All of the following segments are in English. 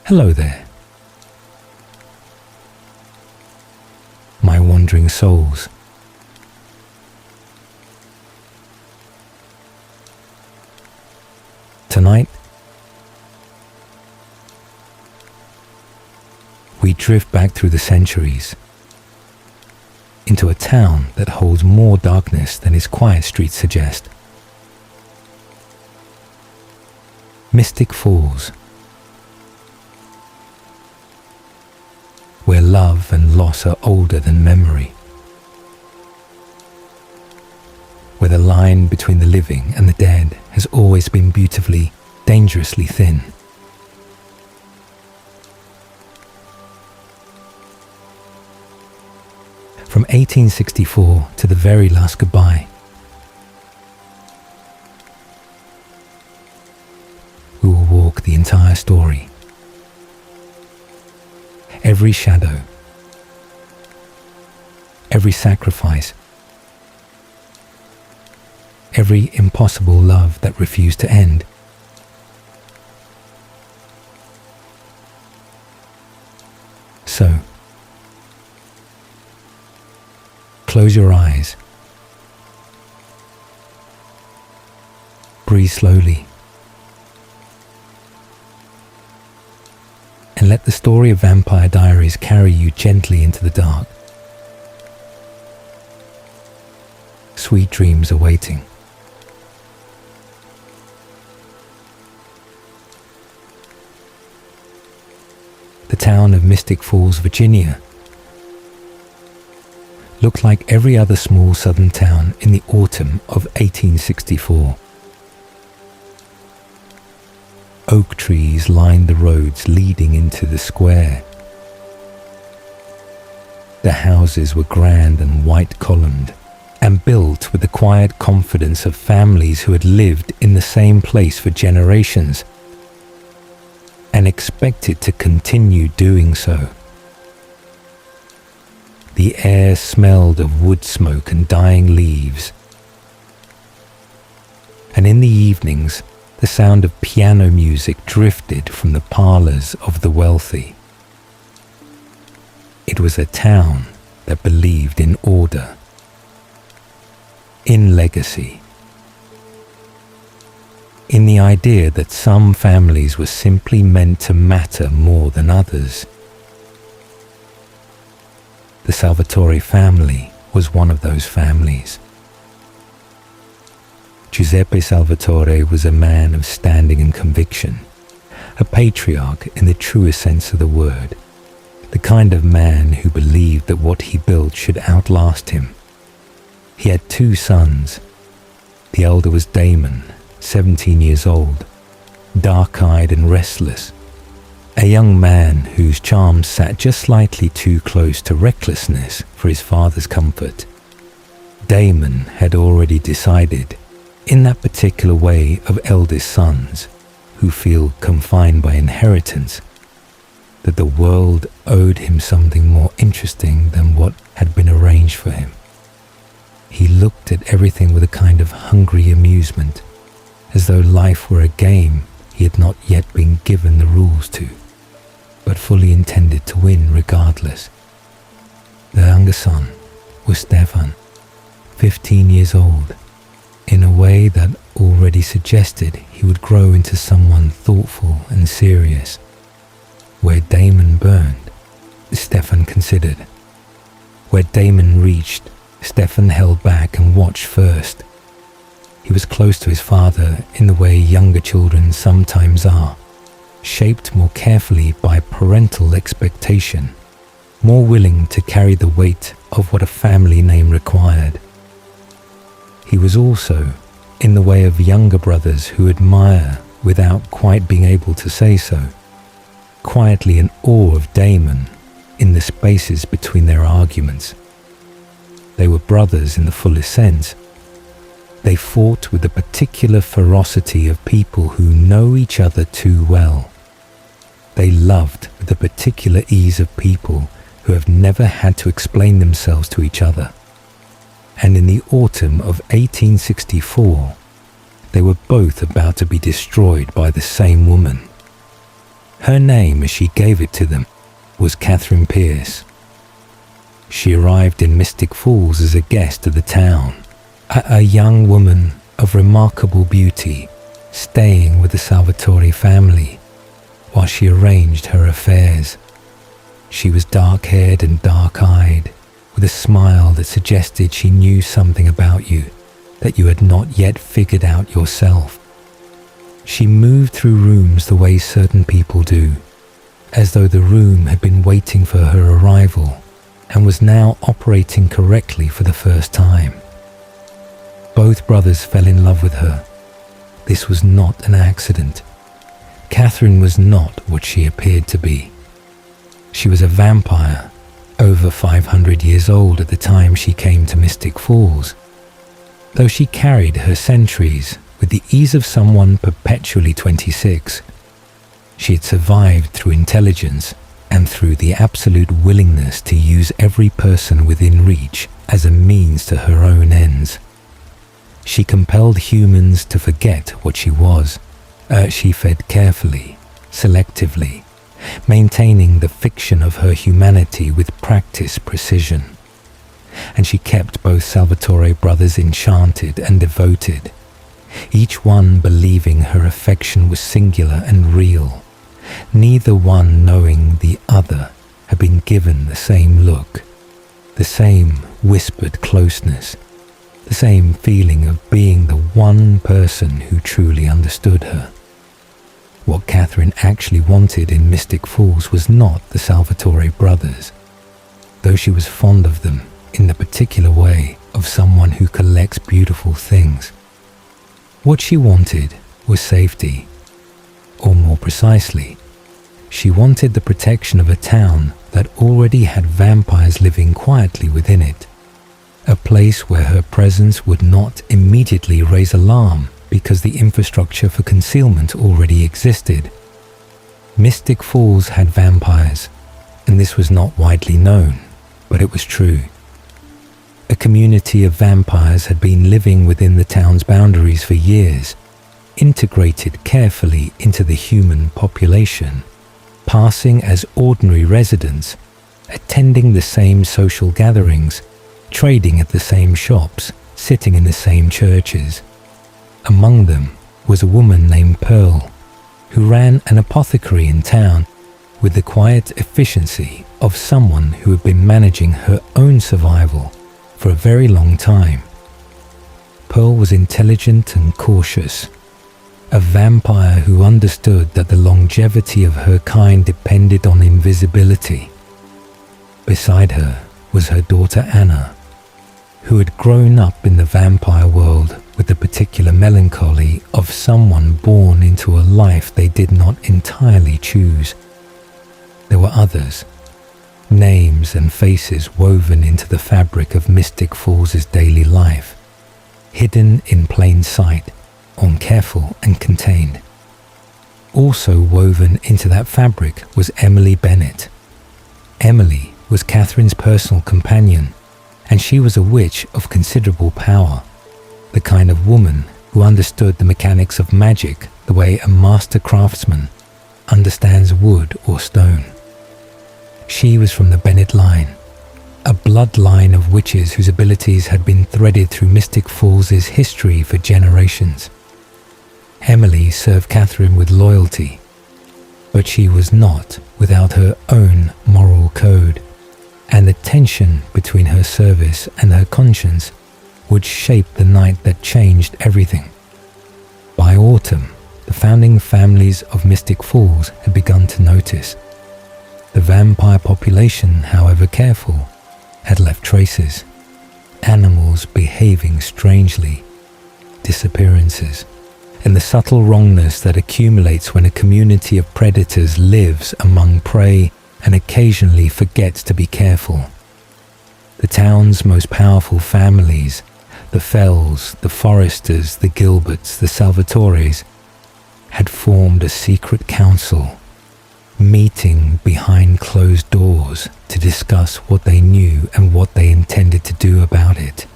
Hello there, my wandering souls. Tonight, we drift back through the centuries into a town that holds more darkness than its quiet streets suggest. Mystic Falls, where love and loss are older than memory, where the line between the living and the dead has always been beautifully, dangerously thin. From 1864 to the very last goodbye, we will walk the entire story. Every shadow, every sacrifice, every impossible love that refused to end. So, close your eyes, breathe slowly, and let the story of Vampire Diaries carry you gently into the dark. Sweet dreams are waiting. The town of Mystic Falls, Virginia, looked like every other small southern town in the autumn of 1864. Oak trees lined the roads leading into the square. The houses were grand and white-columned, and built with the quiet confidence of families who had lived in the same place for generations and expected to continue doing so. The air smelled of wood smoke and dying leaves, and in the evenings, the sound of piano music drifted from the parlors of the wealthy. It was a town that believed in order, in legacy, in the idea that some families were simply meant to matter more than others. The Salvatore family was one of those families. Giuseppe Salvatore was a man of standing and conviction, a patriarch in the truest sense of the word, the kind of man who believed that what he built should outlast him. He had 2 sons. The elder was Damon, 17 years old, dark-eyed and restless, a young man whose charms sat just slightly too close to recklessness for his father's comfort. Damon had already decided, in that particular way of eldest sons who feel confined by inheritance, that the world owed him something more interesting than what had been arranged for him. He looked at everything with a kind of hungry amusement, as though life were a game he had not yet been given the rules to, but fully intended to win regardless. The younger son was Stefan, 15 years old, in a way that already suggested he would grow into someone thoughtful and serious. Where Damon burned, Stefan considered. Where Damon reached, Stefan held back and watched first. He was close to his father in the way younger children sometimes are, shaped more carefully by parental expectation, more willing to carry the weight of what a family name required. He was also in the way of younger brothers who admire without quite being able to say so, quietly in awe of Damon in the spaces between their arguments. They were brothers in the fullest sense. They fought with the particular ferocity of people who know each other too well. They loved with the particular ease of people who have never had to explain themselves to each other. And in the autumn of 1864, they were both about to be destroyed by the same woman. Her name, as she gave it to them, was Catherine Pierce. She arrived in Mystic Falls as a guest of the town, a young woman of remarkable beauty, staying with the Salvatore family while she arranged her affairs. She was dark-haired and dark-eyed, with a smile that suggested she knew something about you that you had not yet figured out yourself. She moved through rooms the way certain people do, as though the room had been waiting for her arrival and was now operating correctly for the first time. Both brothers fell in love with her. This was not an accident. Catherine was not what she appeared to be. She was a vampire, over 500 years old at the time she came to Mystic Falls. Though she carried her centuries with the ease of someone perpetually 26, she had survived through intelligence and through the absolute willingness to use every person within reach as a means to her own ends. She compelled humans to forget what she was. She fed carefully, selectively, maintaining the fiction of her humanity with practiced precision. And she kept both Salvatore brothers enchanted and devoted, each one believing her affection was singular and real, neither one knowing the other had been given the same look, the same whispered closeness, the same feeling of being the one person who truly understood her. What Catherine actually wanted in Mystic Falls was not the Salvatore brothers, though she was fond of them in the particular way of someone who collects beautiful things. What she wanted was safety, or more precisely, she wanted the protection of a town that already had vampires living quietly within it, a place where her presence would not immediately raise alarm because the infrastructure for concealment already existed. Mystic Falls had vampires, and this was not widely known, but it was true. A community of vampires had been living within the town's boundaries for years, integrated carefully into the human population, passing as ordinary residents, attending the same social gatherings, trading at the same shops, sitting in the same churches. Among them was a woman named Pearl, who ran an apothecary in town with the quiet efficiency of someone who had been managing her own survival for a very long time. Pearl was intelligent and cautious, a vampire who understood that the longevity of her kind depended on invisibility. Beside her was her daughter Anna, who had grown up in the vampire world with the particular melancholy of someone born into a life they did not entirely choose. There were others, names and faces woven into the fabric of Mystic Falls' daily life, hidden in plain sight, careful and contained. Also woven into that fabric was Emily Bennett. Emily was Catherine's personal companion, and she was a witch of considerable power, the kind of woman who understood the mechanics of magic the way a master craftsman understands wood or stone. She was from the Bennett line, a bloodline of witches whose abilities had been threaded through Mystic Falls' history for generations. Emily served Catherine with loyalty, but she was not without her own moral code, and the tension between her service and her conscience would shape the night that changed everything. By autumn, the founding families of Mystic Falls had begun to notice. The vampire population, however careful, had left traces. Animals behaving strangely, disappearances, and the subtle wrongness that accumulates when a community of predators lives among prey and occasionally forgets to be careful. The town's most powerful families, the Fells, the Foresters, the Gilberts, the Salvatores, had formed a secret council, meeting behind closed doors to discuss what they knew and what they intended to do about it.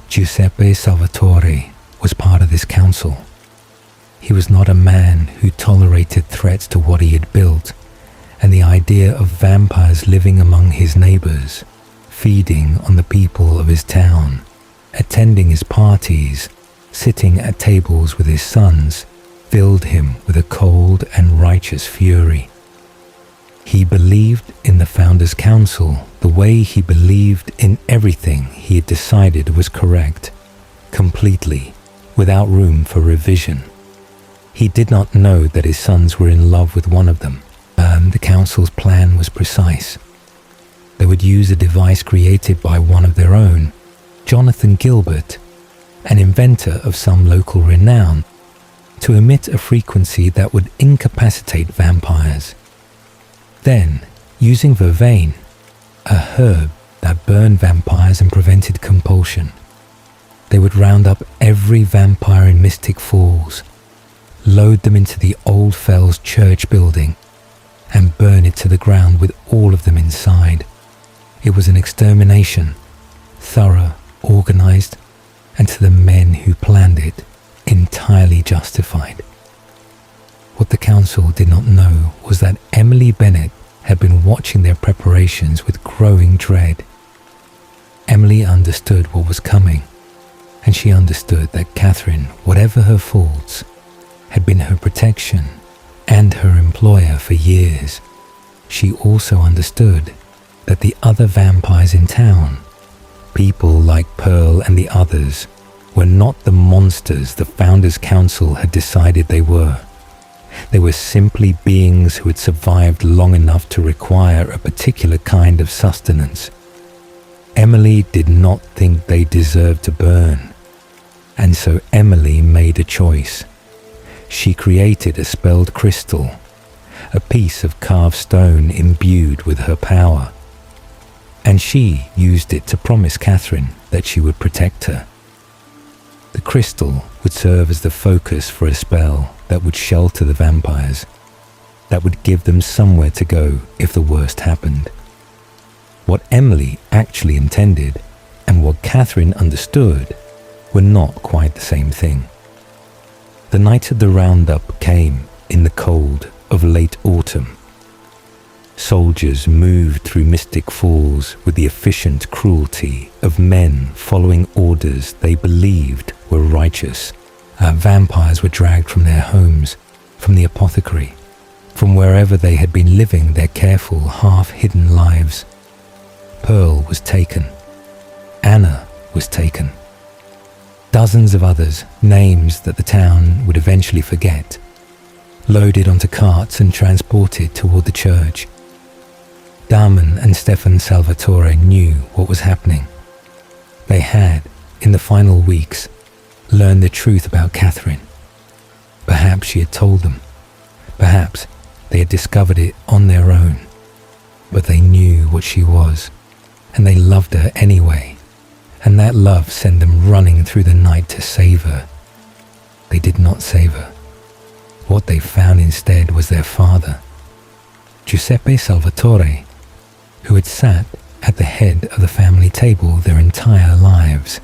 Giuseppe Salvatore was part of this council. He was not a man who tolerated threats to what he had built, and the idea of vampires living among his neighbors, feeding on the people of his town, attending his parties, sitting at tables with his sons, filled him with a cold and righteous fury. He believed in the Founders' Council the way he believed in everything he had decided was correct, completely, without room for revision. He did not know that his sons were in love with one of them, and the council's plan was precise. They would use a device created by one of their own, Jonathan Gilbert, an inventor of some local renown, to emit a frequency that would incapacitate vampires. Then, using vervain, a herb that burned vampires and prevented compulsion, they would round up every vampire in Mystic Falls, load them into the Old Fells church building, and burn it to the ground with all of them inside. It was an extermination, thorough, organized, and to the men who planned it, entirely justified. What the council did not know was that Emily Bennett had been watching their preparations with growing dread. Emily understood what was coming, and she understood that Catherine, whatever her faults, had been her protection and her employer for years. She also understood that the other vampires in town, people like Pearl and the others, were not the monsters the Founders' Council had decided they were. They were simply beings who had survived long enough to require a particular kind of sustenance. Emily did not think they deserved to burn, and so Emily made a choice. She created a spelled crystal, a piece of carved stone imbued with her power, and she used it to promise Catherine that she would protect her. The crystal would serve as the focus for a spell that would shelter the vampires, that would give them somewhere to go if the worst happened. What Emily actually intended and what Catherine understood were not quite the same thing. The night of the roundup came in the cold of late autumn. Soldiers moved through Mystic Falls with the efficient cruelty of men following orders they believed were righteous. Vampires were dragged from their homes, from the apothecary, from wherever they had been living their careful, half-hidden lives. Pearl was taken. Anna was taken. Dozens of others, names that the town would eventually forget, loaded onto carts and transported toward the church. Damon and Stefan Salvatore knew what was happening. They had, in the final weeks, learned the truth about Catherine. Perhaps she had told them. Perhaps they had discovered it on their own. But they knew what she was, and they loved her anyway, and that love sent them running through the night to save her. They did not save her. What they found instead was their father, Giuseppe Salvatore, who had sat at the head of the family table their entire lives,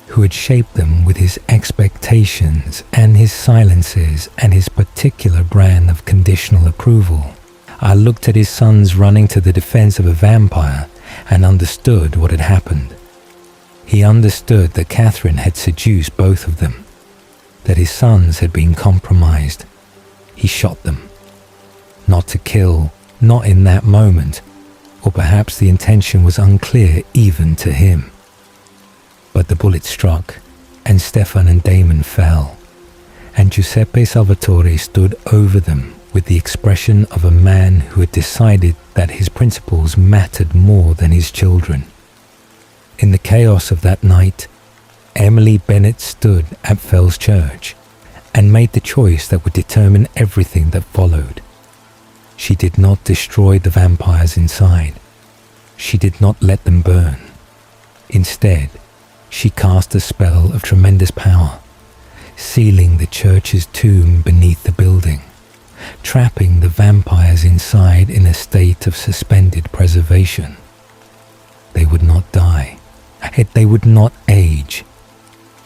who had shaped them with his expectations and his silences and his particular brand of conditional approval. I looked at his sons running to the defense of a vampire and understood what had happened. He understood that Catherine had seduced both of them, that his sons had been compromised. He shot them. Not to kill, not in that moment, or perhaps the intention was unclear even to him. But the bullet struck, and Stefan and Damon fell, and Giuseppe Salvatore stood over them with the expression of a man who had decided that his principles mattered more than his children. In the chaos of that night, Emily Bennett stood at Fells Church and made the choice that would determine everything that followed. She did not destroy the vampires inside. She did not let them burn. Instead, she cast a spell of tremendous power, sealing the church's tomb beneath the building, trapping the vampires inside in a state of suspended preservation. They would not die. They would not age.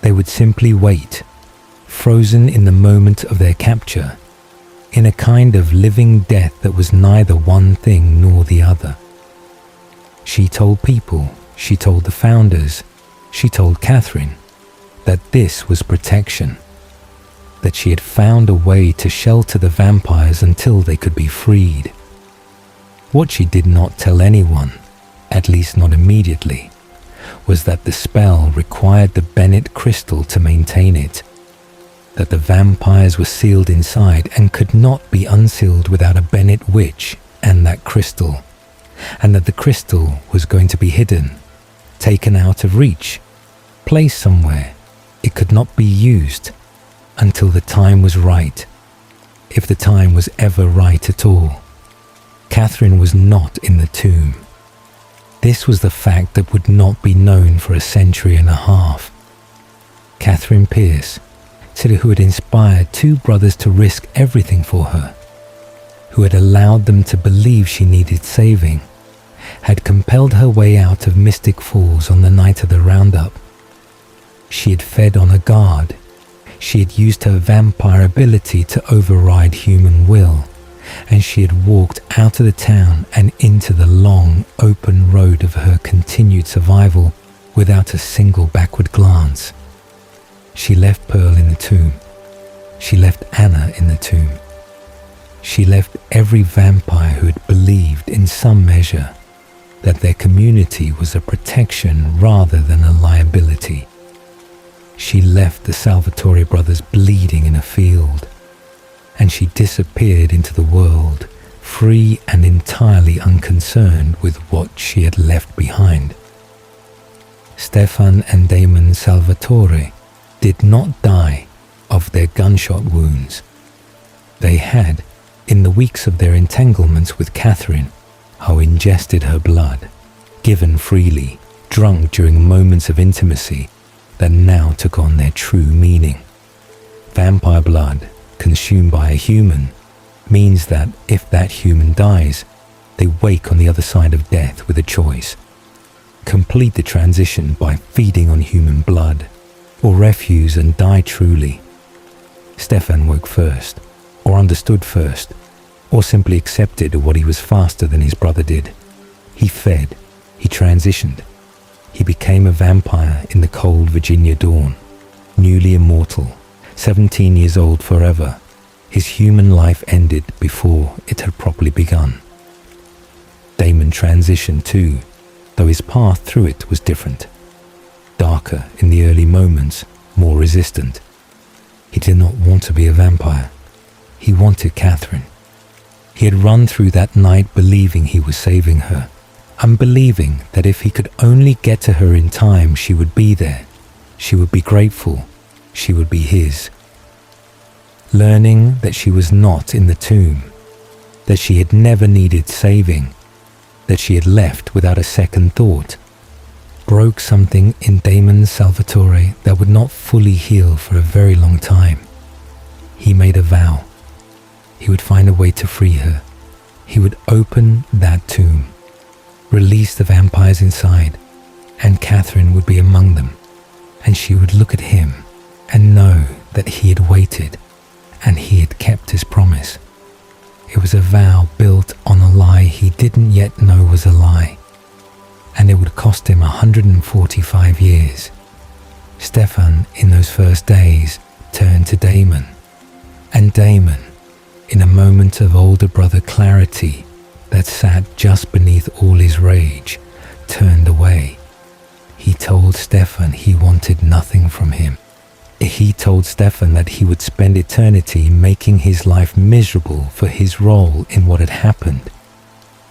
They would simply wait, frozen in the moment of their capture, in a kind of living death that was neither one thing nor the other. She told people, she told the founders, she told Catherine, that this was protection, that she had found a way to shelter the vampires until they could be freed. What she did not tell anyone, at least not immediately, was that the spell required the Bennett crystal to maintain it, that the vampires were sealed inside and could not be unsealed without a Bennett witch and that crystal, and that the crystal was going to be hidden, taken out of reach, placed somewhere it could not be used until the time was right, if the time was ever right at all. Catherine was not in the tomb. This was the fact that would not be known for a century and a half. Catherine Pierce, who had inspired two brothers to risk everything for her, who had allowed them to believe she needed saving, had compelled her way out of Mystic Falls on the night of the roundup. She had fed on a guard. She had used her vampire ability to override human will, and she had walked out of the town and into the long, open road of her continued survival without a single backward glance. She left Pearl in the tomb. She left Anna in the tomb. She left every vampire who had believed in some measure that their community was a protection rather than a liability. She left the Salvatore brothers bleeding in a field, and she disappeared into the world, free and entirely unconcerned with what she had left behind. Stefan and Damon Salvatore did not die of their gunshot wounds. They had, in the weeks of their entanglements with Catherine, ingested her blood, given freely, drunk during moments of intimacy that now took on their true meaning. Vampire blood, consumed by a human, means that if that human dies, they wake on the other side of death with a choice. Complete the transition by feeding on human blood, or refuse and die truly. Stefan woke first, or understood first, or simply accepted what he was faster than his brother did. He fed, he transitioned. He became a vampire in the cold Virginia dawn, newly immortal, 17 years old forever. His human life ended before it had properly begun. Damon transitioned too, though his path through it was different. Darker in the early moments, more resistant. He did not want to be a vampire. He wanted Catherine. He had run through that night believing he was saving her, and believing that if he could only get to her in time, she would be there. She would be grateful. She would be his. Learning that she was not in the tomb, that she had never needed saving, that she had left without a second thought, broke something in Damon Salvatore that would not fully heal for a very long time. He made a vow. He would find a way to free her. He would open that tomb, release the vampires inside, and Catherine would be among them, and she would look at him and know that he had waited and he had kept his promise. It was a vow built on a lie he didn't yet know was a lie, and it would cost him 145 years. Stefan, in those first days, turned to Damon, and Damon, in a moment of older brother clarity that sat just beneath all his rage, turned away. He told Stefan he wanted nothing from him. He told Stefan that he would spend eternity making his life miserable for his role in what had happened,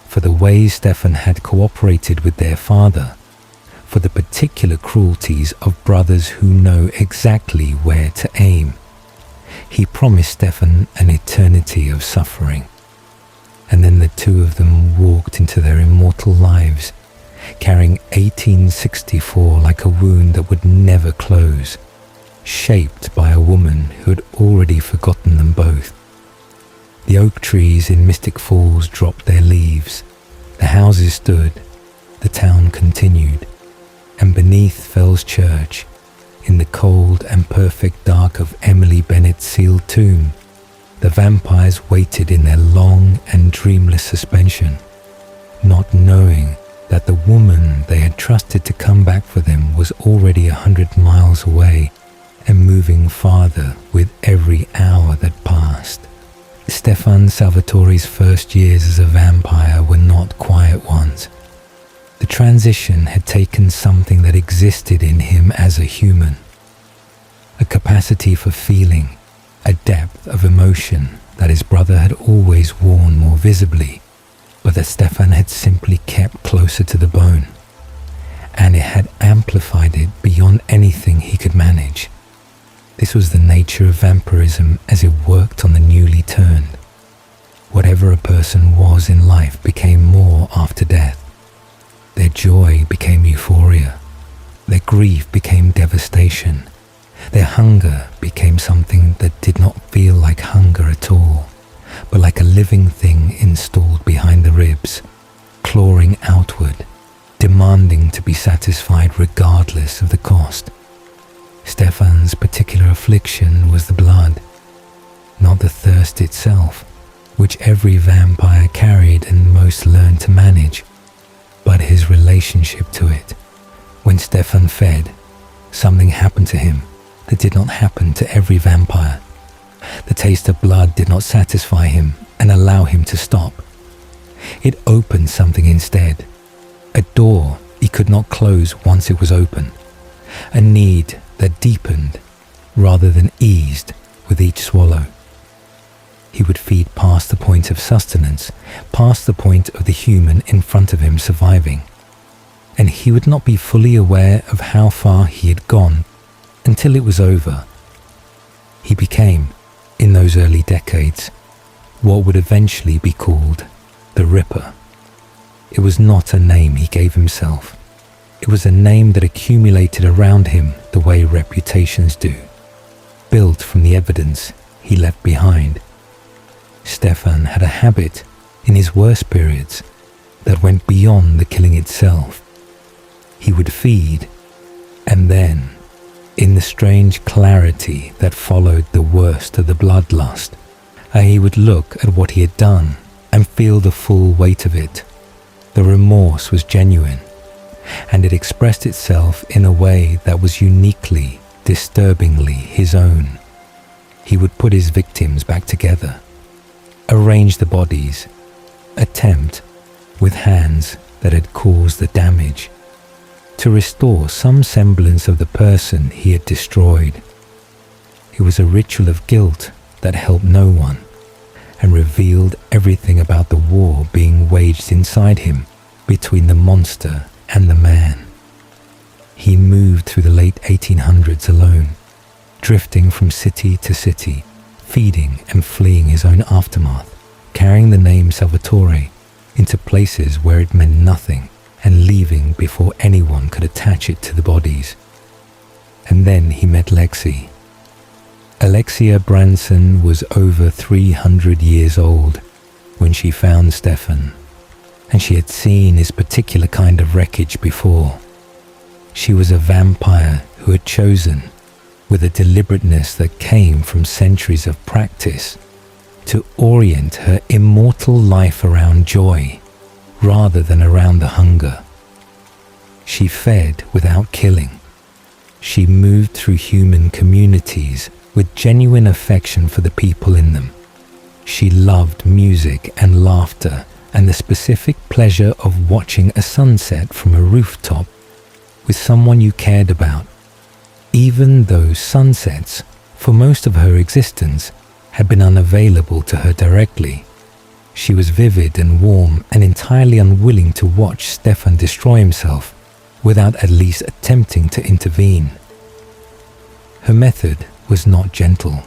for the ways Stefan had cooperated with their father, for the particular cruelties of brothers who know exactly where to aim. He promised Stefan an eternity of suffering. And then the two of them walked into their immortal lives, carrying 1864 like a wound that would never close, shaped by a woman who had already forgotten them both. The oak trees in Mystic Falls dropped their leaves, the houses stood, the town continued, and beneath Fells Church, in the cold and perfect dark of Emily sealed tomb, the vampires waited in their long and dreamless suspension, not knowing that the woman they had trusted to come back for them was already 100 miles away and moving farther with every hour that passed. Stefan Salvatore's first years as a vampire were not quiet ones. The transition had taken something that existed in him as a human, a capacity for feeling, a depth of emotion that his brother had always worn more visibly, but that Stefan had simply kept closer to the bone, and it had amplified it beyond anything he could manage. This was the nature of vampirism as it worked on the newly turned. Whatever a person was in life became more after death. Their joy became euphoria. Their grief became devastation. Their hunger became something that did not feel like hunger at all, but like a living thing installed behind the ribs, clawing outward, demanding to be satisfied regardless of the cost. Stefan's particular affliction was the blood, not the thirst itself, which every vampire carried and most learned to manage, but his relationship to it. When Stefan fed, something happened to him that did not happen to every vampire. The taste of blood did not satisfy him and allow him to stop. It opened something instead, a door he could not close once it was open, a need that deepened rather than eased with each swallow. He would feed past the point of sustenance, past the point of the human in front of him surviving, and he would not be fully aware of how far he had gone until it was over. He became, in those early decades, what would eventually be called the Ripper. It was not a name he gave himself. It was a name that accumulated around him the way reputations do, built from the evidence he left behind. Stefan had a habit in his worst periods that went beyond the killing itself. He would feed, and then, in the strange clarity that followed the worst of the bloodlust, he would look at what he had done and feel the full weight of it. The remorse was genuine, and it expressed itself in a way that was uniquely, disturbingly his own. He would put his victims back together, arrange the bodies, attempt, with hands that had caused the damage, to restore some semblance of the person he had destroyed. It was a ritual of guilt that helped no one, and revealed everything about the war being waged inside him between the monster and the man. He moved through the late 1800s alone, drifting from city to city, feeding and fleeing his own aftermath, carrying the name Salvatore into places where it meant nothing and leaving before anyone could attach it to the bodies. And then he met Lexi. Alexia Branson was over 300 years old when she found Stefan, and she had seen his particular kind of wreckage before. She was a vampire who had chosen, with a deliberateness that came from centuries of practice, to orient her immortal life around joy rather than around the hunger. She fed without killing. She moved through human communities with genuine affection for the people in them. She loved music and laughter and the specific pleasure of watching a sunset from a rooftop with someone you cared about, even though sunsets, for most of her existence, had been unavailable to her directly. She was vivid and warm and entirely unwilling to watch Stefan destroy himself without at least attempting to intervene. Her method was not gentle.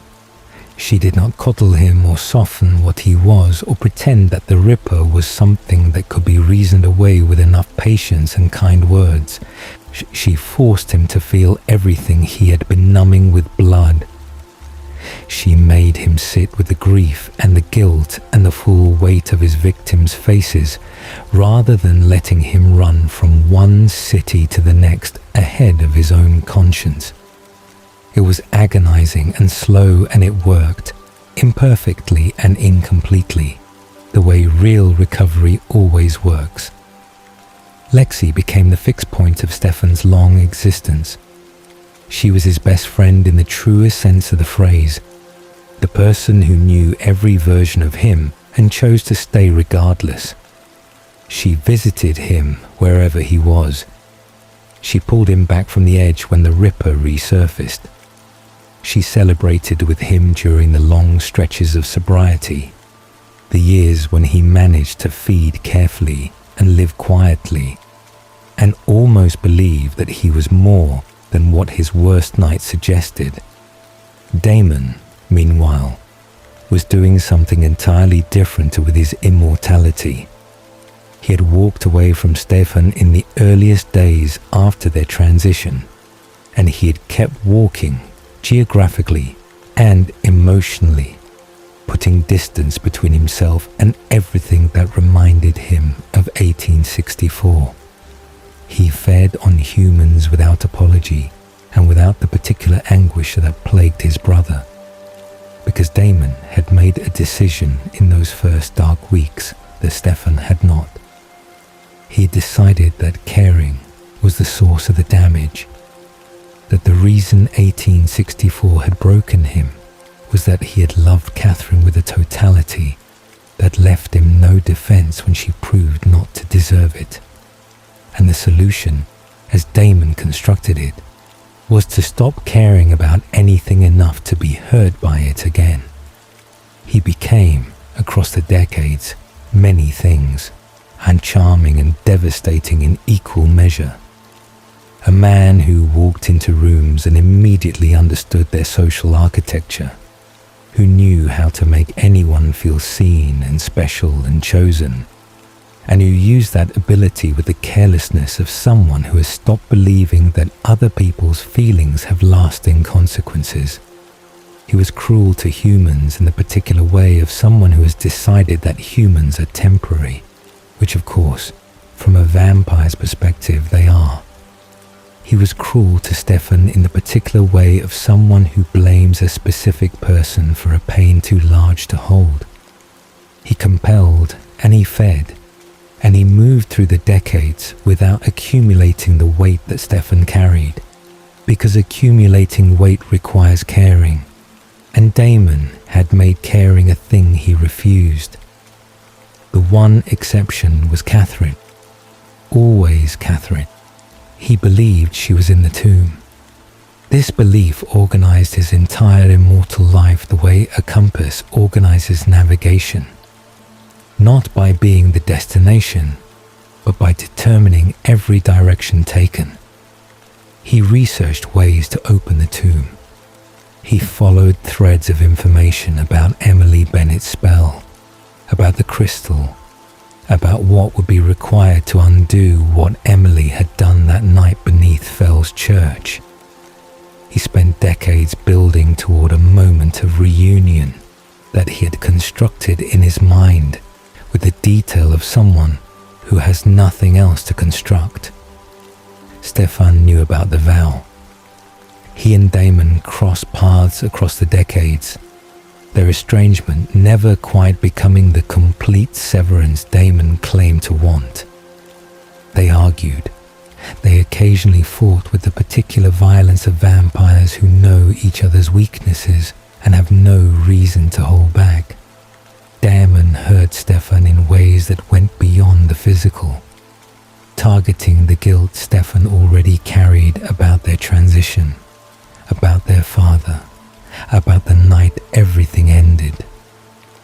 She did not coddle him or soften what he was or pretend that the Ripper was something that could be reasoned away with enough patience and kind words. She forced him to feel everything he had been numbing with blood. She made him sit with the grief and the guilt and the full weight of his victims' faces, rather than letting him run from one city to the next ahead of his own conscience. It was agonizing and slow, and it worked, imperfectly and incompletely, the way real recovery always works. Lexi became the fixed point of Stefan's long existence. She was his best friend in the truest sense of the phrase, the person who knew every version of him and chose to stay regardless. She visited him wherever he was. She pulled him back from the edge when the Ripper resurfaced. She celebrated with him during the long stretches of sobriety, the years when he managed to feed carefully and live quietly, and almost believed that he was more than what his worst night suggested. Damon, meanwhile, was doing something entirely different with his immortality. He had walked away from Stefan in the earliest days after their transition, and he had kept walking geographically and emotionally, putting distance between himself and everything that reminded him of 1864. He fed on humans without apology and without the particular anguish that plagued his brother, because Damon had made a decision in those first dark weeks that Stefan had not. He decided that caring was the source of the damage, that the reason 1864 had broken him was that he had loved Catherine with a totality that left him no defense when she proved not to deserve it. And the solution, as Damon constructed it, was to stop caring about anything enough to be hurt by it again. He became, across the decades, many things, and charming and devastating in equal measure. A man who walked into rooms and immediately understood their social architecture, who knew how to make anyone feel seen and special and chosen, and who used that ability with the carelessness of someone who has stopped believing that other people's feelings have lasting consequences. He was cruel to humans in the particular way of someone who has decided that humans are temporary, which of course, from a vampire's perspective, they are. He was cruel to Stefan in the particular way of someone who blames a specific person for a pain too large to hold. He compelled and he fed, and he moved through the decades without accumulating the weight that Stefan carried, because accumulating weight requires caring, and Damon had made caring a thing he refused. The one exception was Catherine. Always Catherine. He believed she was in the tomb. This belief organized his entire immortal life the way a compass organizes navigation, not by being the destination, but by determining every direction taken. He researched ways to open the tomb. He followed threads of information about Emily Bennett's spell, about the crystal, about what would be required to undo what Emily had done that night beneath Fell's church. He spent decades building toward a moment of reunion that he had constructed in his mind with the detail of someone who has nothing else to construct. Stefan knew about the vow. He and Damon crossed paths across the decades, their estrangement never quite becoming the complete severance Damon claimed to want. They argued. They occasionally fought with the particular violence of vampires who know each other's weaknesses and have no reason to hold back. Damon hurt Stefan in ways that went beyond the physical, targeting the guilt Stefan already carried about their transition, about their father, about the night everything ended.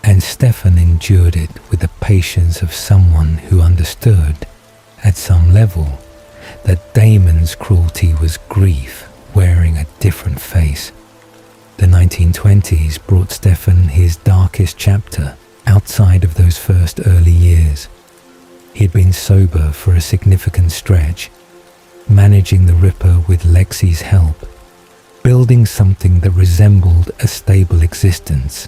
And Stefan endured it with the patience of someone who understood, at some level, that Damon's cruelty was grief wearing a different face. The 1920s brought Stefan his darkest chapter outside of those first early years. He had been sober for a significant stretch, managing the Ripper with Lexi's help, building something that resembled a stable existence.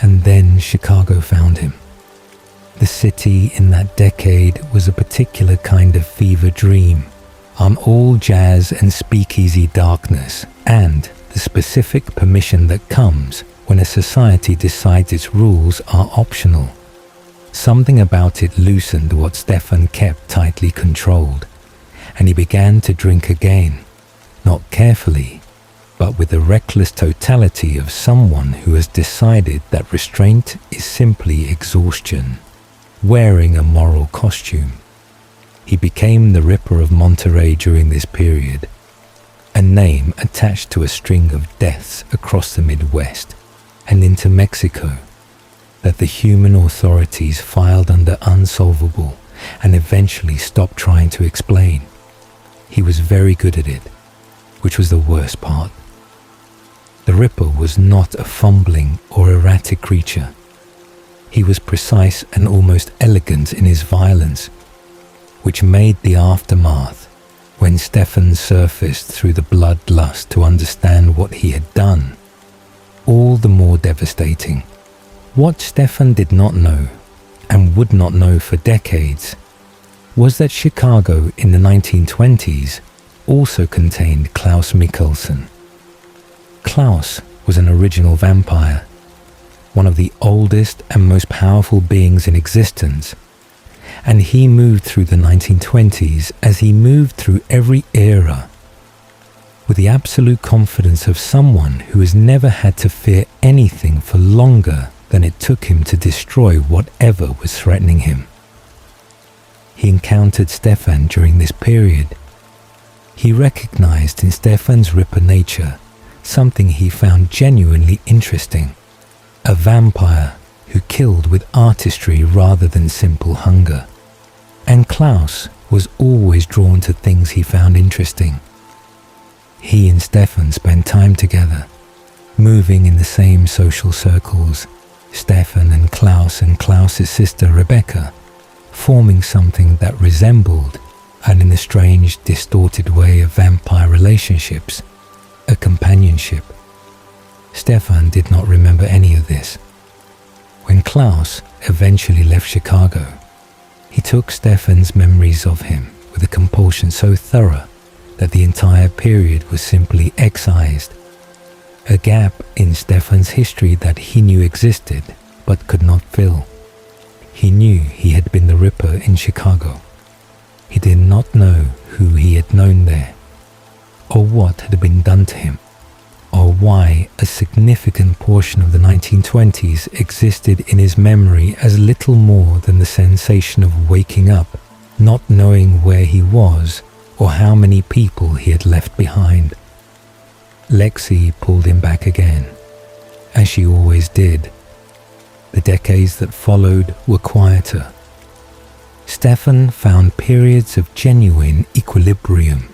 And then Chicago found him. The city in that decade was a particular kind of fever dream, an all jazz and speakeasy darkness and the specific permission that comes when a society decides its rules are optional. Something about it loosened what Stefan kept tightly controlled, and he began to drink again, not carefully, but with the reckless totality of someone who has decided that restraint is simply exhaustion, wearing a moral costume. He became the Ripper of Monterey during this period, a name attached to a string of deaths across the Midwest and into Mexico that the human authorities filed under unsolvable and eventually stopped trying to explain. He was very good at it, which was the worst part. The Ripper was not a fumbling or erratic creature. He was precise and almost elegant in his violence, which made the aftermath, when Stefan surfaced through the bloodlust to understand what he had done, all the more devastating. What Stefan did not know, and would not know for decades, was that Chicago in the 1920s also contained Klaus Michelsen. Klaus was an original vampire, one of the oldest and most powerful beings in existence, and he moved through the 1920s as he moved through every era, with the absolute confidence of someone who has never had to fear anything for longer than it took him to destroy whatever was threatening him. He encountered Stefan during this period. He recognized in Stefan's Ripper nature something he found genuinely interesting, a vampire who killed with artistry rather than simple hunger. And Klaus was always drawn to things he found interesting. He and Stefan spent time together, moving in the same social circles, Stefan and Klaus's sister Rebecca, forming something that resembled, and in a strange, distorted way, of vampire relationships, a companionship. Stefan did not remember any of this. When Klaus eventually left Chicago, he took Stefan's memories of him with a compulsion so thorough that the entire period was simply excised, a gap in Stefan's history that he knew existed but could not fill. He knew he had been the Ripper in Chicago. He did not know who he had known there, or what had been done to him, or why a significant portion of the 1920s existed in his memory as little more than the sensation of waking up, not knowing where he was or how many people he had left behind. Lexi pulled him back again, as she always did. The decades that followed were quieter. Stefan found periods of genuine equilibrium,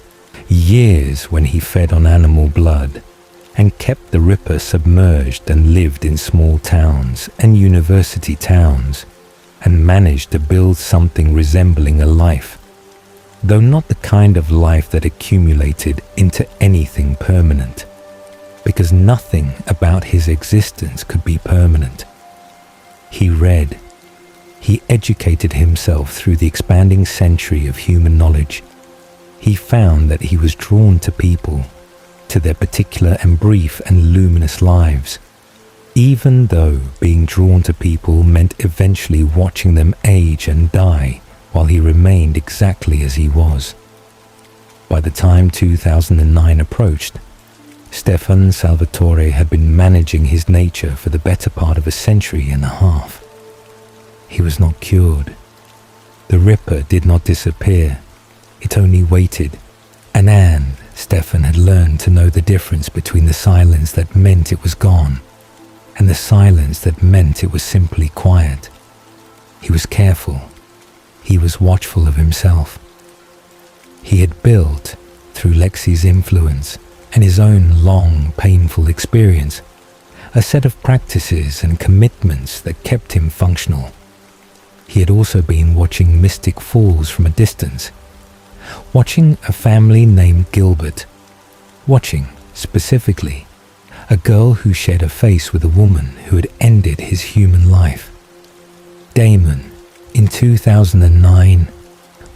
years when he fed on animal blood, and kept the Ripper submerged and lived in small towns and university towns, and managed to build something resembling a life, though not the kind of life that accumulated into anything permanent, because nothing about his existence could be permanent. He read. He educated himself through the expanding century of human knowledge. He found that he was drawn to people, to their particular and brief and luminous lives, even though being drawn to people meant eventually watching them age and die while he remained exactly as he was. By the time 2009 approached, Stefan Salvatore had been managing his nature for the better part of a century and a half. He was not cured. The Ripper did not disappear. It only waited. And Stefan had learned to know the difference between the silence that meant it was gone and the silence that meant it was simply quiet. He was careful. He was watchful of himself. He had built, through Lexi's influence and his own long, painful experience, a set of practices and commitments that kept him functional. He had also been watching mystic falls from a distance, watching a family named Gilbert, watching, specifically, a girl who shared a face with a woman who had ended his human life. Damon, in 2009,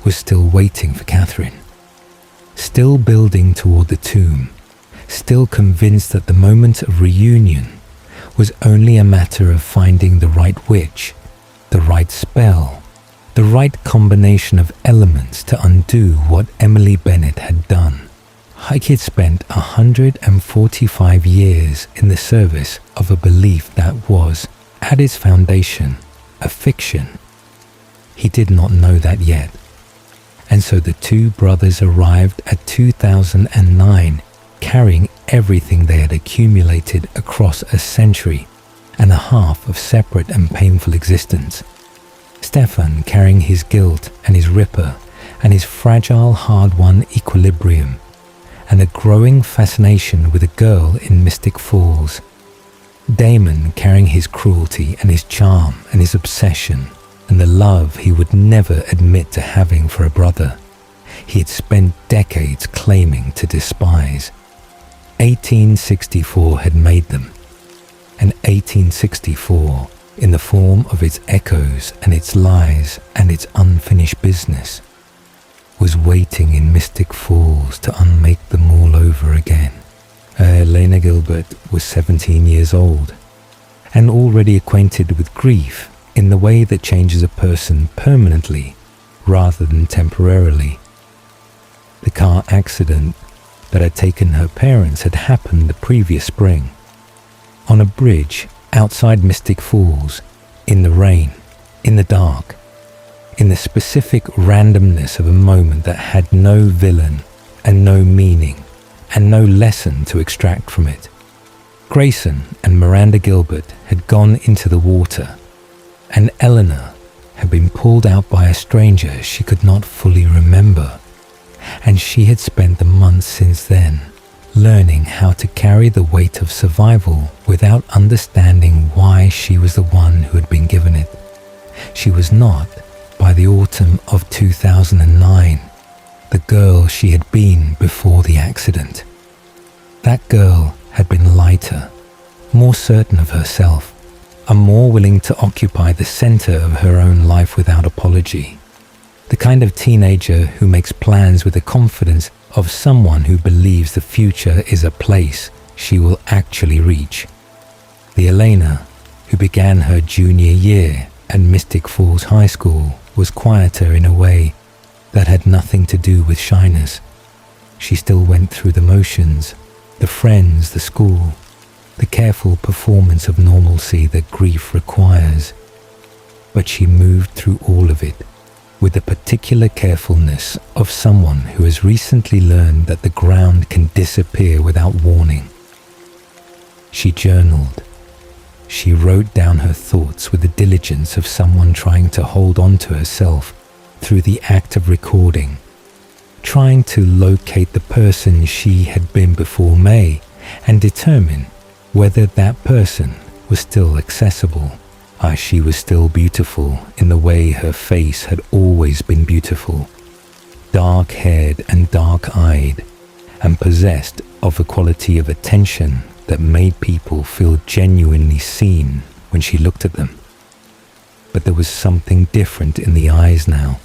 was still waiting for Catherine, still building toward the tomb, still convinced that the moment of reunion was only a matter of finding the right witch, the right spell, the right combination of elements to undo what Emily Bennett had done. Ike had spent 145 years in the service of a belief that was, at its foundation, a fiction. He did not know that yet. And so the two brothers arrived at 2009 carrying everything they had accumulated across a century and a half of separate and painful existence. Stefan carrying his guilt and his ripper and his fragile, hard-won equilibrium, and a growing fascination with a girl in Mystic Falls. Damon carrying his cruelty and his charm and his obsession and the love he would never admit to having for a brother he had spent decades claiming to despise. 1864 had made them, and 1864, in the form of its echoes and its lies and its unfinished business, was waiting in Mystic Falls to unmake them all over again. Elena Gilbert was 17 years old, and already acquainted with grief in the way that changes a person permanently rather than temporarily. The car accident that had taken her parents had happened the previous spring, on a bridge outside Mystic Falls, in the rain, in the dark, in the specific randomness of a moment that had no villain and no meaning and no lesson to extract from it. Grayson and Miranda Gilbert had gone into the water, and Eleanor had been pulled out by a stranger she could not fully remember, and she had spent the months since then learning how to carry the weight of survival without understanding why she was the one who had been given it. She was not, by the autumn of 2009, the girl she had been before the accident. That girl had been lighter, more certain of herself, and more willing to occupy the center of her own life without apology. The kind of teenager who makes plans with the confidence of someone who believes the future is a place she will actually reach. The Elena who began her junior year at Mystic Falls High School was quieter in a way that had nothing to do with shyness. She still went through the motions, the friends, the school, the careful performance of normalcy that grief requires. But she moved through all of it with the particular carefulness of someone who has recently learned that the ground can disappear without warning. She journaled. She wrote down her thoughts with the diligence of someone trying to hold on to herself through the act of recording, trying to locate the person she had been before May and determine whether that person was still accessible. She was still beautiful in the way her face had always been beautiful, dark-haired and dark-eyed, and possessed of a quality of attention that made people feel genuinely seen when she looked at them. But there was something different in the eyes now,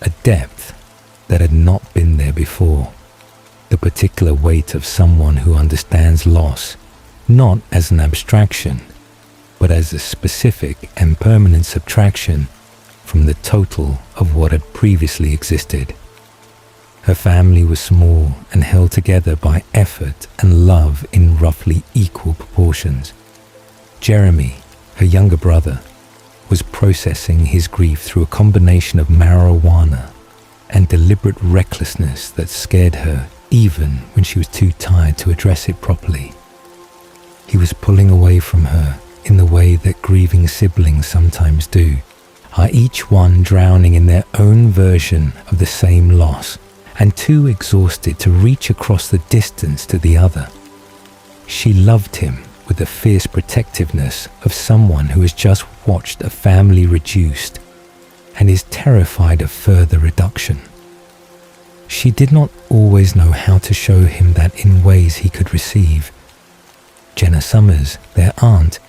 a depth that had not been there before, the particular weight of someone who understands loss, not as an abstraction, but as a specific and permanent subtraction from the total of what had previously existed. Her family was small and held together by effort and love in roughly equal proportions. Jeremy, her younger brother, was processing his grief through a combination of marijuana and deliberate recklessness that scared her even when she was too tired to address it properly. He was pulling away from her in the way that grieving siblings sometimes do, each one drowning in their own version of the same loss and too exhausted to reach across the distance to the other. She loved him with the fierce protectiveness of someone who has just watched a family reduced and is terrified of further reduction. She did not always know how to show him that in ways he could receive. Jenna Summers, their aunt,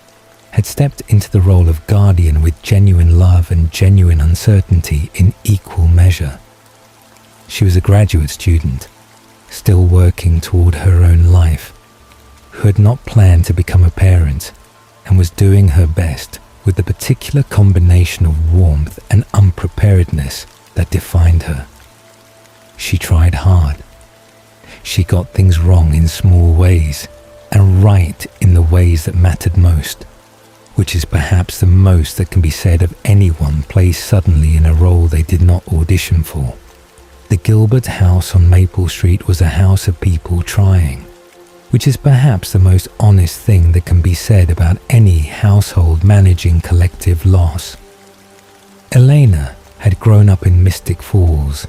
had stepped into the role of guardian with genuine love and genuine uncertainty in equal measure. She was a graduate student, still working toward her own life, who had not planned to become a parent and was doing her best with the particular combination of warmth and unpreparedness that defined her. She tried hard. She got things wrong in small ways and right in the ways that mattered most, which is perhaps the most that can be said of anyone placed suddenly in a role they did not audition for. The Gilbert house on Maple Street was a house of people trying, which is perhaps the most honest thing that can be said about any household managing collective loss. Elena had grown up in Mystic Falls.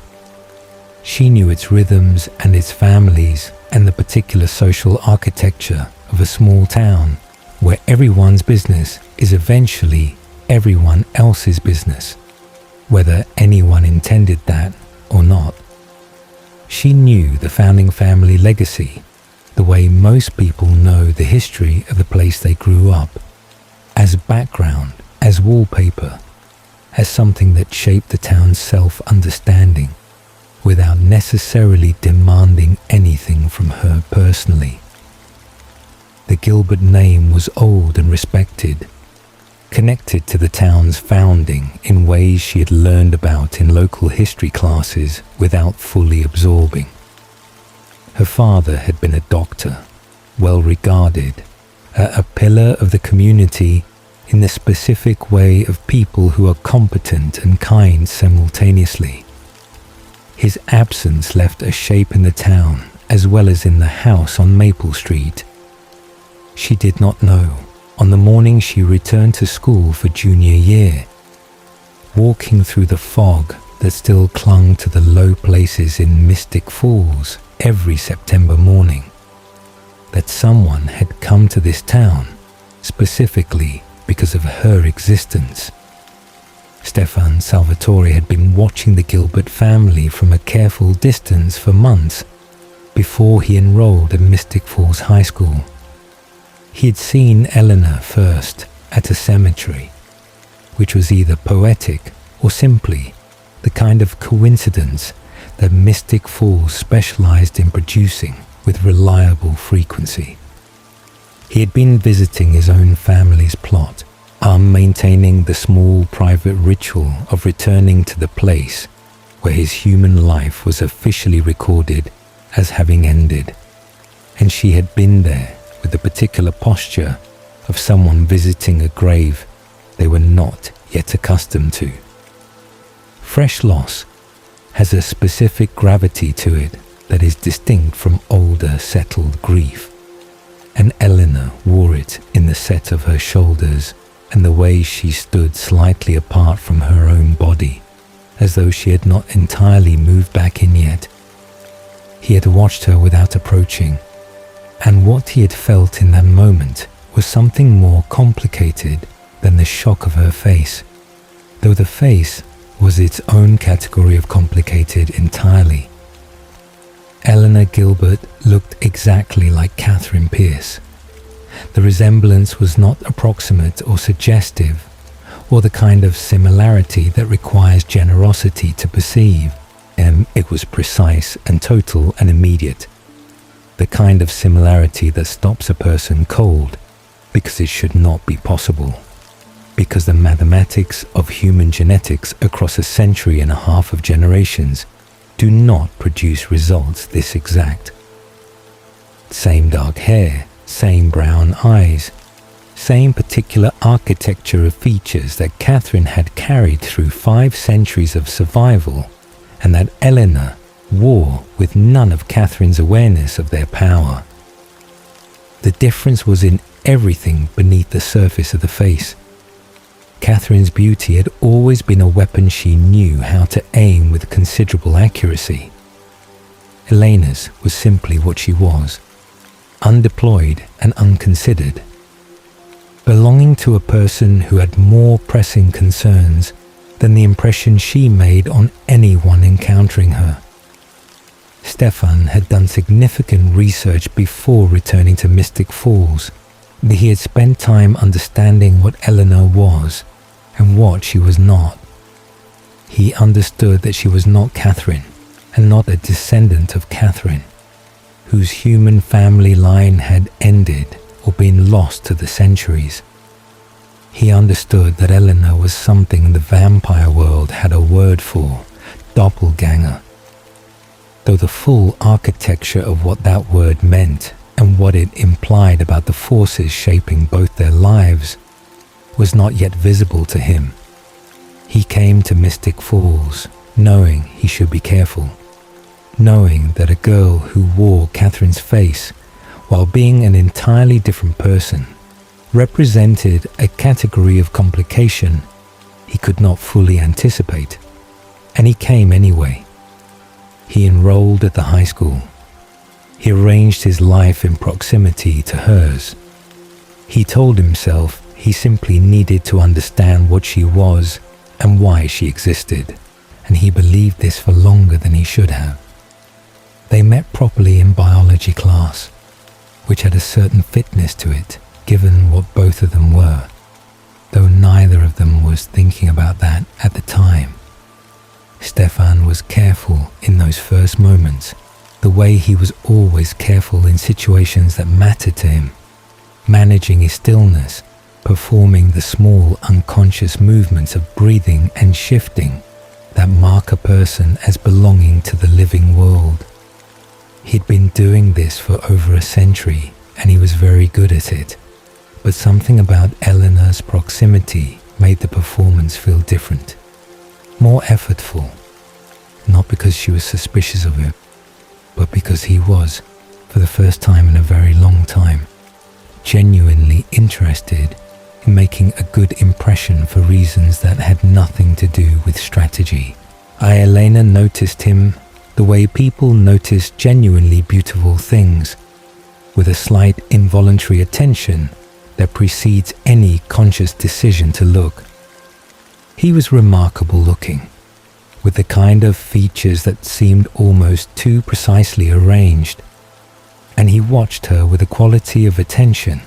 She knew its rhythms and its families and the particular social architecture of a small town where everyone's business is eventually everyone else's business, whether anyone intended that or not. She knew the founding family legacy the way most people know the history of the place they grew up, as background, as wallpaper, as something that shaped the town's self-understanding without necessarily demanding anything from her personally. The Gilbert name was old and respected, connected to the town's founding in ways she had learned about in local history classes without fully absorbing. Her father had been a doctor, well regarded, a pillar of the community in the specific way of people who are competent and kind simultaneously. His absence left a shape in the town as well as in the house on Maple Street. She did not know, on the morning she returned to school for junior year, walking through the fog that still clung to the low places in Mystic Falls every September morning, that someone had come to this town specifically because of her existence. Stefan Salvatore had been watching the Gilbert family from a careful distance for months before he enrolled at Mystic Falls High School. He had seen Eleanor first at a cemetery, which was either poetic or simply the kind of coincidence that Mystic Falls specialized in producing with reliable frequency. He had been visiting his own family's plot, maintaining the small private ritual of returning to the place where his human life was officially recorded as having ended, and she had been there with the particular posture of someone visiting a grave they were not yet accustomed to. Fresh loss has a specific gravity to it that is distinct from older, settled grief, and Eleanor wore it in the set of her shoulders and the way she stood slightly apart from her own body, as though she had not entirely moved back in yet. He had watched her without approaching, and what he had felt in that moment was something more complicated than the shock of her face, though the face was its own category of complicated entirely. Eleanor Gilbert looked exactly like Catherine Pierce. The resemblance was not approximate or suggestive, or the kind of similarity that requires generosity to perceive. It was precise and total and immediate. The kind of similarity that stops a person cold because it should not be possible, because the mathematics of human genetics across a century and a half of generations do not produce results this exact. Same dark hair, same brown eyes, same particular architecture of features that Catherine had carried through 5 centuries of survival, and that Eleanor wore with none of Catherine's awareness of their power. The difference was in everything beneath the surface of the face. Catherine's beauty had always been a weapon she knew how to aim with considerable accuracy. Elena's was simply what she was, undeployed and unconsidered, belonging to a person who had more pressing concerns than the impression she made on anyone encountering her. Stefan had done significant research before returning to Mystic Falls. He had spent time understanding what Eleanor was and what she was not. He understood that she was not Catherine and not a descendant of Catherine. whose human family line had ended or been lost to the centuries. He understood that Eleanor was something the vampire world had a word for, doppelganger. Though the full architecture of what that word meant and what it implied about the forces shaping both their lives was not yet visible to him, he came to Mystic Falls knowing he should be careful, knowing that a girl who wore Catherine's face while being an entirely different person represented a category of complication he could not fully anticipate, and he came anyway. He enrolled at the high school. He arranged his life in proximity to hers. He told himself he simply needed to understand what she was and why she existed, and he believed this for longer than he should have. They met properly in biology class, which had a certain fitness to it, given what both of them were, though neither of them was thinking about that at the time. Stefan was careful in those first moments, the way he was always careful in situations that mattered to him, managing his stillness, performing the small unconscious movements of breathing and shifting that mark a person as belonging to the living world. He'd been doing this for over a century, and he was very good at it, but something about Eleanor's proximity made the performance feel different, more effortful, not because she was suspicious of him, but because he was, for the first time in a very long time, genuinely interested in making a good impression for reasons that had nothing to do with strategy. Elena noticed him the way people notice genuinely beautiful things, with a slight involuntary attention that precedes any conscious decision to look. He was remarkable looking, with the kind of features that seemed almost too precisely arranged, and he watched her with a quality of attention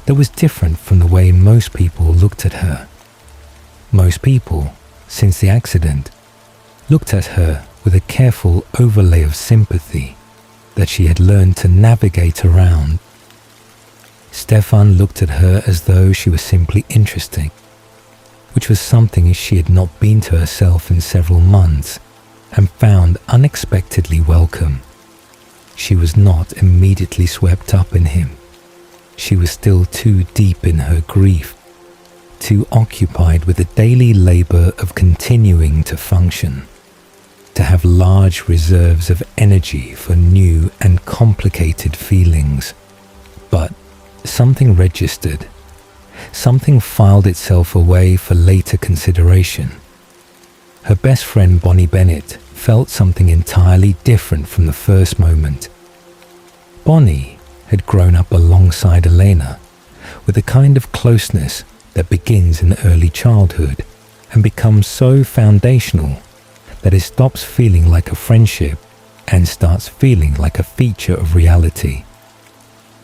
that was different from the way most people looked at her. Most people, since the accident, looked at her with a careful overlay of sympathy that she had learned to navigate around. Stefan looked at her as though she was simply interesting, which was something she had not been to herself in several months and found unexpectedly welcome. She was not immediately swept up in him. She was still too deep in her grief, too occupied with the daily labor of continuing to function, to have large reserves of energy for new and complicated feelings. But something registered. Something filed itself away for later consideration. Her best friend Bonnie Bennett felt something entirely different from the first moment. Bonnie had grown up alongside Elena with a kind of closeness that begins in early childhood and becomes so foundational that it stops feeling like a friendship and starts feeling like a feature of reality.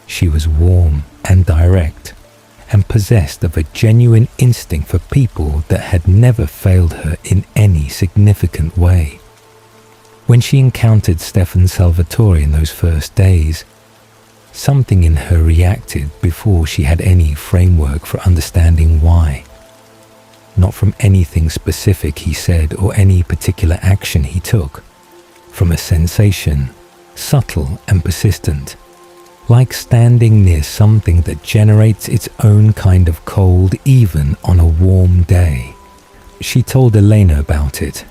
She was warm and direct, and possessed of a genuine instinct for people that had never failed her in any significant way. When she encountered Stefan Salvatore in those first days, something in her reacted before she had any framework for understanding why. Not from anything specific he said or any particular action he took, from a sensation, subtle and persistent, like standing near something that generates its own kind of cold even on a warm day. She told Elena about it.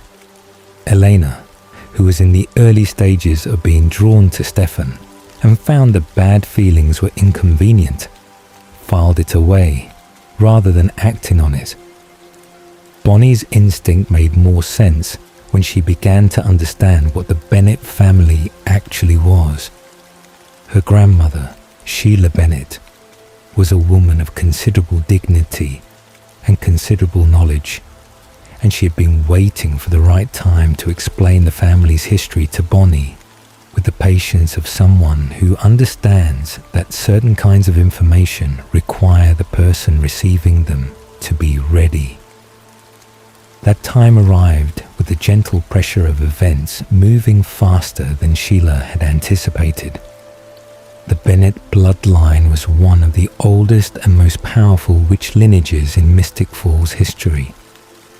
Elena, who was in the early stages of being drawn to Stefan and found the bad feelings were inconvenient, filed it away rather than acting on it. Bonnie's instinct made more sense when she began to understand what the Bennett family actually was. Her grandmother, Sheila Bennett, was a woman of considerable dignity and considerable knowledge, and she had been waiting for the right time to explain the family's history to Bonnie with the patience of someone who understands that certain kinds of information require the person receiving them to be ready. That time arrived with the gentle pressure of events moving faster than Sheila had anticipated. The Bennett bloodline was one of the oldest and most powerful witch lineages in Mystic Falls history,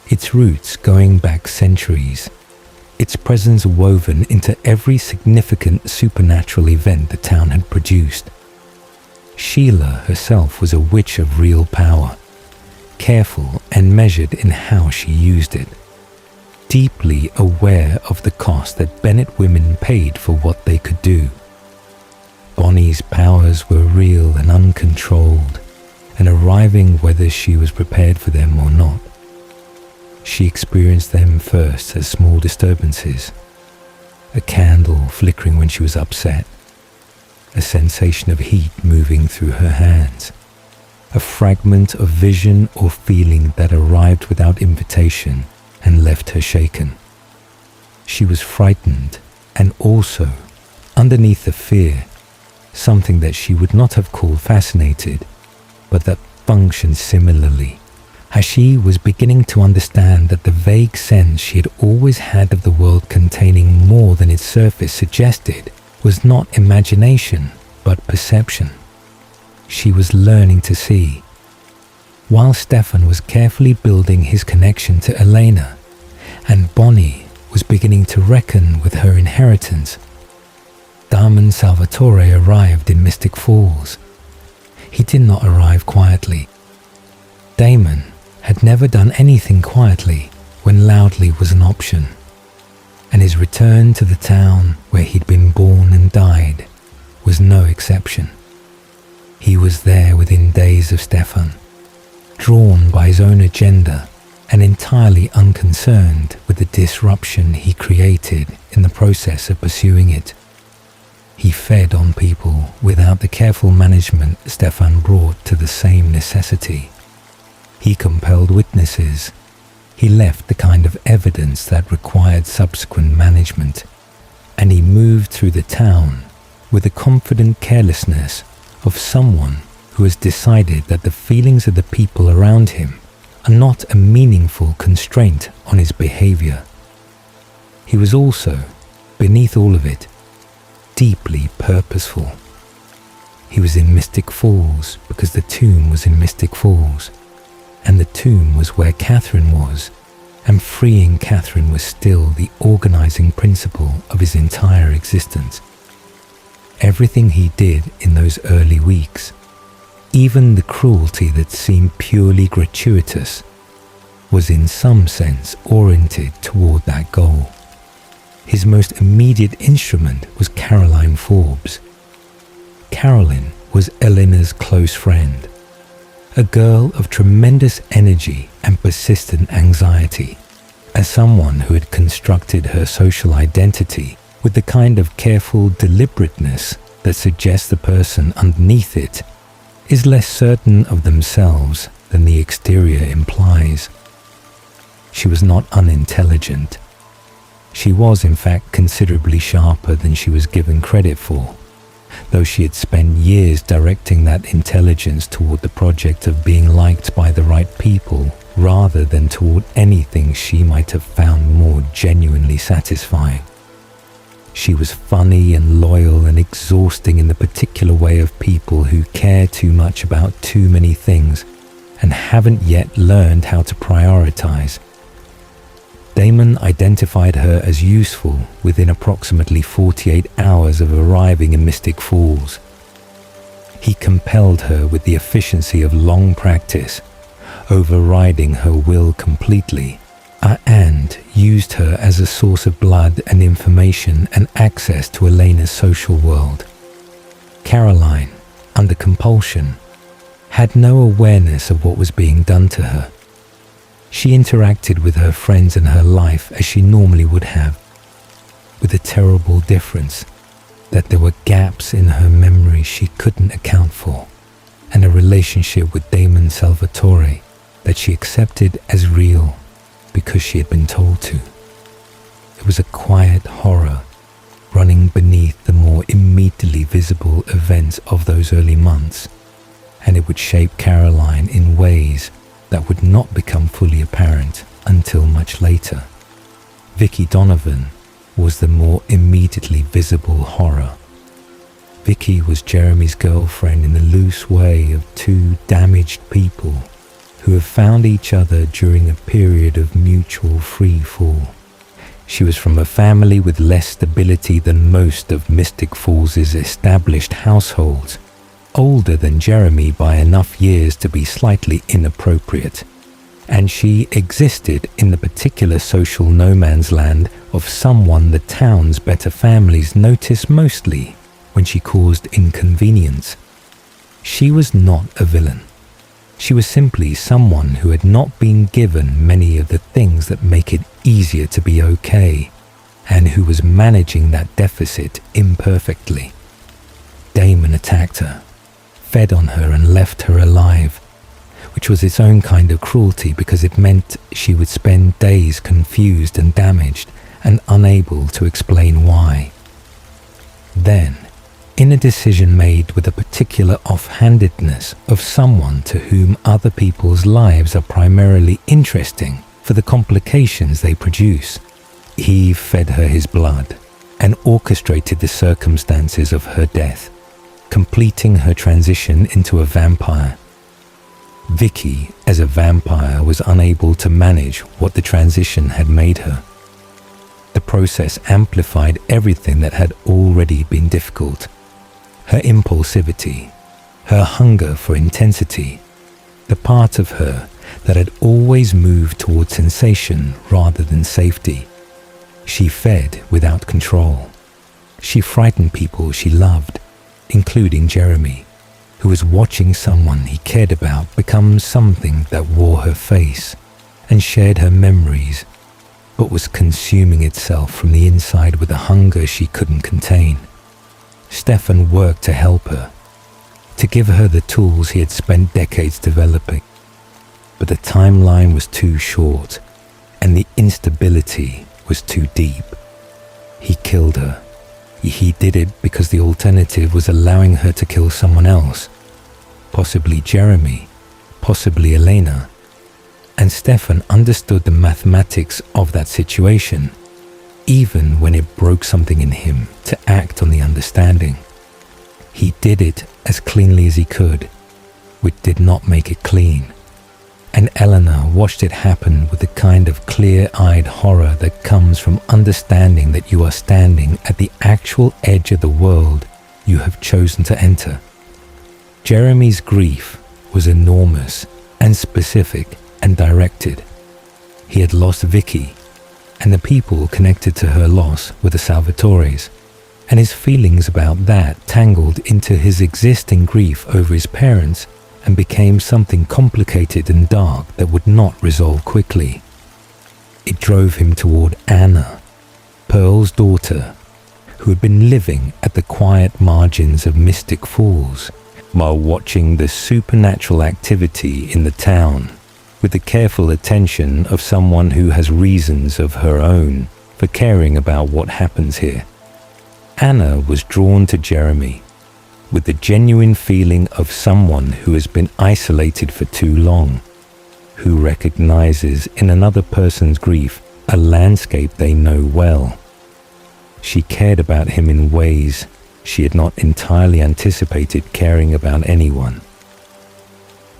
its roots going back centuries, its presence woven into every significant supernatural event the town had produced. Sheila herself was a witch of real power, careful and measured in how she used it, deeply aware of the cost that Bennett women paid for what they could do. Bonnie's powers were real and uncontrolled, and arriving whether she was prepared for them or not. She experienced them first as small disturbances, a candle flickering when she was upset, a sensation of heat moving through her hands, a fragment of vision or feeling that arrived without invitation and left her shaken. She was frightened, and also, underneath the fear, something that she would not have called fascinated, but that functioned similarly, as she was beginning to understand that the vague sense she had always had of the world containing more than its surface suggested was not imagination, but perception. She was learning to see. While Stefan was carefully building his connection to Elena, and Bonnie was beginning to reckon with her inheritance, Damon Salvatore arrived in Mystic Falls. He did not arrive quietly. Damon had never done anything quietly when loudly was an option, and his return to the town where he'd been born and died was no exception. He was there within days of Stefan, drawn by his own agenda and entirely unconcerned with the disruption he created in the process of pursuing it. He fed on people without the careful management Stefan brought to the same necessity. He compelled witnesses. He left the kind of evidence that required subsequent management, and he moved through the town with the confident carelessness of someone who has decided that the feelings of the people around him are not a meaningful constraint on his behavior. He was also, beneath all of it, deeply purposeful. He was in Mystic Falls because the tomb was in Mystic Falls, and the tomb was where Catherine was, and freeing Catherine was still the organizing principle of his entire existence. Everything he did in those early weeks, even the cruelty that seemed purely gratuitous, was in some sense oriented toward that goal. His most immediate instrument was Caroline Forbes. Caroline was Elena's close friend, a girl of tremendous energy and persistent anxiety. As someone who had constructed her social identity with the kind of careful deliberateness that suggests the person underneath it is less certain of themselves than the exterior implies. She was not unintelligent. She was, in fact, considerably sharper than she was given credit for, though she had spent years directing that intelligence toward the project of being liked by the right people rather than toward anything she might have found more genuinely satisfying. She was funny and loyal and exhausting in the particular way of people who care too much about too many things and haven't yet learned how to prioritize. Damon identified her as useful within approximately 48 hours of arriving in Mystic Falls. He compelled her with the efficiency of long practice, overriding her will completely, and used her as a source of blood and information and access to Elena's social world. Caroline, under compulsion, had no awareness of what was being done to her. She interacted with her friends and her life as she normally would have, with the terrible difference that there were gaps in her memory she couldn't account for, and a relationship with Damon Salvatore that she accepted as real because she had been told to. It was a quiet horror running beneath the more immediately visible events of those early months, and it would shape Caroline in ways that would not become fully apparent until much later. Vicky Donovan was the more immediately visible horror. Vicky was Jeremy's girlfriend in the loose way of two damaged people who have found each other during a period of mutual free fall. She was from a family with less stability than most of Mystic Falls' established households, older than Jeremy by enough years to be slightly inappropriate, and she existed in the particular social no man's land of someone the town's better families noticed mostly when she caused inconvenience. She was not a villain. She was simply someone who had not been given many of the things that make it easier to be okay, and who was managing that deficit imperfectly. Damon attacked her, fed on her and left her alive, which was its own kind of cruelty because it meant she would spend days confused and damaged and unable to explain why. Then, in a decision made with a particular offhandedness of someone to whom other people's lives are primarily interesting for the complications they produce, he fed her his blood and orchestrated the circumstances of her death, completing her transition into a vampire. Vicky, as a vampire, was unable to manage what the transition had made her. The process amplified everything that had already been difficult. Her impulsivity, her hunger for intensity, the part of her that had always moved toward sensation rather than safety. She fed without control. She frightened people she loved, including Jeremy, who was watching someone he cared about become something that wore her face and shared her memories, but was consuming itself from the inside with a hunger she couldn't contain. Stefan worked to help her, to give her the tools he had spent decades developing. But the timeline was too short, and the instability was too deep. He killed her. He did it because the alternative was allowing her to kill someone else, possibly Jeremy, possibly Elena. And Stefan understood the mathematics of that situation, even when it broke something in him to act on the understanding. He did it as cleanly as he could, which did not make it clean. And Eleanor watched it happen with the kind of clear-eyed horror that comes from understanding that you are standing at the actual edge of the world you have chosen to enter. Jeremy's grief was enormous and specific and directed. He had lost Vicky, and the people connected to her loss were the Salvatores, and his feelings about that tangled into his existing grief over his parents and became something complicated and dark that would not resolve quickly. It drove him toward Anna, Pearl's daughter, who had been living at the quiet margins of Mystic Falls while watching the supernatural activity in the town with the careful attention of someone who has reasons of her own for caring about what happens here. Anna was drawn to Jeremy with the genuine feeling of someone who has been isolated for too long, who recognizes in another person's grief a landscape they know well. She cared about him in ways she had not entirely anticipated caring about anyone.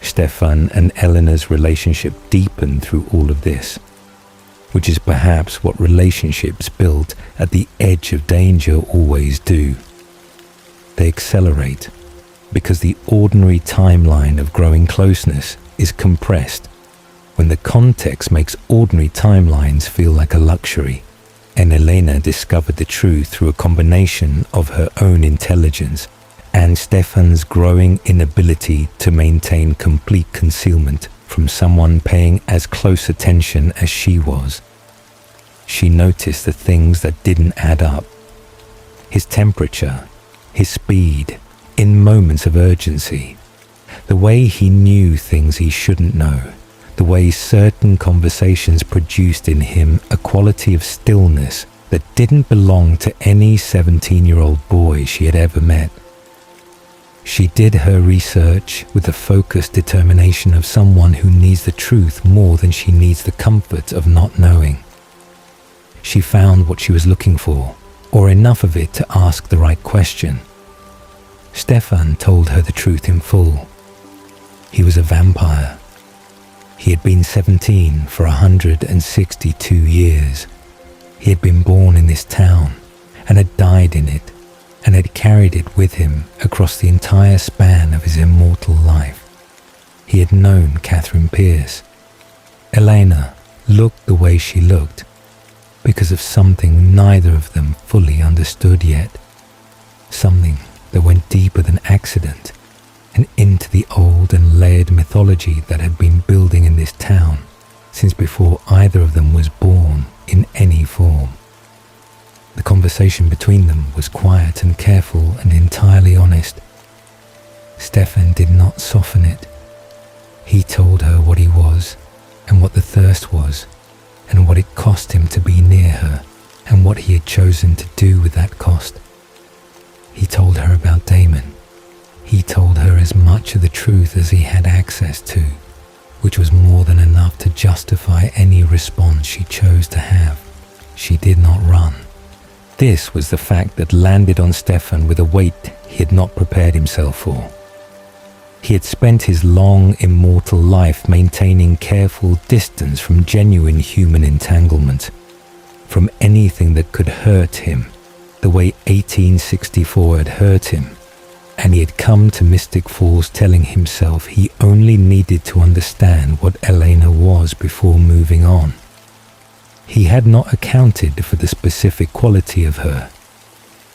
Stefan and Eleanor's relationship deepened through all of this, which is perhaps what relationships built at the edge of danger always do. They accelerate because the ordinary timeline of growing closeness is compressed when the context makes ordinary timelines feel like a luxury, and Elena discovered the truth through a combination of her own intelligence and Stefan's growing inability to maintain complete concealment from someone paying as close attention as she was. She noticed the things that didn't add up. His temperature, his speed, in moments of urgency, the way he knew things he shouldn't know, the way certain conversations produced in him a quality of stillness that didn't belong to any 17-year-old boy she had ever met. She did her research with the focused determination of someone who needs the truth more than she needs the comfort of not knowing. She found what she was looking for, or enough of it to ask the right question. Stefan told her the truth in full. He was a vampire. He had been 17 for 162 years. He had been born in this town and had died in it, and had carried it with him across the entire span of his immortal life. He had known Catherine Pierce. Elena looked the way she looked because of something neither of them fully understood yet. Something that went deeper than accident and into the old and layered mythology that had been building in this town since before either of them was born in any form. The conversation between them was quiet and careful and entirely honest. Stefan did not soften it. He told her what he was, and what the thirst was, and what it cost him to be near her, and what he had chosen to do with that cost. He told her about Damon. He told her as much of the truth as he had access to, which was more than enough to justify any response she chose to have. She did not run. This was the fact that landed on Stefan with a weight he had not prepared himself for. He had spent his long, immortal life maintaining careful distance from genuine human entanglement, from anything that could hurt him, the way 1864 had hurt him, and he had come to Mystic Falls telling himself he only needed to understand what Elena was before moving on. He had not accounted for the specific quality of her,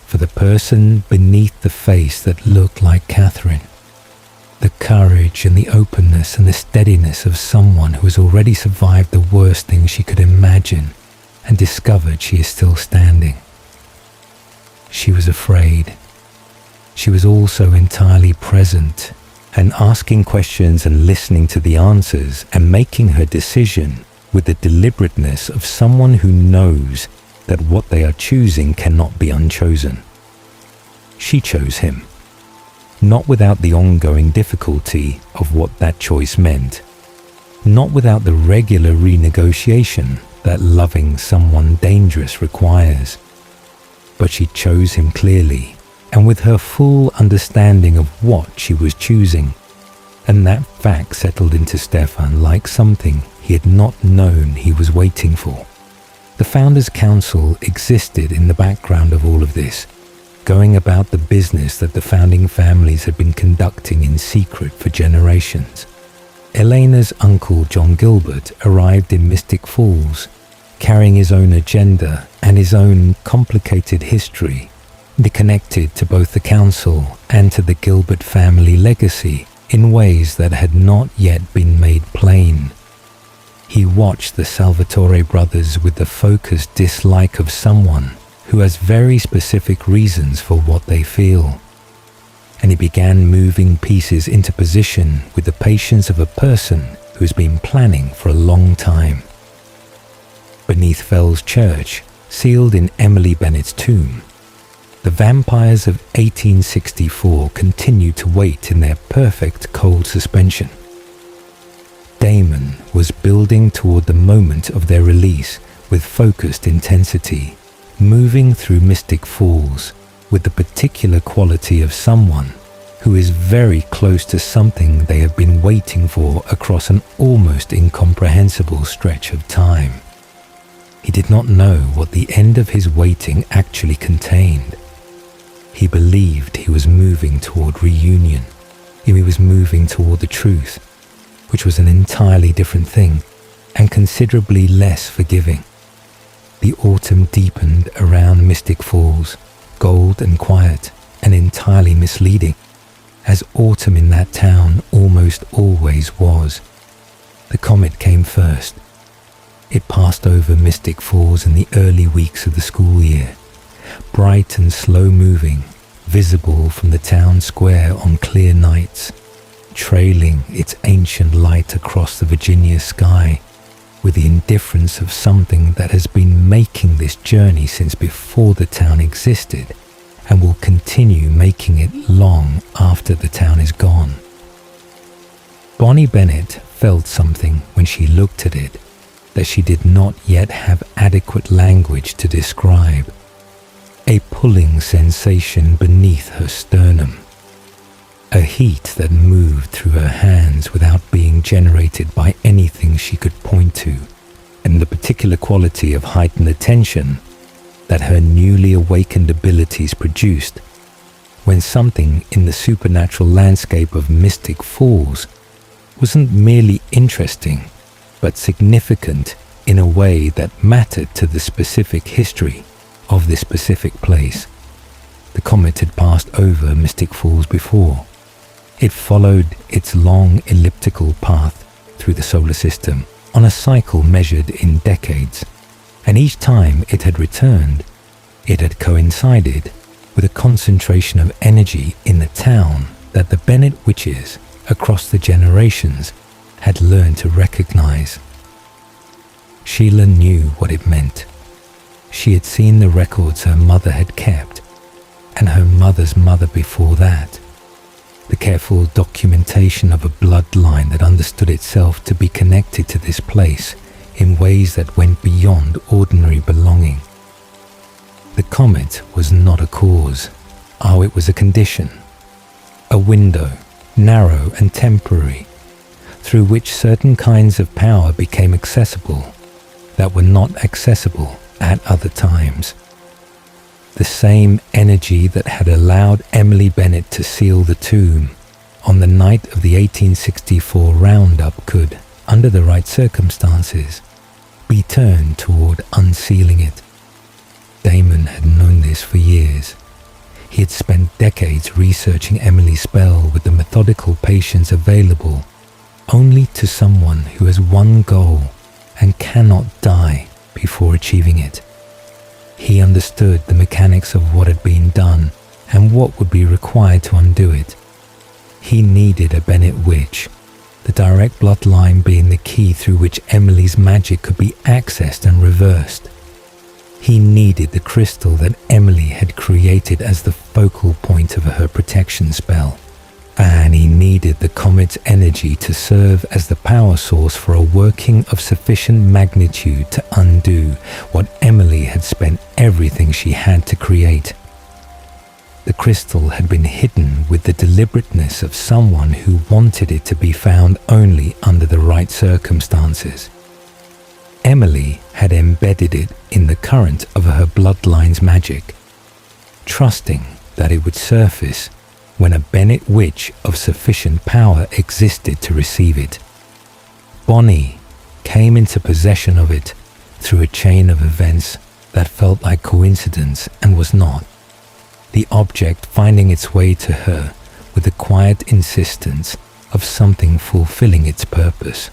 for the person beneath the face that looked like Catherine, the courage and the openness and the steadiness of someone who has already survived the worst thing she could imagine and discovered she is still standing. She was afraid. She was also entirely present and asking questions and listening to the answers and making her decision with the deliberateness of someone who knows that what they are choosing cannot be unchosen. She chose him, not without the ongoing difficulty of what that choice meant, not without the regular renegotiation that loving someone dangerous requires, but she chose him clearly and with her full understanding of what she was choosing, and that fact settled into Stefan like something he had not known he was waiting for. The Founders' Council existed in the background of all of this, going about the business that the founding families had been conducting in secret for generations. Elena's uncle John Gilbert arrived in Mystic Falls, carrying his own agenda and his own complicated history, connected to both the council and to the Gilbert family legacy in ways that had not yet been made plain. He watched the Salvatore brothers with the focused dislike of someone who has very specific reasons for what they feel, and he began moving pieces into position with the patience of a person who has been planning for a long time. Beneath Fell's church, sealed in Emily Bennett's tomb, the vampires of 1864 continued to wait in their perfect cold suspension. Damon was building toward the moment of their release with focused intensity, moving through Mystic Falls with the particular quality of someone who is very close to something they have been waiting for across an almost incomprehensible stretch of time. He did not know what the end of his waiting actually contained. He believed he was moving toward reunion. He was moving toward the truth, which was an entirely different thing and considerably less forgiving. The autumn deepened around Mystic Falls, gold and quiet and entirely misleading, as autumn in that town almost always was. The comet came first. It passed over Mystic Falls in the early weeks of the school year, bright and slow-moving, visible from the town square on clear nights, trailing its ancient light across the Virginia sky with the indifference of something that has been making this journey since before the town existed and will continue making it long after the town is gone. Bonnie Bennett felt something when she looked at it that she did not yet have adequate language to describe. A pulling sensation beneath her sternum, a heat that moved through her hands without being generated by anything she could point to, and the particular quality of heightened attention that her newly awakened abilities produced when something in the supernatural landscape of Mystic Falls wasn't merely interesting, but significant in a way that mattered to the specific history of this specific place. The comet had passed over Mystic Falls before. It followed its long elliptical path through the solar system on a cycle measured in decades, and each time it had returned, it had coincided with a concentration of energy in the town that the Bennett witches across the generations had learned to recognize. Sheila knew what it meant. She had seen the records her mother had kept, and her mother's mother before that. The careful documentation of a bloodline that understood itself to be connected to this place in ways that went beyond ordinary belonging. The comet was not a cause. Oh, it was a condition. A window, narrow and temporary, through which certain kinds of power became accessible that were not accessible at other times. The same energy that had allowed Emily Bennett to seal the tomb on the night of the 1864 roundup could, under the right circumstances, be turned toward unsealing it. Damon had known this for years. He had spent decades researching Emily's spell with the methodical patience available only to someone who has one goal and cannot die before achieving it. He understood the mechanics of what had been done and what would be required to undo it. He needed a Bennett witch, the direct bloodline being the key through which Emily's magic could be accessed and reversed. He needed the crystal that Emily had created as the focal point of her protection spell. And he needed the comet's energy to serve as the power source for a working of sufficient magnitude to undo what Emily had spent everything she had to create. The crystal had been hidden with the deliberateness of someone who wanted it to be found only under the right circumstances. Emily had embedded it in the current of her bloodline's magic, trusting that it would surface when a Bennett witch of sufficient power existed to receive it. Bonnie came into possession of it through a chain of events that felt like coincidence and was not, the object finding its way to her with the quiet insistence of something fulfilling its purpose.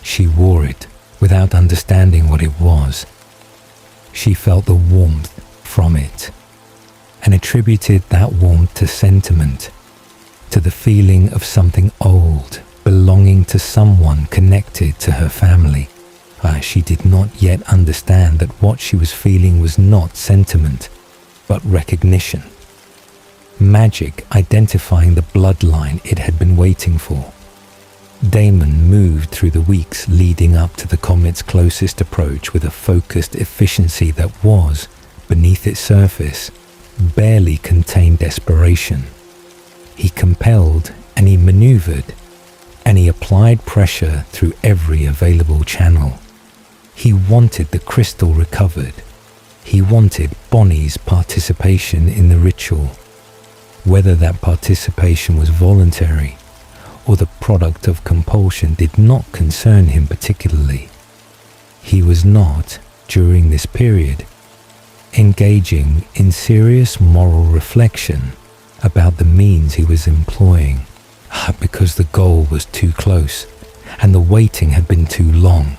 She wore it without understanding what it was. She felt the warmth from it and attributed that warmth to sentiment, to the feeling of something old belonging to someone connected to her family. She did not yet understand that what she was feeling was not sentiment, but recognition. Magic identifying the bloodline it had been waiting for. Damon moved through the weeks leading up to the comet's closest approach with a focused efficiency that was, beneath its surface, barely contained desperation. He compelled and he maneuvered, and he applied pressure through every available channel. He wanted the crystal recovered. He wanted Bonnie's participation in the ritual. Whether that participation was voluntary or the product of compulsion did not concern him particularly. He was not, during this period, engaging in serious moral reflection about the means he was employing, because the goal was too close and the waiting had been too long,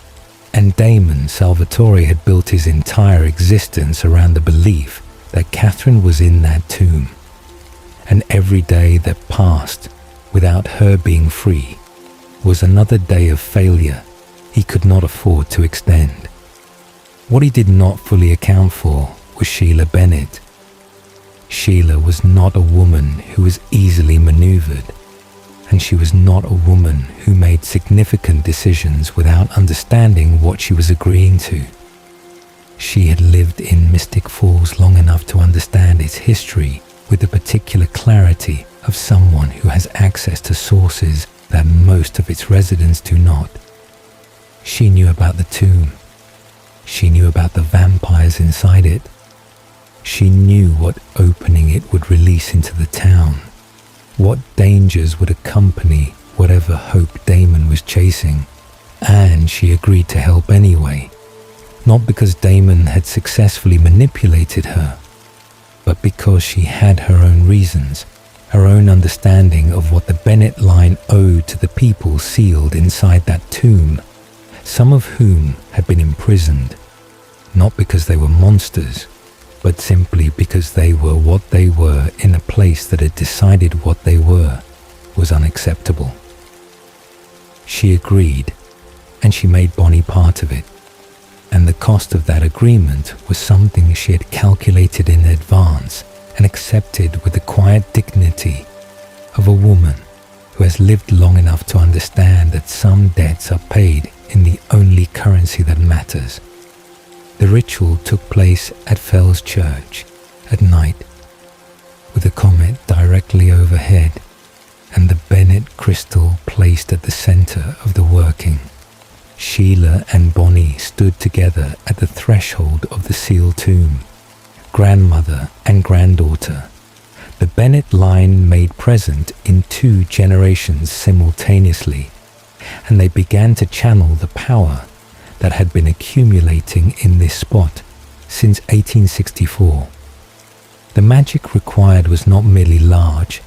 and Damon Salvatore had built his entire existence around the belief that Catherine was in that tomb, and every day that passed without her being free was another day of failure he could not afford to extend. What he did not fully account for was Sheila Bennett. Sheila was not a woman who was easily maneuvered, and she was not a woman who made significant decisions without understanding what she was agreeing to. She had lived in Mystic Falls long enough to understand its history with the particular clarity of someone who has access to sources that most of its residents do not. She knew about the tomb. She knew about the vampires inside it. She knew what opening it would release into the town, what dangers would accompany whatever hope Damon was chasing, and she agreed to help anyway, not because Damon had successfully manipulated her, but because she had her own reasons, her own understanding of what the Bennett line owed to the people sealed inside that tomb, some of whom had been imprisoned, not because they were monsters, but simply because they were what they were in a place that had decided what they were was unacceptable. She agreed, and she made Bonnie part of it, and the cost of that agreement was something she had calculated in advance and accepted with the quiet dignity of a woman who has lived long enough to understand that some debts are paid in the only currency that matters. The ritual took place at Fell's Church at night, with the comet directly overhead and the Bennett crystal placed at the center of the working. Sheila and Bonnie stood together at the threshold of the sealed tomb, grandmother and granddaughter, the Bennett line made present in 2 generations simultaneously, and they began to channel the power that had been accumulating in this spot since 1864. The magic required was not merely large.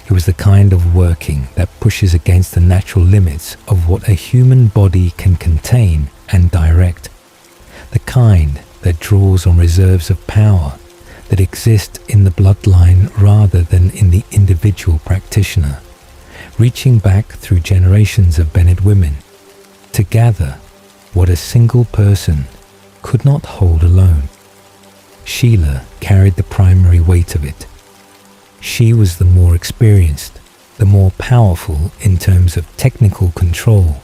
It was the kind of working that pushes against the natural limits of what a human body can contain and direct, the kind that draws on reserves of power that exist in the bloodline rather than in the individual practitioner, reaching back through generations of Bennett women to gather what a single person could not hold alone. Sheila carried the primary weight of it. She was the more experienced, the more powerful in terms of technical control,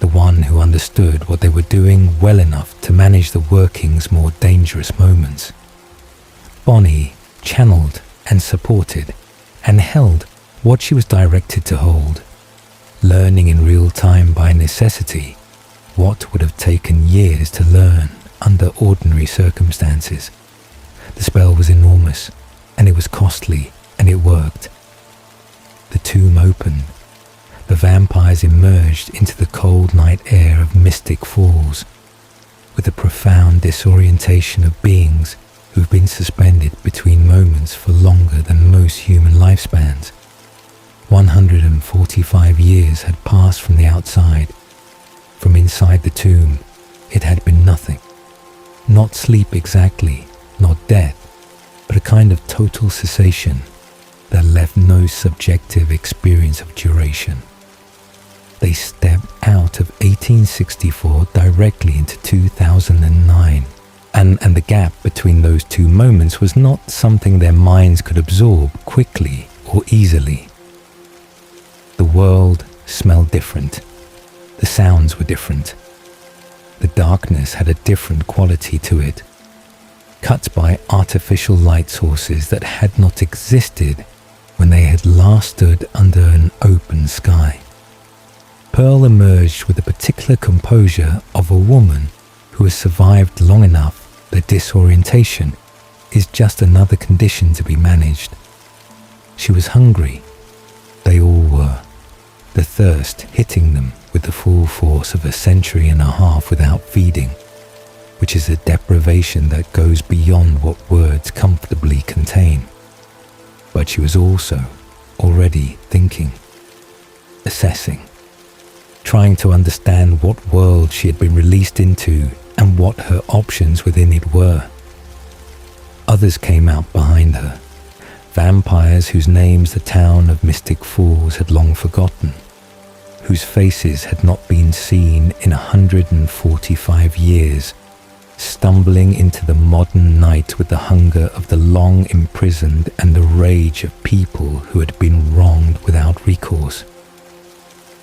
the one who understood what they were doing well enough to manage the working's more dangerous moments. Bonnie channeled and supported and held what she was directed to hold, learning in real time by necessity what would have taken years to learn under ordinary circumstances. The spell was enormous, and it was costly, and it worked. The tomb opened. The vampires emerged into the cold night air of Mystic Falls, with a profound disorientation of beings who've been suspended between moments for longer than most human lifespans. 145 years had passed from the outside. From inside the tomb, it had been nothing. Not sleep exactly, not death, but a kind of total cessation that left no subjective experience of duration. They stepped out of 1864 directly into 2009, and the gap between those 2 moments was not something their minds could absorb quickly or easily. The world smelled different. The sounds were different. The darkness had a different quality to it, cut by artificial light sources that had not existed when they had last stood under an open sky. Pearl emerged with the particular composure of a woman who has survived long enough that disorientation is just another condition to be managed. She was hungry. They all were. The thirst hitting them with the full force of a century and a half without feeding, which is a deprivation that goes beyond what words comfortably contain. But she was also already thinking, assessing, trying to understand what world she had been released into and what her options within it were. Others came out behind her, vampires whose names the town of Mystic Falls had long forgotten, whose faces had not been seen in 145 years, stumbling into the modern night with the hunger of the long imprisoned and the rage of people who had been wronged without recourse.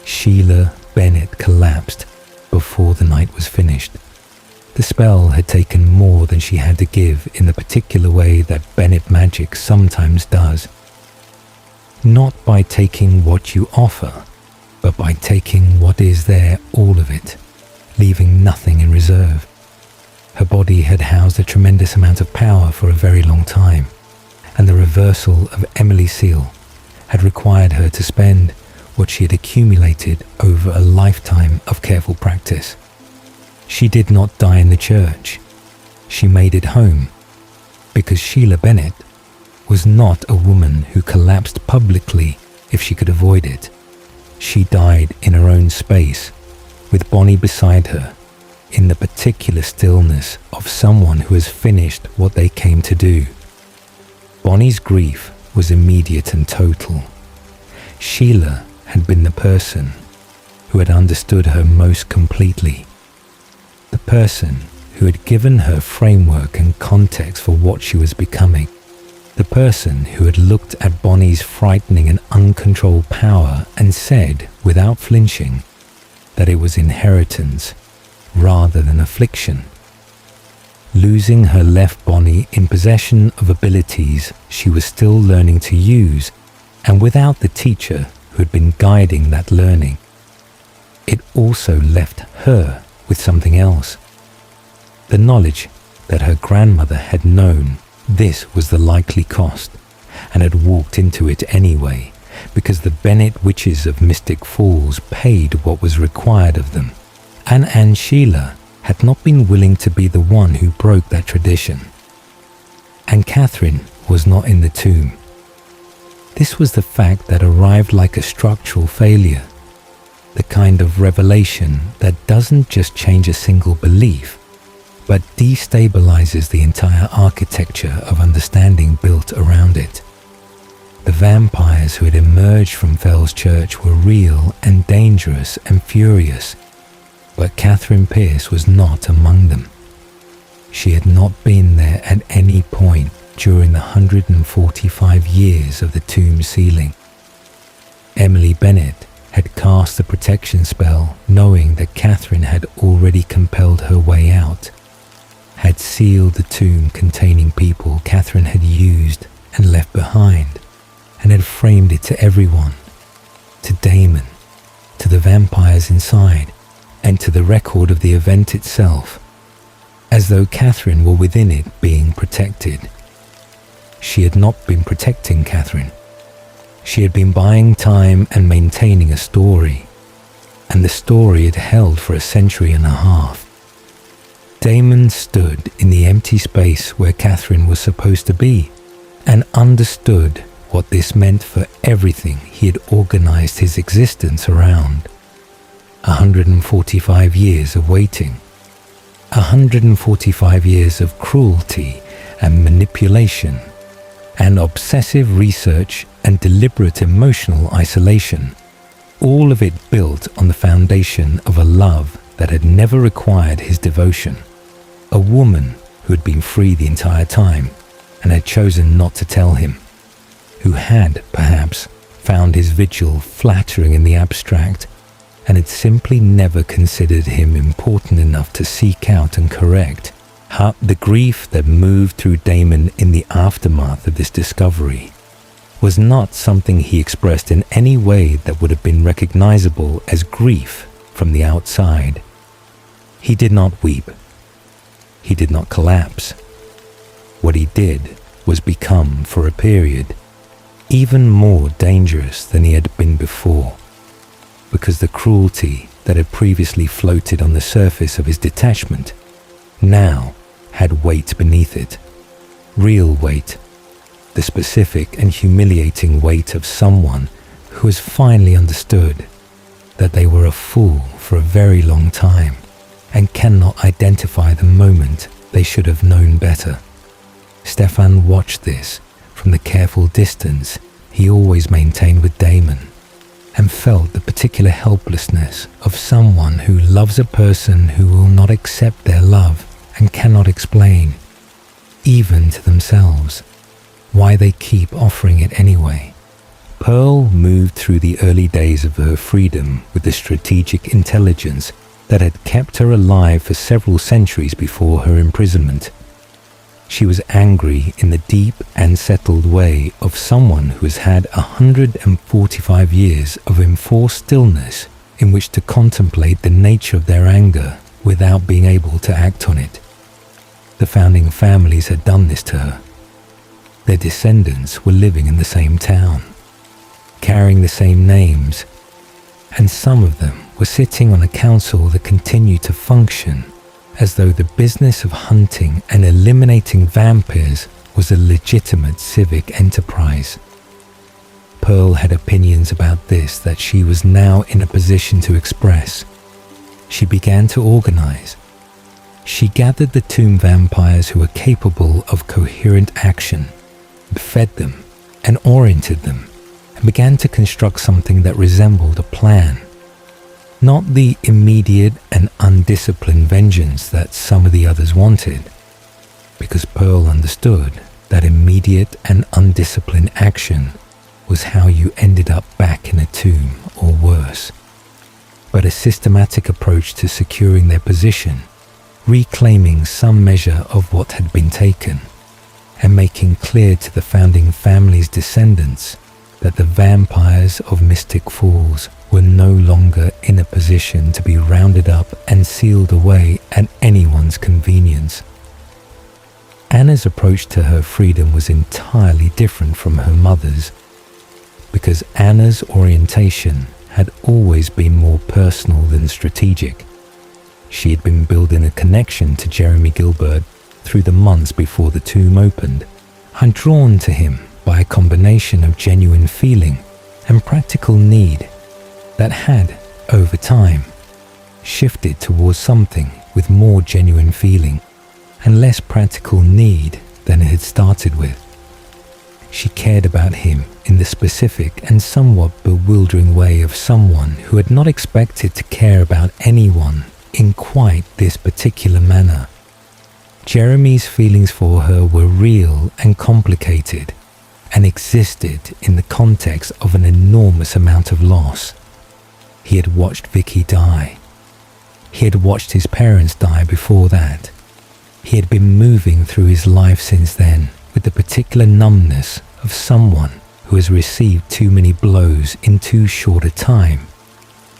Sheila Bennett collapsed before the night was finished. The spell had taken more than she had to give in the particular way that Bennett magic sometimes does. not by taking what you offer, but by taking what is there, all of it, leaving nothing in reserve. Her body had housed a tremendous amount of power for a very long time, and the reversal of Emily Seal had required her to spend what she had accumulated over a lifetime of careful practice. She did not die in the church. She made it home, because Sheila Bennett was not a woman who collapsed publicly if she could avoid it. She died in her own space, with Bonnie beside her, in the particular stillness of someone who has finished what they came to do. Bonnie's grief was immediate and total. Sheila had been the person who had understood her most completely, the person who had given her framework and context for what she was becoming, the person who had looked at Bonnie's frightening and uncontrolled power and said, without flinching, that it was inheritance rather than affliction. Losing her left Bonnie in possession of abilities she was still learning to use, and without the teacher who had been guiding that learning. It also left her with something else. The knowledge that her grandmother had known this was the likely cost, and had walked into it anyway, because the Bennett witches of Mystic Falls paid what was required of them, and Anne Sheila had not been willing to be the one who broke that tradition. And Catherine was not in the tomb. This was the fact that arrived like a structural failure, the kind of revelation that doesn't just change a single belief, but destabilizes the entire architecture of understanding built around it. The vampires who had emerged from Fell's Church were real and dangerous and furious, but Catherine Pierce was not among them. She had not been there at any point during the 145 years of the tomb sealing. Emily Bennett had cast the protection spell knowing that Catherine had already compelled her way out, had sealed the tomb containing people Catherine had used and left behind, and had framed it to everyone, to Damon, to the vampires inside, and to the record of the event itself, as though Catherine were within it being protected. She had not been protecting Catherine. She had been buying time and maintaining a story, and the story had held for a century and a half. Damon stood in the empty space where Catherine was supposed to be, and understood what this meant for everything he had organized his existence around. 145 years of waiting. 145 years of cruelty and manipulation, and obsessive research and deliberate emotional isolation, all of it built on the foundation of a love that had never required his devotion. A woman who had been free the entire time and had chosen not to tell him, who had, perhaps, found his vigil flattering in the abstract and had simply never considered him important enough to seek out and correct. The grief that moved through Damon in the aftermath of this discovery was not something he expressed in any way that would have been recognizable as grief from the outside. He did not weep. He did not collapse. What he did was become, for a period, even more dangerous than he had been before, because the cruelty that had previously floated on the surface of his detachment now had weight beneath it, real weight, the specific and humiliating weight of someone who has finally understood that they were a fool for a very long time and cannot identify the moment they should have known better. Stefan watched this from the careful distance he always maintained with Damon, and felt the particular helplessness of someone who loves a person who will not accept their love and cannot explain, even to themselves, why they keep offering it anyway. Pearl moved through the early days of her freedom with the strategic intelligence that had kept her alive for several centuries before her imprisonment. She was angry in the deep and settled way of someone who has had 145 years of enforced stillness in which to contemplate the nature of their anger without being able to act on it. The founding families had done this to her. Their descendants were living in the same town, carrying the same names, and some of them were sitting on a council that continued to function as though the business of hunting and eliminating vampires was a legitimate civic enterprise. Pearl had opinions about this that she was now in a position to express. She began to organize. She gathered the tomb vampires who were capable of coherent action, fed them and oriented them, and began to construct something that resembled a plan. Not the immediate and undisciplined vengeance that some of the others wanted, because Pearl understood that immediate and undisciplined action was how you ended up back in a tomb or worse, but a systematic approach to securing their position, reclaiming some measure of what had been taken, and making clear to the founding family's descendants that the vampires of Mystic Falls were no longer in a position to be rounded up and sealed away at anyone's convenience. Anna's approach to her freedom was entirely different from her mother's, because Anna's orientation had always been more personal than strategic. She had been building a connection to Jeremy Gilbert through the months before the tomb opened, and drawn to him by a combination of genuine feeling and practical need that had, over time, shifted towards something with more genuine feeling and less practical need than it had started with. She cared about him in the specific and somewhat bewildering way of someone who had not expected to care about anyone in quite this particular manner. Jeremy's feelings for her were real and complicated, and existed in the context of an enormous amount of loss. He had watched Vicky die. He had watched his parents die before that. He had been moving through his life since then with the particular numbness of someone who has received too many blows in too short a time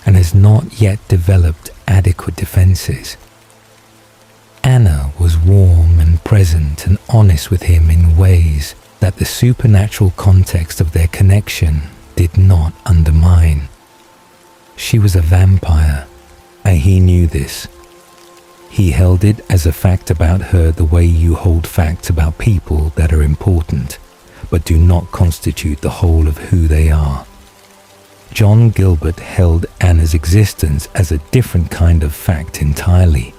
and has not yet developed adequate defenses. Anna was warm and present and honest with him in ways that the supernatural context of their connection did not undermine. She was a vampire, and he knew this. He held it as a fact about her the way you hold facts about people that are important, but do not constitute the whole of who they are. John Gilbert held Anna's existence as a different kind of fact entirely.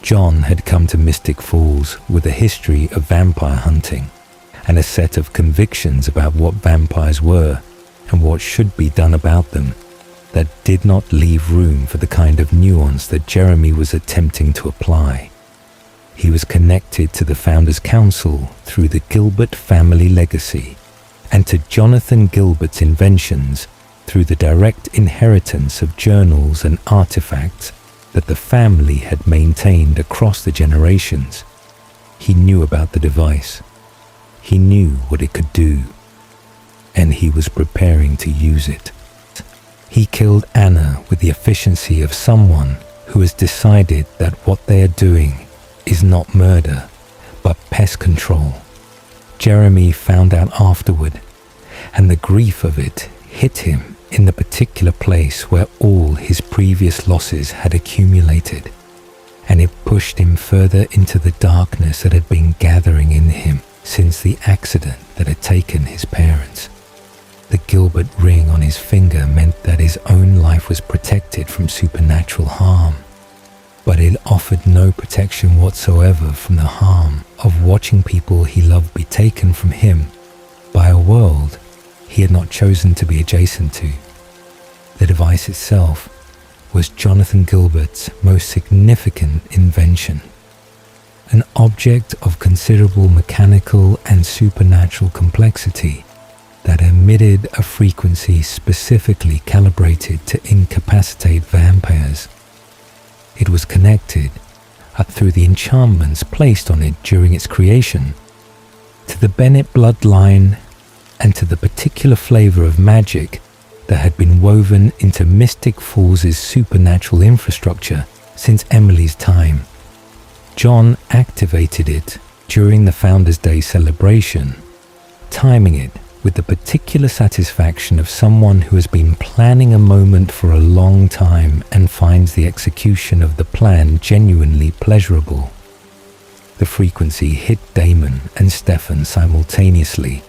John had come to Mystic Falls with a history of vampire hunting and a set of convictions about what vampires were and what should be done about them that did not leave room for the kind of nuance that Jeremy was attempting to apply. He was connected to the Founders Council through the Gilbert family legacy and to Jonathan Gilbert's inventions through the direct inheritance of journals and artifacts that the family had maintained across the generations. He knew about the device. He knew what it could do, and he was preparing to use it. He killed Anna with the efficiency of someone who has decided that what they are doing is not murder, but pest control. Jeremy found out afterward, and the grief of it hit him in the particular place where all his previous losses had accumulated, and it pushed him further into the darkness that had been gathering in him since the accident that had taken his parents. The Gilbert ring on his finger meant that his own life was protected from supernatural harm, but it offered no protection whatsoever from the harm of watching people he loved be taken from him by a world he had not chosen to be adjacent to. The device itself was Jonathan Gilbert's most significant invention, an object of considerable mechanical and supernatural complexity that emitted a frequency specifically calibrated to incapacitate vampires. It was connected, up through the enchantments placed on it during its creation, to the Bennett bloodline, and to the particular flavor of magic that had been woven into Mystic Falls' supernatural infrastructure since Emily's time. John activated it during the Founders' Day celebration, timing it with the particular satisfaction of someone who has been planning a moment for a long time and finds the execution of the plan genuinely pleasurable. The frequency hit Damon and Stefan simultaneously,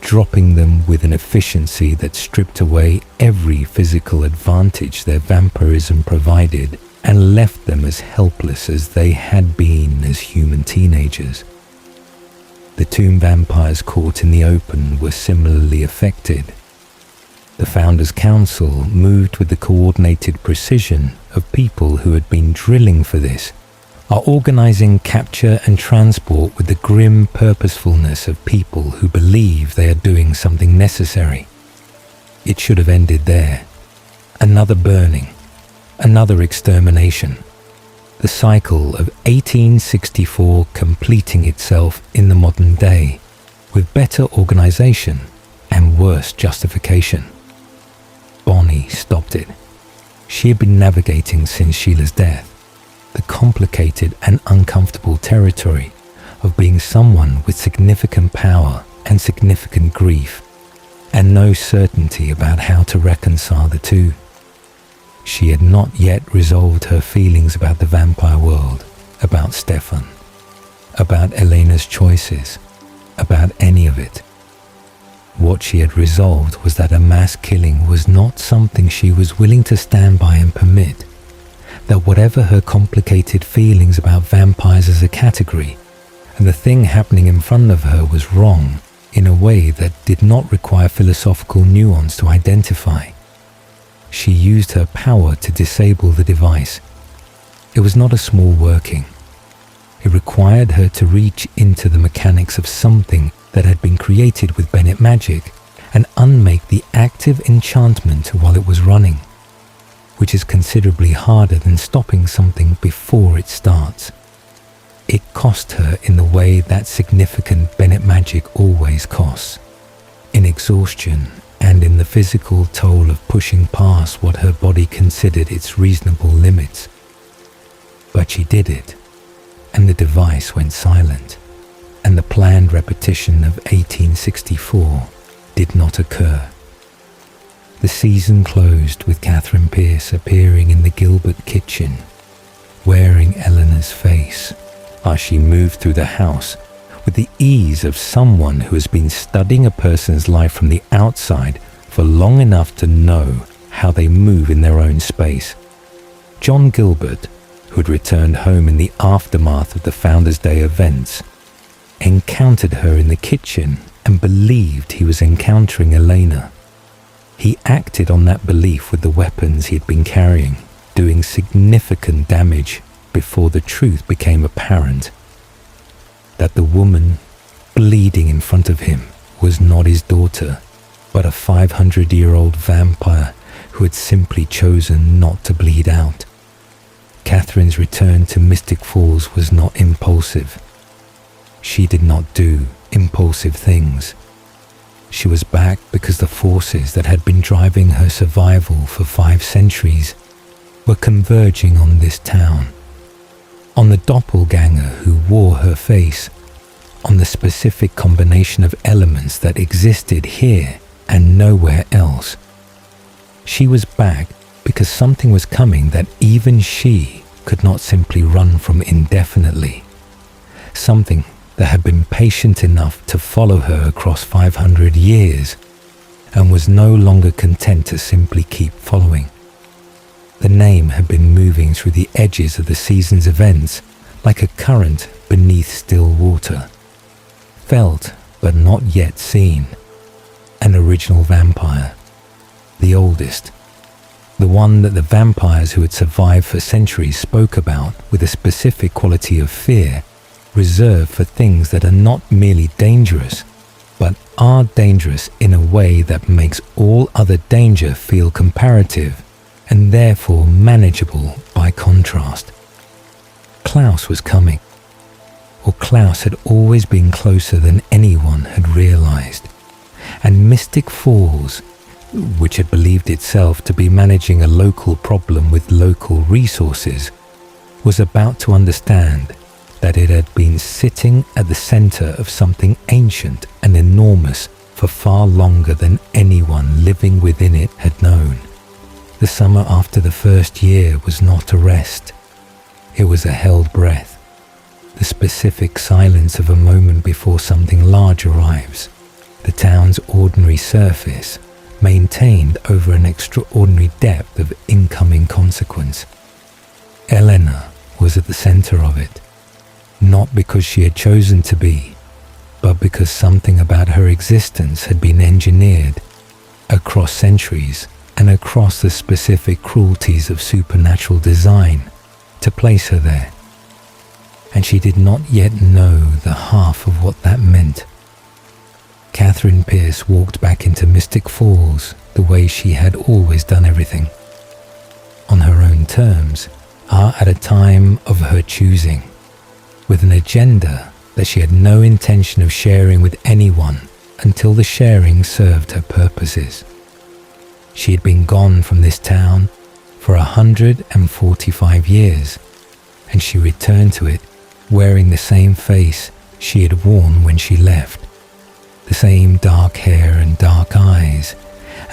dropping them with an efficiency that stripped away every physical advantage their vampirism provided and left them as helpless as they had been as human teenagers. The tomb vampires caught in the open were similarly affected. The Founders' Council moved with the coordinated precision of people who had been drilling for this, are organizing capture and transport with the grim purposefulness of people who believe they are doing something necessary. It should have ended there. Another burning, another extermination. The cycle of 1864 completing itself in the modern day, with better organization and worse justification. Bonnie stopped it. She had been navigating since Sheila's death the complicated and uncomfortable territory of being someone with significant power and significant grief, and no certainty about how to reconcile the two. She had not yet resolved her feelings about the vampire world, about Stefan, about Elena's choices, about any of it. What she had resolved was that a mass killing was not something she was willing to stand by and permit, that whatever her complicated feelings about vampires as a category, and the thing happening in front of her was wrong in a way that did not require philosophical nuance to identify. She used her power to disable the device. It was not a small working. It required her to reach into the mechanics of something that had been created with Bennett magic and unmake the active enchantment while it was running, which is considerably harder than stopping something before it starts. It cost her in the way that significant Bennett magic always costs, in exhaustion and in the physical toll of pushing past what her body considered its reasonable limits. But she did it, and the device went silent, and the planned repetition of 1864 did not occur. The season closed with Catherine Pierce appearing in the Gilbert kitchen, wearing Eleanor's face, as she moved through the house with the ease of someone who has been studying a person's life from the outside for long enough to know how they move in their own space. John Gilbert, who had returned home in the aftermath of the Founders' Day events, encountered her in the kitchen and believed he was encountering Elena. He acted on that belief with the weapons he had been carrying, doing significant damage before the truth became apparent, that the woman bleeding in front of him was not his daughter, but a 500-year-old vampire who had simply chosen not to bleed out. Catherine's return to Mystic Falls was not impulsive. She did not do impulsive things. She was back because the forces that had been driving her survival for 5 centuries were converging on this town, on the doppelganger who wore her face, on the specific combination of elements that existed here and nowhere else. She was back because something was coming that even she could not simply run from indefinitely. Something that had been patient enough to follow her across 500 years and was no longer content to simply keep following. The name had been moving through the edges of the season's events like a current beneath still water. Felt but not yet seen. An original vampire. The oldest. The one that the vampires who had survived for centuries spoke about with a specific quality of fear reserved for things that are not merely dangerous, but are dangerous in a way that makes all other danger feel comparative and therefore manageable by contrast. Klaus was coming, or Klaus had always been closer than anyone had realized, and Mystic Falls, which had believed itself to be managing a local problem with local resources, was about to understand that it had been sitting at the center of something ancient and enormous for far longer than anyone living within it had known. The summer after the first year was not a rest. It was a held breath, the specific silence of a moment before something large arrives, the town's ordinary surface maintained over an extraordinary depth of incoming consequence. Elena was at the center of it, not because she had chosen to be, but because something about her existence had been engineered across centuries and across the specific cruelties of supernatural design to place her there. And she did not yet know the half of what that meant. Catherine Pierce walked back into Mystic Falls the way she had always done everything, on her own terms, at a time of her choosing, with an agenda that she had no intention of sharing with anyone until the sharing served her purposes. She had been gone from this town for 145 years, and she returned to it wearing the same face she had worn when she left, the same dark hair and dark eyes,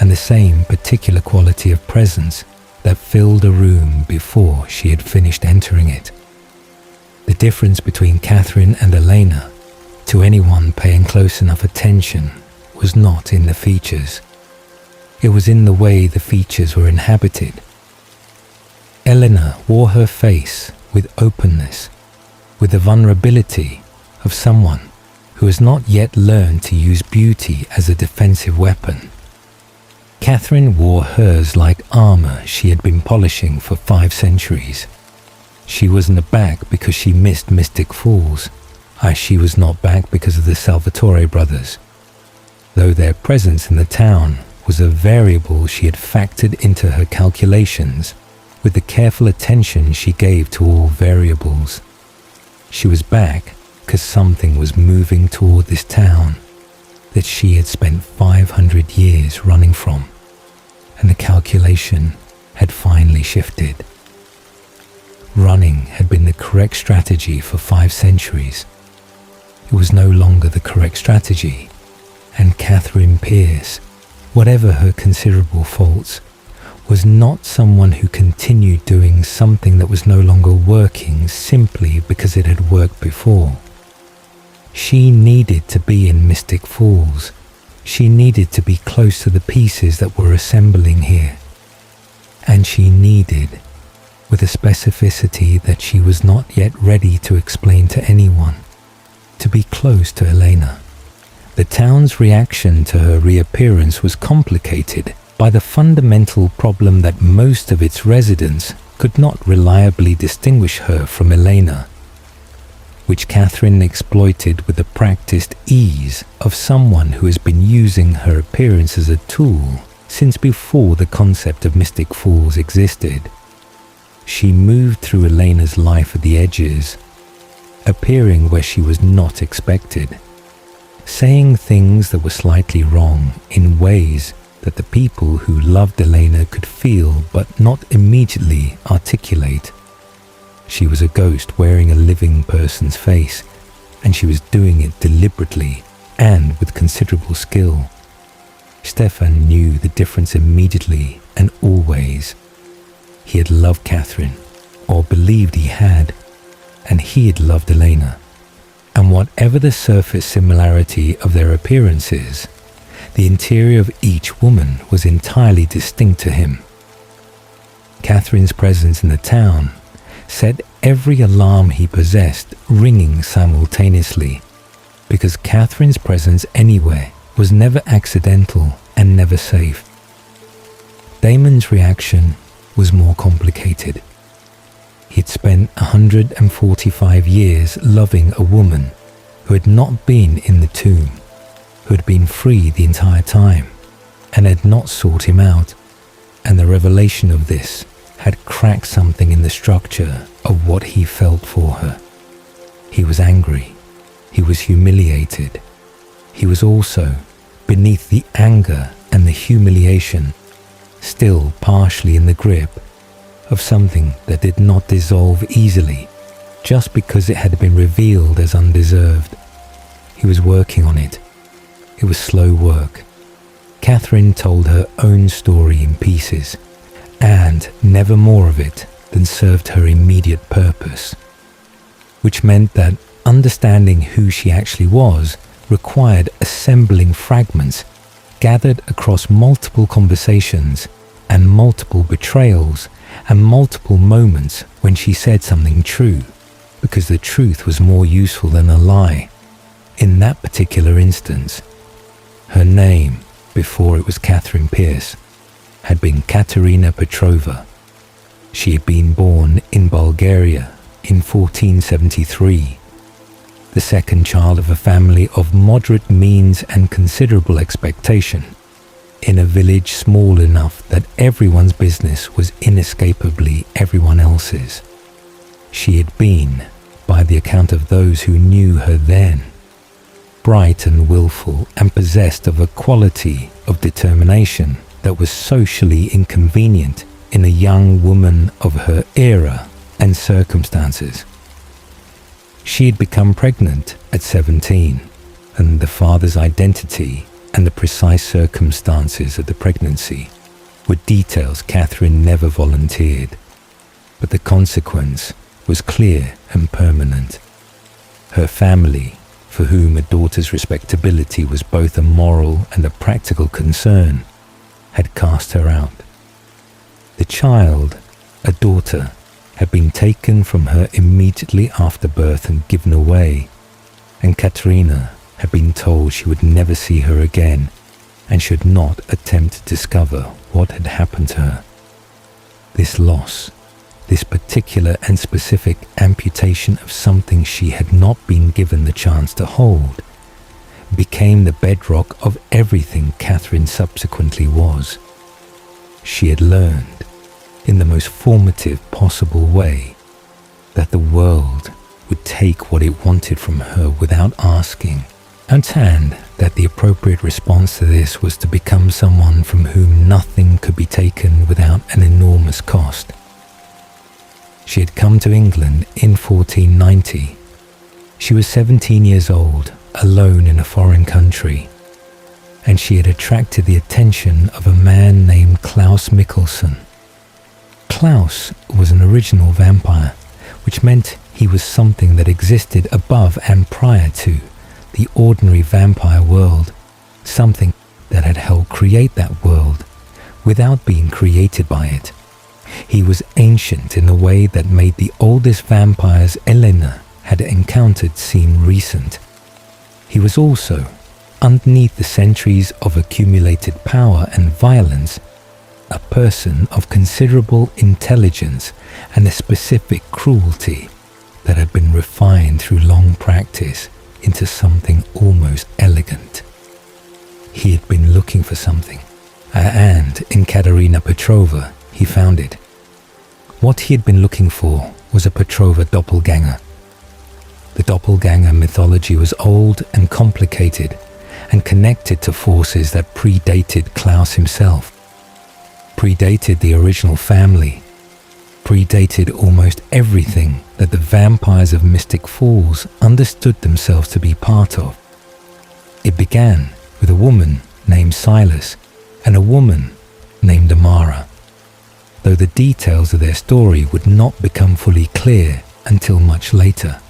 and the same particular quality of presence that filled a room before she had finished entering it. The difference between Catherine and Elena, to anyone paying close enough attention, was not in the features. It was in the way the features were inhabited. Elena wore her face with openness, with the vulnerability of someone who has not yet learned to use beauty as a defensive weapon. Catherine wore hers like armor she had been polishing for 5 centuries. She wasn't back because she missed Mystic Falls, as she was not back because of the Salvatore brothers, though their presence in the town was a variable she had factored into her calculations with the careful attention she gave to all variables. She was back because something was moving toward this town that she had spent 500 years running from, and the calculation had finally shifted. Running had been the correct strategy for 5 centuries. It was no longer the correct strategy, and Catherine Pierce, whatever her considerable faults, was not someone who continued doing something that was no longer working simply because it had worked before. She needed to be in Mystic Falls. She needed to be close to the pieces that were assembling here. And she needed, with a specificity that she was not yet ready to explain to anyone, to be close to Elena. The town's reaction to her reappearance was complicated by the fundamental problem that most of its residents could not reliably distinguish her from Elena, which Catherine exploited with the practiced ease of someone who has been using her appearance as a tool since before the concept of Mystic Falls existed. She moved through Elena's life at the edges, appearing where she was not expected, saying things that were slightly wrong in ways that the people who loved Elena could feel but not immediately articulate. She was a ghost wearing a living person's face, and she was doing it deliberately and with considerable skill. Stefan knew the difference immediately and always. He had loved Catherine, or believed he had, and he had loved Elena. And whatever the surface similarity of their appearances, the interior of each woman was entirely distinct to him. Catherine's presence in the town set every alarm he possessed ringing simultaneously, because Catherine's presence anywhere was never accidental and never safe. Damon's reaction was more complicated. He'd spent 145 years loving a woman who had not been in the tomb, who had been free the entire time, and had not sought him out, and the revelation of this had cracked something in the structure of what he felt for her. He was angry. He was humiliated. He was also, beneath the anger and the humiliation, still partially in the grip of something that did not dissolve easily just because it had been revealed as undeserved. He was working on it. It was slow work. Catherine told her own story in pieces, and never more of it than served her immediate purpose, which meant that understanding who she actually was required assembling fragments gathered across multiple conversations and multiple betrayals and multiple moments when she said something true, because the truth was more useful than a lie. In that particular instance, her name, before it was Catherine Pierce, had been Katerina Petrova. She had been born in Bulgaria in 1473, the second child of a family of moderate means and considerable expectation, in a village small enough that everyone's business was inescapably everyone else's. She had been, by the account of those who knew her then, bright and willful and possessed of a quality of determination that was socially inconvenient in a young woman of her era and circumstances. She had become pregnant at 17, and the father's identity and the precise circumstances of the pregnancy were details Catherine never volunteered, but the consequence was clear and permanent. Her family, for whom a daughter's respectability was both a moral and a practical concern, had cast her out. The child, a daughter, had been taken from her immediately after birth and given away, and Katerina had been told she would never see her again and should not attempt to discover what had happened to her. This loss, this particular and specific amputation of something she had not been given the chance to hold, became the bedrock of everything Catherine subsequently was. She had learned, in the most formative possible way, that the world would take what it wanted from her without asking, and that the appropriate response to this was to become someone from whom nothing could be taken without an enormous cost. She had come to England in 1490. She was 17 years old, alone in a foreign country, and she had attracted the attention of a man named Klaus Michelson. Klaus was an original vampire, which meant he was something that existed above and prior to the ordinary vampire world, something that had helped create that world without being created by it. He was ancient in a way that made the oldest vampires Elena had encountered seem recent. He was also, underneath the centuries of accumulated power and violence, a person of considerable intelligence and a specific cruelty that had been refined through long practice into something almost elegant. He had been looking for something, and in Katerina Petrova he found it. What he had been looking for was a Petrova doppelganger. The doppelganger mythology was old and complicated and connected to forces that predated Klaus himself, predated the original family, predated almost everything that the vampires of Mystic Falls understood themselves to be part of. It began with a woman named Silas and a woman named Amara, though the details of their story would not become fully clear until much later.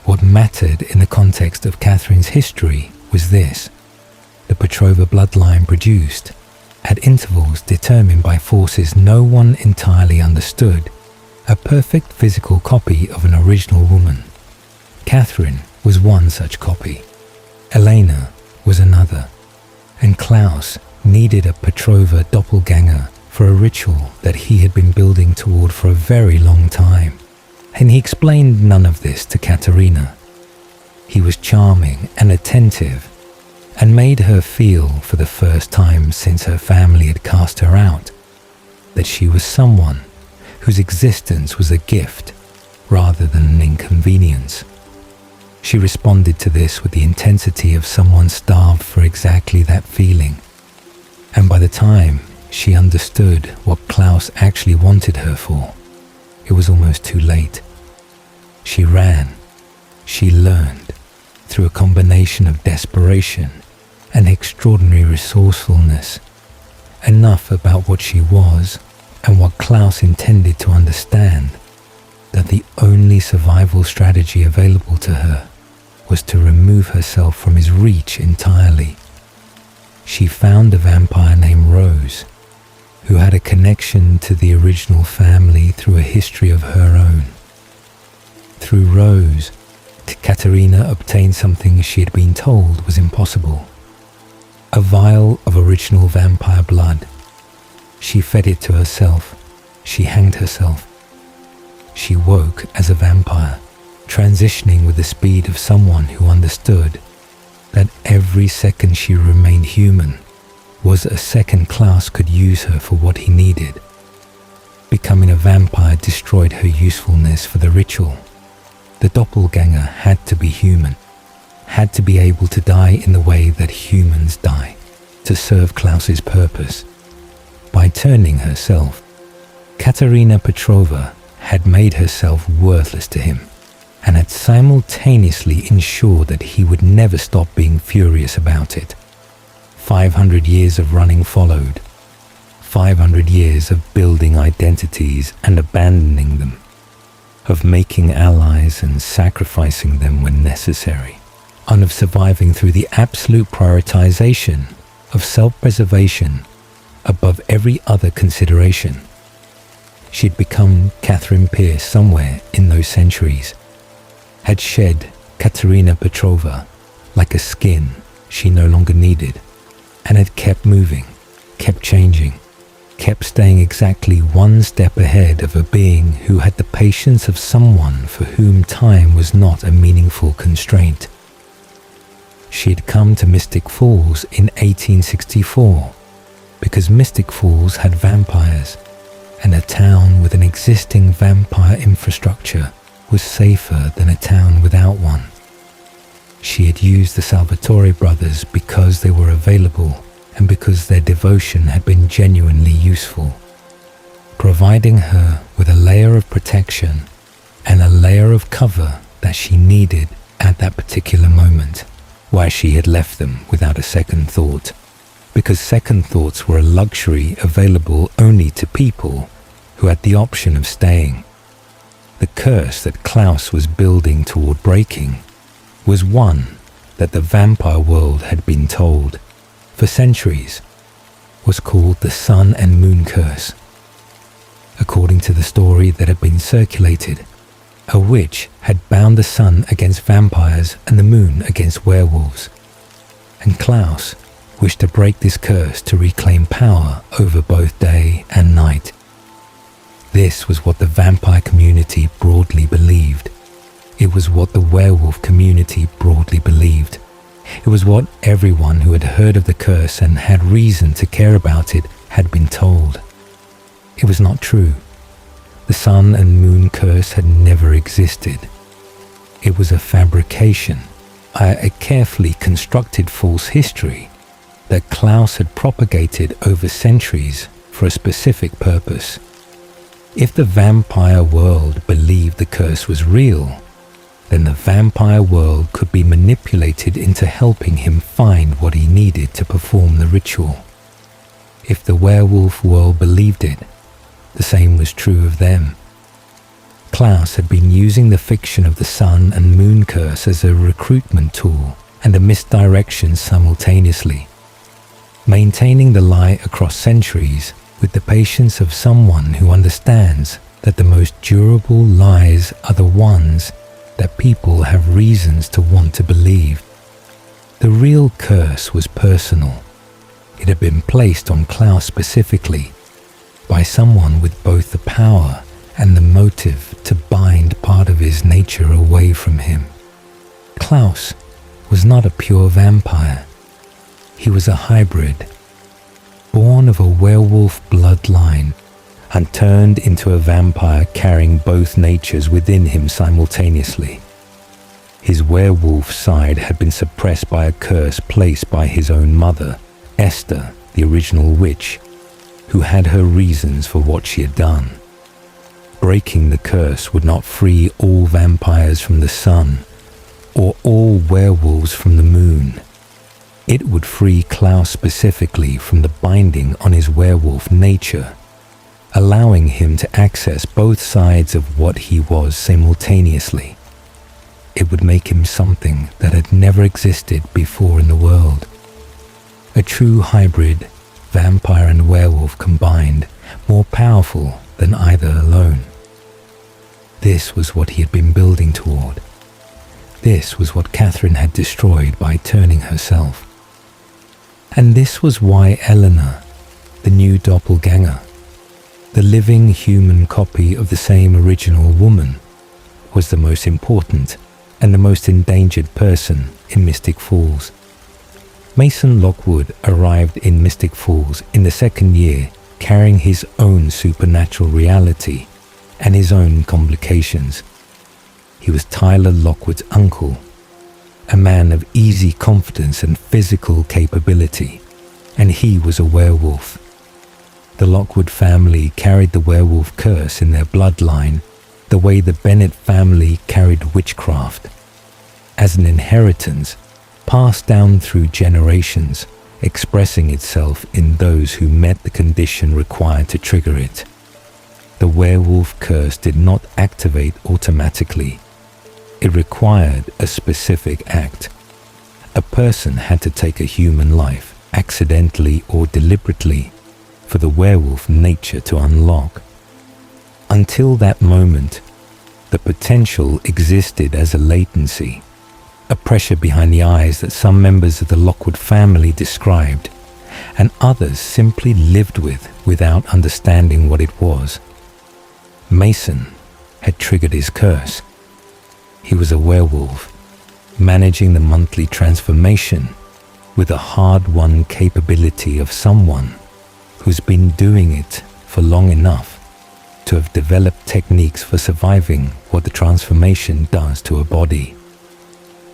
What mattered in the context of Catherine's history was this: the Petrova bloodline produced, at intervals determined by forces no one entirely understood, a perfect physical copy of an original woman. Catherine was one such copy. Elena was another. And Klaus needed a Petrova doppelganger for a ritual that he had been building toward for a very long time. And he explained none of this to Katerina. He was charming and attentive, and made her feel, for the first time since her family had cast her out, that she was someone whose existence was a gift rather than an inconvenience. She responded to this with the intensity of someone starved for exactly that feeling. And by the time she understood what Klaus actually wanted her for, it was almost too late. She ran. She learned, through a combination of desperation and extraordinary resourcefulness, enough about what she was and what Klaus intended to understand, that the only survival strategy available to her was to remove herself from his reach entirely. She found a vampire named Rose, who had a connection to the original family through a history of her own. Through Rose, Katerina obtained something she had been told was impossible: a vial of original vampire blood. She fed it to herself. She hanged herself. She woke as a vampire, transitioning with the speed of someone who understood that every second she remained human was a second Klaus could use her for what he needed. Becoming a vampire destroyed her usefulness for the ritual. The doppelganger had to be human, had to be able to die in the way that humans die, to serve Klaus's purpose. By turning herself, Katerina Petrova had made herself worthless to him, and had simultaneously ensured that he would never stop being furious about it. 500 years of running followed, 500 years of building identities and abandoning them, of making allies and sacrificing them when necessary, and of surviving through the absolute prioritization of self-preservation above every other consideration. She'd become Catherine Pierce somewhere in those centuries, had shed Katerina Petrova like a skin she no longer needed, and had kept moving, kept changing, kept staying exactly one step ahead of a being who had the patience of someone for whom time was not a meaningful constraint. She had come to Mystic Falls in 1864 because Mystic Falls had vampires, and a town with an existing vampire infrastructure was safer than a town without one. She had used the Salvatore brothers because they were available and because their devotion had been genuinely useful, providing her with a layer of protection and a layer of cover that she needed at that particular moment, why she had left them without a second thought, because second thoughts were a luxury available only to people who had the option of staying. The curse that Klaus was building toward breaking was one that the vampire world had been told, for centuries, was called the Sun and Moon Curse. According to the story that had been circulated, a witch had bound the sun against vampires and the moon against werewolves, and Klaus wished to break this curse to reclaim power over both day and night. This was what the vampire community broadly believed. It was what the werewolf community broadly believed. It was what everyone who had heard of the curse and had reason to care about it had been told. It was not true. The sun and moon curse had never existed. It was a fabrication, a carefully constructed false history that Klaus had propagated over centuries for a specific purpose. If the vampire world believed the curse was real, then the vampire world could be manipulated into helping him find what he needed to perform the ritual. If the werewolf world believed it, the same was true of them. Klaus had been using the fiction of the sun and moon curse as a recruitment tool and a misdirection simultaneously, maintaining the lie across centuries with the patience of someone who understands that the most durable lies are the ones that people have reasons to want to believe. The real curse was personal. It had been placed on Klaus specifically by someone with both the power and the motive to bind part of his nature away from him. Klaus was not a pure vampire. He was a hybrid, born of a werewolf bloodline, and turned into a vampire carrying both natures within him simultaneously. His werewolf side had been suppressed by a curse placed by his own mother, Esther, the original witch, who had her reasons for what she had done. Breaking the curse would not free all vampires from the sun, or all werewolves from the moon. It would free Klaus specifically from the binding on his werewolf nature, allowing him to access both sides of what he was simultaneously. It would make him something that had never existed before in the world. A true hybrid, vampire and werewolf combined, more powerful than either alone. This was what he had been building toward. This was what Catherine had destroyed by turning herself. And this was why Eleanor, the new doppelganger, the living human copy of the same original woman, was the most important and the most endangered person in Mystic Falls. Mason Lockwood arrived in Mystic Falls in the second year, carrying his own supernatural reality and his own complications. He was Tyler Lockwood's uncle, a man of easy confidence and physical capability, and he was a werewolf. The Lockwood family carried the werewolf curse in their bloodline, the way the Bennett family carried witchcraft, as an inheritance passed down through generations, expressing itself in those who met the condition required to trigger it. The werewolf curse did not activate automatically. It required a specific act. A person had to take a human life, accidentally or deliberately, for the werewolf nature to unlock. Until that moment, the potential existed as a latency, a pressure behind the eyes that some members of the Lockwood family described, and others simply lived with without understanding what it was. Mason had triggered his curse. He was a werewolf, managing the monthly transformation with a hard-won capability of someone who's been doing it for long enough to have developed techniques for surviving what the transformation does to a body.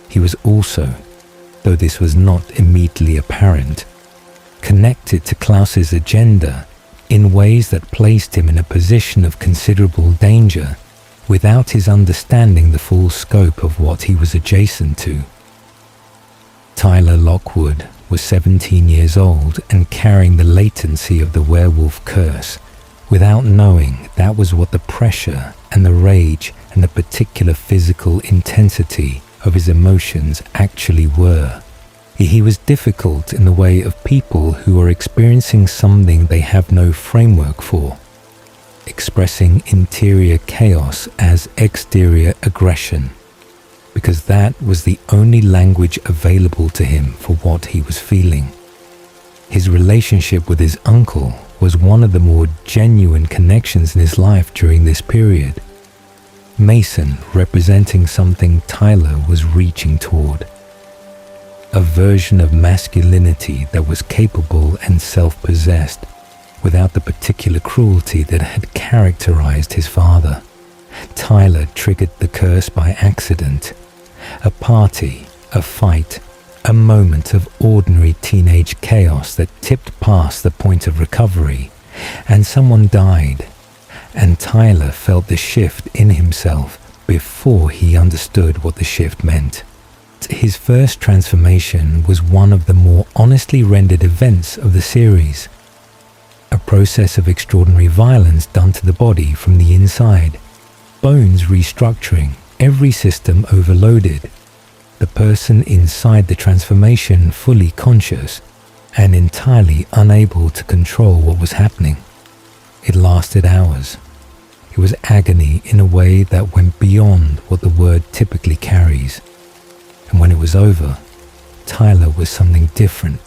He was also, though this was not immediately apparent, connected to Klaus's agenda in ways that placed him in a position of considerable danger without his understanding the full scope of what he was adjacent to. Tyler Lockwood was 17 years old and carrying the latency of the werewolf curse without knowing that was what the pressure and the rage and the particular physical intensity of his emotions actually were. He was difficult in the way of people who are experiencing something they have no framework for, expressing interior chaos as exterior aggression, because that was the only language available to him for what he was feeling. His relationship with his uncle was one of the more genuine connections in his life during this period. Mason representing something Tyler was reaching toward. A version of masculinity that was capable and self-possessed without the particular cruelty that had characterized his father. Tyler triggered the curse by accident. A party, a fight, a moment of ordinary teenage chaos that tipped past the point of recovery, and someone died. And Tyler felt the shift in himself before he understood what the shift meant. His first transformation was one of the more honestly rendered events of the series. A process of extraordinary violence done to the body from the inside. Bones restructuring, every system overloaded. The person inside the transformation fully conscious and entirely unable to control what was happening. It lasted hours. It was agony in a way that went beyond what the word typically carries. And when it was over, Tyler was something different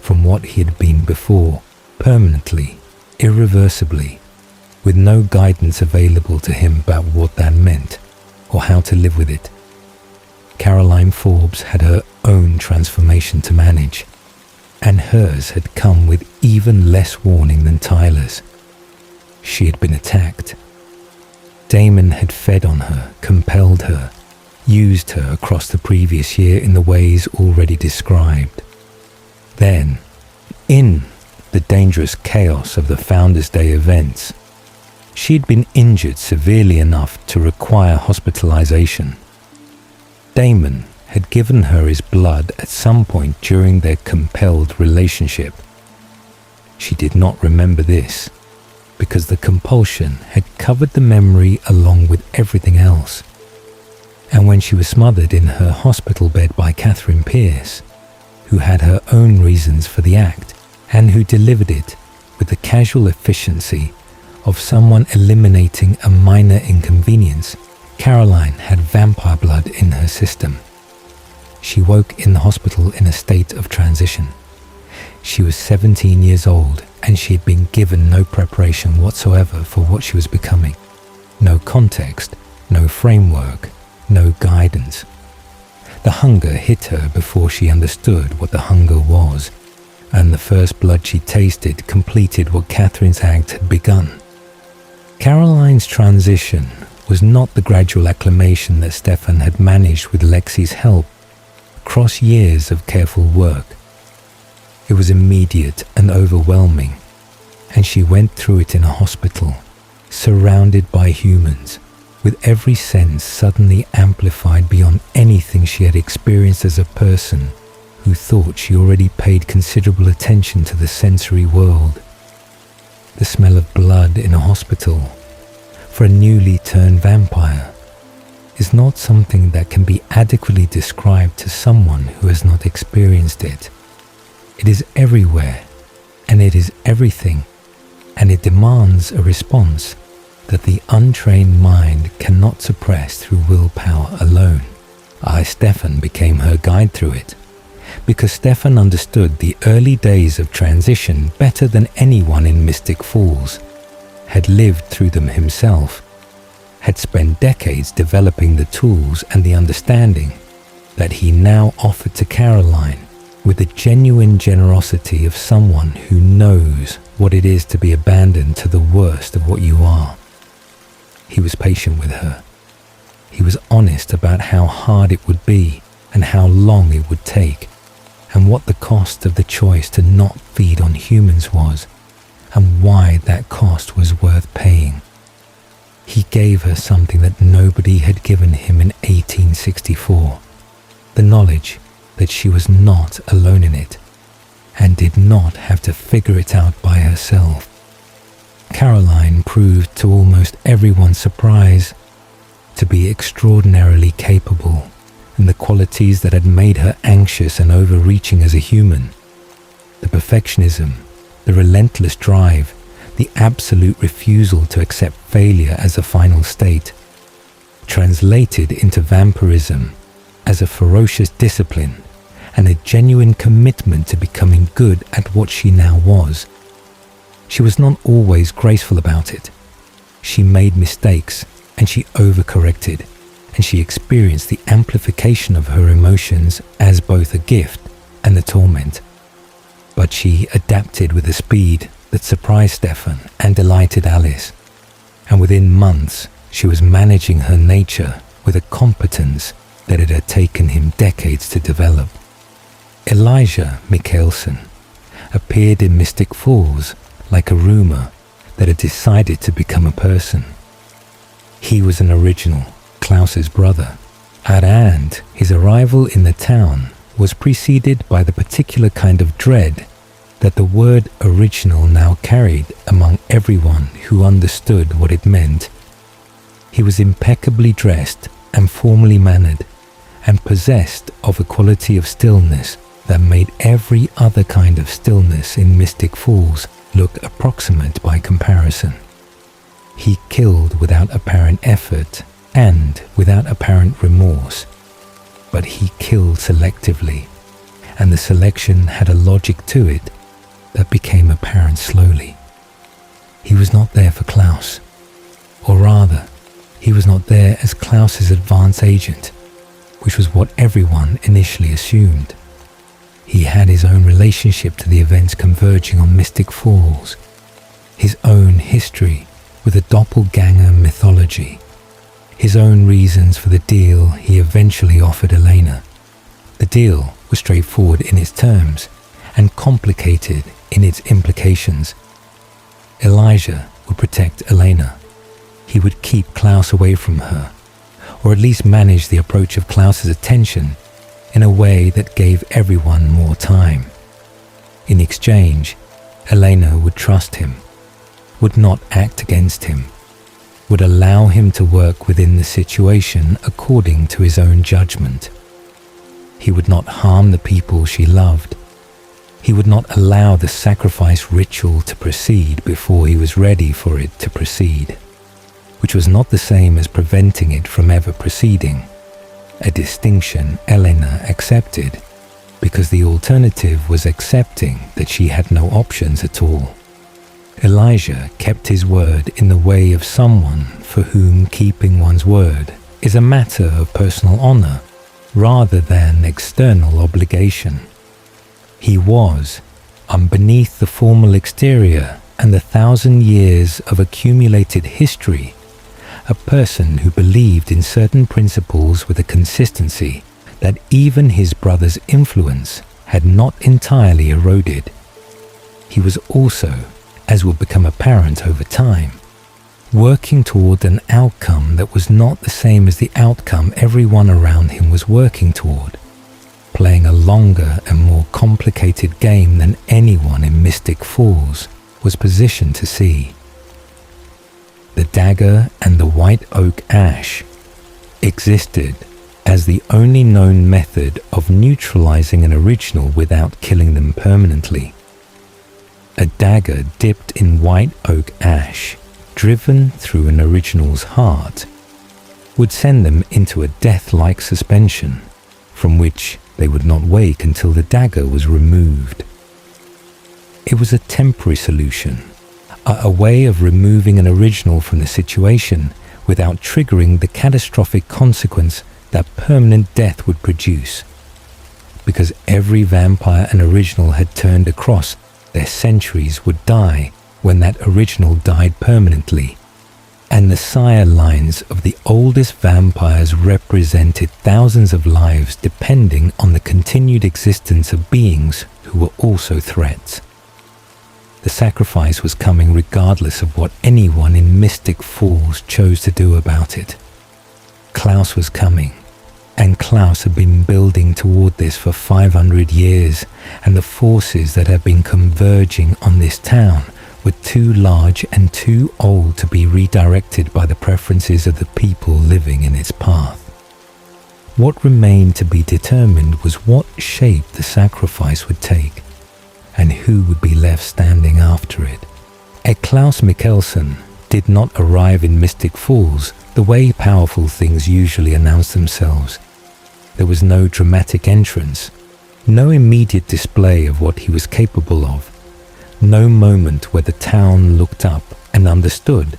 from what he had been before, permanently, irreversibly, with no guidance available to him about what that meant or how to live with it. Caroline Forbes had her own transformation to manage, and hers had come with even less warning than Tyler's. she had been attacked. Damon had fed on her, compelled her, used her across the previous year in the ways already described. Then, in the dangerous chaos of the Founders' Day events, she'd been injured severely enough to require hospitalization. Damon had given her his blood at some point during their compelled relationship. She did not remember this, because the compulsion had covered the memory along with everything else. And when she was smothered in her hospital bed by Catherine Pierce, who had her own reasons for the act, and who delivered it with the casual efficiency of someone eliminating a minor inconvenience, Caroline had vampire blood in her system. She woke in the hospital in a state of transition. She was 17 years old, and she had been given no preparation whatsoever for what she was becoming. No context, no framework, no guidance. The hunger hit her before she understood what the hunger was, and the first blood she tasted completed what Catherine's act had begun. Caroline's transition was not the gradual acclimation that Stefan had managed with Lexi's help across years of careful work. It was immediate and overwhelming, and she went through it in a hospital, surrounded by humans, with every sense suddenly amplified beyond anything she had experienced as a person who thought she already paid considerable attention to the sensory world. The smell of blood in a hospital, for a newly turned vampire, is not something that can be adequately described to someone who has not experienced it. It is everywhere, and it is everything, and it demands a response that the untrained mind cannot suppress through willpower alone. Stefan became her guide through it, because Stefan understood the early days of transition better than anyone in Mystic Falls, had lived through them himself, had spent decades developing the tools and the understanding that he now offered to Caroline with the genuine generosity of someone who knows what it is to be abandoned to the worst of what you are. He was patient with her. He was honest about how hard it would be and how long it would take, and what the cost of the choice to not feed on humans was, and why that cost was worth paying. He gave her something that nobody had given him in 1864, the knowledge that she was not alone in it, and did not have to figure it out by herself. Caroline proved to almost everyone's surprise to be extraordinarily capable in the qualities that had made her anxious and overreaching as a human. The perfectionism, the relentless drive, the absolute refusal to accept failure as a final state, translated into vampirism as a ferocious discipline and a genuine commitment to becoming good at what she now was. She was not always graceful about it. She made mistakes, and she overcorrected, and she experienced the amplification of her emotions as both a gift and a torment. But she adapted with a speed that surprised Stefan and delighted Alice, and within months she was managing her nature with a competence that it had taken him decades to develop. Elijah Mikkelsen appeared in Mystic Falls like a rumor that had decided to become a person. He was an original, Klaus's brother, and his arrival in the town was preceded by the particular kind of dread that the word original now carried among everyone who understood what it meant. He was impeccably dressed and formally mannered, and possessed of a quality of stillness that made every other kind of stillness in Mystic Falls look approximate by comparison. He killed without apparent effort and without apparent remorse, but he killed selectively, and the selection had a logic to it that became apparent slowly. He was not there for Klaus, or rather, he was not there as Klaus's advance agent, which was what everyone initially assumed. He had his own relationship to the events converging on Mystic Falls. his own history with a doppelganger mythology, his own reasons for the deal he eventually offered Elena. The deal was straightforward in its terms and complicated in its implications. Elijah would protect Elena. He would keep Klaus away from her, or at least manage the approach of Klaus's attention in a way that gave everyone more time. In exchange, Elena would trust him, would not act against him, would allow him to work within the situation according to his own judgment. He would not harm the people she loved. He would not allow the sacrifice ritual to proceed before he was ready for it to proceed, which was not the same as preventing it from ever proceeding, a distinction Elena accepted because the alternative was accepting that she had no options at all. Elijah kept his word in the way of someone for whom keeping one's word is a matter of personal honor rather than external obligation. He was, beneath the formal exterior and the 1,000 years of accumulated history, a person who believed in certain principles with a consistency that even his brother's influence had not entirely eroded. He was also, as would become apparent over time, working toward an outcome that was not the same as the outcome everyone around him was working toward, playing a longer and more complicated game than anyone in Mystic Falls was positioned to see. The dagger and the white oak ash existed as the only known method of neutralizing an original without killing them permanently. A dagger dipped in white oak ash, driven through an original's heart, would send them into a death-like suspension, from which they would not wake until the dagger was removed. It was a temporary solution, a way of removing an original from the situation without triggering the catastrophic consequence that permanent death would produce. Because every vampire an original had turned across their centuries would die when that original died permanently, and the sire lines of the oldest vampires represented thousands of lives depending on the continued existence of beings who were also threats. The sacrifice was coming regardless of what anyone in Mystic Falls chose to do about it. Klaus was coming, and Klaus had been building toward this for 500 years, and the forces that had been converging on this town were too large and too old to be redirected by the preferences of the people living in its path. What remained to be determined was what shape the sacrifice would take, and who would be left standing after it. Klaus Mikkelsen did not arrive in Mystic Falls the way powerful things usually announce themselves. There was no dramatic entrance, no immediate display of what he was capable of, no moment where the town looked up and understood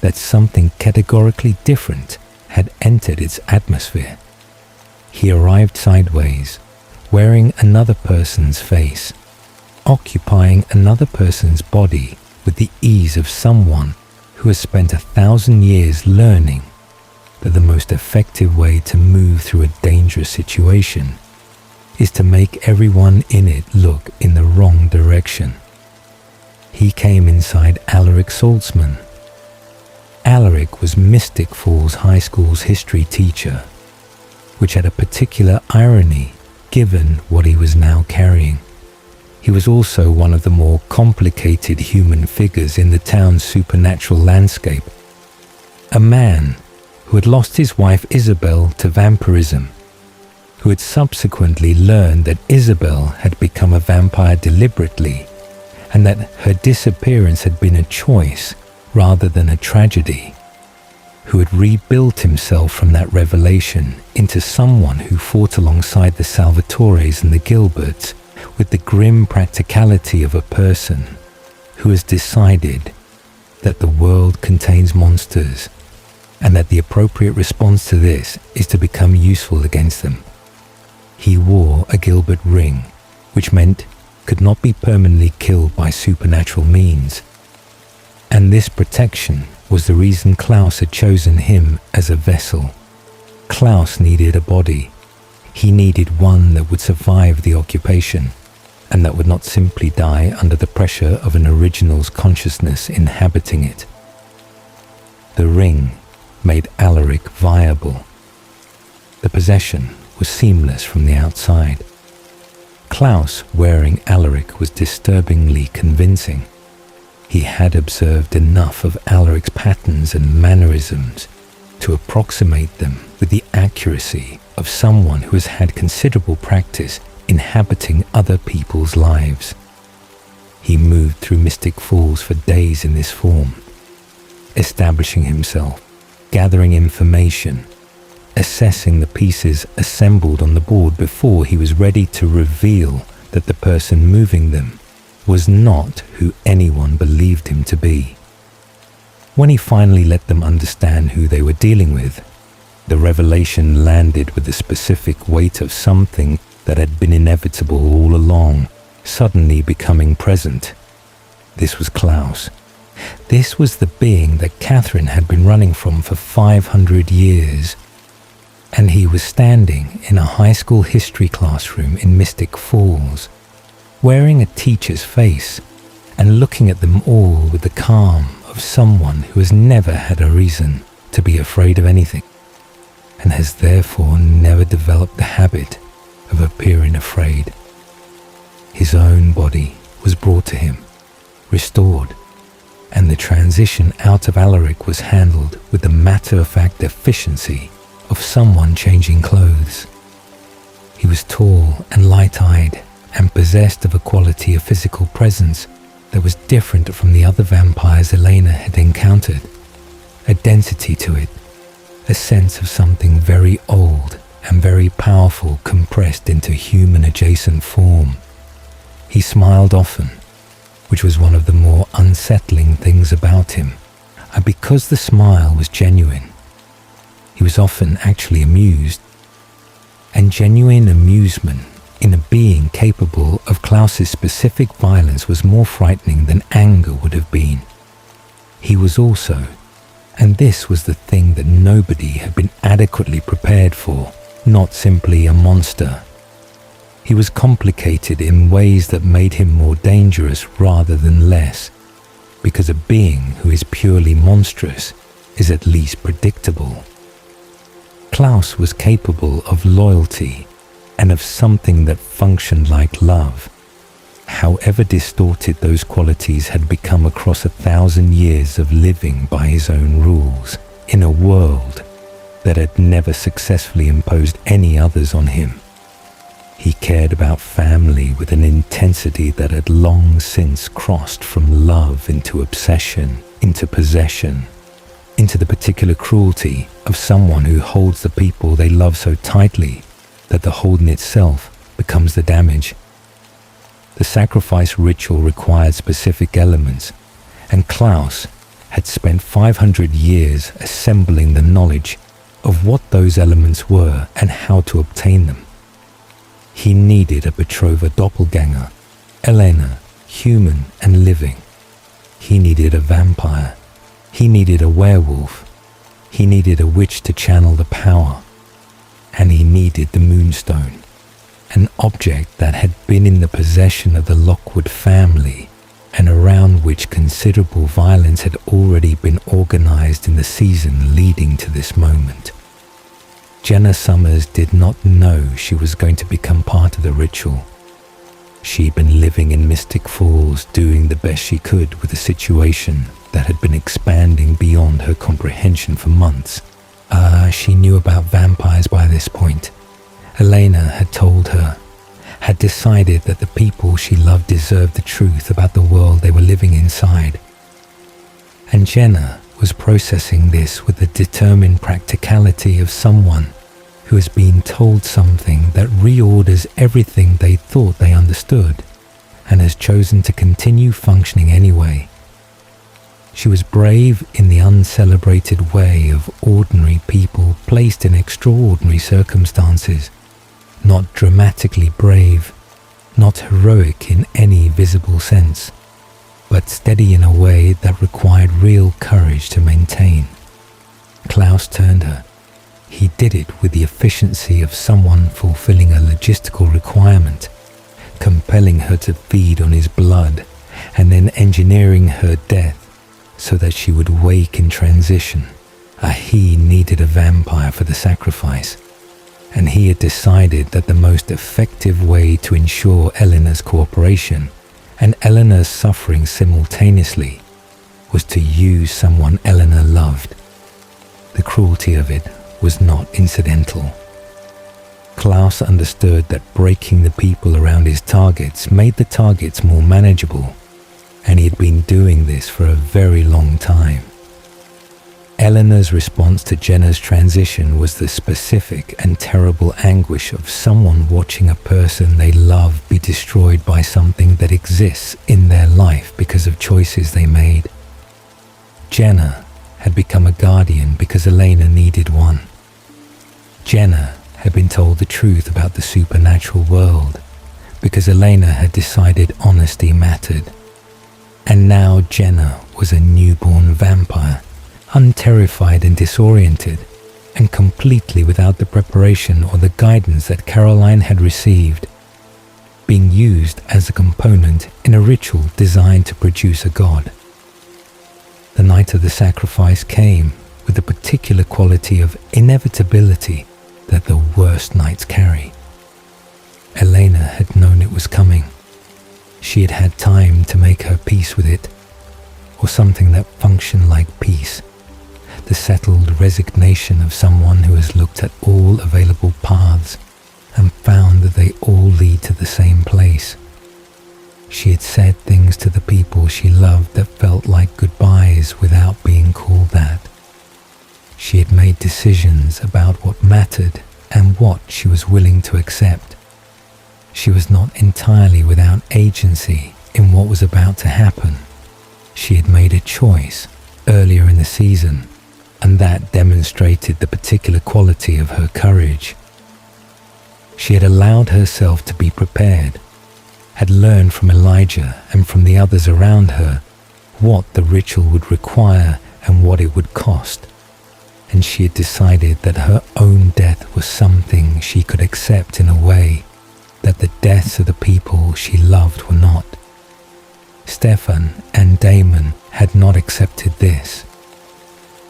that something categorically different had entered its atmosphere. He arrived sideways, wearing another person's face, occupying another person's body with the ease of someone who has spent 1,000 years learning that the most effective way to move through a dangerous situation is to make everyone in it look in the wrong direction. He came inside Alaric Saltzman. Alaric was Mystic Falls High School's history teacher, which had a particular irony given what he was now carrying. He was also one of the more complicated human figures in the town's supernatural landscape. A man who had lost his wife Isabel to vampirism, who had subsequently learned that Isabel had become a vampire deliberately, and that her disappearance had been a choice rather than a tragedy, who had rebuilt himself from that revelation into someone who fought alongside the Salvatores and the Gilberts with the grim practicality of a person who has decided that the world contains monsters and that the appropriate response to this is to become useful against them. He wore a Gilbert ring, which meant could not be permanently killed by supernatural means. And this protection was the reason Klaus had chosen him as a vessel. Klaus needed a body. He needed one that would survive the occupation, and that would not simply die under the pressure of an original's consciousness inhabiting it. The ring made Alaric viable. The possession was seamless from the outside. Klaus wearing Alaric was disturbingly convincing. He had observed enough of Alaric's patterns and mannerisms to approximate them with the accuracy of someone who has had considerable practice inhabiting other people's lives. He moved through Mystic Falls for days in this form, establishing himself, gathering information, assessing the pieces assembled on the board before he was ready to reveal that the person moving them was not who anyone believed him to be. When he finally let them understand who they were dealing with, the revelation landed with the specific weight of something that had been inevitable all along, suddenly becoming present. This was Klaus. This was the being that Catherine had been running from for 500 years. And he was standing in a high school history classroom in Mystic Falls, wearing a teacher's face and looking at them all with the calm of someone who has never had a reason to be afraid of anything, and has therefore never developed the habit of appearing afraid. His own body was brought to him, restored, and the transition out of Alaric was handled with the matter-of-fact efficiency of someone changing clothes. He was tall and light-eyed and possessed of a quality of physical presence that was different from the other vampires Elena had encountered. A density to it, a sense of something very old and very powerful compressed into human-adjacent form. He smiled often, which was one of the more unsettling things about him, and because the smile was genuine, he was often actually amused. And genuine amusement in a being capable of Klaus's specific violence was more frightening than anger would have been. He was also, and this was the thing that nobody had been adequately prepared for, not simply a monster. He was complicated in ways that made him more dangerous rather than less, because a being who is purely monstrous is at least predictable. Klaus was capable of loyalty and of something that functioned like love. However distorted those qualities had become across 1,000 years of living by his own rules in a world that had never successfully imposed any others on him. He cared about family with an intensity that had long since crossed from love into obsession, into possession, into the particular cruelty of someone who holds the people they love so tightly that the holding itself becomes the damage. The sacrifice ritual required specific elements, and Klaus had spent 500 years assembling the knowledge of what those elements were and how to obtain them. He needed a betrothed doppelganger, Elena, human and living. He needed a vampire. He needed a werewolf. He needed a witch to channel the power. And he needed the moonstone, an object that had been in the possession of the Lockwood family and around which considerable violence had already been organized in the season leading to this moment. Jenna Summers did not know she was going to become part of the ritual. She'd been living in Mystic Falls, doing the best she could with a situation that had been expanding beyond her comprehension for months. She knew about vampires by this point. Elena had told her, had decided that the people she loved deserved the truth about the world they were living inside. And Jenna was processing this with the determined practicality of someone who has been told something that reorders everything they thought they understood and has chosen to continue functioning anyway. She was brave in the uncelebrated way of ordinary people placed in extraordinary circumstances, not dramatically brave, not heroic in any visible sense. but steady in a way that required real courage to maintain. Klaus turned her. He did it with the efficiency of someone fulfilling a logistical requirement, compelling her to feed on his blood and then engineering her death so that she would wake in transition. He needed a vampire for the sacrifice, and he had decided that the most effective way to ensure Eleanor's cooperation and Eleanor's suffering simultaneously was to use someone Eleanor loved. The cruelty of it was not incidental. Klaus understood that breaking the people around his targets made the targets more manageable, and he had been doing this for a very long time. Eleanor's response to Jenna's transition was the specific and terrible anguish of someone watching a person they love be destroyed by something that exists in their life because of choices they made. Jenna had become a guardian because Elena needed one. Jenna had been told the truth about the supernatural world because Elena had decided honesty mattered. And now Jenna was a newborn vampire, unterrified and disoriented, and completely without the preparation or the guidance that Caroline had received, being used as a component in a ritual designed to produce a god. The night of the sacrifice came with a particular quality of inevitability that the worst nights carry. Elena had known it was coming. She had had time to make her peace with it, or something that functioned like peace, the settled resignation of someone who has looked at all available paths and found that they all lead to the same place. She had said things to the people she loved that felt like goodbyes without being called that. She had made decisions about what mattered and what she was willing to accept. She was not entirely without agency in what was about to happen. She had made a choice earlier in the season, and that demonstrated the particular quality of her courage. She had allowed herself to be prepared, had learned from Elijah and from the others around her what the ritual would require and what it would cost, and she had decided that her own death was something she could accept in a way that the deaths of the people she loved were not. Stefan and Damon had not accepted this.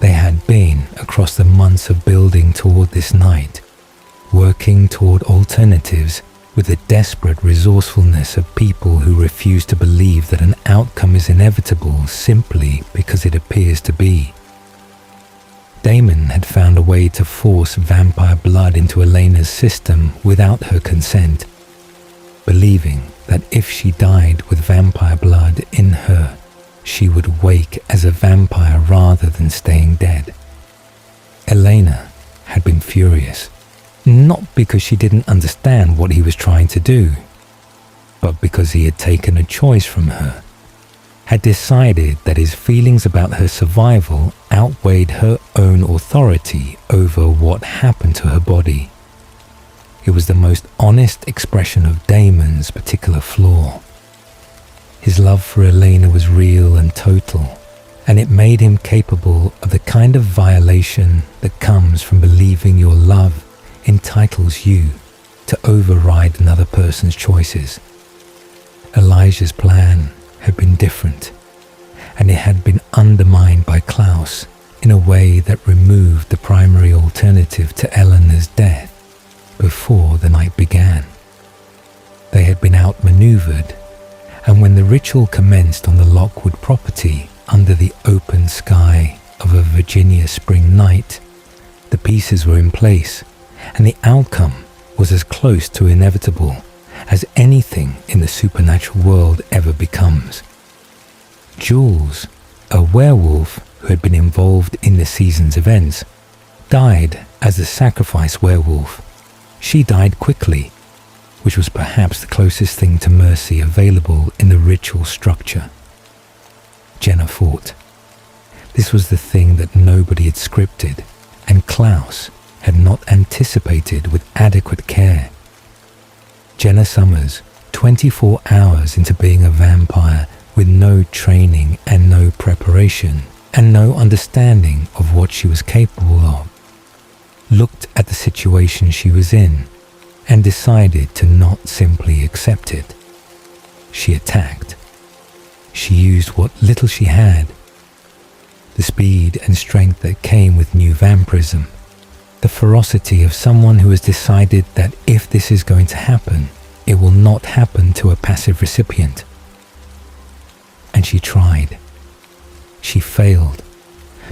They had been, across the months of building toward this night, working toward alternatives with the desperate resourcefulness of people who refuse to believe that an outcome is inevitable simply because it appears to be. Damon had found a way to force vampire blood into Elena's system without her consent, believing that if she died with vampire blood in her, she would wake as a vampire rather than staying dead. Elena had been furious, not because she didn't understand what he was trying to do, but because he had taken a choice from her, had decided that his feelings about her survival outweighed her own authority over what happened to her body. It was the most honest expression of Damon's particular flaw. His love for Elena was real and total, and it made him capable of the kind of violation that comes from believing your love entitles you to override another person's choices. Elijah's plan had been different, and it had been undermined by Klaus in a way that removed the primary alternative to Eleanor's death before the night began. They had been outmaneuvered, and when the ritual commenced on the Lockwood property under the open sky of a Virginia spring night, the pieces were in place, and the outcome was as close to inevitable as anything in the supernatural world ever becomes. Jules, a werewolf who had been involved in the season's events, died as a sacrifice werewolf. She died quickly, which was perhaps the closest thing to mercy available in the ritual structure. Jenna fought. This was the thing that nobody had scripted, and Klaus had not anticipated with adequate care. Jenna Summers, 24 hours into being a vampire, with no training and no preparation and no understanding of what she was capable of, looked at the situation she was in and decided to not simply accept it. She attacked. She used what little she had. The speed and strength that came with new vampirism. The ferocity of someone who has decided that if this is going to happen, it will not happen to a passive recipient. And she tried. She failed,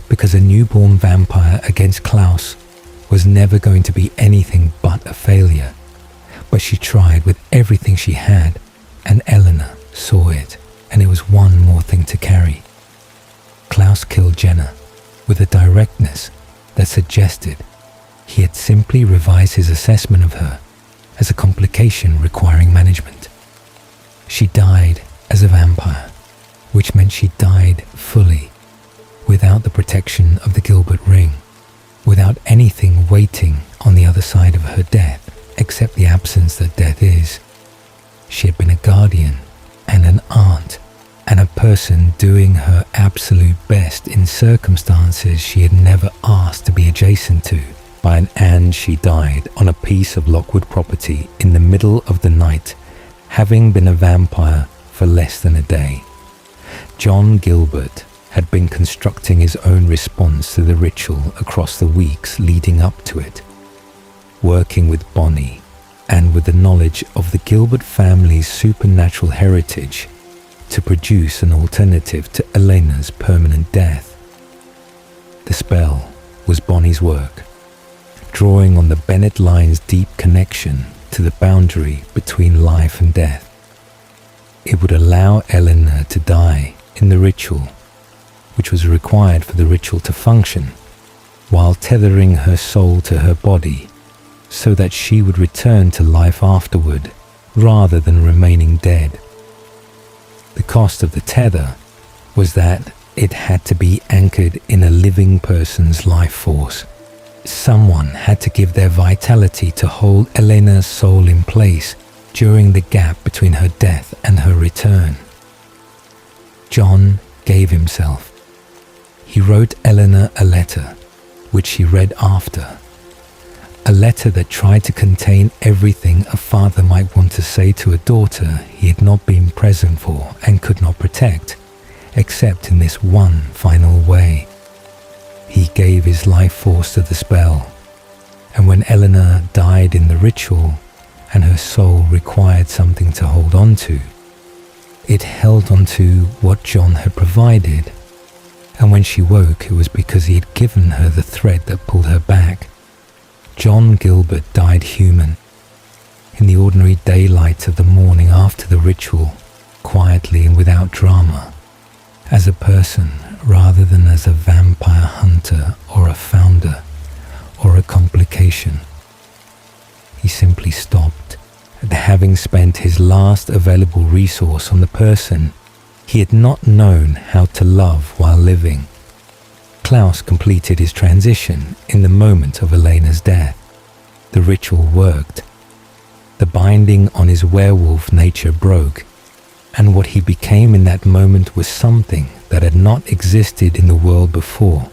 because a newborn vampire against Klaus was never going to be anything but a failure. But she tried with everything she had, and Eleanor saw it, and it was one more thing to carry. Klaus killed Jenna with a directness that suggested he had simply revised his assessment of her as a complication requiring management. She died as a vampire, which meant she died fully, without the protection of the Gilbert ring, without anything waiting on the other side of her death except the absence that death is. She had been a guardian and an aunt and a person doing her absolute best in circumstances she had never asked to be adjacent to. And she died on a piece of Lockwood property in the middle of the night, having been a vampire for less than a day. John Gilbert had been constructing his own response to the ritual across the weeks leading up to it, working with Bonnie and with the knowledge of the Gilbert family's supernatural heritage to produce an alternative to Elena's permanent death. The spell was Bonnie's work, drawing on the Bennett line's deep connection to the boundary between life and death. It would allow Eleanor to die in the ritual, which was required for the ritual to function, while tethering her soul to her body so that she would return to life afterward rather than remaining dead. The cost of the tether was that it had to be anchored in a living person's life force. Someone had to give their vitality to hold Elena's soul in place during the gap between her death and her return. John gave himself. He wrote Eleanor a letter, which she read after. A letter that tried to contain everything a father might want to say to a daughter he had not been present for and could not protect, except in this one final way. He gave his life force to the spell, and when Eleanor died in the ritual and her soul required something to hold on to, it held on to what John had provided, and when she woke it was because he had given her the thread that pulled her back. John Gilbert died human, in the ordinary daylight of the morning after the ritual, quietly and without drama, as a person rather than as a vampire hunter or a founder or a complication. He simply stopped at having spent his last available resource on the person he had not known how to love while living. Klaus completed his transition in the moment of Elena's death. The ritual worked. The binding on his werewolf nature broke, and what he became in that moment was something that had not existed in the world before.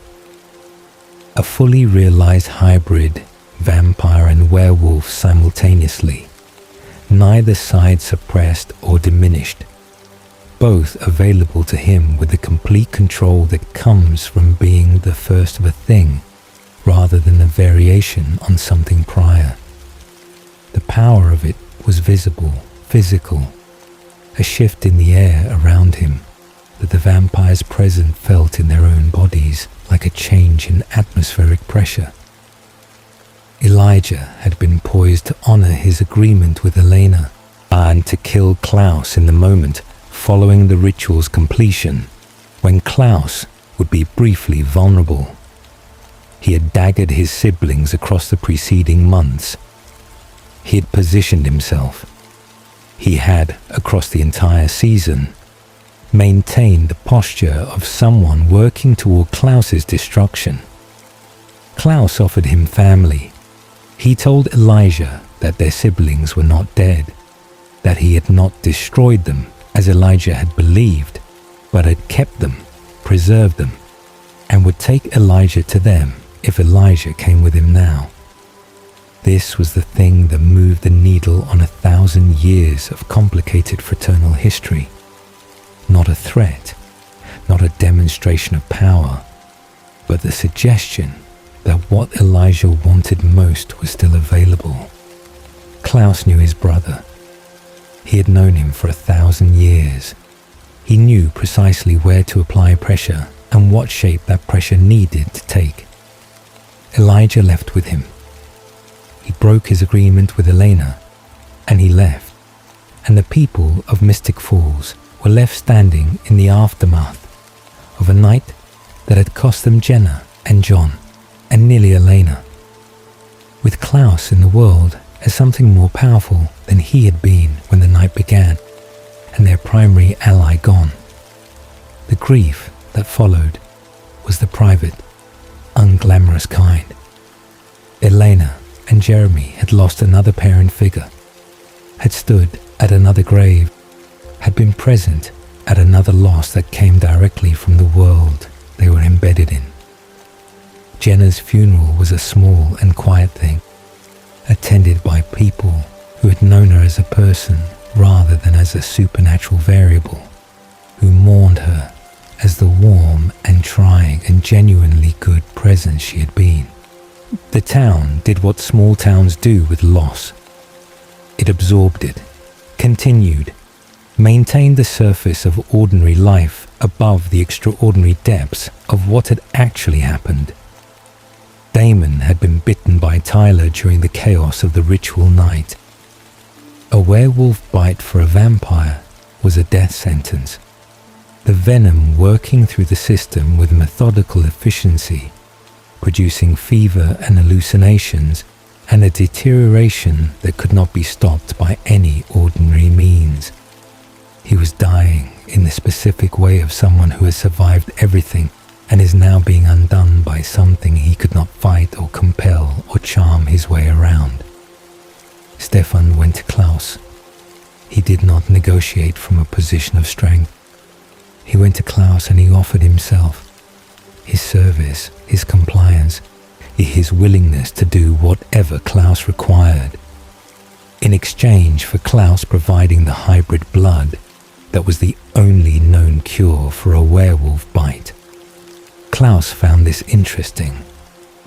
A fully realized hybrid, vampire and werewolf simultaneously, neither side suppressed or diminished, both available to him with the complete control that comes from being the first of a thing rather than a variation on something prior. The power of it was visible, physical, a shift in the air around him that the vampires present felt in their own bodies, like a change in atmospheric pressure. Elijah had been poised to honor his agreement with Elena and to kill Klaus in the moment following the ritual's completion, when Klaus would be briefly vulnerable. He had daggered his siblings across the preceding months. He had positioned himself. He had, across the entire season, maintained the posture of someone working toward Klaus's destruction. Klaus offered him family. He told Elijah that their siblings were not dead, that he had not destroyed them, as Elijah had believed, but had kept them, preserved them, and would take Elijah to them if Elijah came with him now. This was the thing that moved the needle on 1,000 years of complicated fraternal history. Not a threat, not a demonstration of power, but the suggestion that what Elijah wanted most was still available. Klaus knew his brother. He had known him for 1,000 years. He knew precisely where to apply pressure and what shape that pressure needed to take. Elijah left with him. He broke his agreement with Elena, and he left, and the people of Mystic Falls were left standing in the aftermath of a night that had cost them Jenna and John, and nearly Elena. With Klaus in the world as something more powerful than he had been when the night began, and their primary ally gone. The grief that followed was the private, unglamorous kind. Elena and Jeremy had lost another parent figure, had stood at another grave, had been present at another loss that came directly from the world they were embedded in. Jenna's funeral was a small and quiet thing, attended by people who had known her as a person rather than as a supernatural variable, who mourned her as the warm and trying and genuinely good presence she had been. The town did what small towns do with loss. It absorbed it, continued, maintained the surface of ordinary life above the extraordinary depths of what had actually happened. Damon had been bitten by Tyler during the chaos of the ritual night. A werewolf bite for a vampire was a death sentence. The venom working through the system with methodical efficiency, producing fever and hallucinations and a deterioration that could not be stopped by any ordinary means. He was dying in the specific way of someone who has survived everything and is now being undone by something he could not fight or compel or charm his way around. Stefan went to Klaus. He did not negotiate from a position of strength. He went to Klaus and he offered himself, his service, his compliance, his willingness to do whatever Klaus required. In exchange for Klaus providing the hybrid blood that was the only known cure for a werewolf bite. Klaus found this interesting,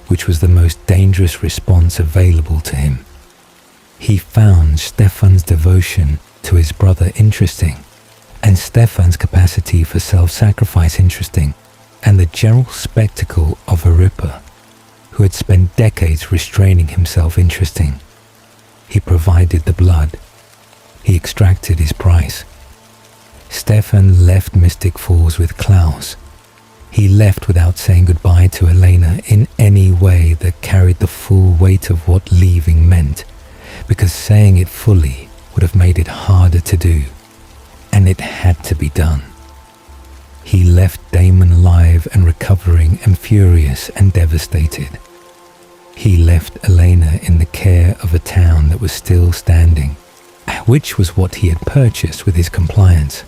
which was the most dangerous response available to him. He found Stefan's devotion to his brother interesting, and Stefan's capacity for self-sacrifice interesting, and the general spectacle of a ripper who had spent decades restraining himself interesting. He provided the blood. He extracted his price. Stefan left Mystic Falls with Klaus. He left without saying goodbye to Elena in any way that carried the full weight of what leaving meant, because saying it fully would have made it harder to do, and it had to be done. He left Damon alive and recovering and furious and devastated. He left Elena in the care of a town that was still standing, which was what he had purchased with his compliance.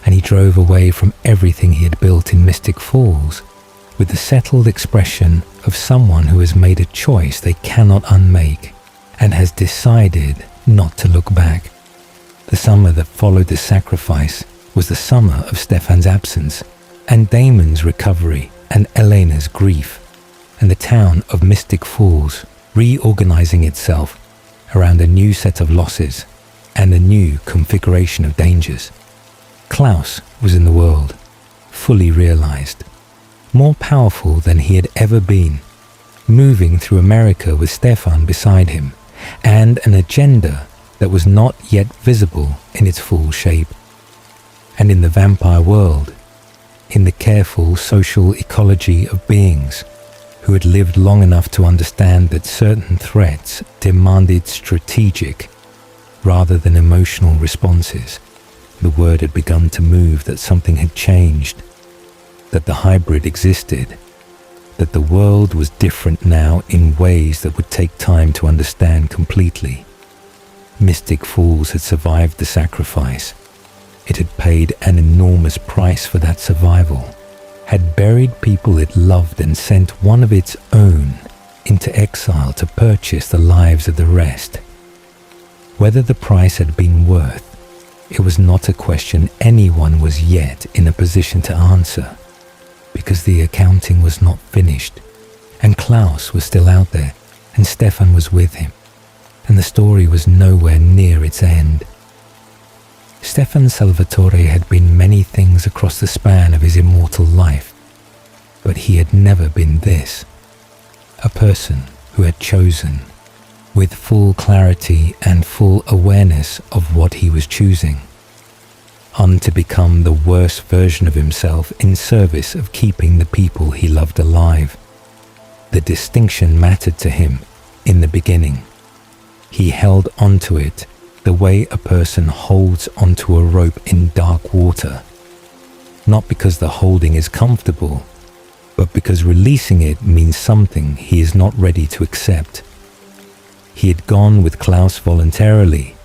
And he drove away from everything he had built in Mystic Falls with the settled expression of someone who has made a choice they cannot unmake and has decided not to look back. The summer that followed the sacrifice was the summer of Stefan's absence and Damon's recovery and Elena's grief, and the town of Mystic Falls reorganizing itself around a new set of losses and a new configuration of dangers. Klaus was in the world, fully realized, more powerful than he had ever been, moving through America with Stefan beside him, and an agenda that was not yet visible in its full shape. And in the vampire world, in the careful social ecology of beings who had lived long enough to understand that certain threats demanded strategic rather than emotional responses, the word had begun to move that something had changed, that the hybrid existed, that the world was different now in ways that would take time to understand completely. Mystic Falls had survived the sacrifice. It had paid an enormous price for that survival, had buried people it loved and sent one of its own into exile to purchase the lives of the rest. Whether the price had been worth, it was not a question anyone was yet in a position to answer, because the accounting was not finished, and Klaus was still out there, and Stefan was with him, and the story was nowhere near its end. Stefan Salvatore had been many things across the span of his immortal life, but he had never been this. A person who had chosen, with full clarity and full awareness of what he was choosing, to become the worst version of himself in service of keeping the people he loved alive. The distinction mattered to him in the beginning. He held onto it the way a person holds onto a rope in dark water, not because the holding is comfortable, but because releasing it means something he is not ready to accept. He had gone with Klaus voluntarily.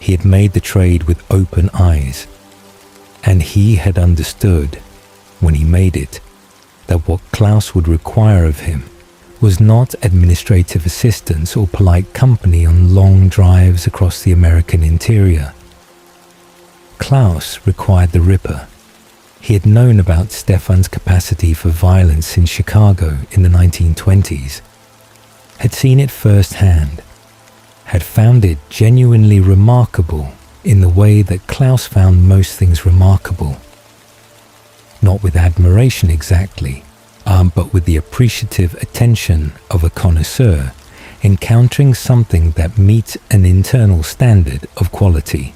He had made the trade with open eyes, and he had understood, when he made it, that what Klaus would require of him was not administrative assistance or polite company on long drives across the American interior. Klaus required the Ripper. He had known about Stefan's capacity for violence in Chicago in the 1920s, had seen it firsthand, had found it genuinely remarkable in the way that Klaus found most things remarkable. Not with admiration exactly, but with the appreciative attention of a connoisseur encountering something that meets an internal standard of quality.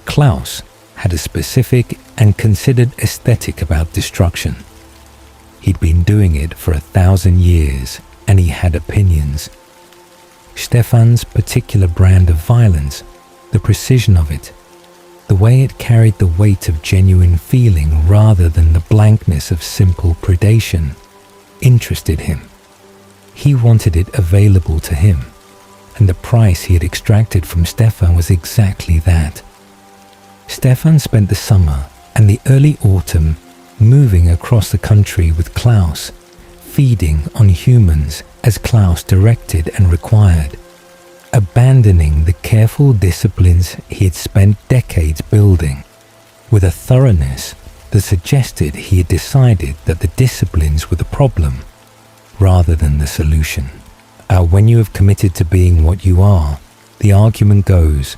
Klaus had a specific and considered aesthetic about destruction. He'd been doing it for 1,000 years, and he had opinions. Stefan's particular brand of violence, the precision of it, the way it carried the weight of genuine feeling rather than the blankness of simple predation, interested him. He wanted it available to him, and the price he had extracted from Stefan was exactly that. Stefan spent the summer and the early autumn moving across the country with Klaus, feeding on humans as Klaus directed and required, abandoning the careful disciplines he had spent decades building, with a thoroughness that suggested he had decided that the disciplines were the problem rather than the solution. When you have committed to being what you are, the argument goes,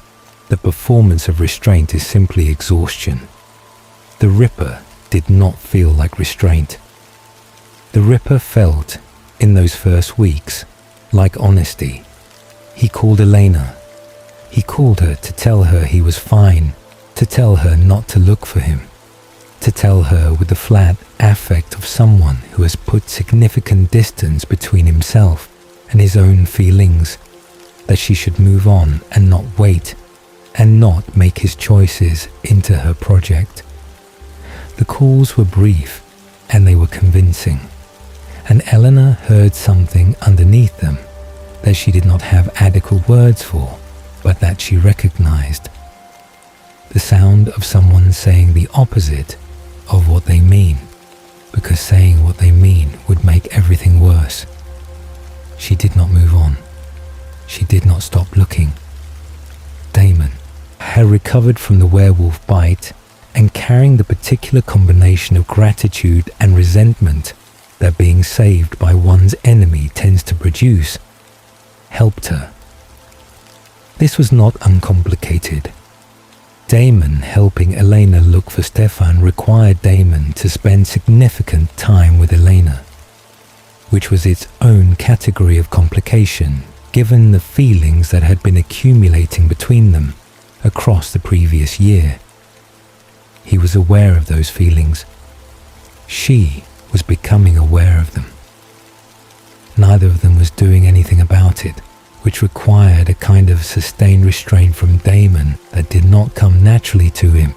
the performance of restraint is simply exhaustion. The Ripper did not feel like restraint. The Ripper felt, in those first weeks, like honesty. He called Elena. He called her to tell her he was fine, to tell her not to look for him, to tell her with the flat affect of someone who has put significant distance between himself and his own feelings, that she should move on and not wait, and not make his choices into her project. The calls were brief, and they were convincing, and Eleanor heard something underneath them that she did not have adequate words for, but that she recognized. The sound of someone saying the opposite of what they mean, because saying what they mean would make everything worse. She did not move on. She did not stop looking. Damon had recovered from the werewolf bite, and carrying the particular combination of gratitude and resentment that being saved by one's enemy tends to produce, helped her. This was not uncomplicated. Damon helping Elena look for Stefan required Damon to spend significant time with Elena, which was its own category of complication given the feelings that had been accumulating between them across the previous year. He was aware of those feelings. She was becoming aware of them. Neither of them was doing anything about it, which required a kind of sustained restraint from Damon that did not come naturally to him,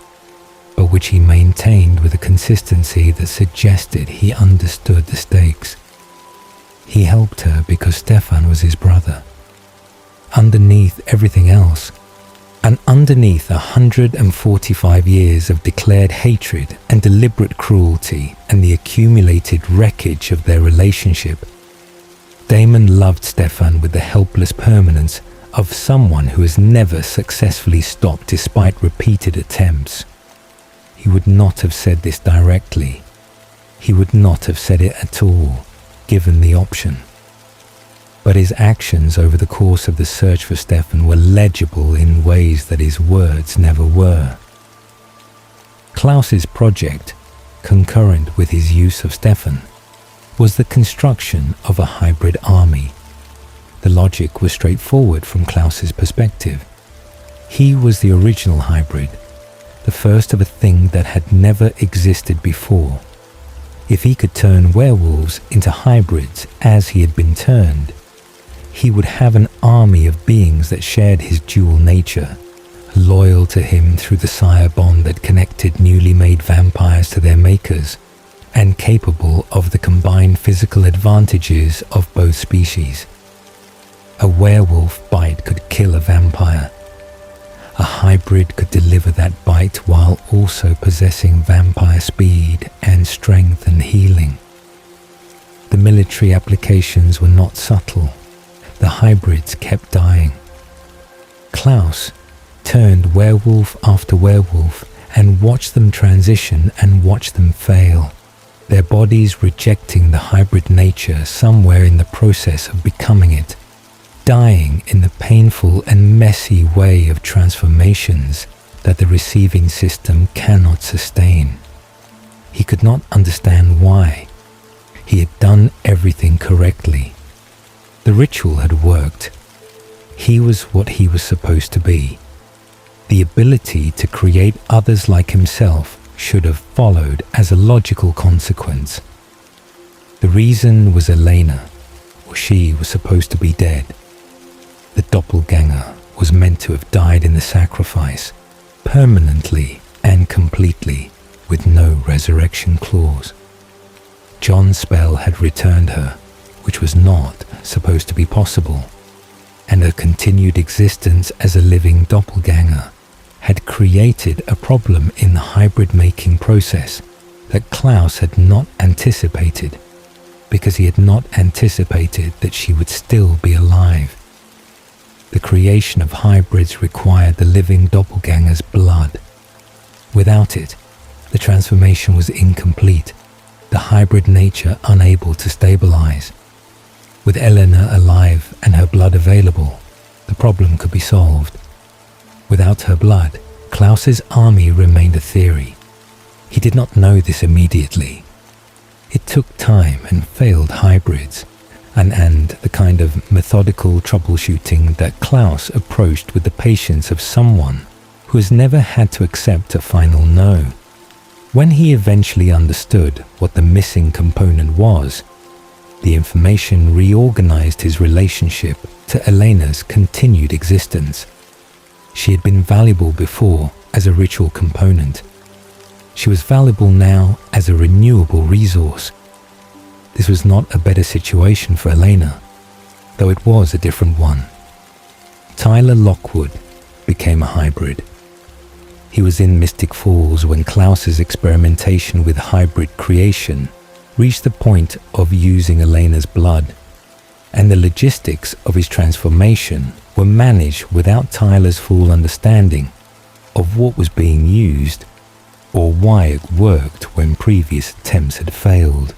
but which he maintained with a consistency that suggested he understood the stakes. He helped her because Stefan was his brother. Underneath everything else, And underneath 145 years of declared hatred and deliberate cruelty and the accumulated wreckage of their relationship, Damon loved Stefan with the helpless permanence of someone who has never successfully stopped despite repeated attempts. He would not have said this directly. He would not have said it at all, given the option. But his actions over the course of the search for Stefan were legible in ways that his words never were. Klaus's project, concurrent with his use of Stefan, was the construction of a hybrid army. The logic was straightforward from Klaus's perspective. He was the original hybrid, the first of a thing that had never existed before. If he could turn werewolves into hybrids as he had been turned, he would have an army of beings that shared his dual nature, loyal to him through the sire bond that connected newly made vampires to their makers, and capable of the combined physical advantages of both species. A werewolf bite could kill a vampire. A hybrid could deliver that bite while also possessing vampire speed and strength and healing. The military applications were not subtle. The hybrids kept dying. Klaus turned werewolf after werewolf and watched them transition and watched them fail, their bodies rejecting the hybrid nature somewhere in the process of becoming it, dying in the painful and messy way of transformations that the receiving system cannot sustain. He could not understand why. He had done everything correctly. The ritual had worked. He was what he was supposed to be. The ability to create others like himself should have followed as a logical consequence. The reason was Elena, or she was supposed to be dead. The doppelganger was meant to have died in the sacrifice, permanently and completely, with no resurrection clause. John's spell had returned her, which was not supposed to be possible, and her continued existence as a living doppelganger had created a problem in the hybrid making process that Klaus had not anticipated, because he had not anticipated that she would still be alive. The creation of hybrids required the living doppelganger's blood. Without it, the transformation was incomplete, the hybrid nature unable to stabilize. With Elena alive and her blood available, the problem could be solved. Without her blood, Klaus's army remained a theory. He did not know this immediately. It took time and failed hybrids, and the kind of methodical troubleshooting that Klaus approached with the patience of someone who has never had to accept a final no. When he eventually understood what the missing component was, the information reorganized his relationship to Elena's continued existence. She had been valuable before as a ritual component. She was valuable now as a renewable resource. This was not a better situation for Elena, though it was a different one. Tyler Lockwood became a hybrid. He was in Mystic Falls when Klaus's experimentation with hybrid creation reached the point of using Elena's blood, and the logistics of his transformation were managed without Tyler's full understanding of what was being used or why it worked when previous attempts had failed.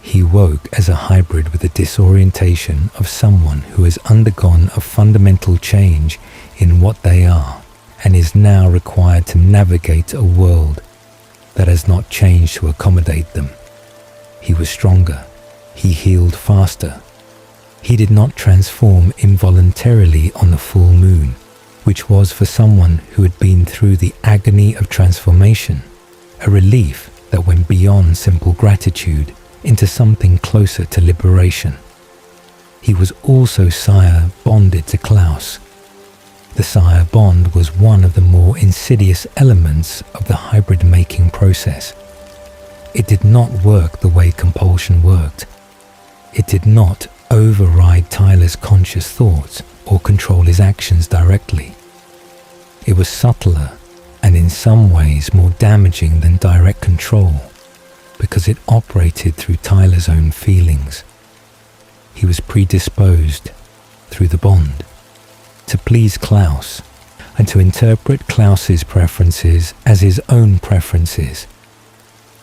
He woke as a hybrid with the disorientation of someone who has undergone a fundamental change in what they are and is now required to navigate a world that has not changed to accommodate them. He was stronger. He healed faster. He did not transform involuntarily on the full moon, which was for someone who had been through the agony of transformation, a relief that went beyond simple gratitude into something closer to liberation. He was also sire bonded to Klaus. The sire bond was one of the more insidious elements of the hybrid making process. It did not work the way compulsion worked. It did not override Tyler's conscious thoughts or control his actions directly. It was subtler and in some ways more damaging than direct control because it operated through Tyler's own feelings. He was predisposed, through the bond, to please Klaus and to interpret Klaus's preferences as his own preferences,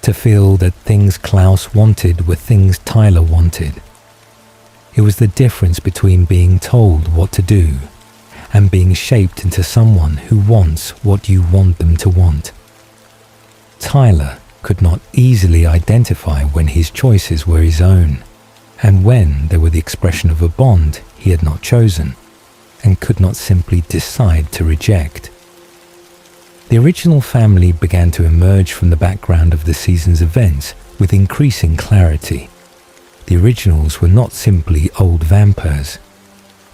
to feel that things Klaus wanted were things Tyler wanted. It was the difference between being told what to do and being shaped into someone who wants what you want them to want. Tyler could not easily identify when his choices were his own, and when they were the expression of a bond he had not chosen, and could not simply decide to reject. The original family began to emerge from the background of the season's events with increasing clarity. The originals were not simply old vampires.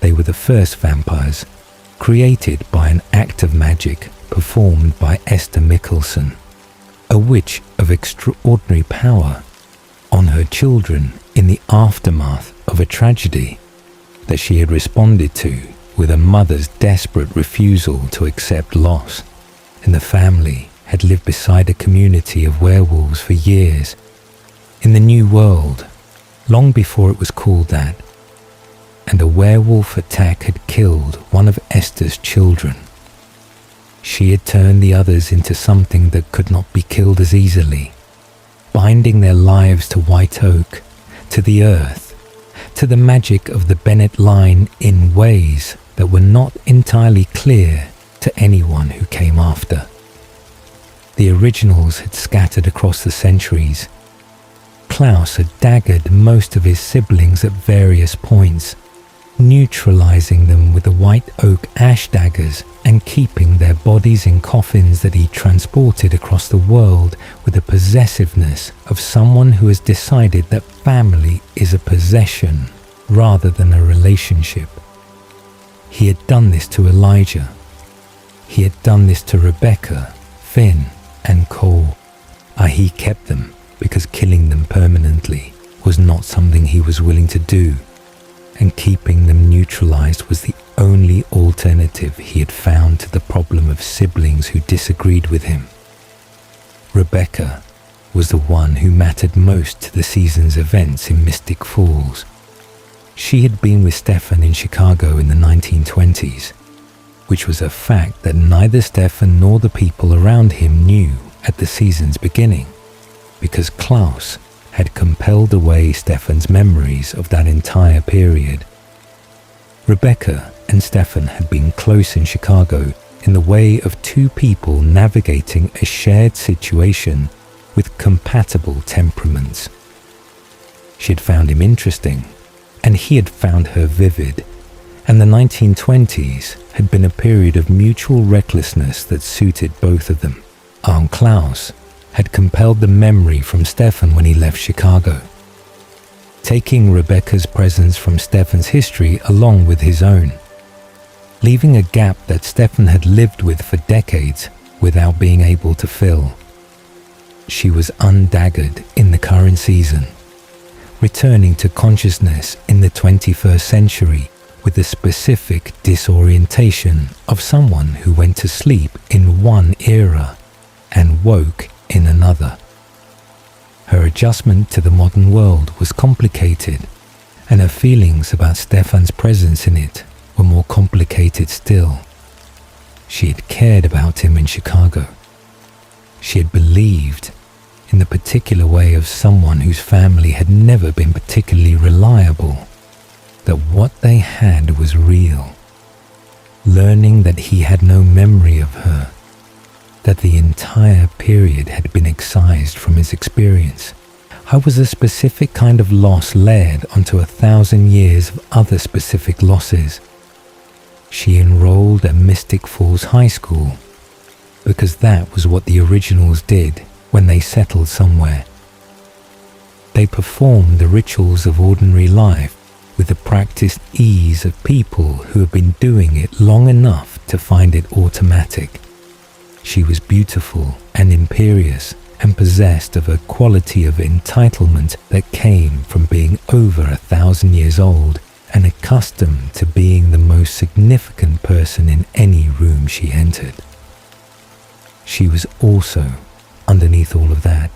They were the first vampires, created by an act of magic performed by Esther Mickelson, a witch of extraordinary power, on her children in the aftermath of a tragedy that she had responded to with a mother's desperate refusal to accept loss. And the family had lived beside a community of werewolves for years in the New World, long before it was called that, and a werewolf attack had killed one of Esther's children. She had turned the others into something that could not be killed as easily, binding their lives to white oak, to the earth, to the magic of the Bennett line in ways that were not entirely clear to anyone who came after. The originals had scattered across the centuries. Klaus had daggered most of his siblings at various points, neutralizing them with the white oak ash daggers and keeping their bodies in coffins that he transported across the world with the possessiveness of someone who has decided that family is a possession rather than a relationship. He had done this to Elijah. He had done this to Rebecca, Finn, and Cole. He kept them because killing them permanently was not something he was willing to do, and keeping them neutralized was the only alternative he had found to the problem of siblings who disagreed with him. Rebecca was the one who mattered most to the season's events in Mystic Falls. She had been with Stefan in Chicago in the 1920s, which was a fact that neither Stefan nor the people around him knew at the season's beginning, because Klaus had compelled away Stefan's memories of that entire period. Rebecca and Stefan had been close in Chicago in the way of two people navigating a shared situation with compatible temperaments. She had found him interesting, and he had found her vivid, and the 1920s had been a period of mutual recklessness that suited both of them. Klaus had compelled the memory from Stefan when he left Chicago, taking Rebecca's presence from Stefan's history along with his own, leaving a gap that Stefan had lived with for decades without being able to fill. She was undaggered in the current season, returning to consciousness in the 21st century with the specific disorientation of someone who went to sleep in one era and woke in another. Her adjustment to the modern world was complicated, and her feelings about Stefan's presence in it were more complicated still. She had cared about him in Chicago. She had believed in the particular way of someone whose family had never been particularly reliable, that what they had was real. Learning that he had no memory of her, that the entire period had been excised from his experience, was a specific kind of loss layered onto 1,000 years of other specific losses. She enrolled at Mystic Falls High School because that was what the originals did when they settled somewhere. They performed the rituals of ordinary life with the practiced ease of people who have been doing it long enough to find it automatic. She was beautiful and imperious and possessed of a quality of entitlement that came from being over 1,000 years old and accustomed to being the most significant person in any room she entered. She was also, underneath all of that,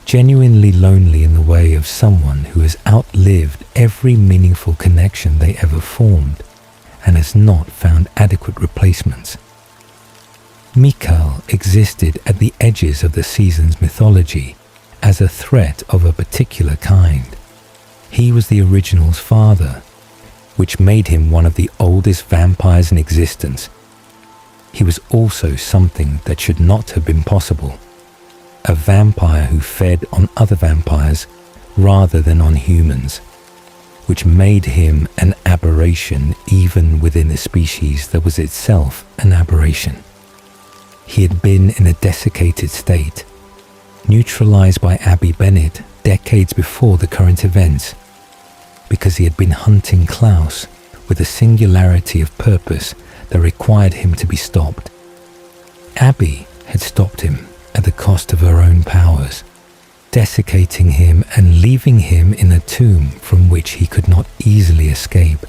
genuinely lonely in the way of someone who has outlived every meaningful connection they ever formed and has not found adequate replacements. Mikhail existed at the edges of the season's mythology as a threat of a particular kind. He was the original's father, which made him one of the oldest vampires in existence. He was also something that should not have been possible. A vampire who fed on other vampires rather than on humans, which made him an aberration even within a species that was itself an aberration. He had been in a desiccated state, neutralized by Abby Bennett decades before the current events, because he had been hunting Klaus with a singularity of purpose that required him to be stopped. Abby had stopped him at the cost of her own powers, desiccating him and leaving him in a tomb from which he could not easily escape.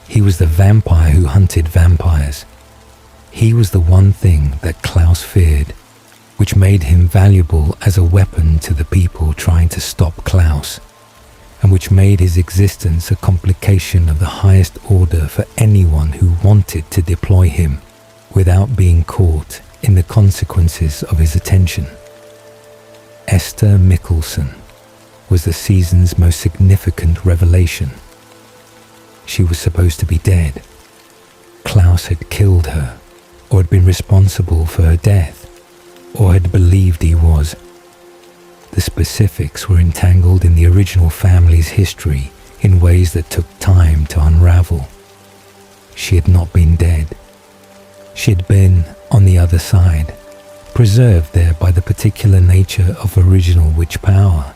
He was the vampire who hunted vampires. He was the one thing that Klaus feared, which made him valuable as a weapon to the people trying to stop Klaus, and which made his existence a complication of the highest order for anyone who wanted to deploy him without being caught in the consequences of his attention. Esther Mikkelsen was the season's most significant revelation. She was supposed to be dead. Klaus had killed her, or had been responsible for her death, or had believed he was. The specifics were entangled in the original family's history in ways that took time to unravel. She had not been dead. She had been on the other side, preserved there by the particular nature of original witch power,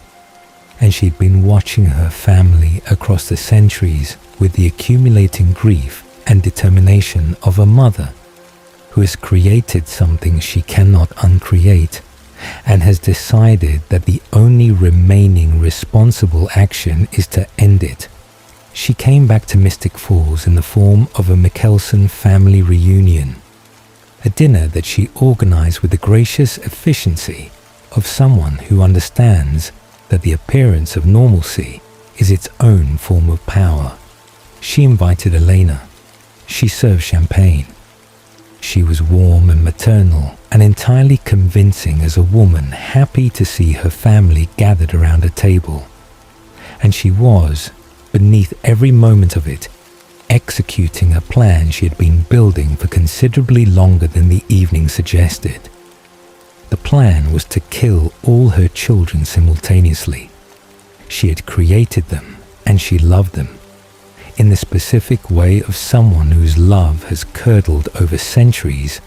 and she'd been watching her family across the centuries with the accumulating grief and determination of a mother who has created something she cannot uncreate and has decided that the only remaining responsible action is to end it. She came back to Mystic Falls in the form of a Mikkelsen family reunion, a dinner that she organized with the gracious efficiency of someone who understands that the appearance of normalcy is its own form of power. She invited Elena. She served champagne. She was warm and maternal and entirely convincing as a woman happy to see her family gathered around a table. And she was, beneath every moment of it, executing a plan she had been building for considerably longer than the evening suggested. The plan was to kill all her children simultaneously. She had created them and she loved them, in the specific way of someone whose love has curdled over centuries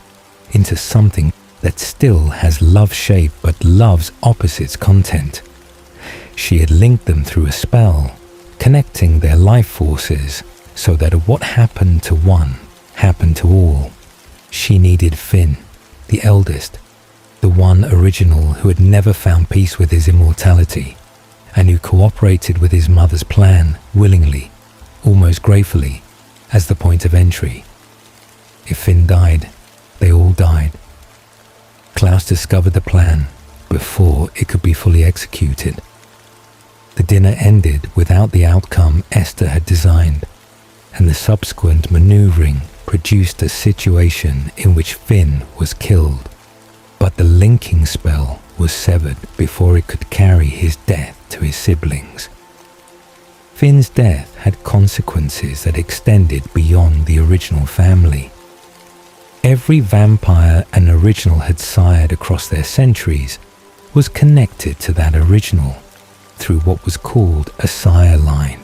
into something that still has love shape but love's opposite's content. She had linked them through a spell, connecting their life forces so that what happened to one happened to all. She needed Finn, the eldest, the one original who had never found peace with his immortality and who cooperated with his mother's plan willingly, almost gratefully, as the point of entry. If Finn died, they all died. Klaus discovered the plan before it could be fully executed. The dinner ended without the outcome Esther had designed, and the subsequent maneuvering produced a situation in which Finn was killed, but the linking spell was severed before it could carry his death to his siblings. Finn's death had consequences that extended beyond the original family. Every vampire an original had sired across their centuries was connected to that original through what was called a sire line,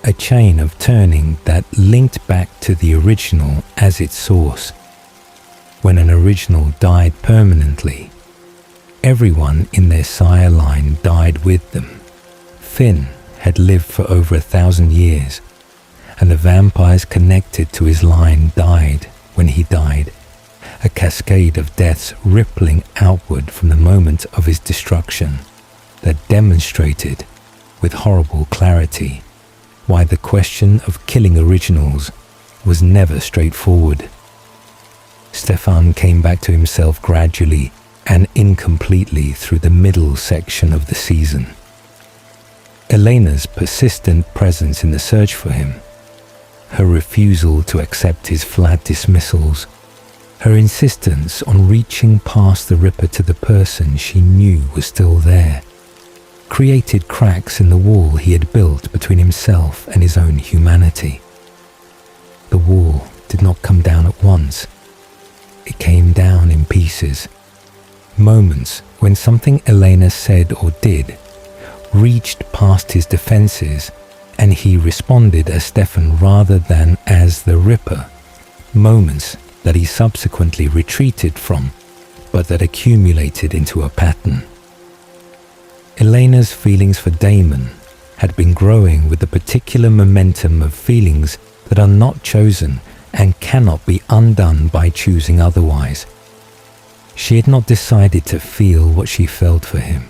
a chain of turning that linked back to the original as its source. When an original died permanently, everyone in their sire line died with them. Finn had lived for over 1,000 years, and the vampires connected to his line died when he died, a cascade of deaths rippling outward from the moment of his destruction that demonstrated with horrible clarity why the question of killing originals was never straightforward. Stefan came back to himself gradually and incompletely through the middle section of the season. Elena's persistent presence in the search for him, her refusal to accept his flat dismissals, her insistence on reaching past the Ripper to the person she knew was still there, created cracks in the wall he had built between himself and his own humanity. The wall did not come down at once. It came down in pieces. Moments when something Elena said or did reached past his defenses and he responded as Stefan rather than as the Ripper. Moments that he subsequently retreated from, but that accumulated into a pattern. Elena's feelings for Damon had been growing with the particular momentum of feelings that are not chosen and cannot be undone by choosing otherwise. She had not decided to feel what she felt for him.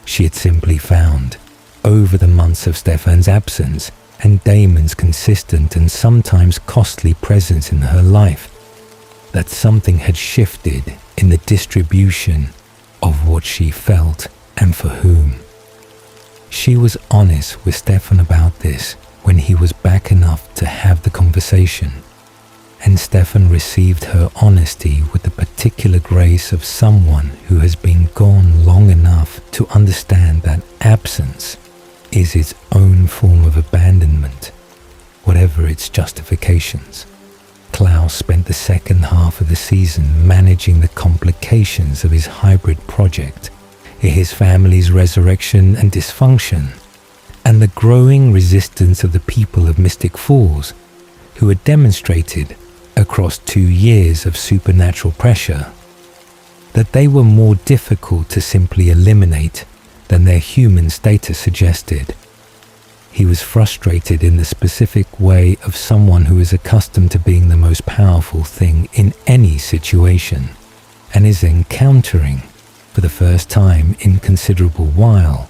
She had simply found, over the months of Stefan's absence and Damon's consistent and sometimes costly presence in her life, that something had shifted in the distribution of what she felt and for whom. She was honest with Stefan about this when he was back enough to have the conversation, and Stefan received her honesty with the particular grace of someone who has been gone long enough to understand that absence is its own form of abandonment, whatever its justifications. Klaus spent the second half of the season managing the complications of his hybrid project, his family's resurrection and dysfunction, and the growing resistance of the people of Mystic Falls, who had demonstrated, across 2 years of supernatural pressure, that they were more difficult to simply eliminate than their human status suggested. He was frustrated in the specific way of someone who is accustomed to being the most powerful thing in any situation and is encountering, for the first time in considerable while,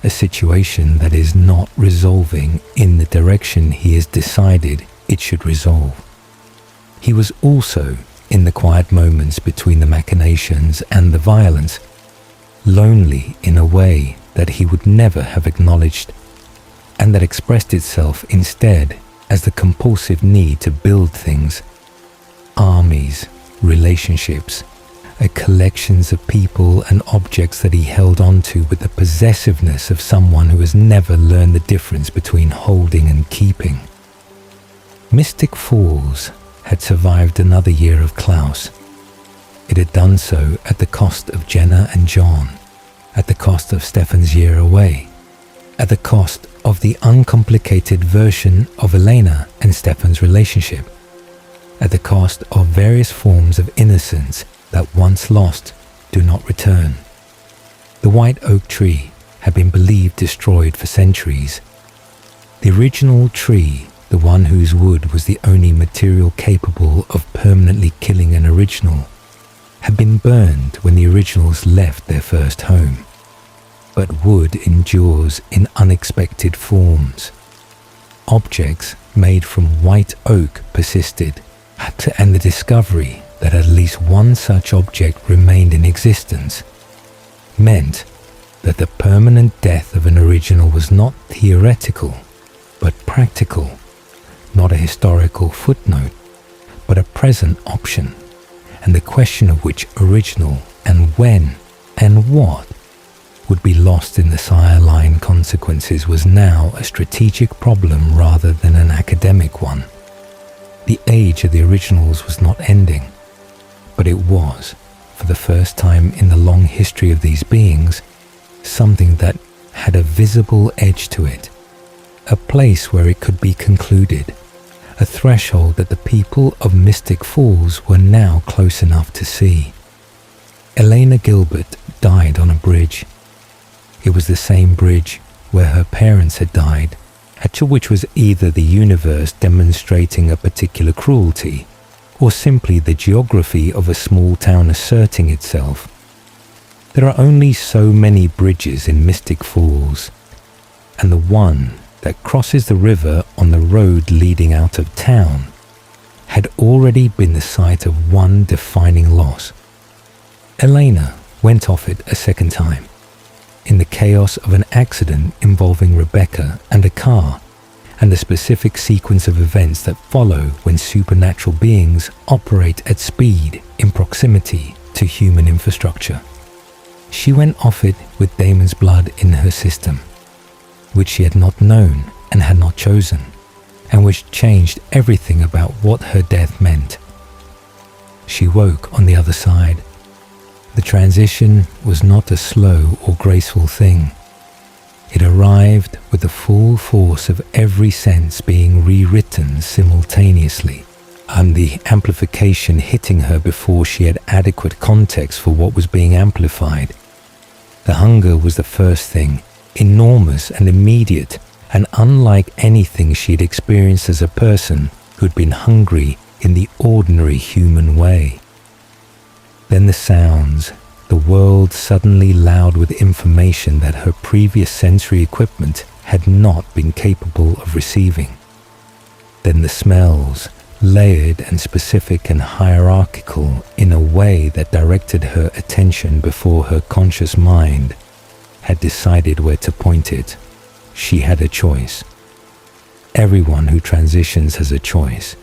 a situation that is not resolving in the direction he has decided it should resolve. He was also, in the quiet moments between the machinations and the violence, lonely in a way that he would never have acknowledged, and that expressed itself instead as the compulsive need to build things, armies, relationships, collections of people and objects that he held onto with the possessiveness of someone who has never learned the difference between holding and keeping. Mystic Falls had survived another year of Klaus. It had done so at the cost of Jenna and John, at the cost of Stefan's year away, at the cost of the uncomplicated version of Elena and Stefan's relationship, at the cost of various forms of innocence that once lost do not return. The white oak tree had been believed destroyed for centuries. The original tree, the one whose wood was the only material capable of permanently killing an original, had been burned when the originals left their first home. But wood endures in unexpected forms. Objects made from white oak persisted, and the discovery that at least one such object remained in existence meant that the permanent death of an original was not theoretical, but practical, not a historical footnote, but a present option, and the question of which original and when and what would be lost in the sire line consequences was now a strategic problem rather than an academic one. The age of the originals was not ending, but it was, for the first time in the long history of these beings, something that had a visible edge to it, a place where it could be concluded, a threshold that the people of Mystic Falls were now close enough to see. Elena Gilbert died on a bridge. It was the same bridge where her parents had died, to which was either the universe demonstrating a particular cruelty, or simply the geography of a small town asserting itself. There are only so many bridges in Mystic Falls, and the one that crosses the river on the road leading out of town had already been the site of one defining loss. Elena went off it a second time, in the chaos of an accident involving Rebecca and a car, and the specific sequence of events that follow when supernatural beings operate at speed in proximity to human infrastructure. She went off it with Damon's blood in her system, which she had not known and had not chosen, and which changed everything about what her death meant. She woke on the other side. The transition was not a slow or graceful thing. It arrived with the full force of every sense being rewritten simultaneously, and the amplification hitting her before she had adequate context for what was being amplified. The hunger was the first thing, enormous and immediate, and unlike anything she had experienced as a person who'd been hungry in the ordinary human way. Then the sounds, the world suddenly loud with information that her previous sensory equipment had not been capable of receiving. Then the smells, layered and specific and hierarchical in a way that directed her attention before her conscious mind had decided where to point it. She had a choice. Everyone who transitions has a choice,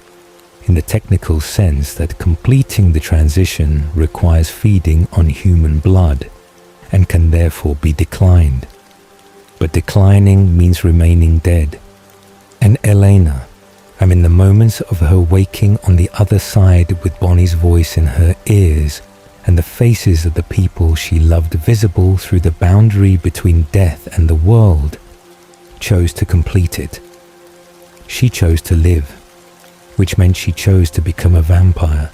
in the technical sense that completing the transition requires feeding on human blood and can therefore be declined. But declining means remaining dead. And Elena, in the moments of her waking on the other side with Bonnie's voice in her ears and the faces of the people she loved visible through the boundary between death and the world, chose to complete it. She chose to live, which meant she chose to become a vampire,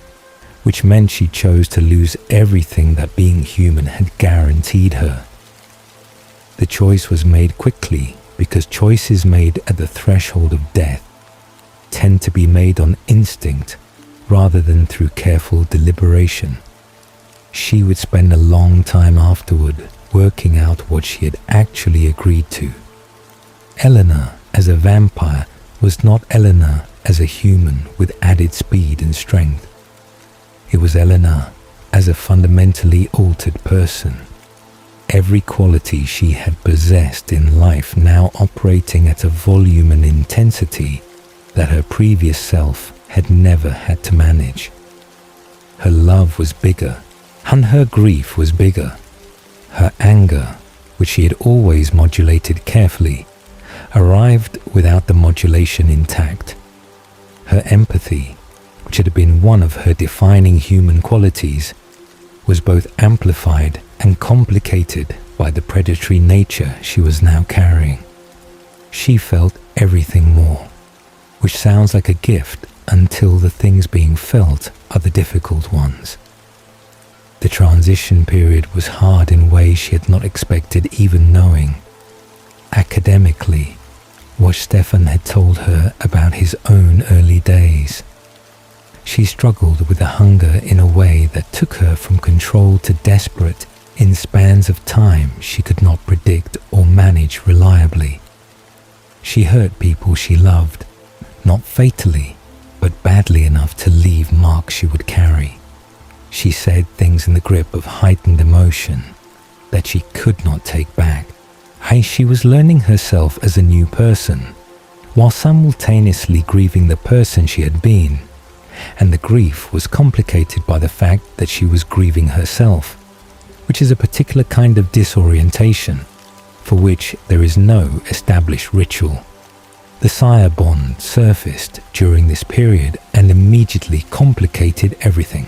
which meant she chose to lose everything that being human had guaranteed her. The choice was made quickly because choices made at the threshold of death tend to be made on instinct rather than through careful deliberation. She would spend a long time afterward working out what she had actually agreed to. Eleanor as a vampire was not Eleanor as a human with added speed and strength. It was Eleanor as a fundamentally altered person. Every quality she had possessed in life now operating at a volume and intensity that her previous self had never had to manage. Her love was bigger, and her grief was bigger. Her anger, which she had always modulated carefully, arrived without the modulation intact. Her empathy, which had been one of her defining human qualities, was both amplified and complicated by the predatory nature she was now carrying. She felt everything more, which sounds like a gift until the things being felt are the difficult ones. The transition period was hard in ways she had not expected even knowing. Academically, what Stefan had told her about his own early days. She struggled with the hunger in a way that took her from control to desperate in spans of time she could not predict or manage reliably. She hurt people she loved, not fatally, but badly enough to leave marks she would carry. She said things in the grip of heightened emotion that she could not take back. She was learning herself as a new person, while simultaneously grieving the person she had been, and the grief was complicated by the fact that she was grieving herself, which is a particular kind of disorientation, for which there is no established ritual. The sire bond surfaced during this period and immediately complicated everything.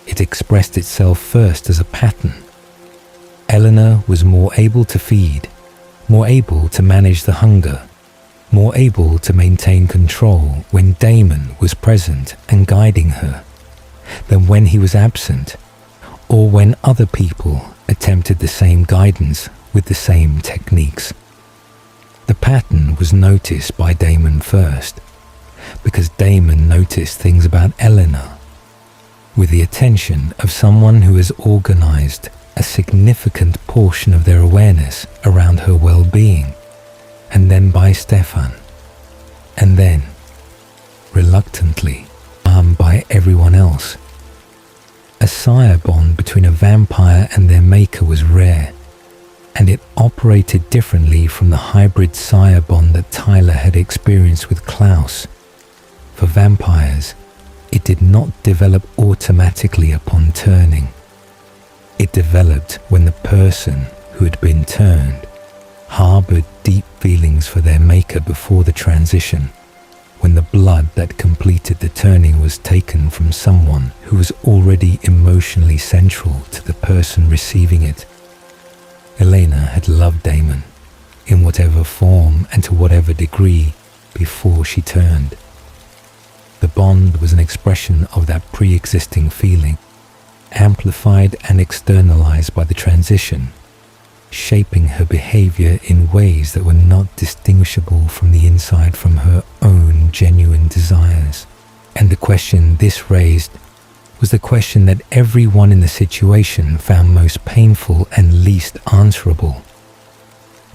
It expressed itself first as a pattern. Eleanor was more able to feed, more able to manage the hunger, more able to maintain control when Damon was present and guiding her, than when he was absent, or when other people attempted the same guidance with the same techniques. The pattern was noticed by Damon first, because Damon noticed things about Eleanor, with the attention of someone who has organized a significant portion of their awareness around her well-being, and then by Stefan, and then, reluctantly, by everyone else. A sire bond between a vampire and their maker was rare, and it operated differently from the hybrid sire bond that Tyler had experienced with Klaus. For vampires, it did not develop automatically upon turning. It developed when the person who had been turned harbored deep feelings for their maker before the transition, when the blood that completed the turning was taken from someone who was already emotionally central to the person receiving it. Elena had loved Damon, in whatever form and to whatever degree, before she turned. The bond was an expression of that pre-existing feeling, amplified and externalized by the transition, shaping her behavior in ways that were not distinguishable from the inside from her own genuine desires. And the question this raised was the question that everyone in the situation found most painful and least answerable.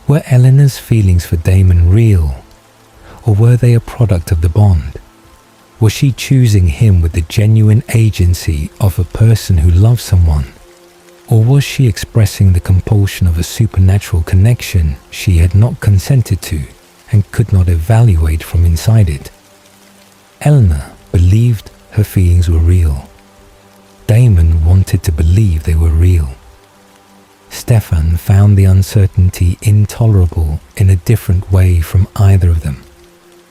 Were Eleanor's feelings for Damon real, or were they a product of the bond? Was she choosing him with the genuine agency of a person who loves someone? Or was she expressing the compulsion of a supernatural connection she had not consented to and could not evaluate from inside it? Eleanor believed her feelings were real. Damon wanted to believe they were real. Stefan found the uncertainty intolerable in a different way from either of them,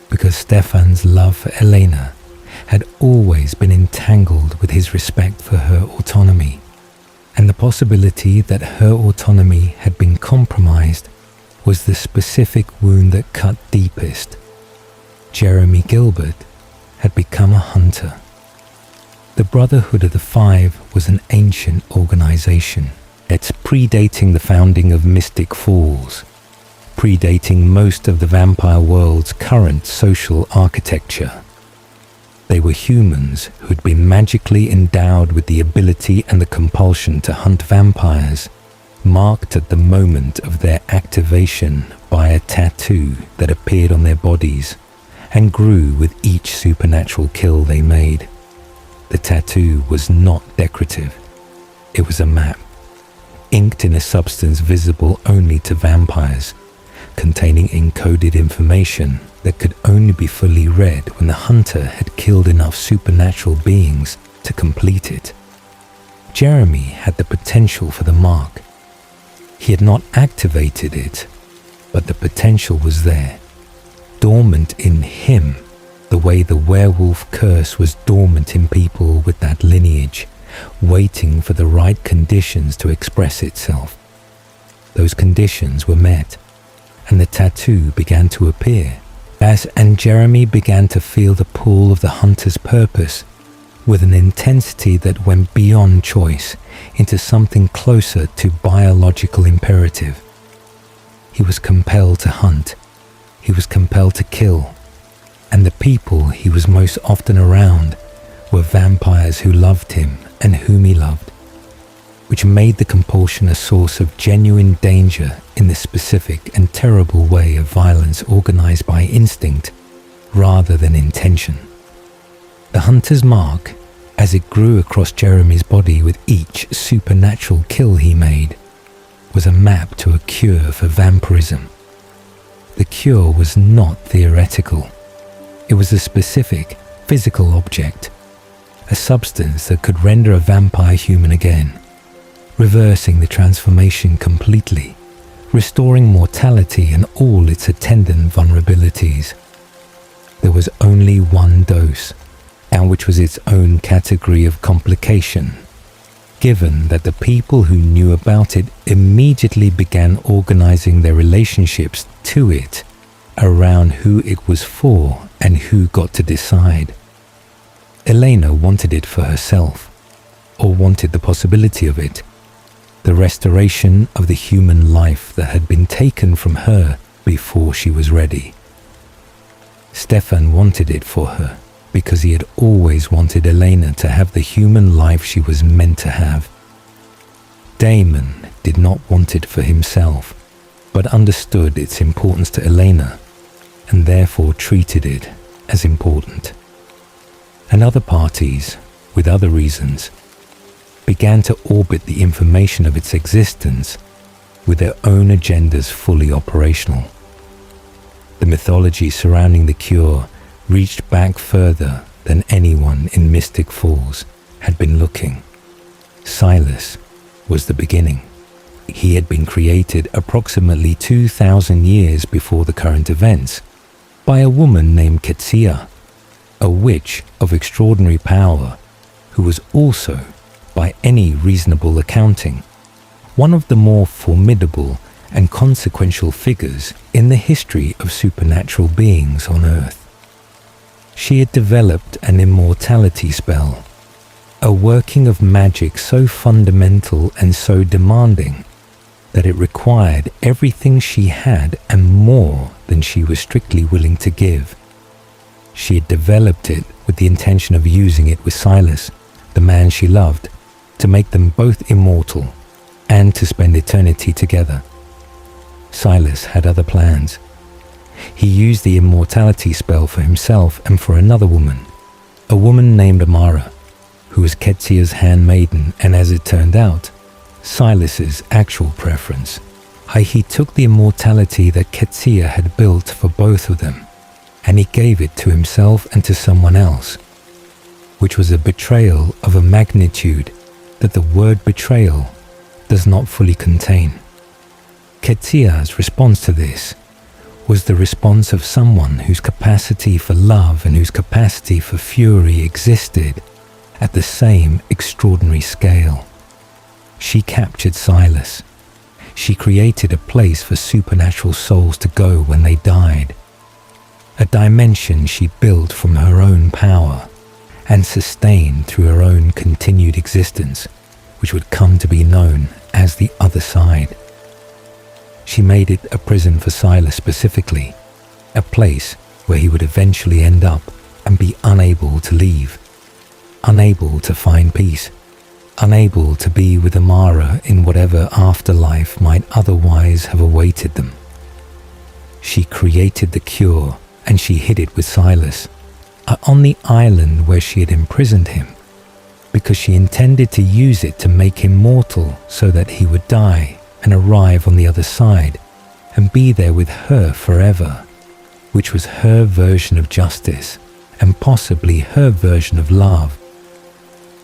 because Stefan's love for Elena had always been entangled with his respect for her autonomy, and the possibility that her autonomy had been compromised was the specific wound that cut deepest. Jeremy Gilbert had become a hunter. The Brotherhood of the Five was an ancient organization that's predating the founding of Mystic Falls, predating most of the vampire world's current social architecture. They were humans who had been magically endowed with the ability and the compulsion to hunt vampires, marked at the moment of their activation by a tattoo that appeared on their bodies and grew with each supernatural kill they made. The tattoo was not decorative. It was a map, inked in a substance visible only to vampires, containing encoded information that could only be fully read when the hunter had killed enough supernatural beings to complete it. Jeremy had the potential for the mark. He had not activated it, but the potential was there, dormant in him, the way the werewolf curse was dormant in people with that lineage, waiting for the right conditions to express itself. Those conditions were met, and the tattoo began to appear. And Jeremy began to feel the pull of the hunter's purpose with an intensity that went beyond choice into something closer to biological imperative. He was compelled to hunt. He was compelled to kill. And the people he was most often around were vampires who loved him and whom he loved, which made the compulsion a source of genuine danger in the specific and terrible way of violence organized by instinct rather than intention. The hunter's mark, as it grew across Jeremy's body with each supernatural kill he made, was a map to a cure for vampirism. The cure was not theoretical. It was a specific, physical object, a substance that could render a vampire human again, reversing the transformation completely, restoring mortality and all its attendant vulnerabilities. There was only one dose, and which was its own category of complication, given that the people who knew about it immediately began organizing their relationships to it around who it was for and who got to decide. Elena wanted it for herself, or wanted the possibility of it, the restoration of the human life that had been taken from her before she was ready. Stefan wanted it for her because he had always wanted Elena to have the human life she was meant to have. Damon did not want it for himself. but understood its importance to Elena and therefore treated it as important. And other parties, with other reasons, began to orbit the information of its existence with their own agendas fully operational. The mythology surrounding the cure reached back further than anyone in Mystic Falls had been looking. Silas was the beginning. He had been created approximately 2,000 years before the current events by a woman named Ketsia, a witch of extraordinary power who was also, by any reasonable accounting, one of the more formidable and consequential figures in the history of supernatural beings on Earth. She had developed an immortality spell, a working of magic so fundamental and so demanding that it required everything she had and more than she was strictly willing to give. She had developed it with the intention of using it with Silas, the man she loved, to make them both immortal and to spend eternity together. Silas had other plans. He used the immortality spell for himself and for another woman, a woman named Amara, who was Ketsia's handmaiden and, as it turned out, Silas's actual preference. He took the immortality that Ketsia had built for both of them, and he gave it to himself and to someone else, which was a betrayal of a magnitude that the word betrayal does not fully contain. Ketsia's response to this was the response of someone whose capacity for love and whose capacity for fury existed at the same extraordinary scale. She captured Silas. She created a place for supernatural souls to go when they died, a dimension she built from her own power and sustained through her own continued existence, which would come to be known as the other side. She made it a prison for Silas specifically, a place where he would eventually end up and be unable to leave, unable to find peace, unable to be with Amara in whatever afterlife might otherwise have awaited them. She created the cure and she hid it with Silas on the island where she had imprisoned him, because she intended to use it to make him mortal so that he would die and arrive on the other side and be there with her forever, which was her version of justice and possibly her version of love.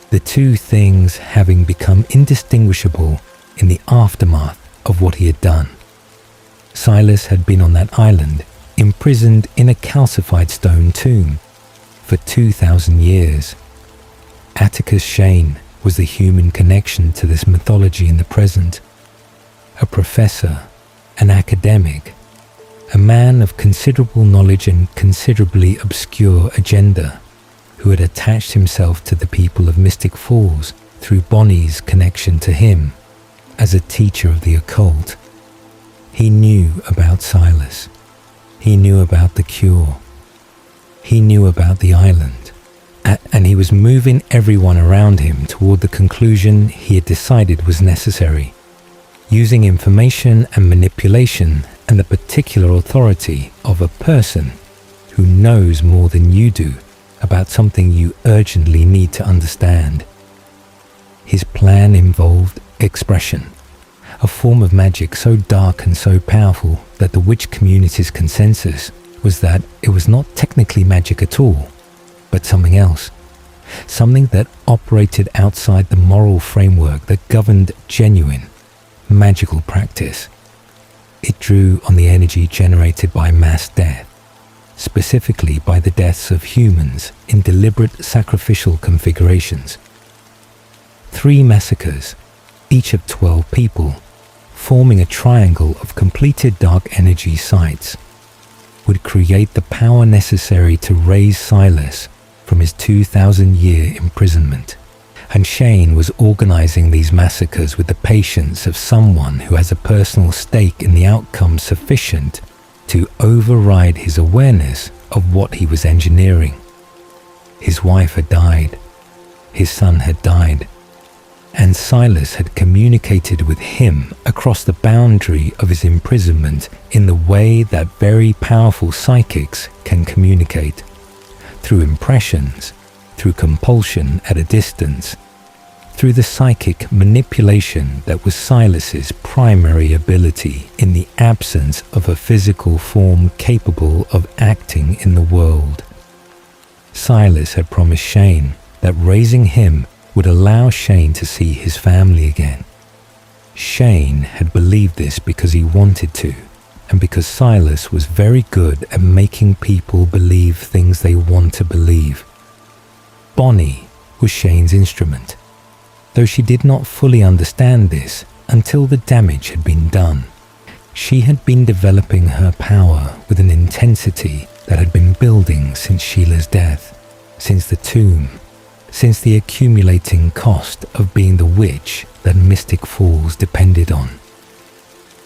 The two things having become indistinguishable in the aftermath of what he had done. Silas had been on that island, imprisoned in a calcified stone tomb for 2,000 years. Atticus Shane was the human connection to this mythology in the present. A professor, an academic, a man of considerable knowledge and considerably obscure agenda, who had attached himself to the people of Mystic Falls through Bonnie's connection to him as a teacher of the occult. He knew about Silas. He knew about the cure. He knew about the island. And he was moving everyone around him toward the conclusion he had decided was necessary, using information and manipulation and the particular authority of a person who knows more than you do about something you urgently need to understand. His plan involved expression, a form of magic so dark and so powerful that the witch community's consensus was that it was not technically magic at all, but something else, something that operated outside the moral framework that governed genuine, magical practice. It drew on the energy generated by mass death, specifically by the deaths of humans in deliberate sacrificial configurations. 3 massacres, each of 12 people, forming a triangle of completed dark energy sites, would create the power necessary to raise Silas from his 2,000-year imprisonment. And Shane was organizing these massacres with the patience of someone who has a personal stake in the outcome sufficient to override his awareness of what he was engineering. His wife had died. His son had died. and Silas had communicated with him across the boundary of his imprisonment in the way that very powerful psychics can communicate, through impressions, through compulsion at a distance, through the psychic manipulation that was Silas's primary ability in the absence of a physical form capable of acting in the world. Silas had promised Shane that raising him would allow Shane to see his family again. Shane had believed this because he wanted to, and because Silas was very good at making people believe things they want to believe. Bonnie was Shane's instrument, though she did not fully understand this until the damage had been done. She had been developing her power with an intensity that had been building since Sheila's death, since the tomb, since the accumulating cost of being the witch that Mystic Falls depended on.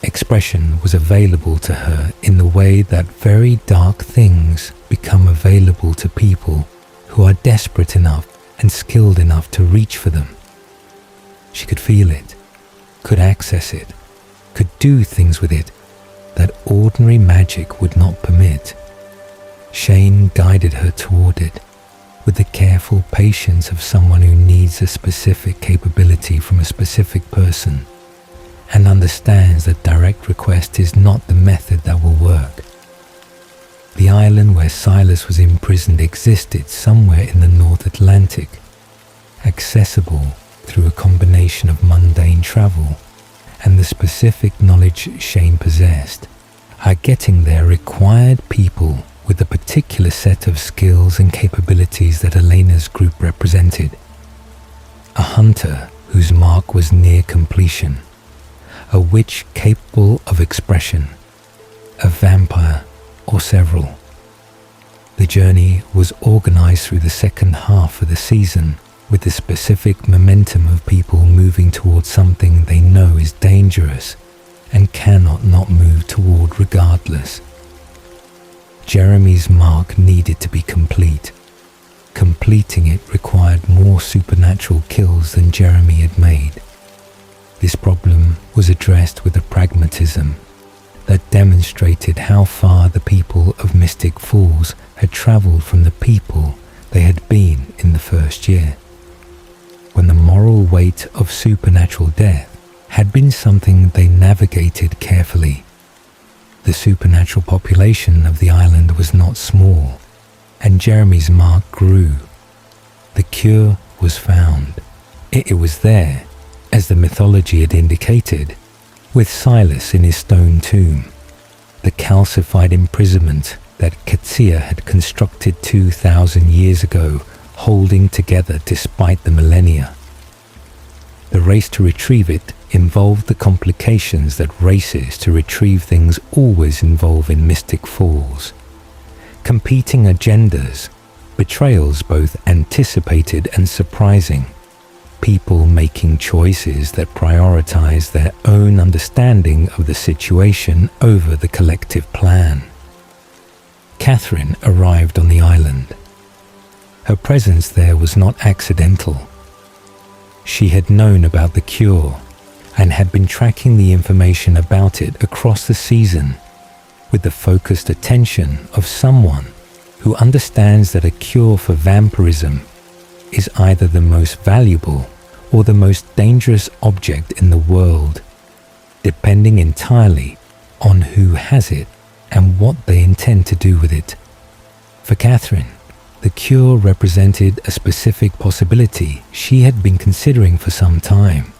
Expression was available to her in the way that very dark things become available to people who are desperate enough and skilled enough to reach for them. She could feel it, could access it, could do things with it that ordinary magic would not permit. Shane guided her toward it, with the careful patience of someone who needs a specific capability from a specific person and understands that direct request is not the method that will work. The island where Silas was imprisoned existed somewhere in the North Atlantic, accessible through a combination of mundane travel and the specific knowledge Shane possessed. Her getting there required people with a particular set of skills and capabilities that Elena's group represented. A hunter whose mark was near completion, a witch capable of expression, a vampire, or several. The journey was organized through the second half of the season with the specific momentum of people moving towards something they know is dangerous and cannot not move toward regardless. Jeremy's mark needed to be complete. Completing it required more supernatural kills than Jeremy had made. This problem was addressed with a pragmatism that demonstrated how far the people of Mystic Falls had traveled from the people they had been in the first year, when the moral weight of supernatural death had been something they navigated carefully. The supernatural population of the island was not small, and Jeremy's mark grew. The cure was found. It was there, as the mythology had indicated, with Silas in his stone tomb, the calcified imprisonment that Katsia had constructed 2,000 years ago, holding together despite the millennia. The race to retrieve it involved the complications that races to retrieve things always involve in Mystic Falls. Competing agendas, betrayals both anticipated and surprising, people making choices that prioritize their own understanding of the situation over the collective plan. Catherine arrived on the island. Her presence there was not accidental. She had known about the cure and had been tracking the information about it across the season with the focused attention of someone who understands that a cure for vampirism is either the most valuable or the most dangerous object in the world, depending entirely on who has it and what they intend to do with it. For Catherine, the cure represented a specific possibility she had been considering for some time.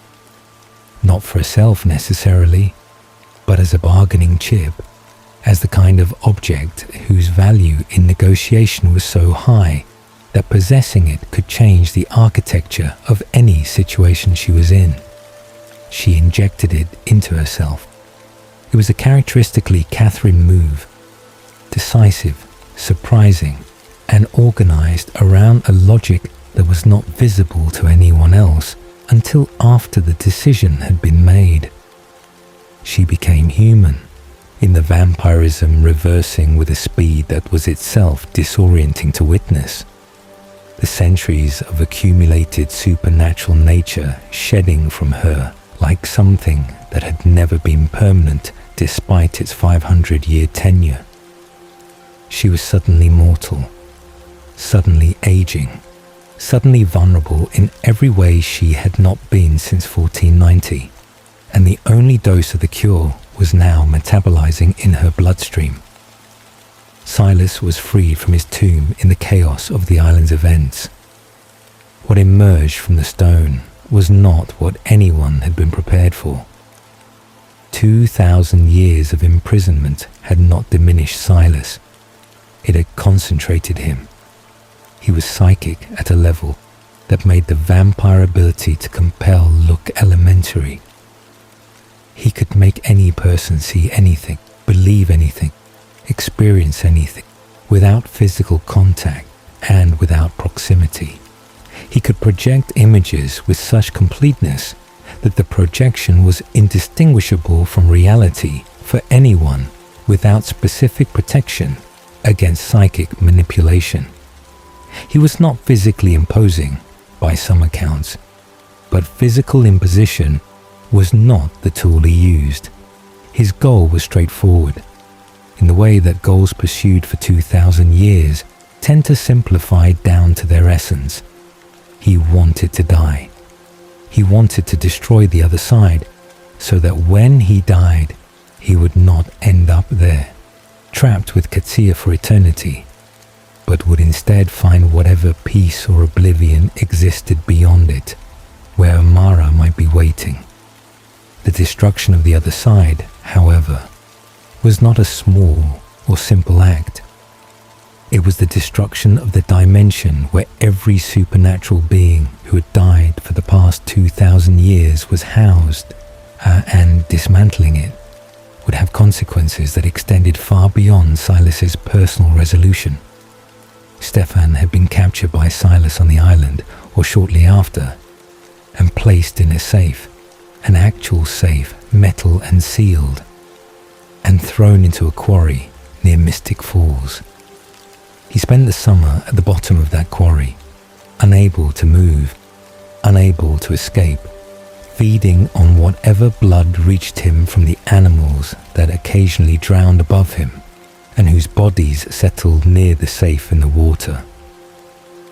Not for herself necessarily, but as a bargaining chip, as the kind of object whose value in negotiation was so high that possessing it could change the architecture of any situation she was in. She injected it into herself. It was a characteristically Catherine move, decisive, surprising, and organized around a logic that was not visible to anyone else until after the decision had been made. She became human, in the vampirism reversing with a speed that was itself disorienting to witness. the centuries of accumulated supernatural nature shedding from her like something that had never been permanent despite its 500-year tenure. She was suddenly mortal, suddenly aging, suddenly vulnerable in every way she had not been since 1490, and the only dose of the cure was now metabolizing in her bloodstream. Silas was freed from his tomb in the chaos of the island's events. What emerged from the stone was not what anyone had been prepared for. 2,000 years of imprisonment had not diminished Silas. It had concentrated him. He was psychic at a level that made the vampire ability to compel look elementary. He could make any person see anything, believe anything, experience anything, without physical contact and without proximity. He could project images with such completeness that the projection was indistinguishable from reality for anyone without specific protection against psychic manipulation. He was not physically imposing, by some accounts, but physical imposition was not the tool he used. His goal was straightforward, in the way that goals pursued for 2,000 years tend to simplify down to their essence. He wanted to die. He wanted to destroy the other side, so that when he died, he would not end up there, trapped with Katsia for eternity, but would instead find whatever peace or oblivion existed beyond it, where Amara might be waiting. The destruction of the other side, however, was not a small or simple act. It was the destruction of the dimension where every supernatural being who had died for the past 2,000 years was housed, and dismantling it would have consequences that extended far beyond Silas's personal resolution. Stefan had been captured by Silas on the island, or shortly after, and placed in a safe, an actual safe, metal and sealed, and thrown into a quarry near Mystic Falls. He spent the summer at the bottom of that quarry, unable to move, unable to escape, feeding on whatever blood reached him from the animals that occasionally drowned above him and whose bodies settled near the safe in the water.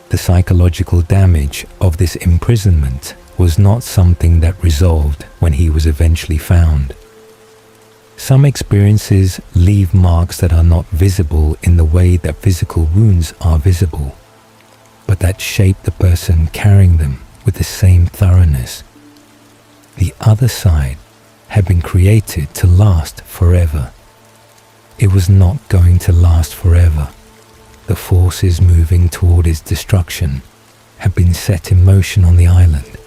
The psychological damage of this imprisonment was not something that resolved when he was eventually found. Some experiences leave marks that are not visible in the way that physical wounds are visible, but that shape the person carrying them with the same thoroughness. The other side had been created to last forever. It was not going to last forever. The forces moving toward its destruction had been set in motion on the island,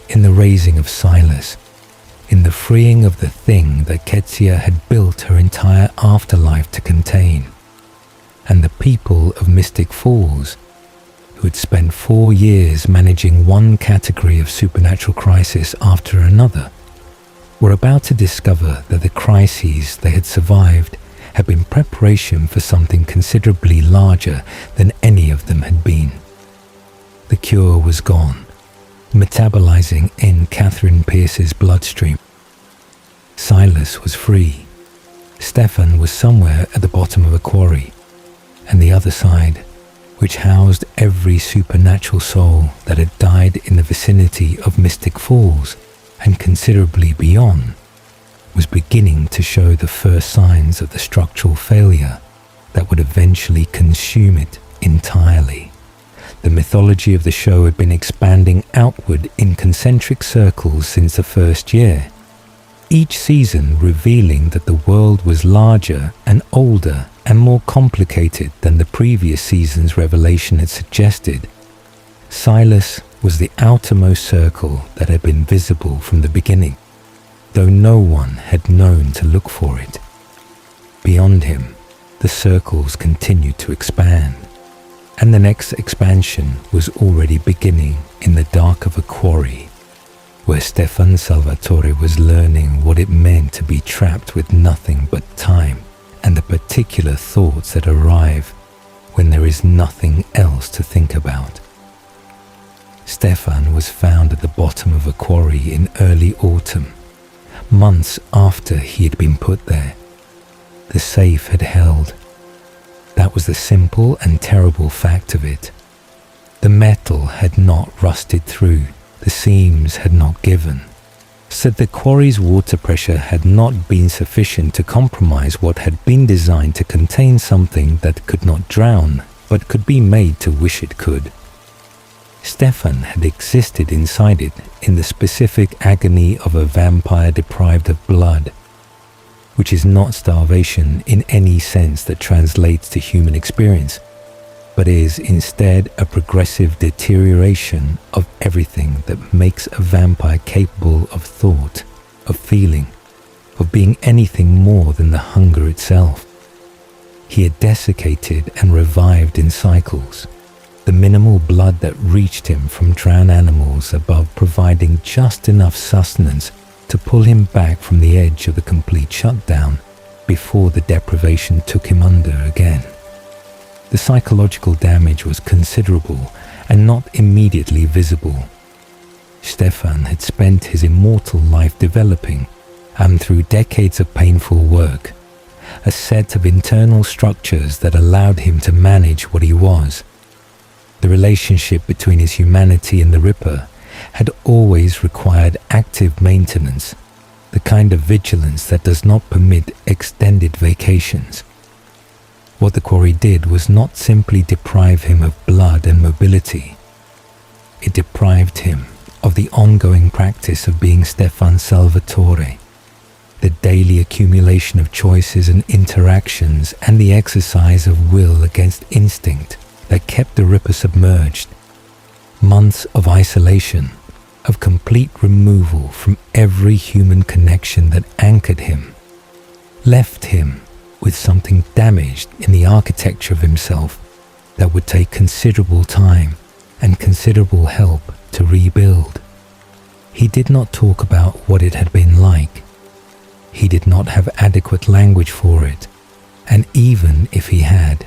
in the raising of Silas, in the freeing of the thing that Ketsia had built her entire afterlife to contain, and the people of Mystic Falls, who had spent 4 years managing one category of supernatural crisis after another, were about to discover that the crises they had survived had been preparation for something considerably larger than any of them had been. The cure was gone, metabolizing in Catherine Pierce's bloodstream. Silas was free. Stefan was somewhere at the bottom of a quarry, and the other side, which housed every supernatural soul that had died in the vicinity of Mystic Falls and considerably beyond, was beginning to show the first signs of the structural failure that would eventually consume it entirely. The mythology of the show had been expanding outward in concentric circles since the first year, each season revealing that the world was larger and older and more complicated than the previous season's revelation had suggested. Silas was the outermost circle that had been visible from the beginning, though no one had known to look for it. Beyond him, the circles continued to expand, and the next expansion was already beginning in the dark of a quarry, where Stefan Salvatore was learning what it meant to be trapped with nothing but time and the particular thoughts that arrive when there is nothing else to think about. Stefan was found at the bottom of a quarry in early autumn, months after he had been put there. The safe had held. That was the simple and terrible fact of it. The metal had not rusted through, the seams had not given. So the quarry's water pressure had not been sufficient to compromise what had been designed to contain something that could not drown, but could be made to wish it could. Stefan had existed inside it in the specific agony of a vampire deprived of blood, which is not starvation in any sense that translates to human experience, but is instead a progressive deterioration of everything that makes a vampire capable of thought, of feeling, of being anything more than the hunger itself. He had desiccated and revived in cycles. The minimal blood that reached him from drowned animals above providing just enough sustenance to pull him back from the edge of the complete shutdown before the deprivation took him under again. The psychological damage was considerable and not immediately visible. Stefan had spent his immortal life developing, and through decades of painful work, a set of internal structures that allowed him to manage what he was. The relationship between his humanity and the Ripper had always required active maintenance, the kind of vigilance that does not permit extended vacations. What the quarry did was not simply deprive him of blood and mobility. It deprived him of the ongoing practice of being Stefan Salvatore, the daily accumulation of choices and interactions and the exercise of will against instinct that kept the Ripper submerged. Months of isolation, of complete removal from every human connection that anchored him, left him with something damaged in the architecture of himself that would take considerable time and considerable help to rebuild. He did not talk about what it had been like. He did not have adequate language for it, and even if he had,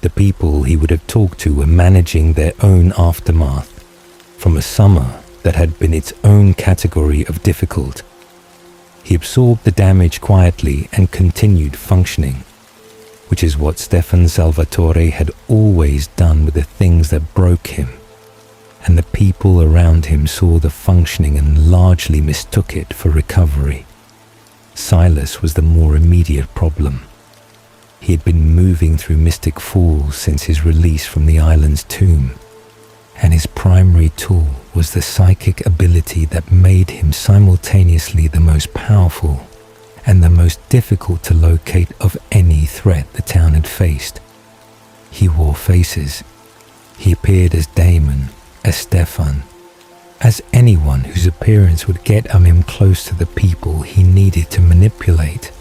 the people he would have talked to were managing their own aftermath from a summer that had been its own category of difficult. He absorbed the damage quietly and continued functioning, which is what Stefan Salvatore had always done with the things that broke him, and the people around him saw the functioning and largely mistook it for recovery. Silas was the more immediate problem. He had been moving through Mystic Falls since his release from the island's tomb, and his primary tool was the psychic ability that made him simultaneously the most powerful and the most difficult to locate of any threat the town had faced. He wore faces. He appeared as Damon, as Stefan, as anyone whose appearance would get him close to the people he needed to manipulate.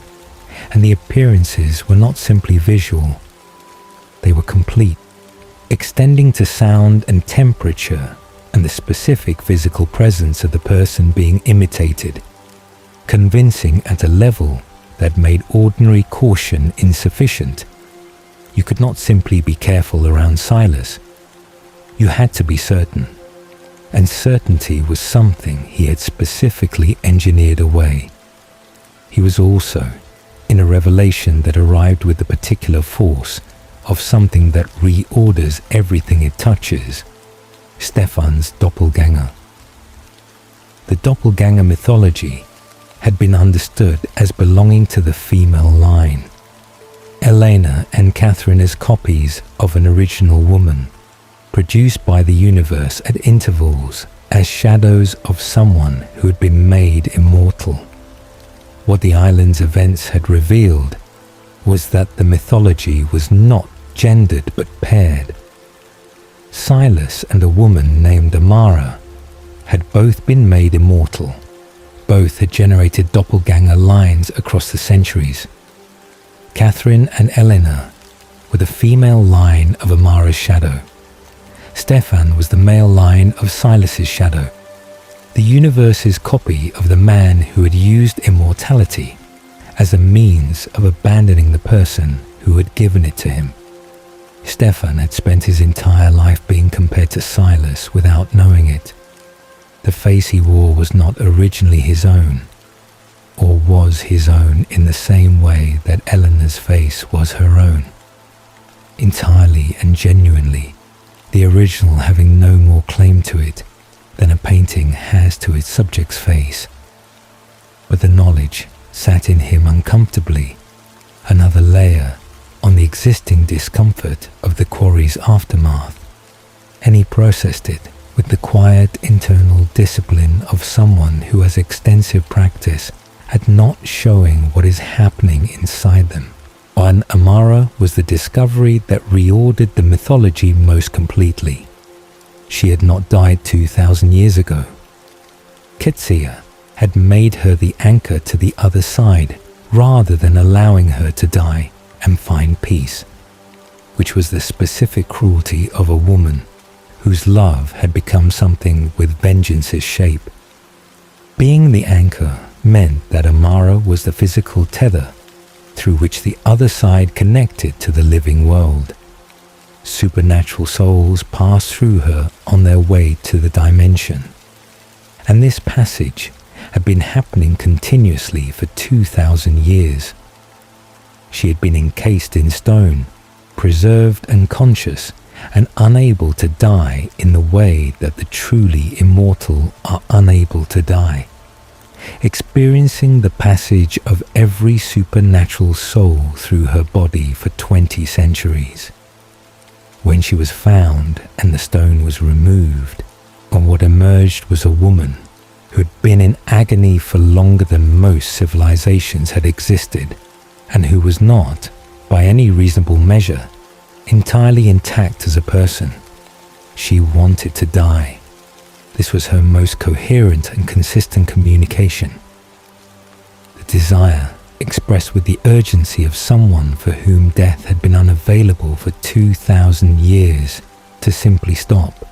And the appearances were not simply visual, they were complete, extending to sound and temperature and the specific physical presence of the person being imitated, convincing at a level that made ordinary caution insufficient. You could not simply be careful around Silas. You had to be certain, and certainty was something he had specifically engineered away. He was also in a revelation that arrived with the particular force of something that reorders everything it touches, Stefan's doppelganger. The doppelganger mythology had been understood as belonging to the female line, Elena and Catherine as copies of an original woman, produced by the universe at intervals as shadows of someone who had been made immortal. What the island's events had revealed was that the mythology was not gendered but paired. Silas and a woman named Amara had both been made immortal. Both had generated doppelganger lines across the centuries. Catherine and Elena were the female line of Amara's shadow. Stefan was the male line of Silas's shadow, the universe's copy of the man who had used immortality as a means of abandoning the person who had given it to him. Stefan had spent his entire life being compared to Silas without knowing it. The face he wore was not originally his own, or was his own in the same way that Eleanor's face was her own. Entirely and genuinely, the original having no more claim to it than a painting has to its subject's face. But the knowledge sat in him uncomfortably, another layer on the existing discomfort of the quarry's aftermath, and he processed it with the quiet internal discipline of someone who has extensive practice at not showing what is happening inside them. On Amara was the discovery that reordered the mythology most completely. She had not died 2,000 years ago. Ketsia had made her the anchor to the other side rather than allowing her to die and find peace, which was the specific cruelty of a woman whose love had become something with vengeance's shape. Being the anchor meant that Amara was the physical tether through which the other side connected to the living world. Supernatural souls passed through her on their way to the dimension, and this passage had been happening continuously for 2,000 years. She had been encased in stone, preserved and conscious, and unable to die in the way that the truly immortal are unable to die, experiencing the passage of every supernatural soul through her body for 20 centuries. When she was found and the stone was removed, and what emerged was a woman who had been in agony for longer than most civilizations had existed, and who was not, by any reasonable measure, entirely intact as a person. She wanted to die. This was her most coherent and consistent communication. The desire expressed with the urgency of someone for whom death had been unavailable for 2,000 years to simply stop,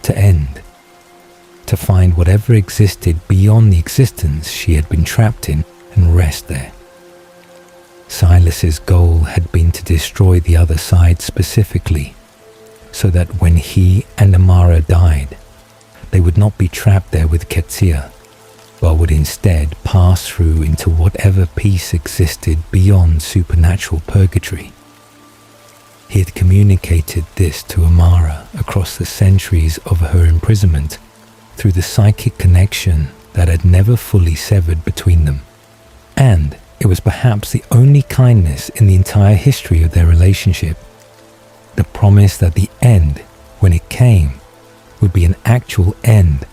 to end, to find whatever existed beyond the existence she had been trapped in and rest there. Silas's goal had been to destroy the other side specifically, so that when he and Amara died, they would not be trapped there with Ketsia, but would instead pass through into whatever peace existed beyond supernatural purgatory. He had communicated this to Amara across the centuries of her imprisonment through the psychic connection that had never fully severed between them, and it was perhaps the only kindness in the entire history of their relationship. The promise that the end, when it came, would be an actual end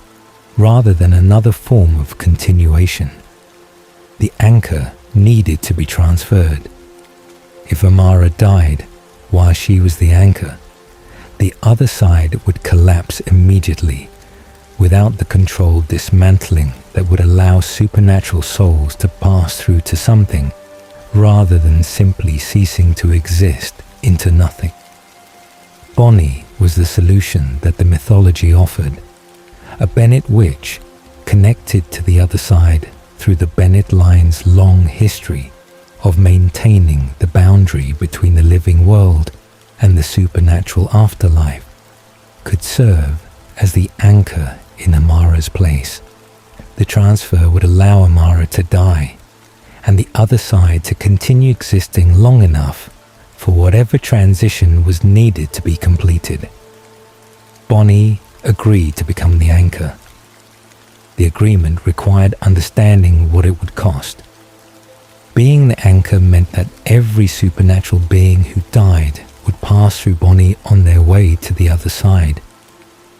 rather than another form of continuation. The anchor needed to be transferred. If Amara died while she was the anchor, the other side would collapse immediately without the controlled dismantling that would allow supernatural souls to pass through to something rather than simply ceasing to exist into nothing. Bonnie was the solution that the mythology offered, a Bennett witch connected to the other side through the Bennett line's long history of maintaining the boundary between the living world and the supernatural afterlife, could serve as the anchor in Amara's place. The transfer would allow Amara to die, and the other side to continue existing long enough for whatever transition was needed to be completed. Bonnie agreed to become the anchor. The agreement required understanding what it would cost. Being the anchor meant that every supernatural being who died would pass through Bonnie on their way to the other side,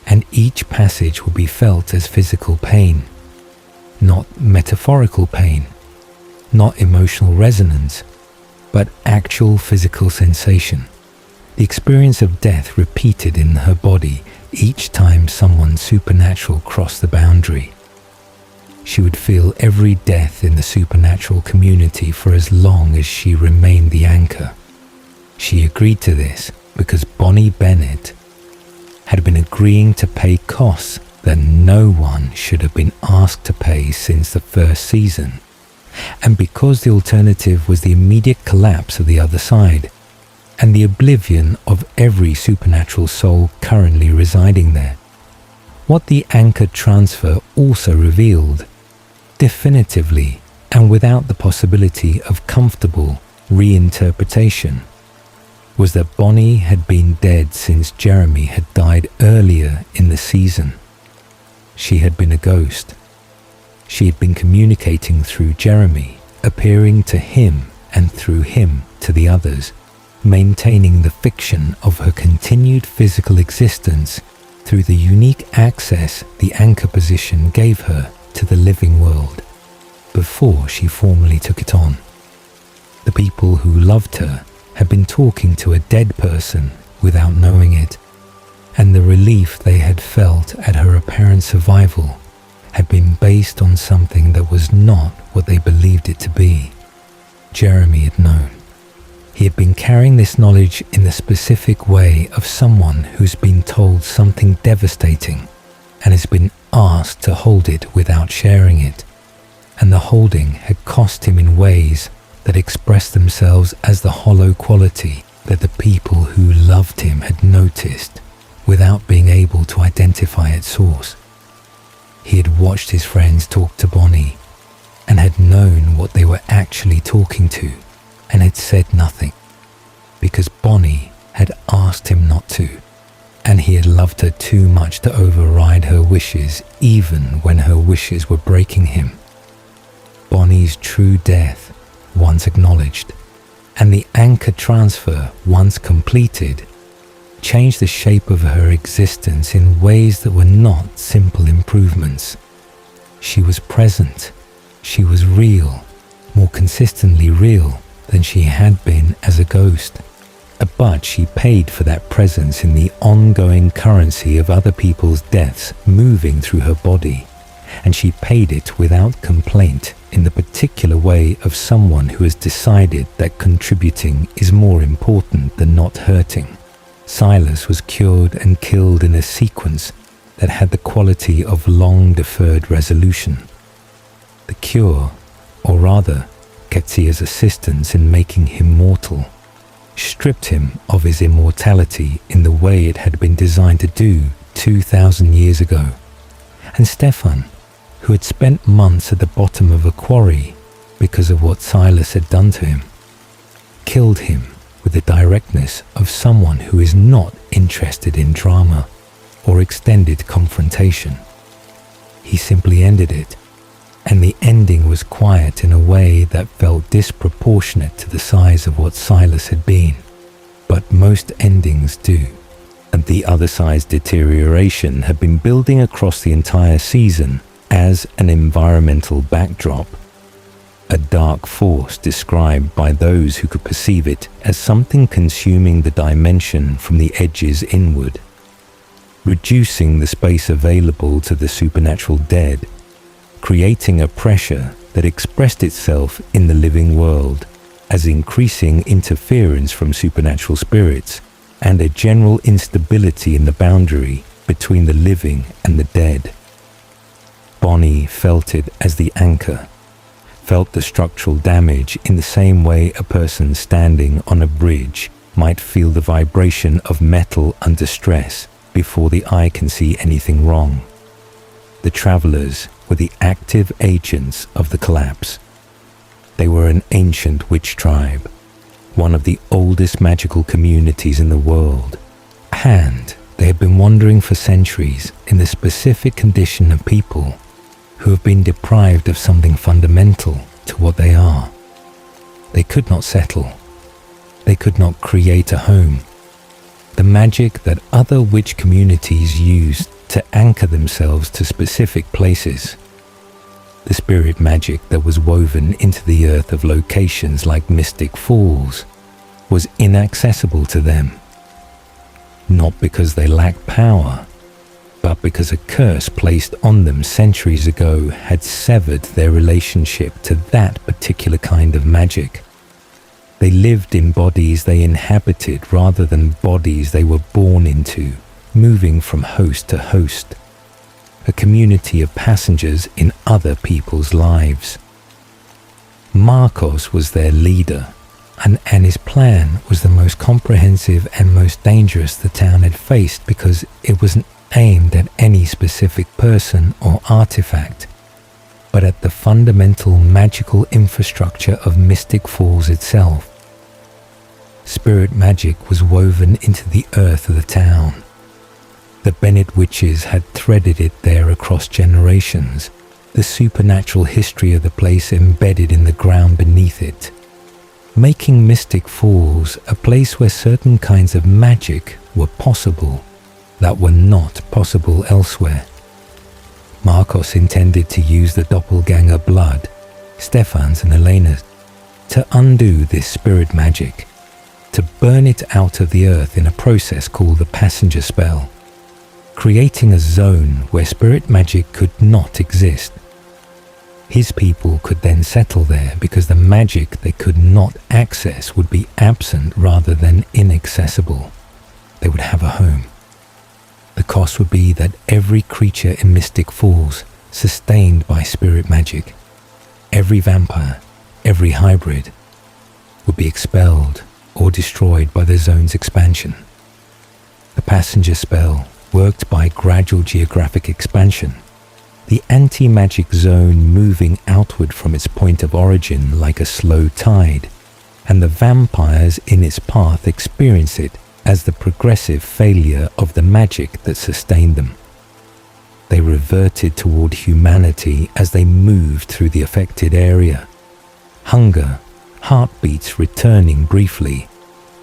and each passage would be felt as physical pain, not metaphorical pain, not emotional resonance, but actual physical sensation. The experience of death repeated in her body each time someone supernatural crossed the boundary. She would feel every death in the supernatural community for as long as she remained the anchor. She agreed to this because Bonnie Bennett had been agreeing to pay costs that no one should have been asked to pay since the first season, and because the alternative was the immediate collapse of the other side. and the oblivion of every supernatural soul currently residing there. What the anchor transfer also revealed, definitively and without the possibility of comfortable reinterpretation, was that Bonnie had been dead since Jeremy had died earlier in the season. She had been a ghost. She had been communicating through Jeremy, appearing to him and through him to the others, maintaining the fiction of her continued physical existence through the unique access the anchor position gave her to the living world before she formally took it on. The people who loved her had been talking to a dead person without knowing it, and the relief they had felt at her apparent survival had been based on something that was not what they believed it to be. Jeremy had known. He had been carrying this knowledge in the specific way of someone who's been told something devastating and has been asked to hold it without sharing it, and the holding had cost him in ways that expressed themselves as the hollow quality that the people who loved him had noticed without being able to identify its source. He had watched his friends talk to Bonnie and had known what they were actually talking to and had said nothing because Bonnie had asked him not to, and he had loved her too much to override her wishes even when her wishes were breaking him. Bonnie's true death once acknowledged, and the anchor transfer once completed, changed the shape of her existence in ways that were not simple improvements. She was present, she was real, more consistently real than she had been as a ghost, but she paid for that presence in the ongoing currency of other people's deaths moving through her body, and she paid it without complaint in the particular way of someone who has decided that contributing is more important than not hurting. Silas was cured and killed in a sequence that had the quality of long-deferred resolution. The cure, or rather, Ketsia's assistance in making him mortal, stripped him of his immortality in the way it had been designed to do 2,000 years ago. And Stefan, who had spent months at the bottom of a quarry because of what Silas had done to him, killed him with the directness of someone who is not interested in drama or extended confrontation. He simply ended it, and the ending was quiet in a way that felt disproportionate to the size of what Silas had been. But most endings do. And the other side's deterioration had been building across the entire season as an environmental backdrop, a dark force described by those who could perceive it as something consuming the dimension from the edges inward, reducing the space available to the supernatural dead, creating a pressure that expressed itself in the living world as increasing interference from supernatural spirits and a general instability in the boundary between the living and the dead. Bonnie felt it as the anchor, felt the structural damage in the same way a person standing on a bridge might feel the vibration of metal under stress before the eye can see anything wrong. The travelers were the active agents of the collapse. They were an ancient witch tribe, one of the oldest magical communities in the world, and they had been wandering for centuries in the specific condition of people who have been deprived of something fundamental to what they are. They could not settle. They could not create a home. The magic that other witch communities used to anchor themselves to specific places, the spirit magic that was woven into the earth of locations like Mystic Falls, was inaccessible to them. Not because they lacked power, but because a curse placed on them centuries ago had severed their relationship to that particular kind of magic. They lived in bodies they inhabited rather than bodies they were born into, moving from host to host, a community of passengers in other people's lives. Marcos was their leader, and his plan was the most comprehensive and most dangerous the town had faced because it wasn't aimed at any specific person or artifact, but at the fundamental magical infrastructure of Mystic Falls itself. Spirit magic was woven into the earth of the town. The Bennett witches had threaded it there across generations, the supernatural history of the place embedded in the ground beneath it, making Mystic Falls a place where certain kinds of magic were possible that were not possible elsewhere. Marcos intended to use the doppelganger blood, Stefan's and Elena's, to undo this spirit magic, to burn it out of the earth in a process called the passenger spell, creating a zone where spirit magic could not exist. His people could then settle there because the magic they could not access would be absent rather than inaccessible. They would have a home. The cost would be that every creature in Mystic Falls, sustained by spirit magic, every vampire, every hybrid, would be expelled or destroyed by the zone's expansion. The passenger spell worked by gradual geographic expansion, the anti-magic zone moving outward from its point of origin like a slow tide, and the vampires in its path experience it as the progressive failure of the magic that sustained them. They reverted toward humanity as they moved through the affected area. Hunger, heartbeats returning briefly,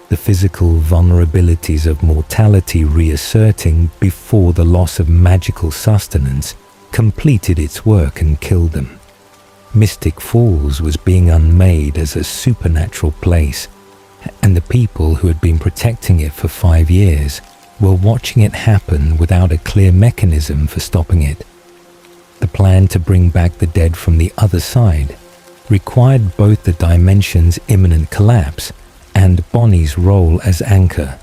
the physical vulnerabilities of mortality reasserting before the loss of magical sustenance completed its work and killed them. Mystic Falls was being unmade as a supernatural place, and the people who had been protecting it for 5 years were watching it happen without a clear mechanism for stopping it. The plan to bring back the dead from the other side required both the dimension's imminent collapse and Bonnie's role as anchor,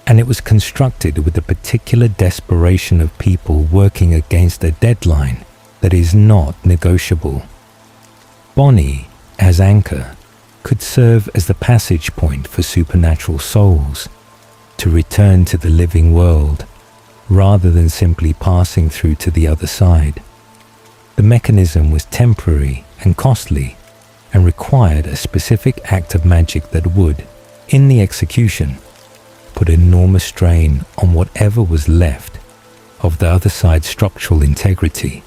and it was constructed with the particular desperation of people working against a deadline that is not negotiable. Bonnie, as anchor, could serve as the passage point for supernatural souls to return to the living world rather than simply passing through to the other side. The mechanism was temporary and costly and required a specific act of magic that would, in the execution, put enormous strain on whatever was left of the other side's structural integrity.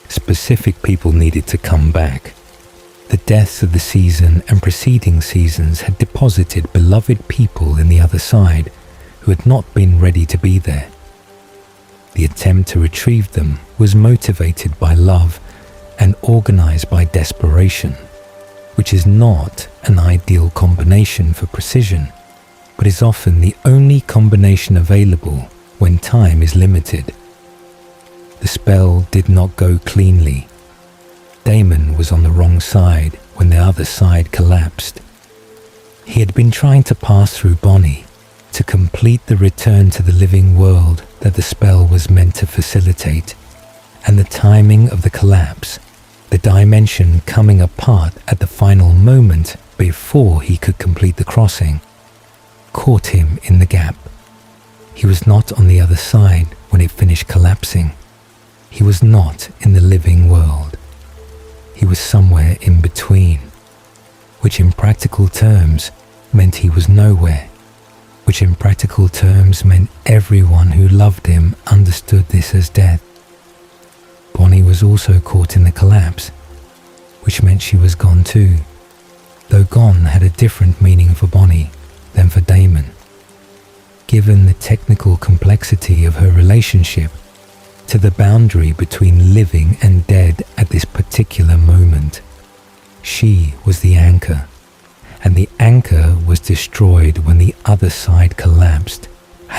Specific people needed to come back. The deaths of the season and preceding seasons had deposited beloved people in the other side who had not been ready to be there. The attempt to retrieve them was motivated by love and organized by desperation, which is not an ideal combination for precision, but is often the only combination available when time is limited. The spell did not go cleanly. Damon was on the wrong side when the other side collapsed. He had been trying to pass through Bonnie to complete the return to the living world that the spell was meant to facilitate, and the timing of the collapse, the dimension coming apart at the final moment before he could complete the crossing, caught him in the gap. He was not on the other side when it finished collapsing. He was not in the living world. He was somewhere in between, which in practical terms meant he was nowhere, which in practical terms meant everyone who loved him understood this as death. Bonnie was also caught in the collapse, which meant she was gone too, though gone had a different meaning for Bonnie than for Damon. Given the technical complexity of her relationship to the boundary between living and dead at this particular moment, she was the anchor, and the anchor was destroyed when the other side collapsed,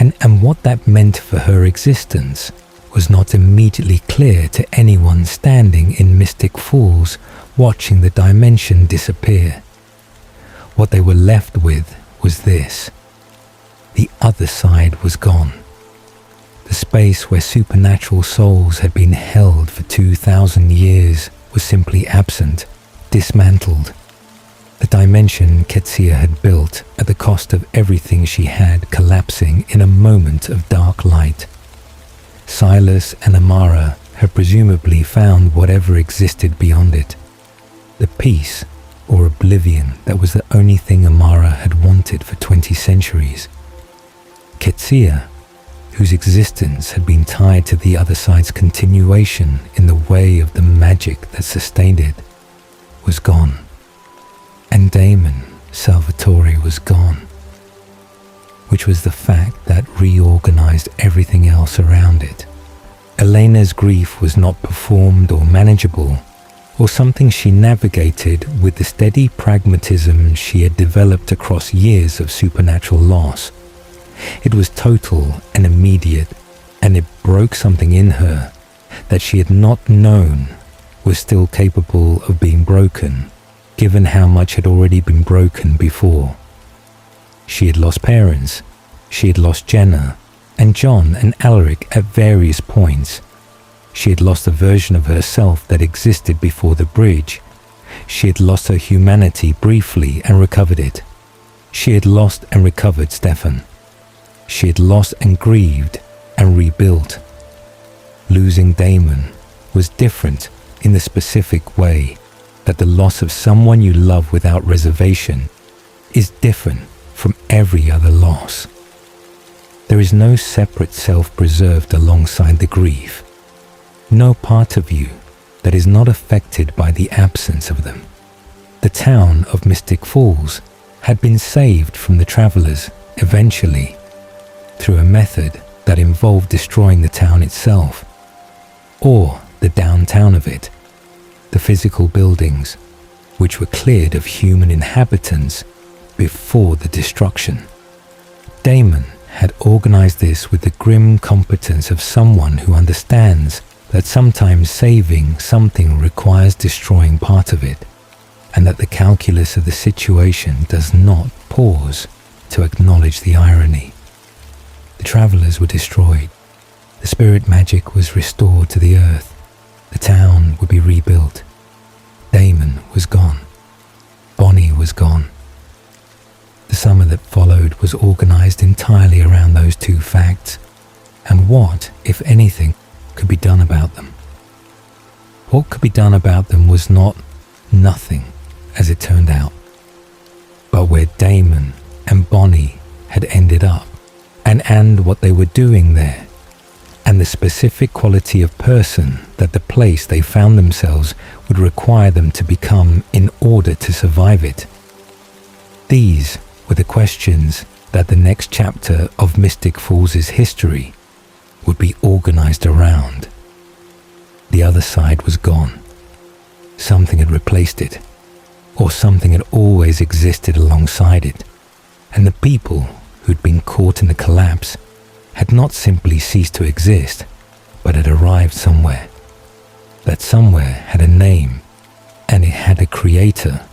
and what that meant for her existence was not immediately clear to anyone standing in Mystic Falls watching the dimension disappear. What they were left with was this: the other side was gone. The space where supernatural souls had been held for 2,000 years was simply absent, dismantled. The dimension Ketsia had built at the cost of everything she had collapsing in a moment of dark light. Silas and Amara had presumably found whatever existed beyond it. The peace or oblivion that was the only thing Amara had wanted for 20 centuries. Ketsia, whose existence had been tied to the other side's continuation in the way of the magic that sustained it, was gone. And Damon Salvatore was gone, which was the fact that reorganized everything else around it. Elena's grief was not performed or manageable, or something she navigated with the steady pragmatism she had developed across years of supernatural loss. It was total and immediate, and it broke something in her that she had not known was still capable of being broken, given how much had already been broken before. She had lost parents, she had lost Jenna, and John and Alaric at various points. She had lost a version of herself that existed before the bridge. She had lost her humanity briefly and recovered it. She had lost and recovered Stefan. She had lost and grieved and rebuilt. Losing Damon was different in the specific way that the loss of someone you love without reservation is different from every other loss. There is no separate self preserved alongside the grief. No part of you that is not affected by the absence of them. The town of Mystic Falls had been saved from the travelers eventually through a method that involved destroying the town itself, or the downtown of it, the physical buildings, which were cleared of human inhabitants before the destruction. Damon had organized this with the grim competence of someone who understands that sometimes saving something requires destroying part of it, and that the calculus of the situation does not pause to acknowledge the irony. The travelers were destroyed. The spirit magic was restored to the earth. The town would be rebuilt. Damon was gone. Bonnie was gone. The summer that followed was organized entirely around those two facts, and what, if anything, could be done about them. What could be done about them was not nothing, as it turned out, but where Damon and Bonnie had ended up, and what they were doing there, and the specific quality of person that the place they found themselves would require them to become in order to survive it. These were the questions that the next chapter of Mystic Falls' history would be organized around. The other side was gone. Something had replaced it, or something had always existed alongside it, and the people who'd been caught in the collapse had not simply ceased to exist, but had arrived somewhere. That somewhere had a name, and it had a creator,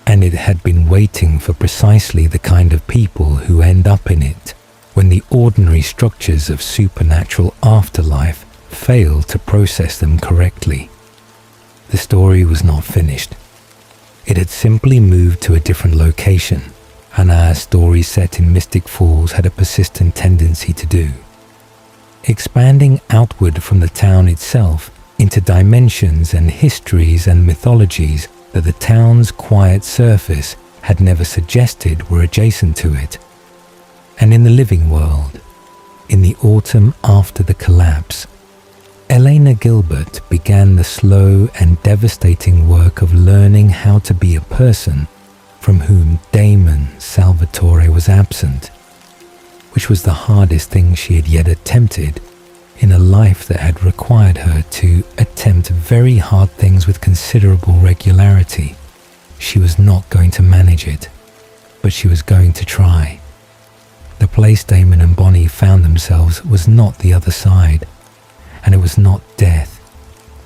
and it had been waiting for precisely the kind of people who end up in it when the ordinary structures of supernatural afterlife fail to process them correctly. The story was not finished. It had simply moved to a different location, and our story set in Mystic Falls had a persistent tendency to do. Expanding outward from the town itself into dimensions and histories and mythologies that the town's quiet surface had never suggested were adjacent to it. And in the living world, in the autumn after the collapse, Elena Gilbert began the slow and devastating work of learning how to be a person from whom Damon Salvatore was absent, which was the hardest thing she had yet attempted in a life that had required her to attempt very hard things with considerable regularity. She was not going to manage it, but she was going to try. The place Damon and Bonnie found themselves was not the other side, and it was not death,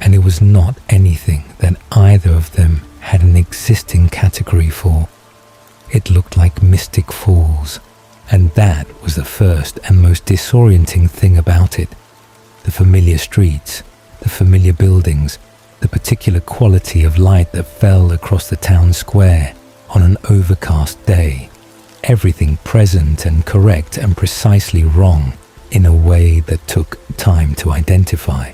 and it was not anything that either of them had an existing category for. It looked like Mystic Falls, and that was the first and most disorienting thing about it. The familiar streets, the familiar buildings, the particular quality of light that fell across the town square, on an overcast day, everything present and correct and precisely wrong in a way that took time to identify.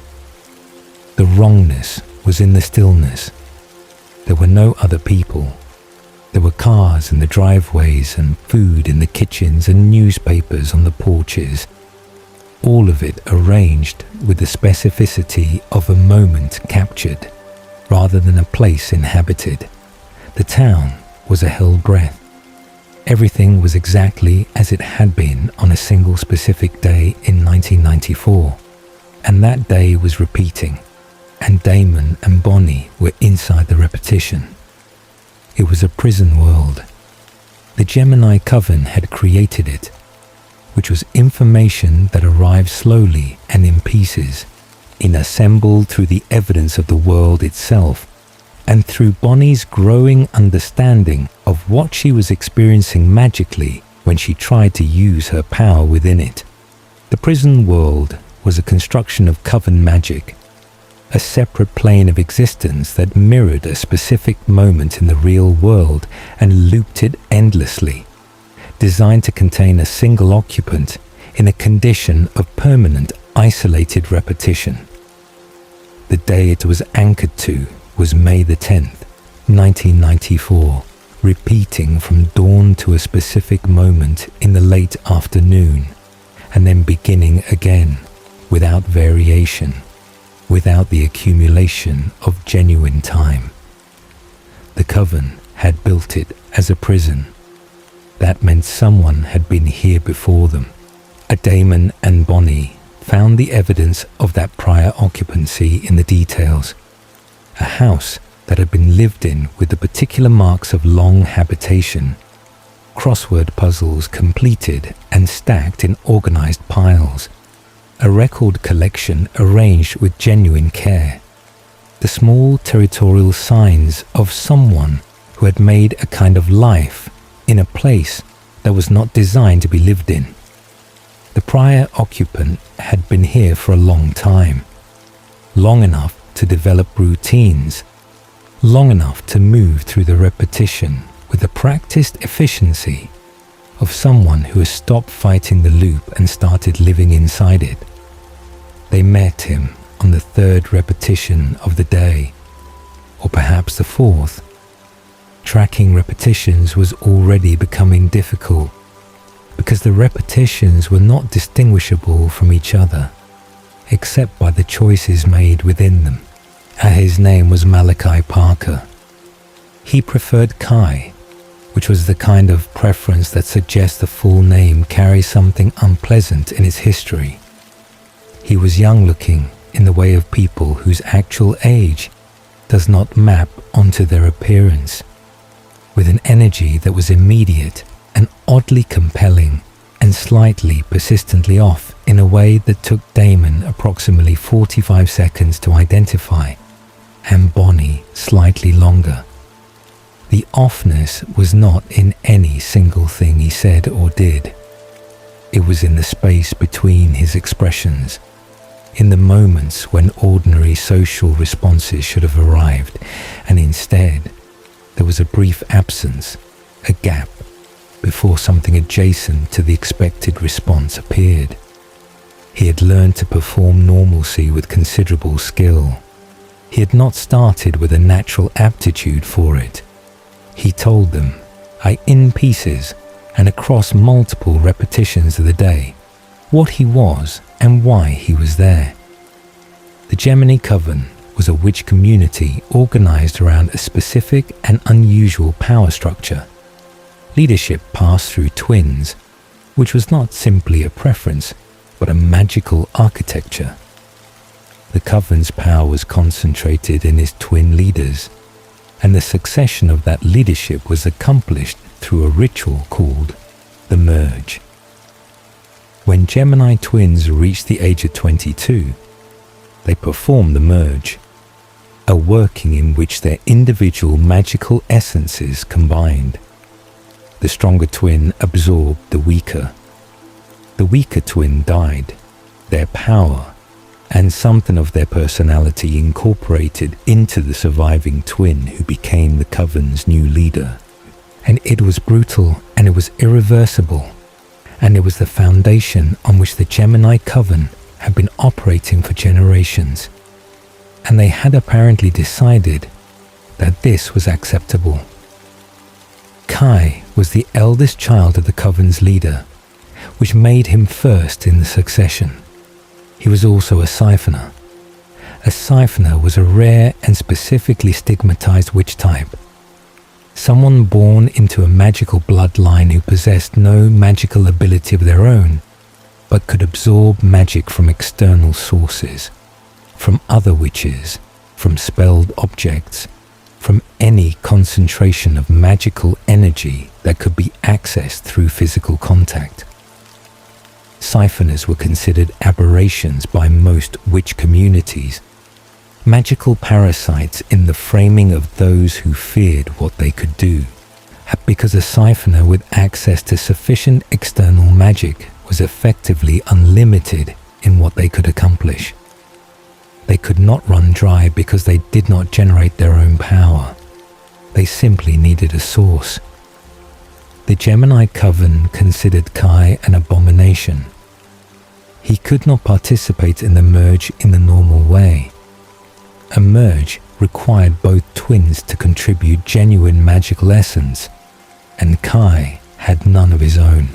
The wrongness was in the stillness. There were no other people. There were cars in the driveways and food in the kitchens and newspapers on the porches. All of it arranged with the specificity of a moment captured, rather than a place inhabited. The town was a held breath. Everything was exactly as it had been on a single specific day in 1994, and that day was repeating, and Damon and Bonnie were inside the repetition. It was a prison world. The Gemini Coven had created it, which was information that arrived slowly and in pieces, assembled through the evidence of the world itself, and through Bonnie's growing understanding of what she was experiencing magically when she tried to use her power within it. The prison world was a construction of coven magic, a separate plane of existence that mirrored a specific moment in the real world and looped it endlessly, designed to contain a single occupant in a condition of permanent, isolated repetition. The day it was anchored to was May the 10th, 1994, repeating from dawn to a specific moment in the late afternoon, and then beginning again, without variation, without the accumulation of genuine time. The Coven had built it as a prison. That meant someone had been here before them. Damon and Bonnie found the evidence of that prior occupancy in the details. A house that had been lived in with the particular marks of long habitation. Crossword puzzles completed and stacked in organized piles. A record collection arranged with genuine care. The small territorial signs of someone who had made a kind of life in a place that was not designed to be lived in. The prior occupant had been here for a long time, long enough to develop routines, long enough to move through the repetition with the practiced efficiency of someone who has stopped fighting the loop and started living inside it. They met him on the third repetition of the day, or perhaps the fourth. Tracking repetitions was already becoming difficult because the repetitions were not distinguishable from each other, except by the choices made within them. His name was Malachi Parker. He preferred Kai, which was the kind of preference that suggests the full name carries something unpleasant in its history. He was young-looking in the way of people whose actual age does not map onto their appearance, with an energy that was immediate and oddly compelling and slightly persistently off in a way that took Damon approximately 45 seconds to identify, and Bonnie slightly longer. The offness was not in any single thing he said or did. It was in the space between his expressions, in the moments when ordinary social responses should have arrived, and instead there was a brief absence, a gap, before something adjacent to the expected response appeared. He had learned to perform normalcy with considerable skill. He had not started with a natural aptitude for it. He told them, in pieces and across multiple repetitions of the day, what he was and why he was there. The Gemini Coven was a witch community organized around a specific and unusual power structure. Leadership passed through twins, which was not simply a preference, but a magical architecture. The Coven's power was concentrated in its twin leaders, and the succession of that leadership was accomplished through a ritual called the Merge. When Gemini twins reached the age of 22, they performed the Merge, a working in which their individual magical essences combined. The stronger twin absorbed the weaker. The weaker twin died, their power and something of their personality incorporated into the surviving twin who became the Coven's new leader. and it was brutal, and it was irreversible, and it was the foundation on which the Gemini Coven had been operating for generations, and they had apparently decided that this was acceptable. Kai was the eldest child of the Coven's leader, which made him first in the succession. He was also a siphoner. A siphoner was a rare and specifically stigmatized witch type. Someone born into a magical bloodline who possessed no magical ability of their own, but could absorb magic from external sources, from other witches, from spelled objects, from any concentration of magical energy that could be accessed through physical contact. Siphoners were considered aberrations by most witch communities, magical parasites in the framing of those who feared what they could do, because a siphoner with access to sufficient external magic was effectively unlimited in what they could accomplish. They could not run dry because they did not generate their own power. They simply needed a source. The Gemini Coven considered Kai an abomination. He could not participate in the merge in the normal way. A merge required both twins to contribute genuine magical essence, and Kai had none of his own.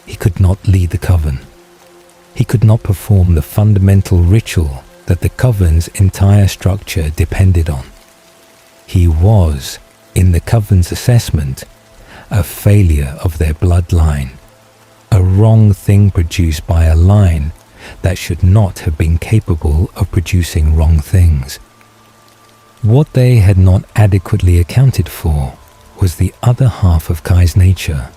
He could not lead the Coven. He could not perform the fundamental ritual that the Coven's entire structure depended on. He was, in the Coven's assessment, a failure of their bloodline, a wrong thing produced by a line that should not have been capable of producing wrong things. What they had not adequately accounted for was the other half of Kai's nature,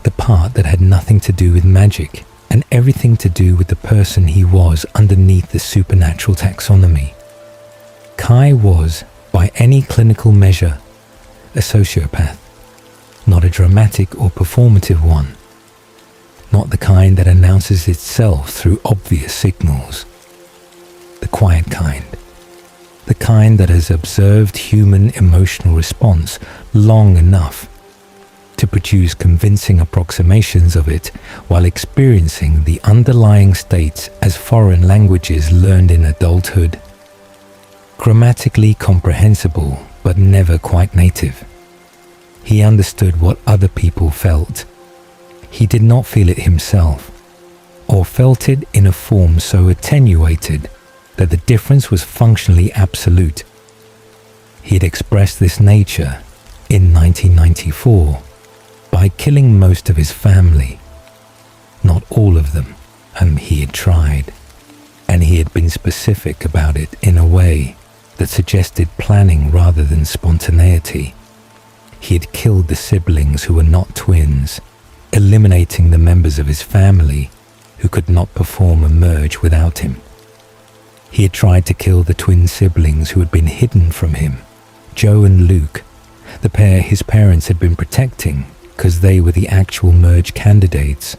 the part that had nothing to do with magic and everything to do with the person he was underneath the supernatural taxonomy. Kai was, by any clinical measure, a sociopath, not a dramatic or performative one, not the kind that announces itself through obvious signals, the quiet kind, the kind that has observed human emotional response long enough to produce convincing approximations of it while experiencing the underlying states as foreign languages learned in adulthood. Grammatically comprehensible, but never quite native. He understood what other people felt. He did not feel it himself, or felt it in a form so attenuated that the difference was functionally absolute. He had expressed this nature in 1994 by killing most of his family. Not all of them, and he had tried, and he had been specific about it in a way that suggested planning rather than spontaneity. He had killed the siblings who were not twins, eliminating the members of his family who could not perform a merge without him. He had tried to kill the twin siblings who had been hidden from him, Joe and Luke, the pair his parents had been protecting because they were the actual merge candidates,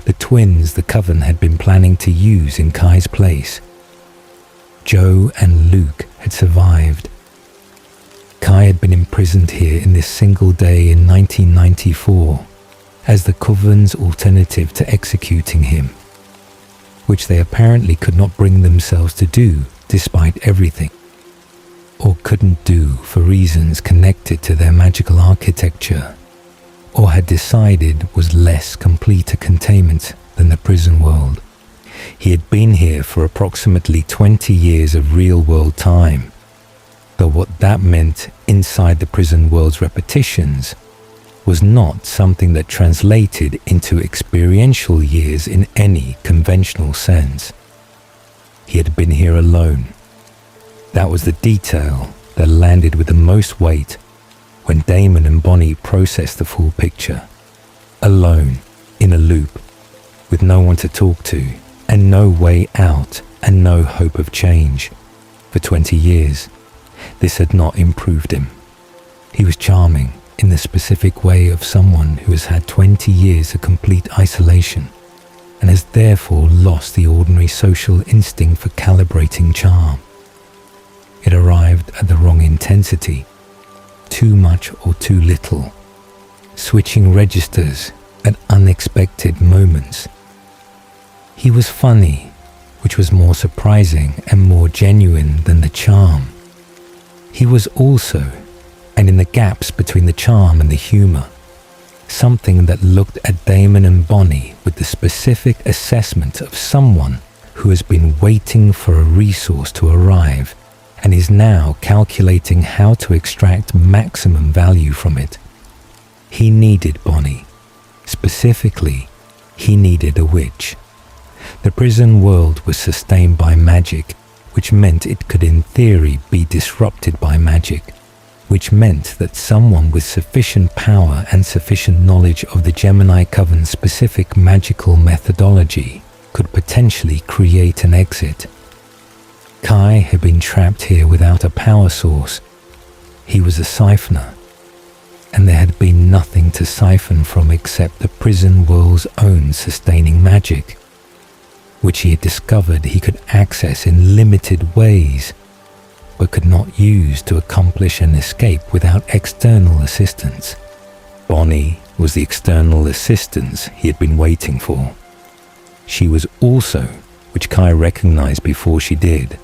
the twins the Coven had been planning to use in Kai's place. Joe and Luke had survived. Kai had been imprisoned here in this single day in 1994 as the Coven's alternative to executing him, which they apparently could not bring themselves to do despite everything, or couldn't do for reasons connected to their magical architecture, or had decided was less complete a containment than the prison world. He had been here for approximately 20 years of real-world time, though what that meant inside the prison world's repetitions was not something that translated into experiential years in any conventional sense. He had been here alone. That was the detail that landed with the most weight when Damon and Bonnie processed the full picture. Alone, in a loop, with no one to talk to, and no way out, and no hope of change. For 20 years, this had not improved him. He was charming in the specific way of someone who has had 20 years of complete isolation, and has therefore lost the ordinary social instinct for calibrating charm. It arrived at the wrong intensity, too much or too little, switching registers at unexpected moments. He was funny, which was more surprising and more genuine than the charm. He was also, and in the gaps between the charm and the humour, something that looked at Damon and Bonnie with the specific assessment of someone who has been waiting for a resource to arrive and is now calculating how to extract maximum value from it. He needed Bonnie. Specifically, he needed a witch. The prison world was sustained by magic, which meant it could in theory be disrupted by magic, which meant that someone with sufficient power and sufficient knowledge of the Gemini Coven's specific magical methodology could potentially create an exit. Kai had been trapped here without a power source. He was a siphoner, and there had been nothing to siphon from except the prison world's own sustaining magic, which he had discovered he could access in limited ways, but could not use to accomplish an escape without external assistance. Bonnie was the external assistance he had been waiting for. She was also, which Kai recognized before she did,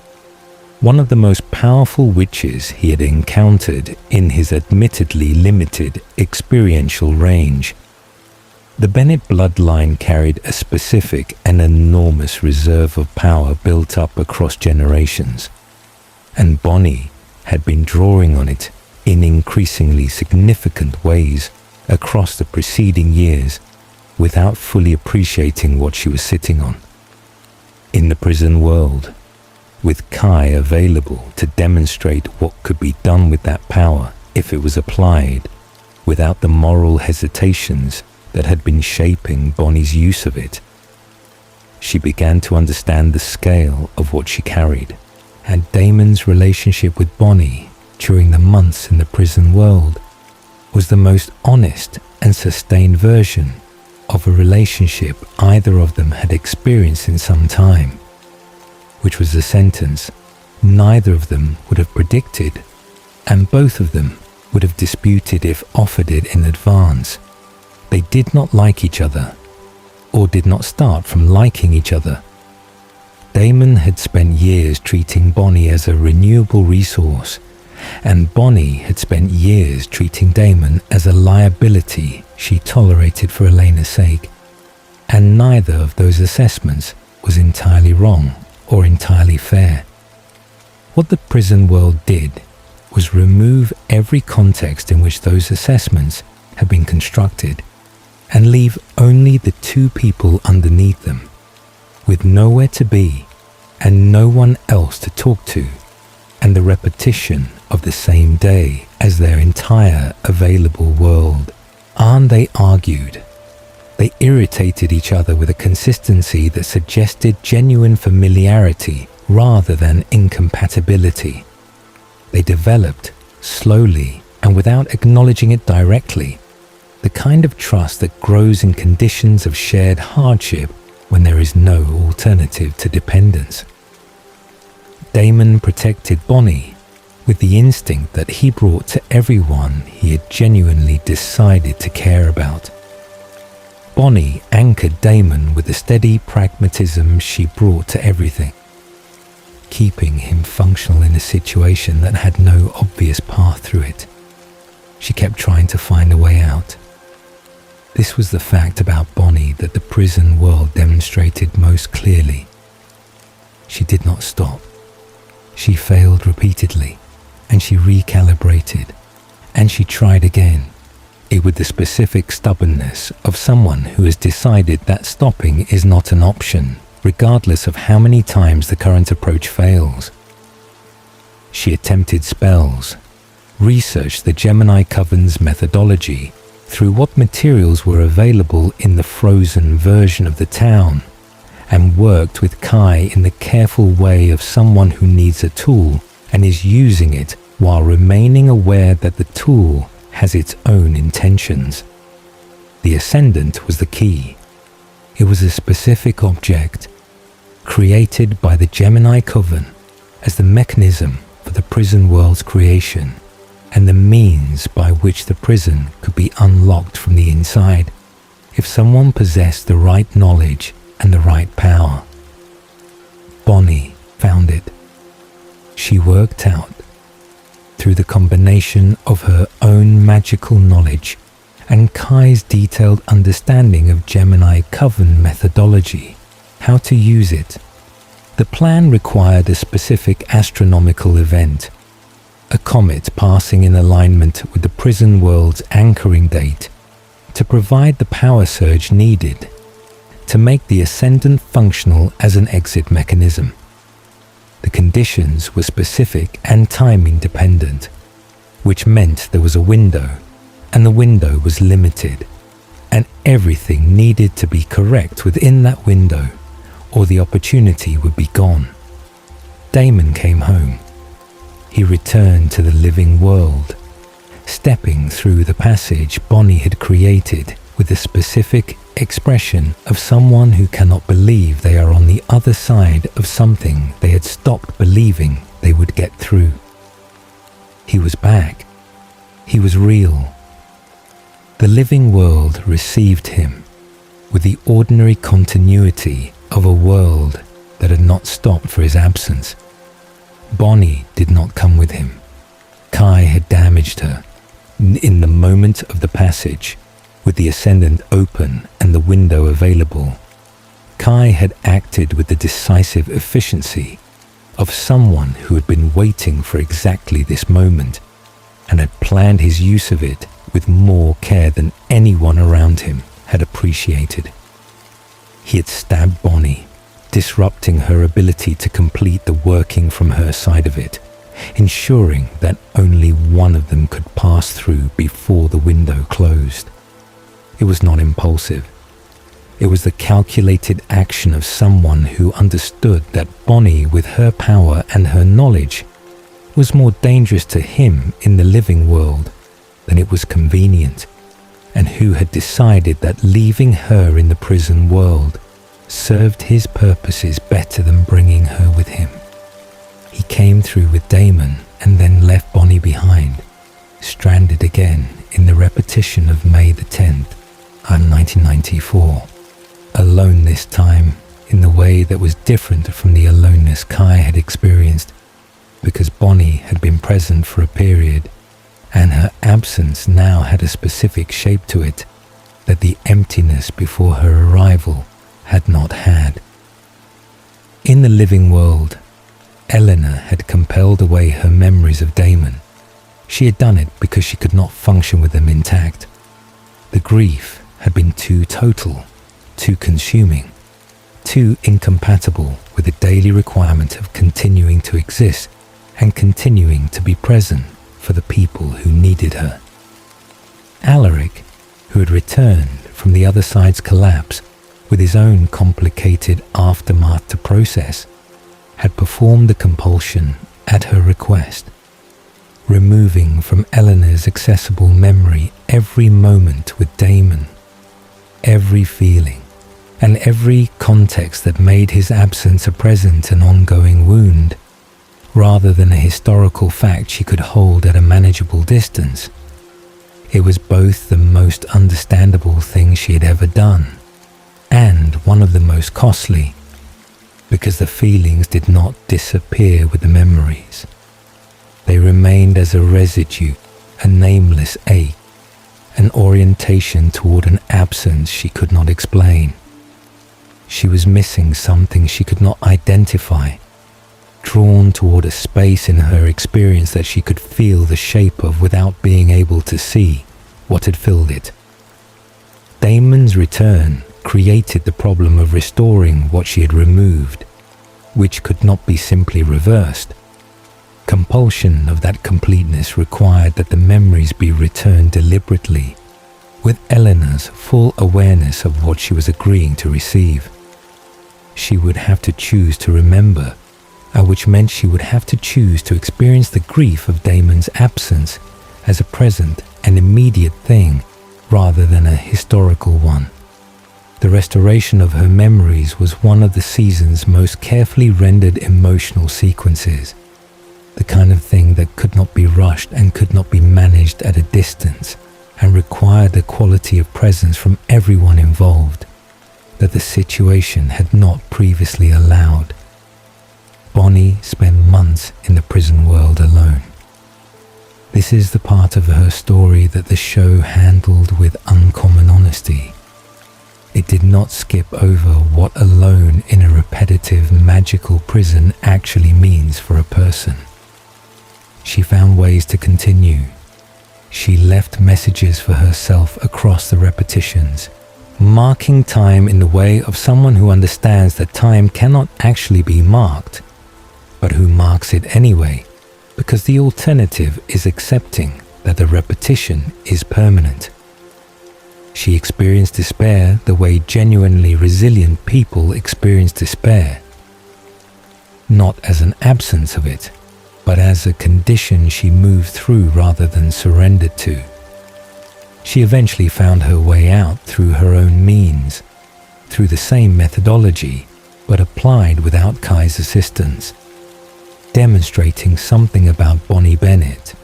one of the most powerful witches he had encountered in his admittedly limited experiential range. The Bennett bloodline carried a specific and enormous reserve of power built up across generations, and Bonnie had been drawing on it in increasingly significant ways across the preceding years without fully appreciating what she was sitting on. In the prison world, with Kai available to demonstrate what could be done with that power if it was applied, without the moral hesitations that had been shaping Bonnie's use of it, she began to understand the scale of what she carried, and Damon's relationship with Bonnie during the months in the prison world was the most honest and sustained version of a relationship either of them had experienced in some time, which was a sentence neither of them would have predicted, and both of them would have disputed if offered it in advance. They did not like each other, or did not start from liking each other. Damon had spent years treating Bonnie as a renewable resource, and Bonnie had spent years treating Damon as a liability she tolerated for Elena's sake, and neither of those assessments was entirely wrong or entirely fair. What the prison world did was remove every context in which those assessments had been constructed and leave only the two people underneath them, with nowhere to be and no one else to talk to, and the repetition of the same day as their entire available world. They argued. They irritated each other with a consistency that suggested genuine familiarity rather than incompatibility. They developed, slowly and without acknowledging it directly, the kind of trust that grows in conditions of shared hardship when there is no alternative to dependence. Damon protected Bonnie with the instinct that he brought to everyone he had genuinely decided to care about. Bonnie anchored Damon with the steady pragmatism she brought to everything, keeping him functional in a situation that had no obvious path through it. She kept trying to find a way out. This was the fact about Bonnie that the prison world demonstrated most clearly. She did not stop. She failed repeatedly, and she recalibrated, and she tried again, it with the specific stubbornness of someone who has decided that stopping is not an option, regardless of how many times the current approach fails. She attempted spells, researched the Gemini Coven's methodology through what materials were available in the frozen version of the town, and worked with Kai in the careful way of someone who needs a tool and is using it while remaining aware that the tool has its own intentions. The ascendant was the key. It was a specific object, created by the Gemini Coven as the mechanism for the prison world's creation, and the means by which the prison could be unlocked from the inside if someone possessed the right knowledge and the right power. Bonnie found it. She worked out, through the combination of her own magical knowledge and Kai's detailed understanding of Gemini Coven methodology, how to use it. The plan required a specific astronomical event, a comet passing in alignment with the prison world's anchoring date, to provide the power surge needed to make the ascendant functional as an exit mechanism. The conditions were specific and timing dependent, which meant there was a window, and the window was limited, and everything needed to be correct within that window, or the opportunity would be gone. Damon came home. He returned to the living world, stepping through the passage Bonnie had created with the specific expression of someone who cannot believe they are on the other side of something they had stopped believing they would get through. He was back. He was real. The living world received him with the ordinary continuity of a world that had not stopped for his absence. Bonnie did not come with him. Kai had damaged her. In the moment of the passage, with the ascendant open and the window available, Kai had acted with the decisive efficiency of someone who had been waiting for exactly this moment and had planned his use of it with more care than anyone around him had appreciated. He had stabbed Bonnie, disrupting her ability to complete the working from her side of it, ensuring that only one of them could pass through before the window closed. It was not impulsive. It was the calculated action of someone who understood that Bonnie, with her power and her knowledge, was more dangerous to him in the living world than it was convenient, and who had decided that leaving her in the prison world served his purposes better than bringing her with him. He came through with Damon and then left Bonnie behind, stranded again in the repetition of May the 10th, 1994. Alone this time, in the way that was different from the aloneness Kai had experienced, because Bonnie had been present for a period, and her absence now had a specific shape to it that the emptiness before her arrival had not had. In the living world, Eleanor had compelled away her memories of Damon. She had done it because she could not function with them intact. The grief had been too total, too consuming, too incompatible with the daily requirement of continuing to exist and continuing to be present for the people who needed her. Alaric, who had returned from the other side's collapse with his own complicated aftermath to process, had performed the compulsion at her request, removing from Eleanor's accessible memory every moment with Damon, every feeling, and every context that made his absence a present and ongoing wound, rather than a historical fact she could hold at a manageable distance. It was both the most understandable thing she had ever done, and one of the most costly, because the feelings did not disappear with the memories. They remained as a residue, a nameless ache, an orientation toward an absence she could not explain. She was missing something she could not identify, drawn toward a space in her experience that she could feel the shape of without being able to see what had filled it. Damon's return created the problem of restoring what she had removed, which could not be simply reversed. Compulsion of that completeness required that the memories be returned deliberately, with Eleanor's full awareness of what she was agreeing to receive. She would have to choose to remember, which meant she would have to choose to experience the grief of Damon's absence as a present and immediate thing rather than a historical one. The restoration of her memories was one of the season's most carefully rendered emotional sequences. the kind of thing that could not be rushed and could not be managed at a distance, and required a quality of presence from everyone involved that the situation had not previously allowed. Bonnie spent months in the prison world alone. This is the part of her story that the show handled with uncommon honesty. It did not skip over what alone in a repetitive, magical prison actually means for a person. She found ways to continue. She left messages for herself across the repetitions, marking time in the way of someone who understands that time cannot actually be marked, but who marks it anyway, because the alternative is accepting that the repetition is permanent. She experienced despair the way genuinely resilient people experience despair, not as an absence of it, but as a condition she moved through rather than surrendered to. She eventually found her way out through her own means, through the same methodology, but applied without Kai's assistance, demonstrating something about Bonnie Bennett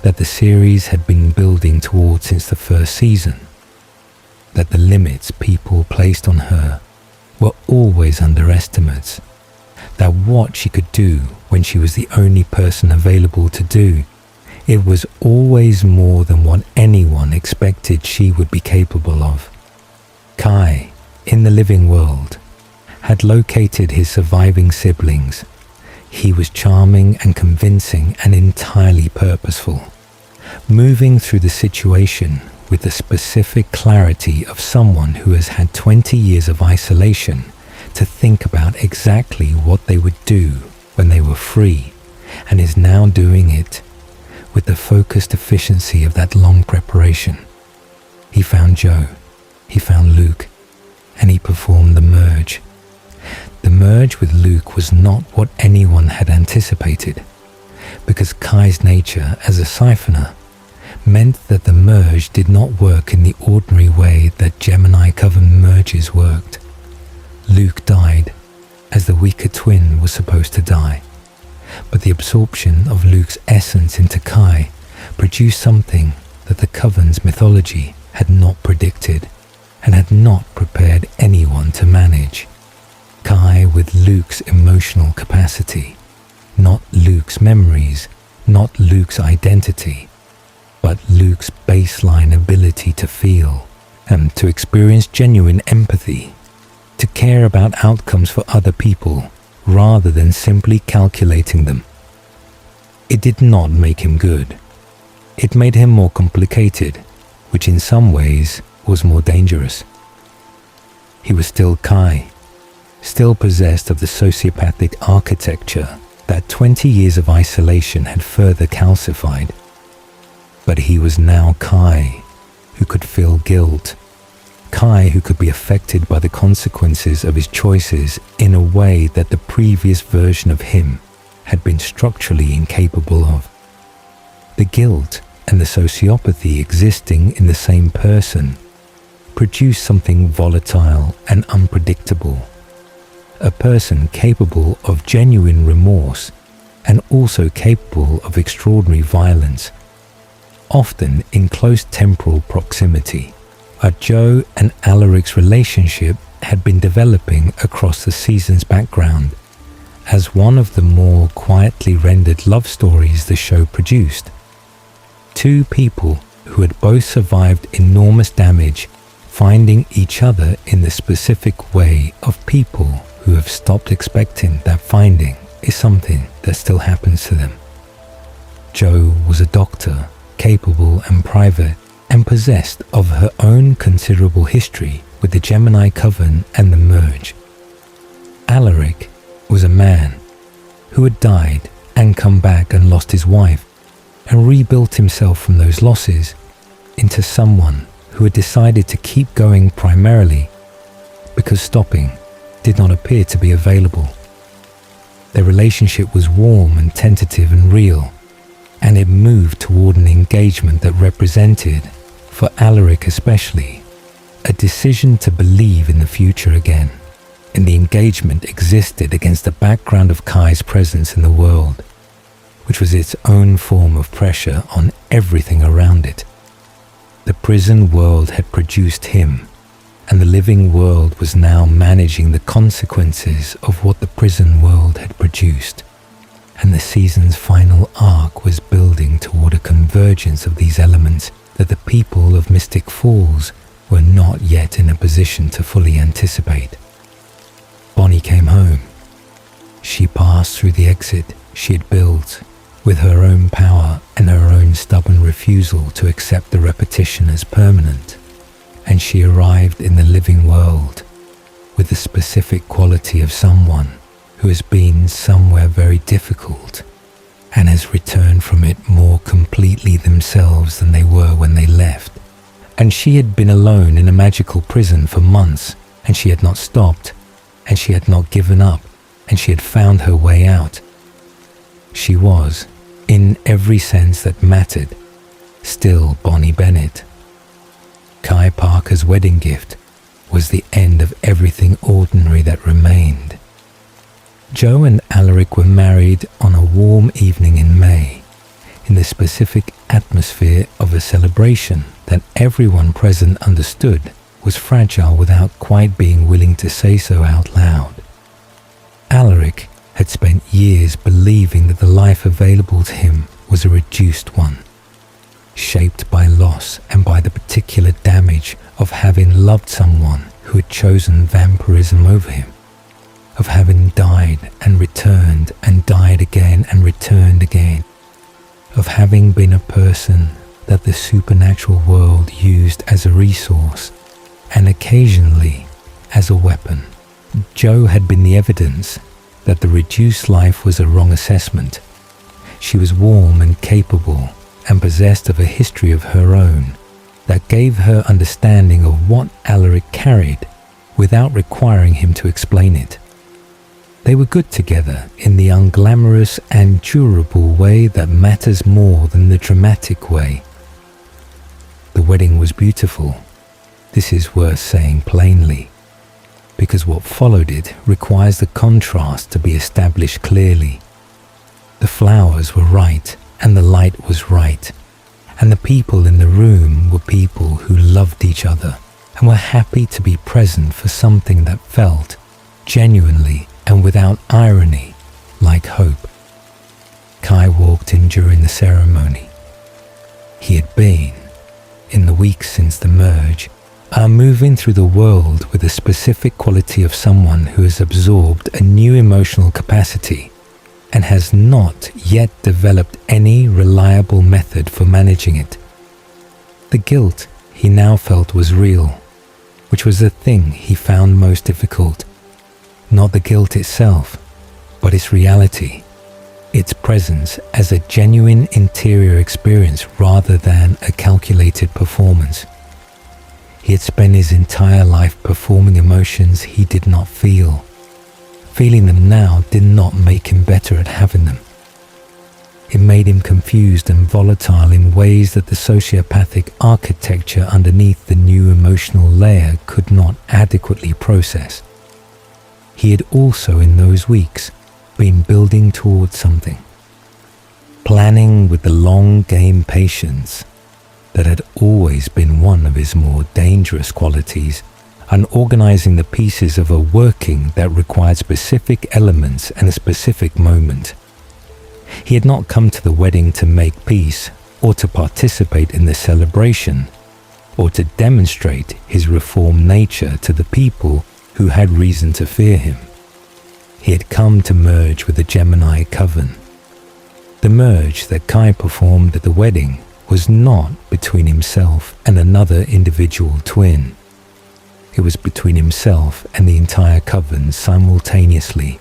that the series had been building toward since the first season, that the limits people placed on her were always underestimates, that what she could do when she was the only person available to do, it was always more than what anyone expected she would be capable of. Kai, in the living world, had located his surviving siblings. He was charming and convincing and entirely purposeful, moving through the situation with the specific clarity of someone who has had 20 years of isolation to think about exactly what they would do when they were free, and is now doing it with the focused efficiency of that long preparation. He found Joe, he found Luke, and he performed the merge. The merge with Luke was not what anyone had anticipated, because Kai's nature as a siphoner meant that the merge did not work in the ordinary way that Gemini Coven merges worked. Luke died, as the weaker twin was supposed to die, but the absorption of Luke's essence into Kai produced something that the Coven's mythology had not predicted and had not prepared anyone to manage. Kai with Luke's emotional capacity, not Luke's memories, not Luke's identity, but Luke's baseline ability to feel and to experience genuine empathy, to care about outcomes for other people rather than simply calculating them. It did not make him good. It made him more complicated, which in some ways was more dangerous. He was still Kai, still possessed of the sociopathic architecture that 20 years of isolation had further calcified. But he was now Kai, who could feel guilt, Kai who could be affected by the consequences of his choices in a way that the previous version of him had been structurally incapable of. The guilt and the sociopathy existing in the same person produced something volatile and unpredictable, a person capable of genuine remorse and also capable of extraordinary violence, often in close temporal proximity. Joe and Alaric's relationship had been developing across the season's background as one of the more quietly rendered love stories the show produced. Two people who had both survived enormous damage finding each other in the specific way of people who have stopped expecting that finding is something that still happens to them. Joe was a doctor, capable and private, and possessed of her own considerable history with the Gemini Coven and the Merge. Alaric was a man who had died and come back and lost his wife and rebuilt himself from those losses into someone who had decided to keep going primarily because stopping did not appear to be available. Their relationship was warm and tentative and real, and it moved toward an engagement that represented, for Alaric especially, a decision to believe in the future again, and the engagement existed against the background of Kai's presence in the world. which was its own form of pressure on everything around it. The prison world had produced him, and the living world was now managing the consequences of what the prison world had produced. And the season's final arc was building toward a convergence of these elements that the people of Mystic Falls were not yet in a position to fully anticipate. Bonnie came home. She passed through the exit she had built with her own power and her own stubborn refusal to accept the repetition as permanent, and she arrived in the living world with the specific quality of someone who has been somewhere very difficult and has returned from it more completely themselves than they were when they left. And she had been alone in a magical prison for months, and she had not stopped, and she had not given up, and she had found her way out. She was, in every sense that mattered, still Bonnie Bennett. Kai Parker's wedding gift was the end of everything ordinary that remained. Joe and Alaric were married on a warm evening in May, in the specific atmosphere of a celebration that everyone present understood was fragile without quite being willing to say so out loud. Alaric had spent years believing that the life available to him was a reduced one, shaped by loss and by the particular damage of having loved someone who had chosen vampirism over him, of having died and returned and died again and returned again, of having been a person that the supernatural world used as a resource and occasionally as a weapon. Joe had been the evidence that the reduced life was a wrong assessment. She was warm and capable and possessed of a history of her own that gave her understanding of what Alaric carried without requiring him to explain it. They were good together in the unglamorous and durable way that matters more than the dramatic way. The wedding was beautiful. This is worth saying plainly, because what followed it requires the contrast to be established clearly. The flowers were right, and the light was right, and the people in the room were people who loved each other and were happy to be present for something that felt genuinely and without irony like hope. Kai walked in during the ceremony. He had been, in the weeks since the merge, moving through the world with the specific quality of someone who has absorbed a new emotional capacity and has not yet developed any reliable method for managing it. The guilt he now felt was real, which was the thing he found most difficult. Not the guilt itself, but its reality, its presence as a genuine interior experience rather than a calculated performance. He had spent his entire life performing emotions he did not feel. Feeling them now did not make him better at having them. It made him confused and volatile in ways that the sociopathic architecture underneath the new emotional layer could not adequately process. He had also in those weeks been building towards something, planning with the long game patience that had always been one of his more dangerous qualities, and organizing the pieces of a working that required specific elements and a specific moment. He had not come to the wedding to make peace or to participate in the celebration or to demonstrate his reformed nature to the people who had reason to fear him. He had come to merge with the Gemini Coven. The merge that Kai performed at the wedding was not between himself and another individual twin. It was between himself and the entire coven simultaneously,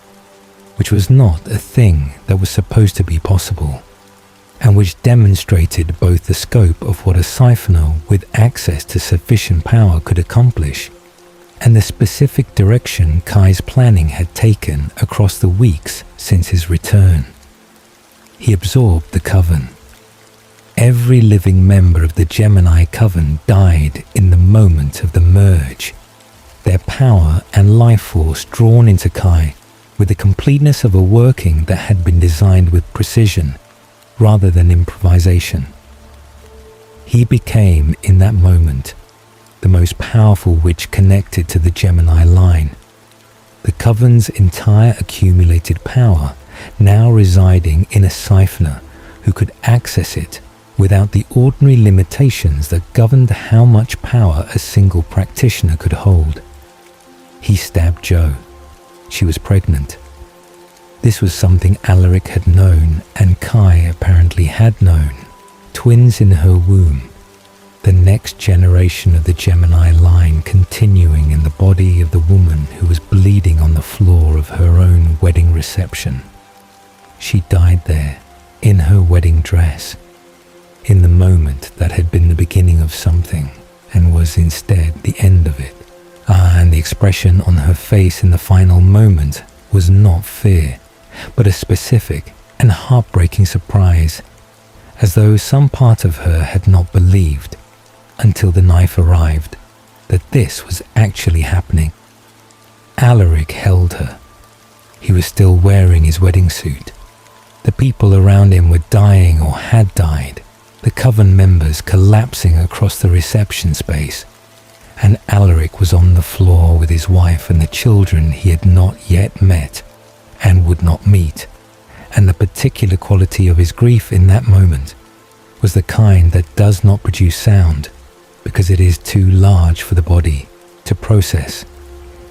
which was not a thing that was supposed to be possible, and which demonstrated both the scope of what a siphoner with access to sufficient power could accomplish, and the specific direction Kai's planning had taken across the weeks since his return. He absorbed the coven. Every living member of the Gemini Coven died in the moment of the merge, their power and life force drawn into Kai with the completeness of a working that had been designed with precision rather than improvisation. He became, in that moment, the most powerful witch connected to the Gemini line. The coven's entire accumulated power now residing in a siphoner who could access it without the ordinary limitations that governed how much power a single practitioner could hold. He stabbed Jo. She was pregnant. This was something Alaric had known and Kai apparently had known. Twins in her womb. The next generation of the Gemini line continuing in the body of the woman who was bleeding on the floor of her own wedding reception. She died there, in her wedding dress, in the moment that had been the beginning of something and was instead the end of it. And the expression on her face in the final moment was not fear, but a specific and heartbreaking surprise, as though some part of her had not believed, until the knife arrived, that this was actually happening. Alaric held her. He was still wearing his wedding suit. The people around him were dying or had died, the coven members collapsing across the reception space, and Alaric was on the floor with his wife and the children he had not yet met and would not meet, and the particular quality of his grief in that moment was the kind that does not produce sound because it is too large for the body to process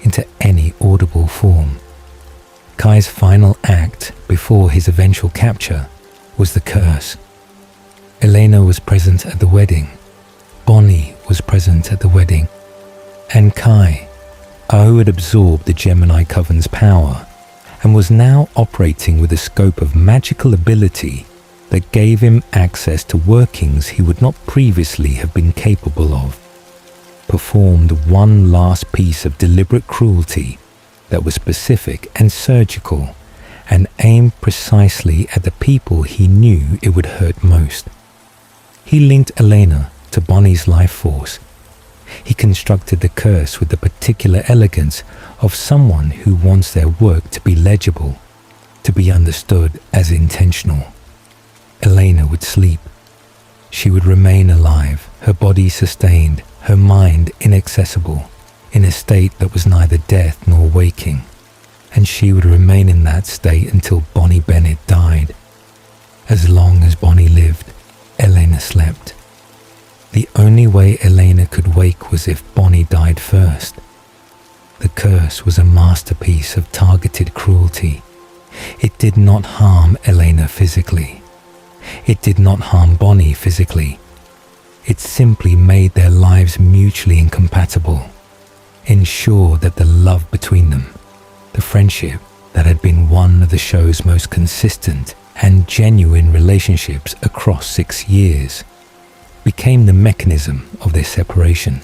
into any audible form. Kai's final act before his eventual capture was the curse. Elena was present at the wedding. Bonnie was present at the wedding. And Kai, who had absorbed the Gemini Coven's power and was now operating with a scope of magical ability that gave him access to workings he would not previously have been capable of, performed one last piece of deliberate cruelty that was specific and surgical and aimed precisely at the people he knew it would hurt most. He linked Elena to Bonnie's life force. He constructed the curse with the particular elegance of someone who wants their work to be legible, to be understood as intentional. Elena would sleep. She would remain alive, her body sustained, her mind inaccessible, in a state that was neither death nor waking, and she would remain in that state until Bonnie Bennett died. As long as Bonnie lived, Elena slept. The only way Elena could wake was if Bonnie died first. The curse was a masterpiece of targeted cruelty. It did not harm Elena physically. It did not harm Bonnie physically. It simply made their lives mutually incompatible. Ensure that the love between them, the friendship that had been one of the show's most consistent and genuine relationships across 6 years, became the mechanism of their separation.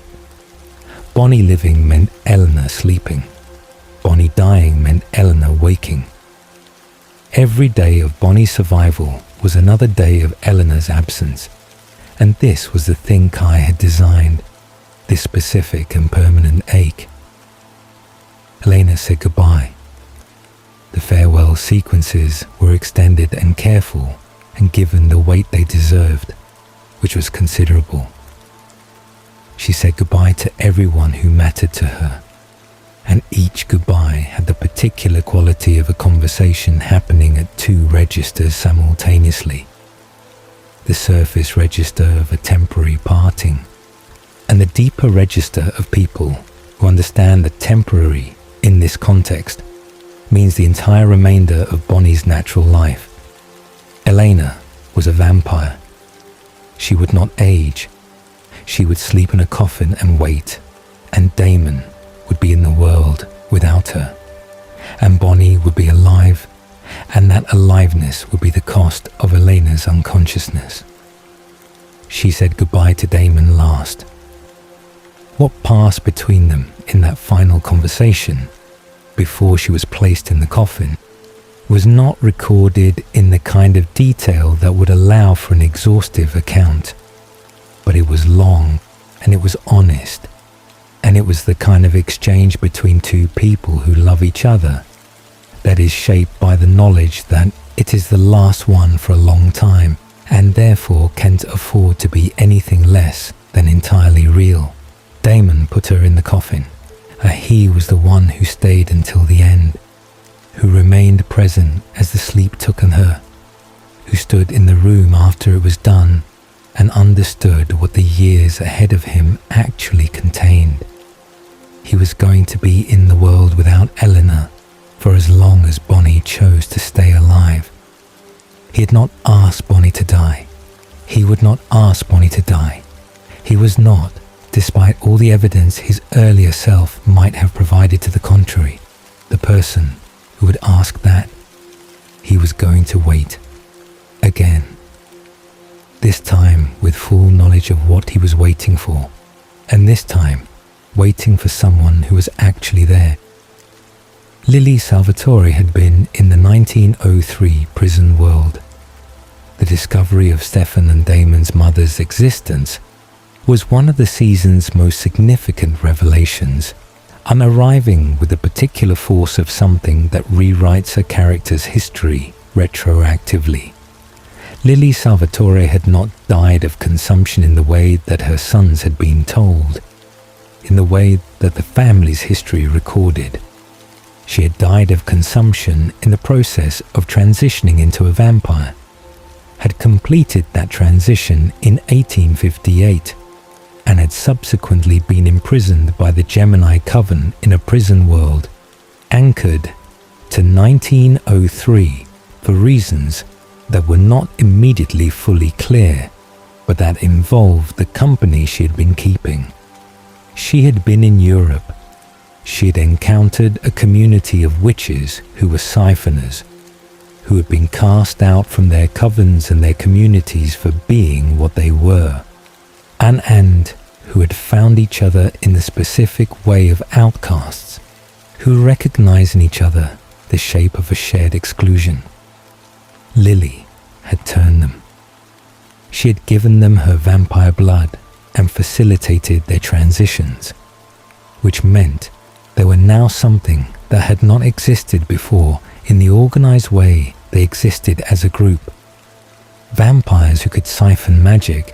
Bonnie living meant Eleanor sleeping. Bonnie dying meant Eleanor waking. Every day of Bonnie's survival was another day of Eleanor's absence, and this was the thing Kai had designed, this specific and permanent ache. Elena said goodbye. The farewell sequences were extended and careful and given the weight they deserved, which was considerable. She said goodbye to everyone who mattered to her, and each goodbye had the particular quality of a conversation happening at 2 registers simultaneously. The surface register of a temporary parting, and the deeper register of people who understand that temporary, in this context, means the entire remainder of Bonnie's natural life. Elena was a vampire. She would not age. She would sleep in a coffin and wait, and Damon would be in the world without her, and Bonnie would be alive, and that aliveness would be the cost of Elena's unconsciousness. She said goodbye to Damon last. What passed between them in that final conversation, before she was placed in the coffin, was not recorded in the kind of detail that would allow for an exhaustive account, but it was long and it was honest, and it was the kind of exchange between 2 people who love each other that is shaped by the knowledge that It is the last one for a long time, and therefore can't afford to be anything less than entirely real. Damon put her in the coffin. He was the one who stayed until the end, who remained present as the sleep took on her, who stood in the room after it was done and understood what the years ahead of him actually contained. He was going to be in the world without Eleanor for as long as Bonnie chose to stay alive. He had not asked Bonnie to die. He would not ask Bonnie to die. He was not, despite all the evidence his earlier self might have provided to the contrary, the person who would ask that. He was going to wait. Again. This time with full knowledge of what he was waiting for, and this time waiting for someone who was actually there. Lily Salvatore had been in the 1903 prison world. The discovery of Stefan and Damon's mother's existence was one of the season's most significant revelations, and arriving with the particular force of something that rewrites a character's history retroactively. Lily Salvatore had not died of consumption in the way that her sons had been told, in the way that the family's history recorded. She had died of consumption in the process of transitioning into a vampire, had completed that transition in 1858, and had subsequently been imprisoned by the Gemini Coven in a prison world, anchored to 1903 for reasons that were not immediately fully clear, but that involved the company she had been keeping. She had been in Europe. She had encountered a community of witches who were siphoners, who had been cast out from their covens and their communities for being what they were, and who had found each other in the specific way of outcasts, who recognized in each other the shape of a shared exclusion. Lily had turned them. She had given them her vampire blood and facilitated their transitions, which meant they were now something that had not existed before in the organized way they existed as a group. Vampires who could siphon magic,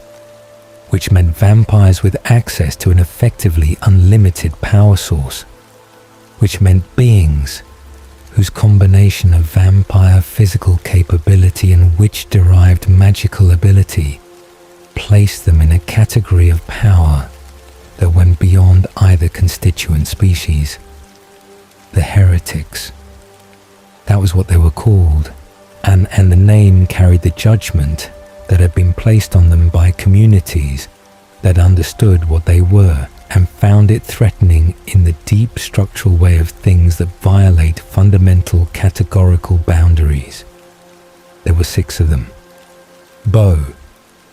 which meant vampires with access to an effectively unlimited power source, which meant beings whose combination of vampire physical capability and witch-derived magical ability placed them in a category of power that went beyond either constituent species. The heretics. That was what they were called, and the name carried the judgment that had been placed on them by communities that understood what they were and found it threatening in the deep structural way of things that violate fundamental categorical boundaries. There were 6 of them. Bo,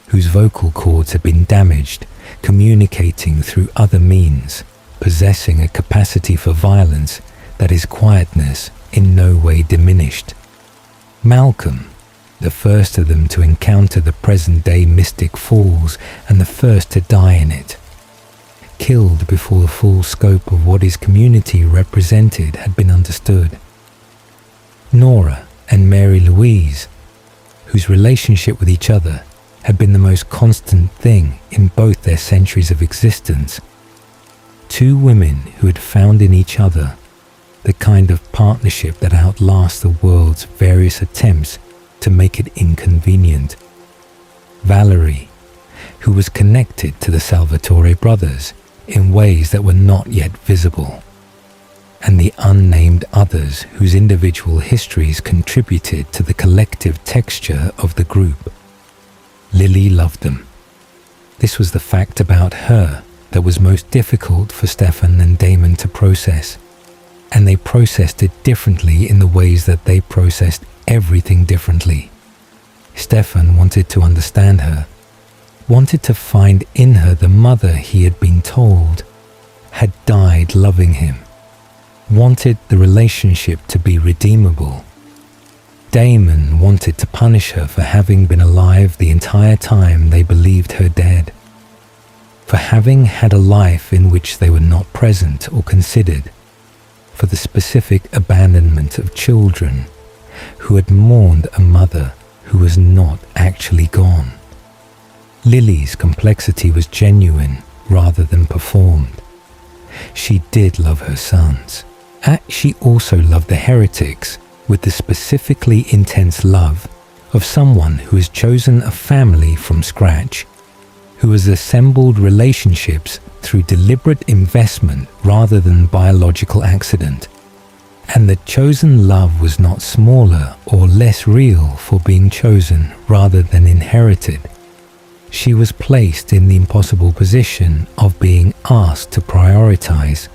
whose vocal cords had been damaged, communicating through other means, possessing a capacity for violence that his quietness in no way diminished. Malcolm, the first of them to encounter the present-day Mystic Falls and the first to die in it, killed before the full scope of what his community represented had been understood. Nora and Mary Louise, whose relationship with each other had been the most constant thing in both their centuries of existence. 2 women who had found in each other the kind of partnership that outlasts the world's various attempts to make it inconvenient. Valerie, who was connected to the Salvatore brothers in ways that were not yet visible, and the unnamed others whose individual histories contributed to the collective texture of the group. Lily loved them. This was the fact about her that was most difficult for Stefan and Damon to process, and they processed it differently in the ways that they processed everything differently. Stefan wanted to understand her, wanted to find in her the mother he had been told had died loving him, wanted the relationship to be redeemable. Damon wanted to punish her for having been alive the entire time they believed her dead, for having had a life in which they were not present or considered, for the specific abandonment of children who had mourned a mother who was not actually gone. Lily's complexity was genuine rather than performed. She did love her sons. She also loved the heretics with the specifically intense love of someone who has chosen a family from scratch, who has assembled relationships through deliberate investment rather than biological accident. And the chosen love was not smaller or less real for being chosen rather than inherited. She was placed in the impossible position of being asked to prioritize,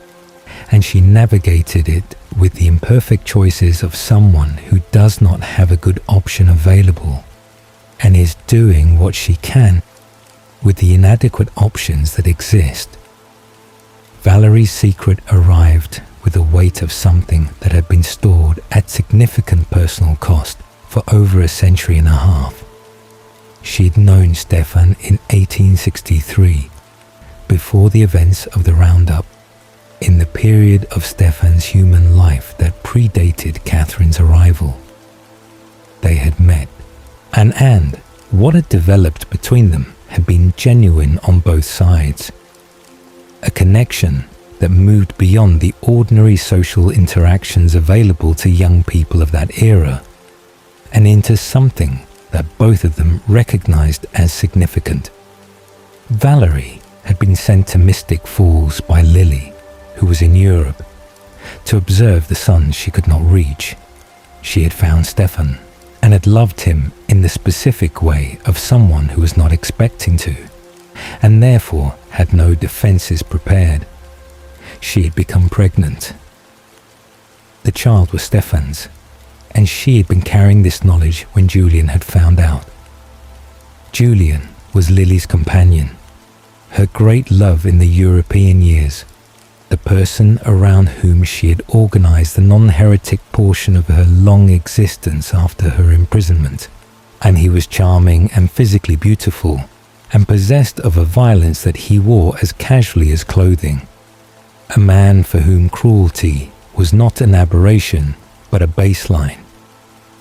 and she navigated it with the imperfect choices of someone who does not have a good option available and is doing what she can with the inadequate options that exist. Valerie's secret arrived with the weight of something that had been stored at significant personal cost for over a century and a half. She had known Stefan in 1863, before the events of the Roundup, in the period of Stefan's human life that predated Catherine's arrival. They had met, and what had developed between them had been genuine on both sides. A connection that moved beyond the ordinary social interactions available to young people of that era, and into something that both of them recognized as significant. Valerie had been sent to Mystic Falls by Lily, who was in Europe, to observe the sons she could not reach. She had found Stefan and had loved him in the specific way of someone who was not expecting to, and therefore had no defenses prepared. She had become pregnant. The child was Stefan's, and she had been carrying this knowledge when Julian had found out. Julian was Lily's companion, her great love in the European years, the person around whom she had organized the non-heretic portion of her long existence after her imprisonment, and he was charming and physically beautiful, and possessed of a violence that he wore as casually as clothing. A man for whom cruelty was not an aberration, but a baseline.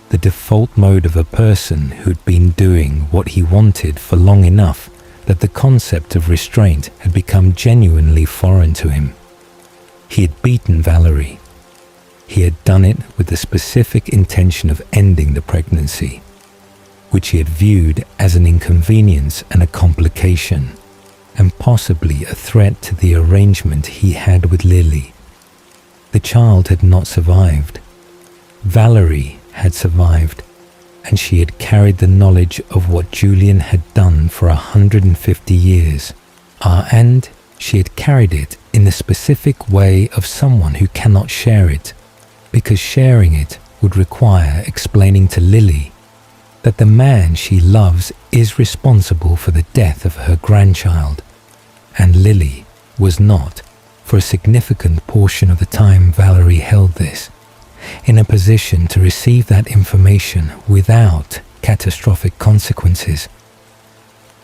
The default mode of a person who'd been doing what he wanted for long enough that the concept of restraint had become genuinely foreign to him. He had beaten Valerie. He had done it with the specific intention of ending the pregnancy, which he had viewed as an inconvenience and a complication, and possibly a threat to the arrangement he had with Lily. The child had not survived. Valerie had survived, and she had carried the knowledge of what Julian had done for 150 years. And she had carried it in the specific way of someone who cannot share it, because sharing it would require explaining to Lily that the man she loves is responsible for the death of her grandchild, and Lily was not, for a significant portion of the time Valerie held this, in a position to receive that information without catastrophic consequences.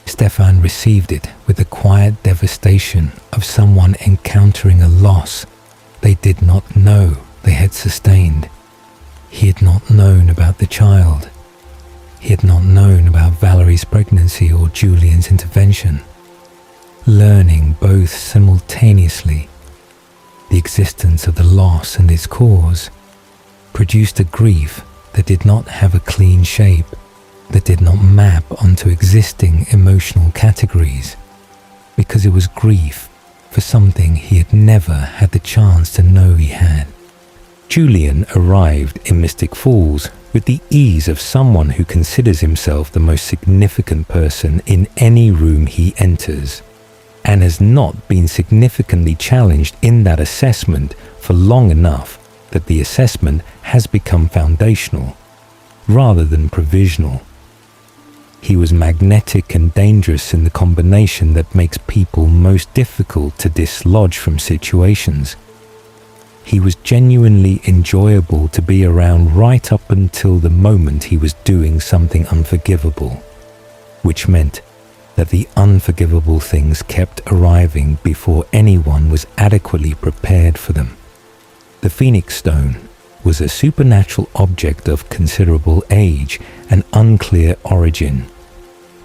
Stefan received it with the quiet devastation of someone encountering a loss they did not know they had sustained. He had not known about the child. He had not known about Valerie's pregnancy or Julian's intervention. Learning both simultaneously, the existence of the loss and its cause, produced a grief that did not have a clean shape, that did not map onto existing emotional categories, because it was grief for something he had never had the chance to know he had. Julian arrived in Mystic Falls with the ease of someone who considers himself the most significant person in any room he enters, and has not been significantly challenged in that assessment for long enough that the assessment has become foundational rather than provisional. He was magnetic and dangerous in the combination that makes people most difficult to dislodge from situations. He was genuinely enjoyable to be around right up until the moment he was doing something unforgivable, which meant that the unforgivable things kept arriving before anyone was adequately prepared for them. The Phoenix Stone, was a supernatural object of considerable age and unclear origin,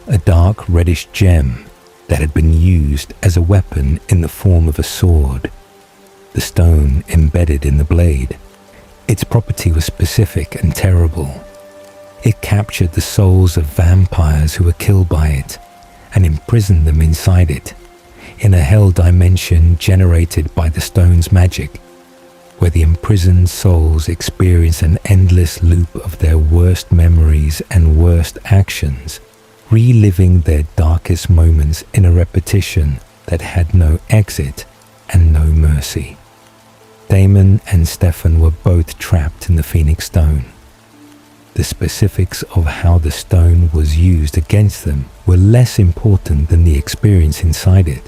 a dark reddish gem that had been used as a weapon in the form of a sword, the stone embedded in the blade. Its property was specific and terrible. It captured the souls of vampires who were killed by it and imprisoned them inside it, in a hell dimension generated by the stone's magic, where the imprisoned souls experience an endless loop of their worst memories and worst actions, reliving their darkest moments in a repetition that had no exit and no mercy. Damon and Stefan were both trapped in the Phoenix Stone. The specifics of how the stone was used against them were less important than the experience inside it,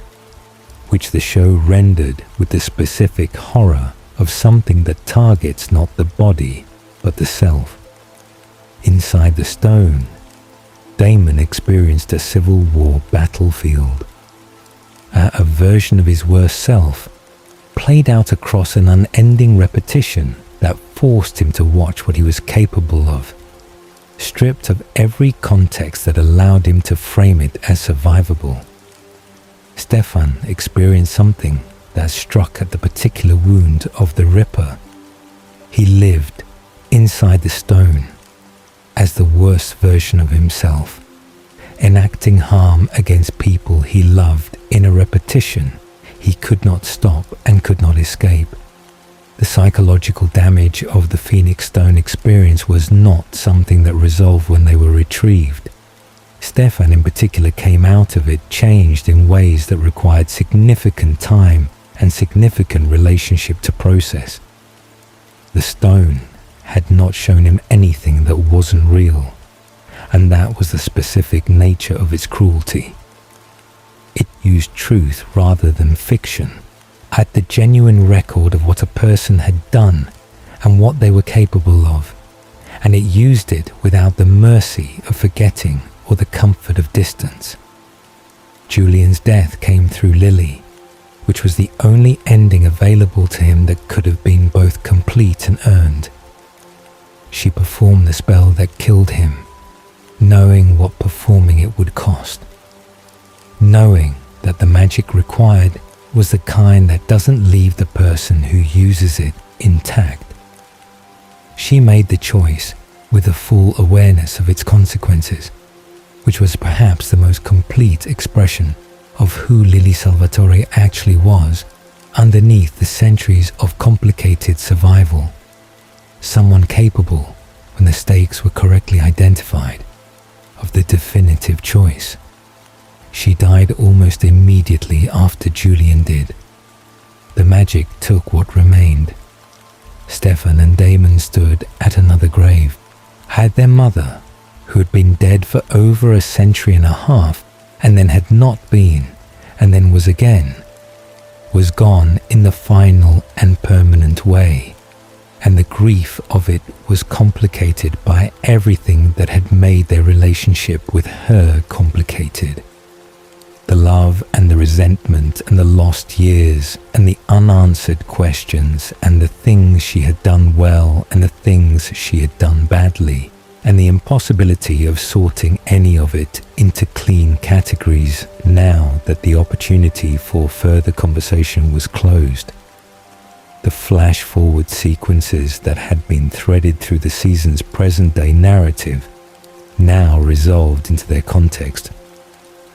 which the show rendered with the specific horror of something that targets not the body, but the self. Inside the stone, Damon experienced a Civil War battlefield. A version of his worst self played out across an unending repetition that forced him to watch what he was capable of, stripped of every context that allowed him to frame it as survivable. Stefan experienced something that struck at the particular wound of the Ripper. He lived inside the stone as the worst version of himself, enacting harm against people he loved in a repetition he could not stop and could not escape. The psychological damage of the Phoenix Stone experience was not something that resolved when they were retrieved. Stefan in particular came out of it changed in ways that required significant time and significant relationship to process. The stone had not shown him anything that wasn't real, and that was the specific nature of its cruelty. It used truth rather than fiction, at the genuine record of what a person had done and what they were capable of, and it used it without the mercy of forgetting or the comfort of distance. Julian's death came through Lily, which was the only ending available to him that could have been both complete and earned. She performed the spell that killed him, knowing what performing it would cost, knowing that the magic required was the kind that doesn't leave the person who uses it intact. She made the choice with a full awareness of its consequences, which was perhaps the most complete expression of who Lily Salvatore actually was underneath the centuries of complicated survival. Someone capable, when the stakes were correctly identified, of the definitive choice. She died almost immediately after Julian did. The magic took what remained. Stefan and Damon stood at another grave. Had their mother, who had been dead for over a century and a half, and then had not been, and then was again, was gone in the final and permanent way, and the grief of it was complicated by everything that had made their relationship with her complicated. The love and the resentment and the lost years and the unanswered questions and the things she had done well and the things she had done badly, and the impossibility of sorting any of it into clean categories now that the opportunity for further conversation was closed. The flash-forward sequences that had been threaded through the season's present-day narrative now resolved into their context.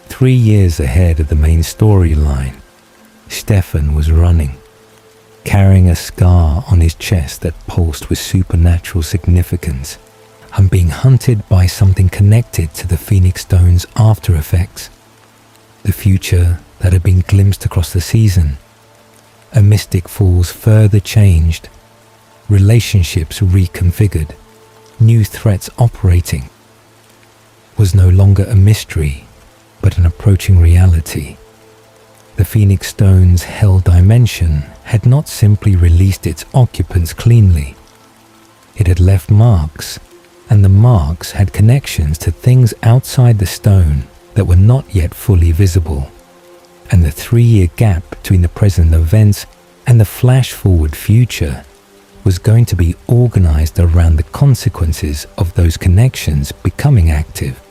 3 years ahead of the main storyline, Stefan was running, carrying a scar on his chest that pulsed with supernatural significance, and being hunted by something connected to the Phoenix Stone's after effects. The future that had been glimpsed across the season. A Mystic Falls further changed, relationships reconfigured, new threats operating, was no longer a mystery, but an approaching reality. The Phoenix Stone's hell dimension had not simply released its occupants cleanly. It had left marks, and the marks had connections to things outside the stone that were not yet fully visible, and the 3-year gap between the present events and the flash-forward future was going to be organized around the consequences of those connections becoming active.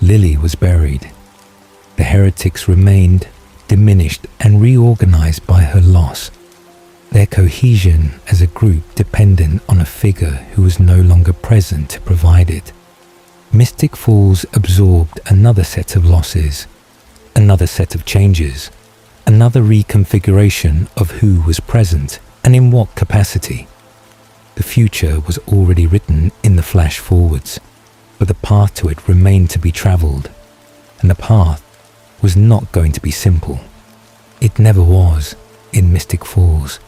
Lily was buried. The heretics remained, diminished and reorganized by her loss, their cohesion as a group dependent on a figure who was no longer present to provide it. Mystic Falls absorbed another set of losses, another set of changes, another reconfiguration of who was present and in what capacity. The future was already written in the flash forwards, but the path to it remained to be travelled, and the path was not going to be simple. It never was in Mystic Falls.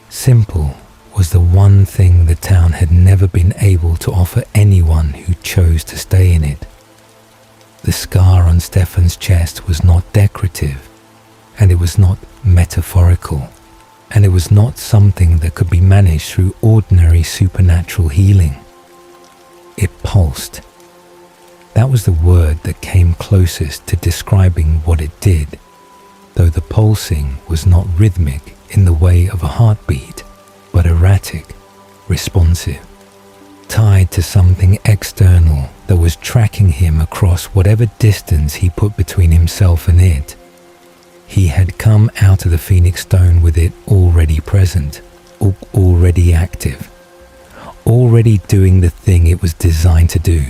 Simple was the one thing the town had never been able to offer anyone who chose to stay in it. The scar on Stefan's chest was not decorative, and it was not metaphorical, and it was not something that could be managed through ordinary supernatural healing. It pulsed. That was the word that came closest to describing what it did, though the pulsing was not rhythmic in the way of a heartbeat, but erratic, responsive, tied to something external that was tracking him across whatever distance he put between himself and it. He had come out of the Phoenix Stone with it already present, already active, already doing the thing it was designed to do,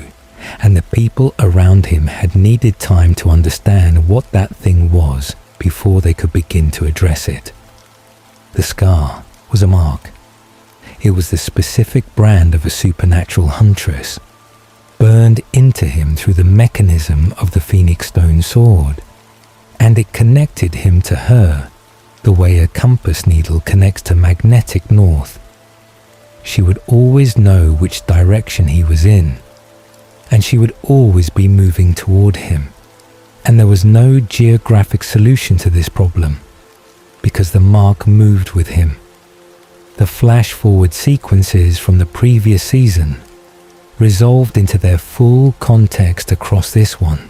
and the people around him had needed time to understand what that thing was before they could begin to address it. The scar was a mark. It was the specific brand of a supernatural huntress, burned into him through the mechanism of the Phoenix Stone sword, and it connected him to her the way a compass needle connects to magnetic north. She would always know which direction he was in, and she would always be moving toward him, and there was no geographic solution to this problem, because the mark moved with him. The flash-forward sequences from the previous season resolved into their full context across this one.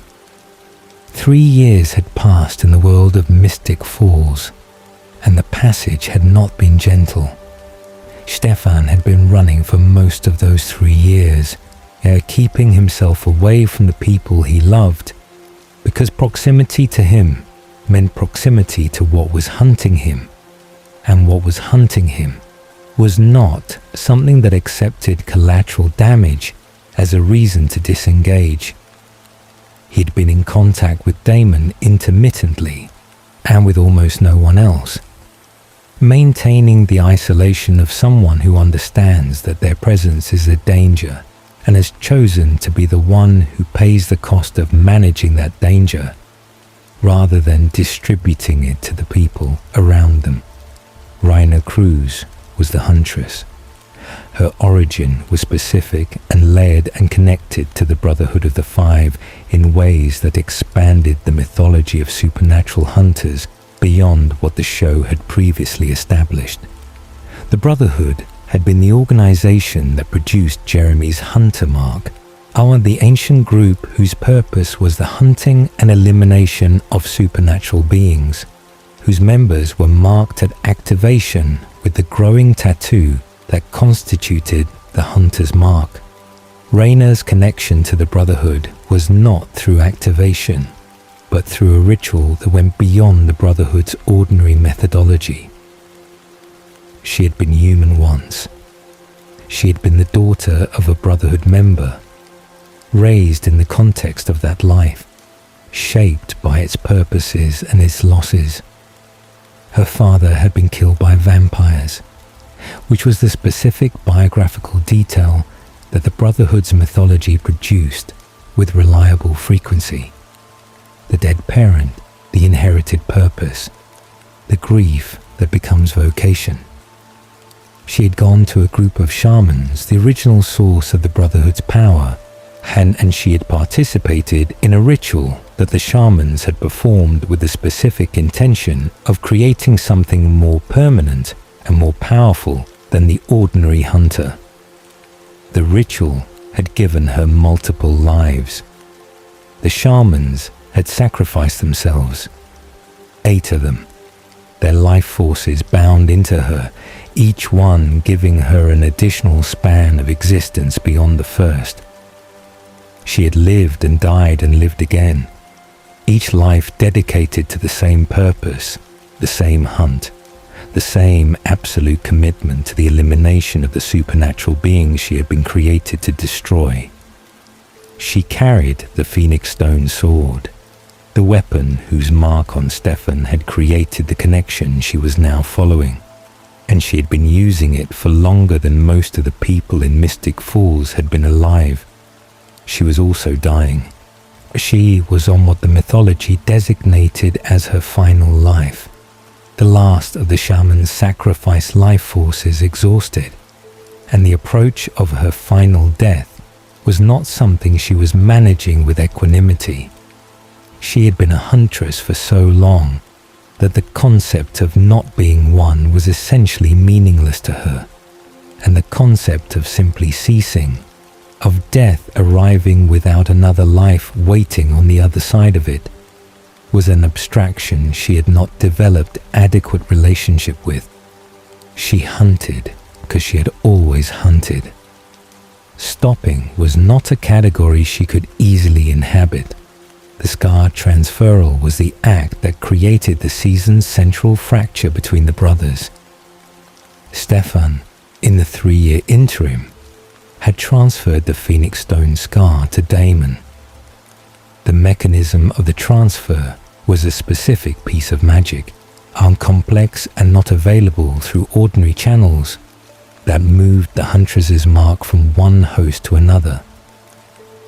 3 years had passed in the world of Mystic Falls, and the passage had not been gentle. Stefan had been running for most of those 3 years, keeping himself away from the people he loved, because proximity to him meant proximity to what was hunting him, and what was hunting him was not something that accepted collateral damage as a reason to disengage. He'd been in contact with Damon intermittently, and with almost no one else, maintaining the isolation of someone who understands that their presence is a danger and has chosen to be the one who pays the cost of managing that danger, rather than distributing it to the people around them. Raina Cruz was the huntress. Her origin was specific and layered and connected to the Brotherhood of the Five in ways that expanded the mythology of supernatural hunters beyond what the show had previously established. The Brotherhood had been the organization that produced Jeremy's hunter mark, the ancient group whose purpose was the hunting and elimination of supernatural beings, whose members were marked at activation with the growing tattoo that constituted the hunter's mark. Raina's connection to the Brotherhood was not through activation, but through a ritual that went beyond the Brotherhood's ordinary methodology. She had been human once. She had been the daughter of a Brotherhood member, raised in the context of that life, shaped by its purposes and its losses. Her father had been killed by vampires, which was the specific biographical detail that the Brotherhood's mythology produced with reliable frequency. The dead parent, the inherited purpose, the grief that becomes vocation. She had gone to a group of shamans, the original source of the Brotherhood's power, and she had participated in a ritual that the shamans had performed with the specific intention of creating something more permanent and more powerful than the ordinary hunter. The ritual had given her multiple lives. The shamans had sacrificed themselves, 8 of them, their life forces bound into her each one giving her an additional span of existence beyond the first. She had lived and died and lived again, each life dedicated to the same purpose, the same hunt, the same absolute commitment to the elimination of the supernatural beings she had been created to destroy. She carried the Phoenix Stone sword, the weapon whose mark on Stefan had created the connection she was now following, and she had been using it for longer than most of the people in Mystic Falls had been alive. She was also dying. She was on what the mythology designated as her final life, the last of the shaman's sacrificed life forces exhausted, and the approach of her final death was not something she was managing with equanimity. She had been a huntress for so long that the concept of not being one was essentially meaningless to her, and the concept of simply ceasing, of death arriving without another life waiting on the other side of it, was an abstraction she had not developed adequate relationship with. She hunted because she had always hunted. Stopping was not a category she could easily inhabit. The scar transferal was the act that created the season's central fracture between the brothers. Stefan, in the 3-year interim, had transferred the Phoenix Stone scar to Damon. The mechanism of the transfer was a specific piece of magic, complex and not available through ordinary channels, that moved the huntress's mark from one host to another.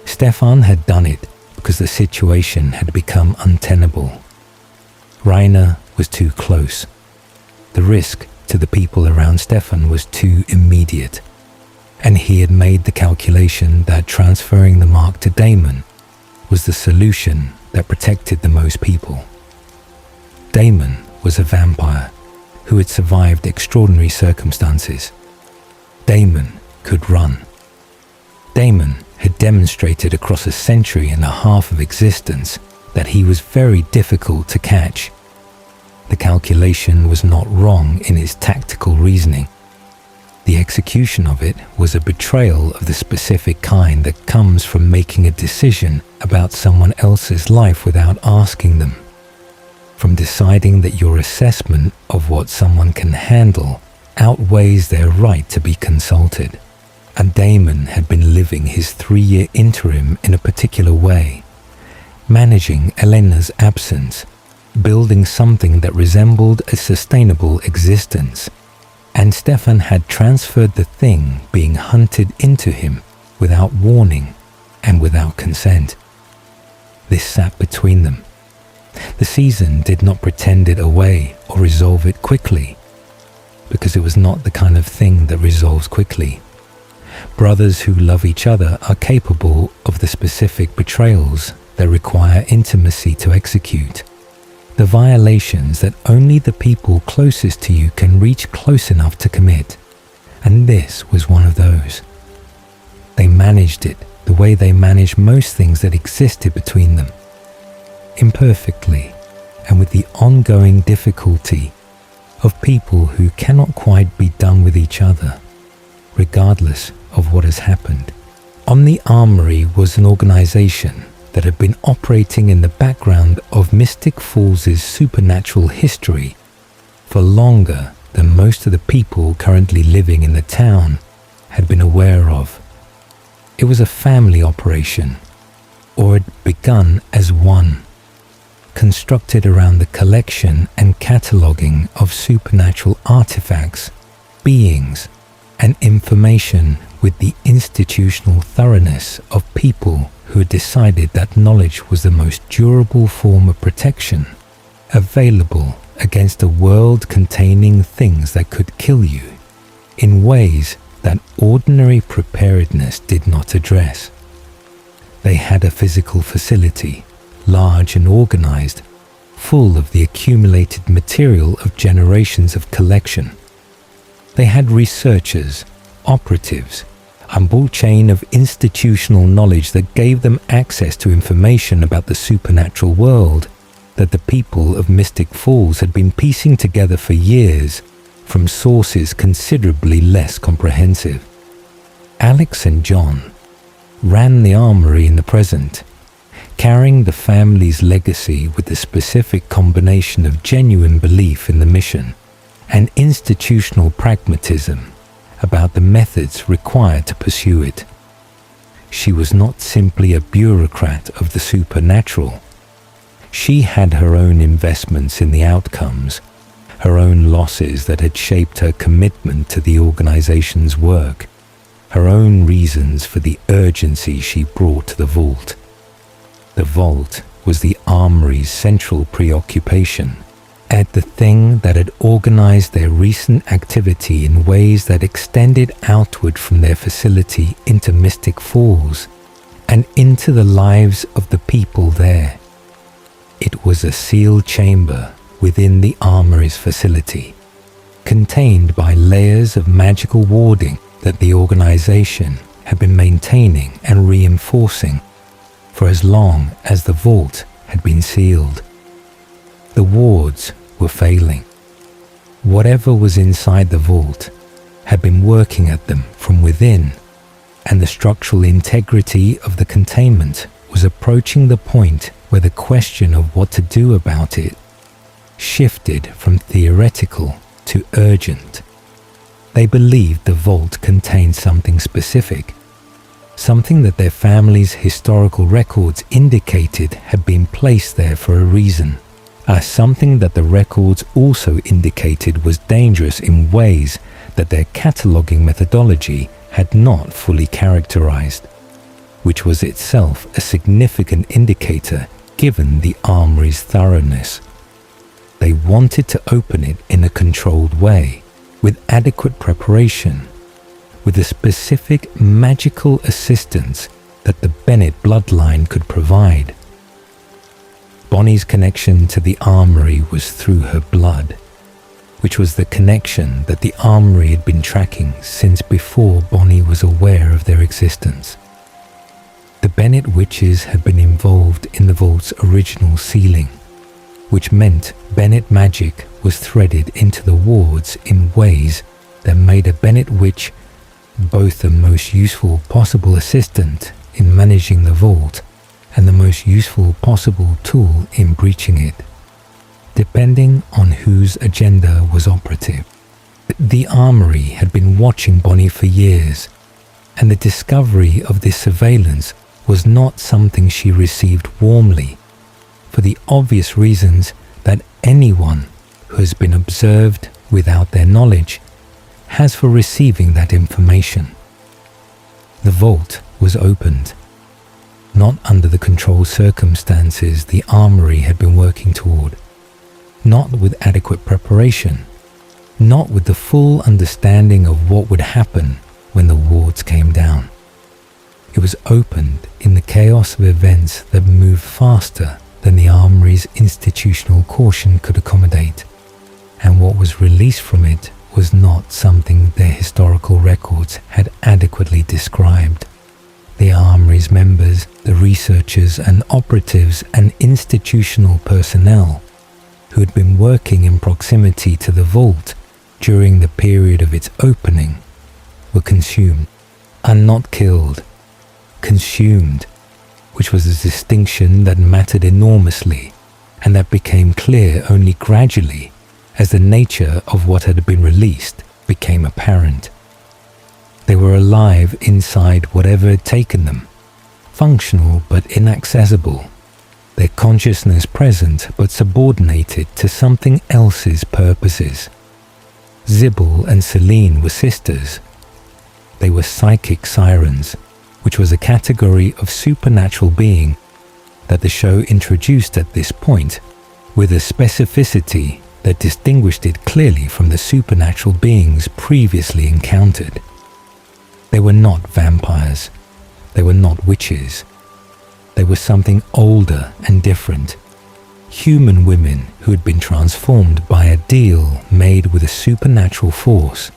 Stefan had done it because the situation had become untenable. Rainer was too close. The risk to the people around Stefan was too immediate, and he had made the calculation that transferring the mark to Damon was the solution that protected the most people. Damon was a vampire who had survived extraordinary circumstances. Damon could run. Damon had demonstrated across a century and a half of existence that he was very difficult to catch. The calculation was not wrong in its tactical reasoning. The execution of it was a betrayal of the specific kind that comes from making a decision about someone else's life without asking them, from deciding that your assessment of what someone can handle outweighs their right to be consulted. And Damon had been living his 3-year interim in a particular way, managing Elena's absence, building something that resembled a sustainable existence. And Stefan had transferred the thing being hunted into him without warning and without consent. This sat between them. The season did not pretend it away or resolve it quickly, because it was not the kind of thing that resolves quickly. Brothers who love each other are capable of the specific betrayals that require intimacy to execute, the violations that only the people closest to you can reach close enough to commit, and this was one of those. They managed it the way they managed most things that existed between them, imperfectly and with the ongoing difficulty of people who cannot quite be done with each other, regardless of what has happened. Omni Armory was an organization that had been operating in the background of Mystic Falls' supernatural history for longer than most of the people currently living in the town had been aware of. It was a family operation, or had begun as one, constructed around the collection and cataloging of supernatural artifacts, beings, and information with the institutional thoroughness of people who had decided that knowledge was the most durable form of protection available against a world containing things that could kill you in ways that ordinary preparedness did not address. They had a physical facility, large and organized, full of the accumulated material of generations of collection. They had researchers, operatives, a bull chain of institutional knowledge that gave them access to information about the supernatural world that the people of Mystic Falls had been piecing together for years from sources considerably less comprehensive. Alex and John ran the armory in the present, carrying the family's legacy with the specific combination of genuine belief in the mission and institutional pragmatism about the methods required to pursue it. She was not simply a bureaucrat of the supernatural. She had her own investments in the outcomes, her own losses that had shaped her commitment to the organization's work, her own reasons for the urgency she brought to the vault. The vault was the armory's central preoccupation, and the thing that had organized their recent activity in ways that extended outward from their facility into Mystic Falls and into the lives of the people there. It was a sealed chamber within the armory's facility, contained by layers of magical warding that the organization had been maintaining and reinforcing for as long as the vault had been sealed. The wards were failing. Whatever was inside the vault had been working at them from within, and the structural integrity of the containment was approaching the point where the question of what to do about it shifted from theoretical to urgent. They believed the vault contained something specific, something that their family's historical records indicated had been placed there for a reason, something that the records also indicated was dangerous in ways that their cataloging methodology had not fully characterized, which was itself a significant indicator given the armory's thoroughness. They wanted to open it in a controlled way, with adequate preparation, with the specific magical assistance that the Bennett bloodline could provide. Bonnie's connection to the armory was through her blood, which was the connection that the armory had been tracking since before Bonnie was aware of their existence. The Bennett witches had been involved in the vault's original sealing, which meant Bennett magic was threaded into the wards in ways that made a Bennett witch both the most useful possible assistant in managing the vault and the most useful possible tool in breaching it, depending on whose agenda was operative. The armory had been watching Bonnie for years, and the discovery of this surveillance was not something she received warmly, for the obvious reasons that anyone who has been observed without their knowledge has for receiving that information. The vault was opened, not under the controlled circumstances the armory had been working toward, not with adequate preparation, not with the full understanding of what would happen when the wards came down. It was opened in the chaos of events that moved faster than the armory's institutional caution could accommodate, and what was released from it was not something their historical records had adequately described. The armory's members, the researchers and operatives and institutional personnel who had been working in proximity to the vault during the period of its opening were consumed, and not killed, consumed, which was a distinction that mattered enormously and that became clear only gradually as the nature of what had been released became apparent. They were alive inside whatever had taken them, functional but inaccessible, their consciousness present but subordinated to something else's purposes. Sybil and Celine were sisters. They were psychic sirens, which was a category of supernatural being that the show introduced at this point with a specificity that distinguished it clearly from the supernatural beings previously encountered. They were not vampires. They were not witches. They were something older and different. Human women who had been transformed by a deal made with a supernatural force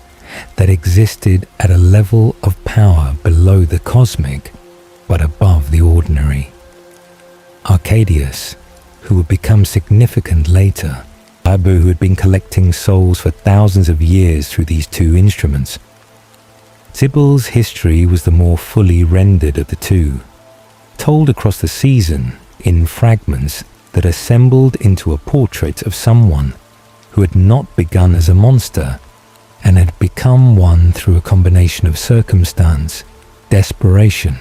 that existed at a level of power below the cosmic, but above the ordinary. Arcadius, who would become significant later, Abu, who had been collecting souls for thousands of years through these two instruments. Sybil's history was the more fully rendered of the two, told across the season in fragments that assembled into a portrait of someone who had not begun as a monster and had become one through a combination of circumstance, desperation,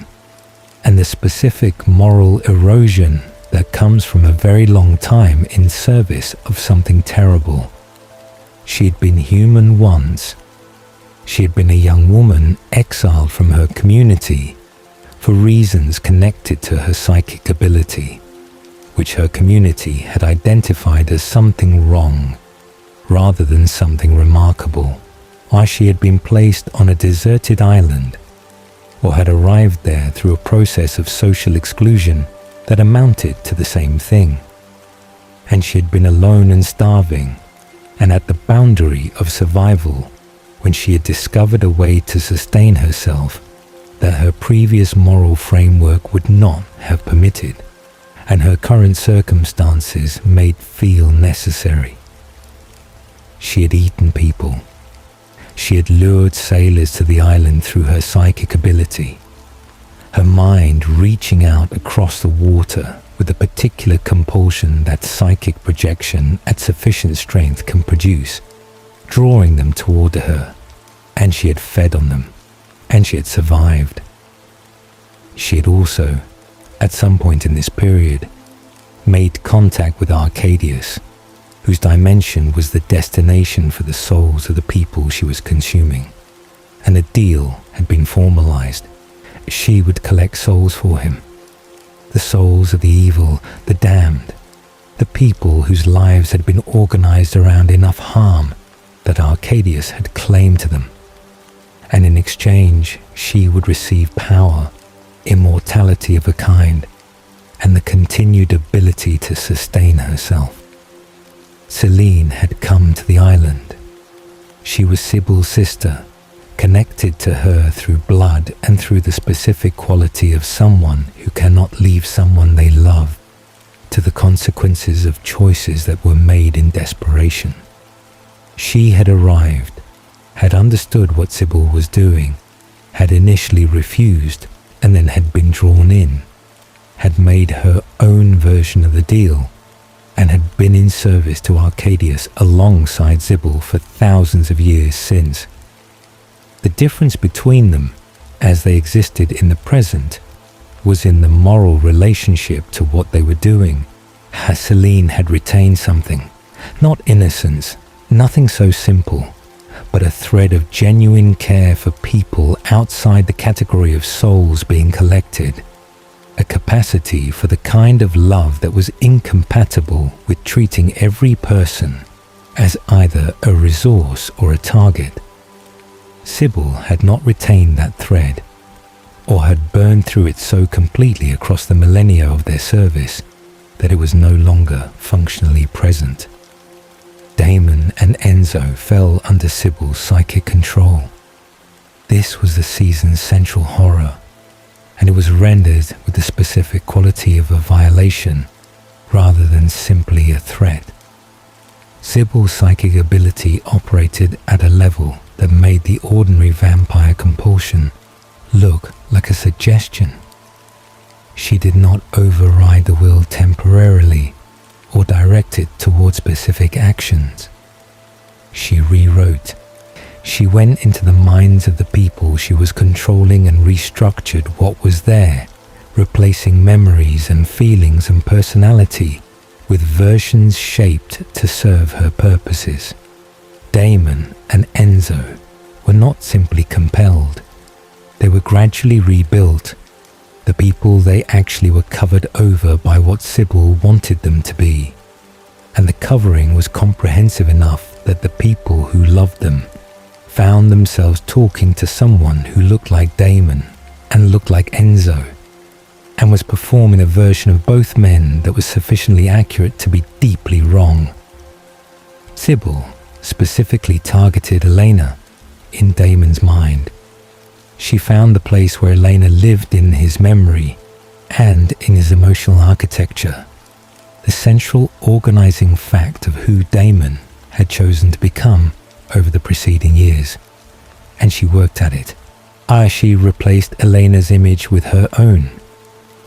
and the specific moral erosion that comes from a very long time in service of something terrible. She had been human once. She had been a young woman exiled from her community for reasons connected to her psychic ability, which her community had identified as something wrong rather than something remarkable. Why she had been placed on a deserted island or had arrived there through a process of social exclusion that amounted to the same thing. And she had been alone and starving and at the boundary of survival when she had discovered a way to sustain herself that her previous moral framework would not have permitted and her current circumstances made feel necessary. She had eaten people. She had lured sailors to the island through her psychic ability, her mind reaching out across the water with a particular compulsion that psychic projection at sufficient strength can produce, drawing them toward her, and she had fed on them, and she had survived. She had also, at some point in this period, made contact with Arcadius, whose dimension was the destination for the souls of the people she was consuming, and a deal had been formalized. She would collect souls for him, the souls of the evil, the damned, the people whose lives had been organized around enough harm that Arcadius had claimed to them, and in exchange she would receive power, immortality of a kind, and the continued ability to sustain herself. Celine had come to the island. She was Sybil's sister, connected to her through blood and through the specific quality of someone who cannot leave someone they love to the consequences of choices that were made in desperation. She had arrived, had understood what Sybil was doing, had initially refused and then had been drawn in, had made her own version of the deal, and had been in service to Arcadius alongside Sybil for thousands of years since. The difference between them, as they existed in the present, was in the moral relationship to what they were doing. Celine had retained something, not innocence, nothing so simple, but a thread of genuine care for people outside the category of souls being collected, a capacity for the kind of love that was incompatible with treating every person as either a resource or a target. Sybil had not retained that thread, or had burned through it so completely across the millennia of their service that it was no longer functionally present. Damon and Enzo fell under Sybil's psychic control. This was the season's central horror, and it was rendered with the specific quality of a violation rather than simply a threat. Sybil's psychic ability operated at a level that made the ordinary vampire compulsion look like a suggestion. She did not override the will temporarily or direct it toward specific actions. She rewrote. She went into the minds of the people she was controlling and restructured what was there, replacing memories and feelings and personality with versions shaped to serve her purposes. Damon and Enzo were not simply compelled. They were gradually rebuilt. The people they actually were covered over by what Sybil wanted them to be. And the covering was comprehensive enough that the people who loved them found themselves talking to someone who looked like Damon and looked like Enzo, and was performing a version of both men that was sufficiently accurate to be deeply wrong. Sybil specifically targeted Elena in Damon's mind. She found the place where Elena lived in his memory and in his emotional architecture. the central organizing fact of who Damon had chosen to become over the preceding years, and she worked at it. She replaced Elena's image with her own,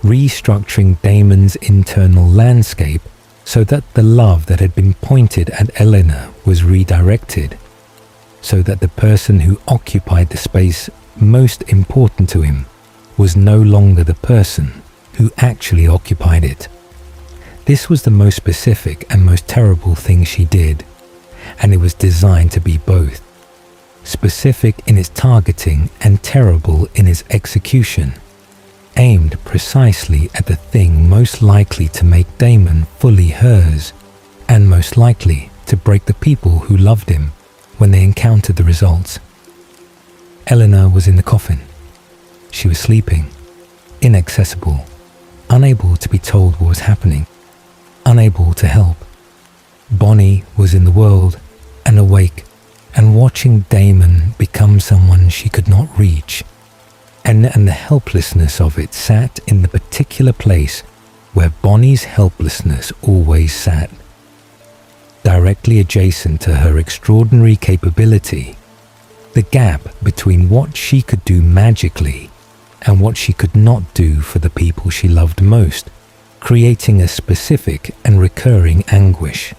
restructuring Damon's internal landscape so that the love that had been pointed at Elena was redirected, so that the person who occupied the space most important to him was no longer the person who actually occupied it. This was the most specific and most terrible thing she did, and it was designed to be both. Specific in its targeting and terrible in its execution, aimed precisely at the thing most likely to make Damon fully hers, and most likely to break the people who loved him when they encountered the results. Elena was in the coffin. She was sleeping, inaccessible, unable to be told what was happening, unable to help. Bonnie was in the world and awake and watching Damon become someone she could not reach, and the helplessness of it sat in the particular place where Bonnie's helplessness always sat, directly adjacent to her extraordinary capability, the gap between what she could do magically and what she could not do for the people she loved most, creating a specific and recurring anguish.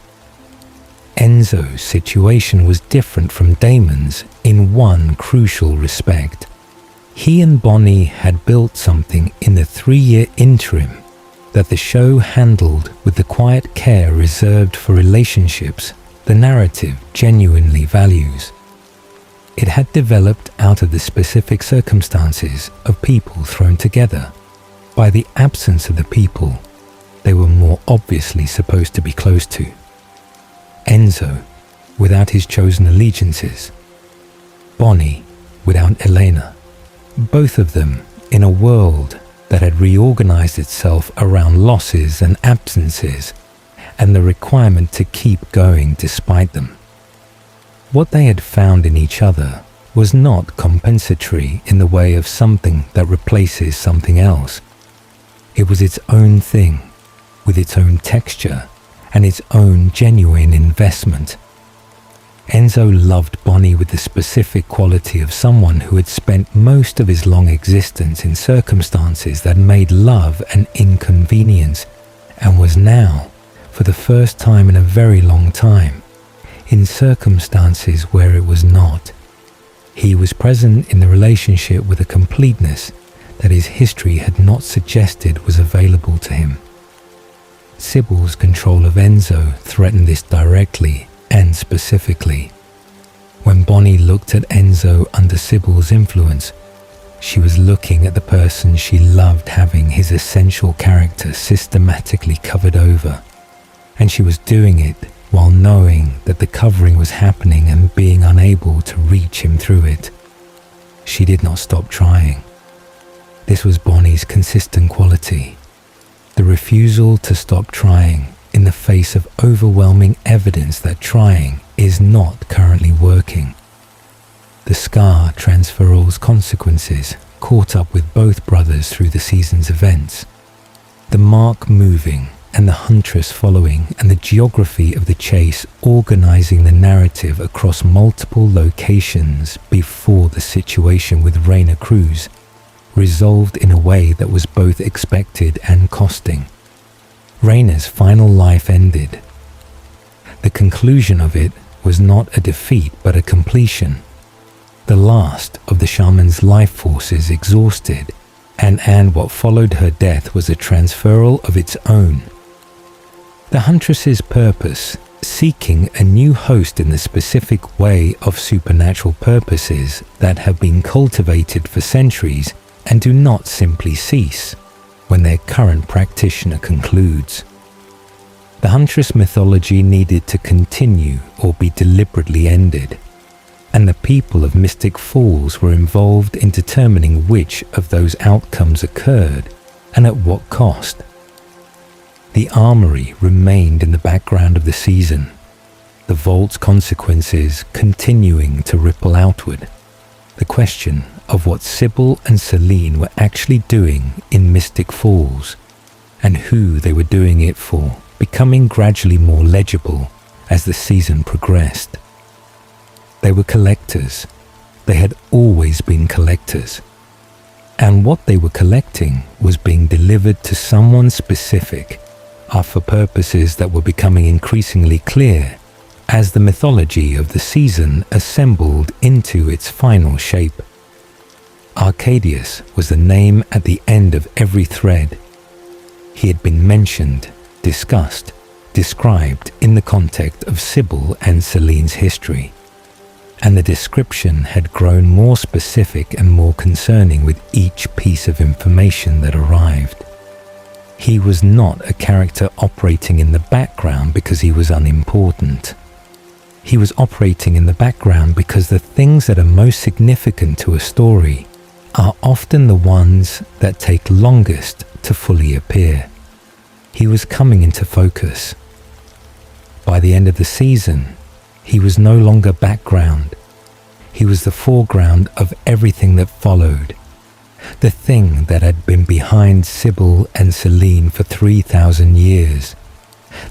Enzo's situation was different from Damon's in one crucial respect. He and Bonnie had built something in the 3-year interim that the show handled with the quiet care reserved for relationships the narrative genuinely values. It had developed out of the specific circumstances of people thrown together by the absence of the people they were more obviously supposed to be close to. Enzo without his chosen allegiances, Bonnie without Elena, both of them in a world that had reorganized itself around losses and absences and the requirement to keep going despite them. What they had found in each other was not compensatory in the way of something that replaces something else. It was its own thing, with its own texture and its own genuine investment. Enzo loved Bonnie with the specific quality of someone who had spent most of his long existence in circumstances that made love an inconvenience, and was now, for the first time in a very long time, in circumstances where it was not. He was present in the relationship with a completeness that his history had not suggested was available to him. Sybil's control of Enzo threatened this directly and specifically. When Bonnie looked at Enzo under Sybil's influence, she was looking at the person she loved having his essential character systematically covered over, and she was doing it while knowing that the covering was happening and being unable to reach him through it. She did not stop trying. This was Bonnie's consistent quality. The refusal to stop trying in the face of overwhelming evidence that trying is not currently working. The scar transferal's consequences caught up with both brothers through the season's events. The mark moving and the huntress following, and the geography of the chase organizing the narrative across multiple locations before the situation with Raina Cruz resolved in a way that was both expected and costing. Raina's final life ended. The conclusion of it was not a defeat but a completion. The last of the shaman's life forces exhausted, and what followed her death was a transferal of its own. The huntress's purpose, seeking a new host in the specific way of supernatural purposes that have been cultivated for centuries and do not simply cease when their current practitioner concludes. The huntress mythology needed to continue or be deliberately ended, and the people of Mystic Falls were involved in determining which of those outcomes occurred and at what cost. The armory remained in the background of the season, the vault's consequences continuing to ripple outward. The question of what Sybil and Celine were actually doing in Mystic Falls, and who they were doing it for, becoming gradually more legible as the season progressed. They were collectors. They had always been collectors. And what they were collecting was being delivered to someone specific, for purposes that were becoming increasingly clear as the mythology of the season assembled into its final shape. Arcadius was the name at the end of every thread. He had been mentioned, discussed, described in the context of Sybil and Celine's history, and the description had grown more specific and more concerning with each piece of information that arrived. He was not a character operating in the background because he was unimportant. He was operating in the background because the things that are most significant to a story are often the ones that take longest to fully appear. He was coming into focus. By the end of the season, he was no longer background. He was the foreground of everything that followed. The thing that had been behind Sybil and Celine for 3,000 years.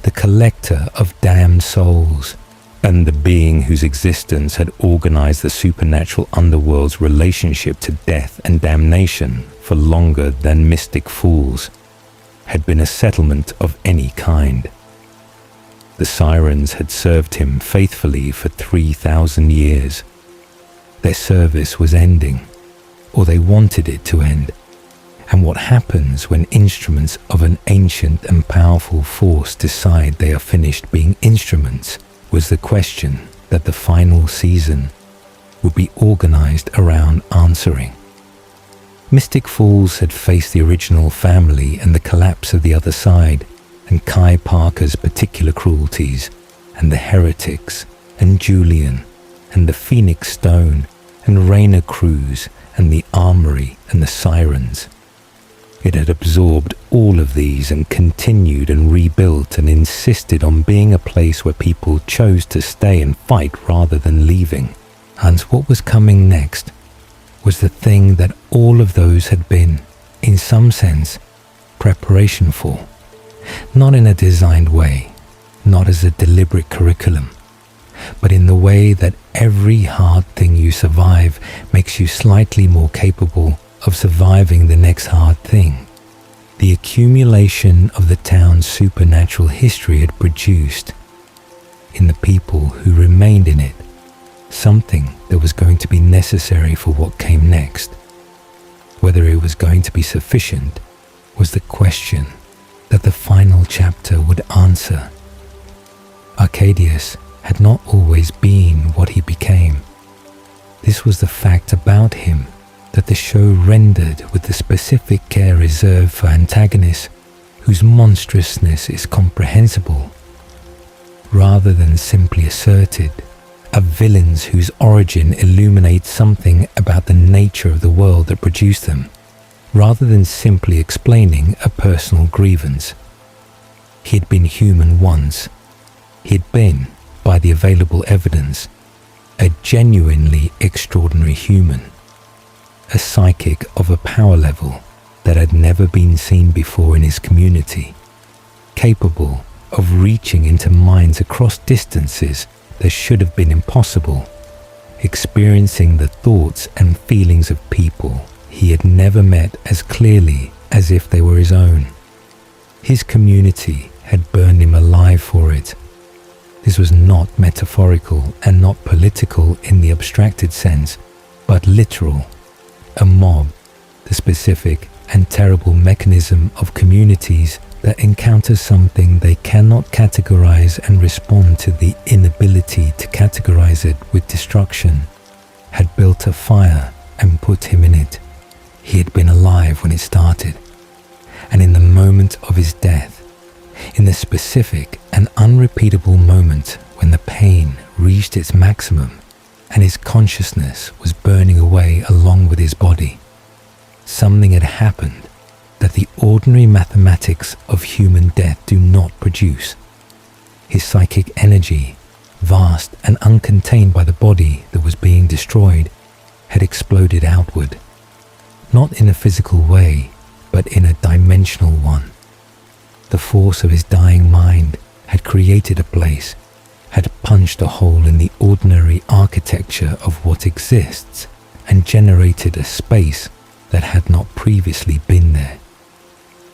The collector of damned souls. And the being whose existence had organized the supernatural underworld's relationship to death and damnation for longer than mystic fools, had been a settlement of any kind. The sirens had served him faithfully for 3,000 years. Their service was ending, or they wanted it to end. And what happens when instruments of an ancient and powerful force decide they are finished being instruments was the question that the final season would be organized around answering. Mystic fools had faced the original family and the collapse of the other side, and Kai Parker's particular cruelties, and the heretics, and Julian, and the Phoenix Stone, and Rainer Cruz, and the Armory, and the Sirens. It had absorbed all of these and continued and rebuilt and insisted on being a place where people chose to stay and fight rather than leaving. And what was coming next was the thing that all of those had been, in some sense, preparation for. Not in a designed way, not as a deliberate curriculum, but in the way that every hard thing you survive makes you slightly more capable of surviving the next hard thing. The accumulation of the town's supernatural history had produced, in the people who remained in it, something that was going to be necessary for what came next. Whether it was going to be sufficient was the question that the final chapter would answer. Arcadius had not always been what he became. This was the fact about him that the show rendered with the specific care reserved for antagonists whose monstrousness is comprehensible, rather than simply asserted, of villains whose origin illuminates something about the nature of the world that produced them, rather than simply explaining a personal grievance. He had been human once. He had been, by the available evidence, a genuinely extraordinary human. A psychic of a power level that had never been seen before in his community, capable of reaching into minds across distances that should have been impossible, experiencing the thoughts and feelings of people he had never met as clearly as if they were his own. His community had burned him alive for it. This was not metaphorical and not political in the abstracted sense, but literal. A mob, the specific and terrible mechanism of communities that encounter something they cannot categorize and respond to the inability to categorize it with destruction, had built a fire and put him in it. He had been alive when it started, and in the moment of his death, in the specific and unrepeatable moment when the pain reached its maximum, and his consciousness was burning away along with his body. Something had happened that the ordinary mathematics of human death do not produce. His psychic energy, vast and uncontained by the body that was being destroyed, had exploded outward, not in a physical way, but in a dimensional one. The force of his dying mind had created a place, had punched a hole in the ordinary architecture of what exists, and generated a space that had not previously been there.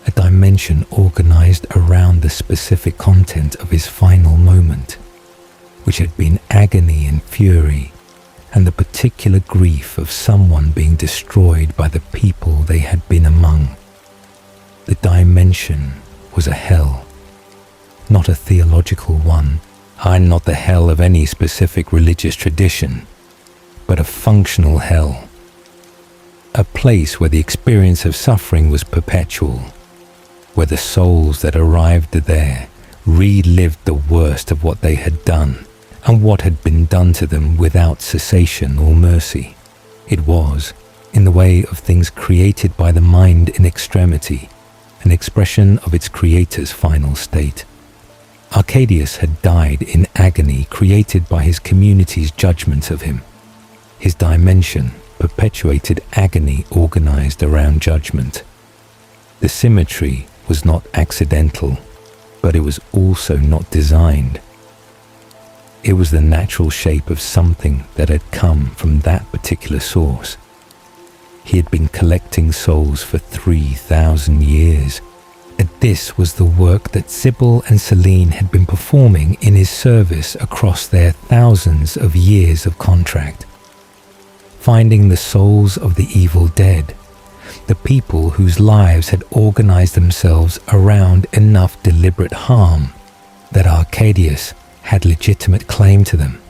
A dimension organized around the specific content of his final moment, which had been agony and fury, and the particular grief of someone being destroyed by the people they had been among. The dimension was a hell, not a theological one, and not the hell of any specific religious tradition, but a functional hell. A place where the experience of suffering was perpetual, where the souls that arrived there relived the worst of what they had done and what had been done to them without cessation or mercy. It was, in the way of things created by the mind in extremity, an expression of its creator's final state. Arcadius had died in agony created by his community's judgment of him. His dimension perpetuated agony organized around judgment. The symmetry was not accidental, but it was also not designed. It was the natural shape of something that had come from that particular source. He had been collecting souls for 3,000 years, and this was the work that Sybil and Celine had been performing in his service across their thousands of years of contract. Finding the souls of the evil dead, the people whose lives had organized themselves around enough deliberate harm that Arcadius had legitimate claim to them,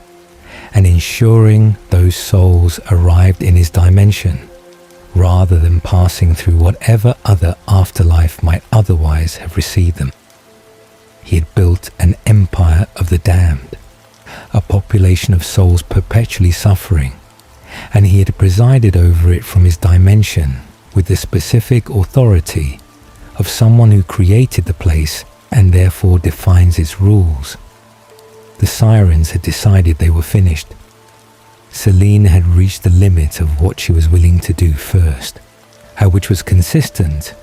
and ensuring those souls arrived in his dimension, rather than passing through whatever other afterlife might otherwise have received them. He had built an empire of the damned, a population of souls perpetually suffering, and he had presided over it from his dimension with the specific authority of someone who created the place and therefore defines its rules. The sirens had decided they were finished. Celine had reached the limit of what she was willing to do first, which was consistent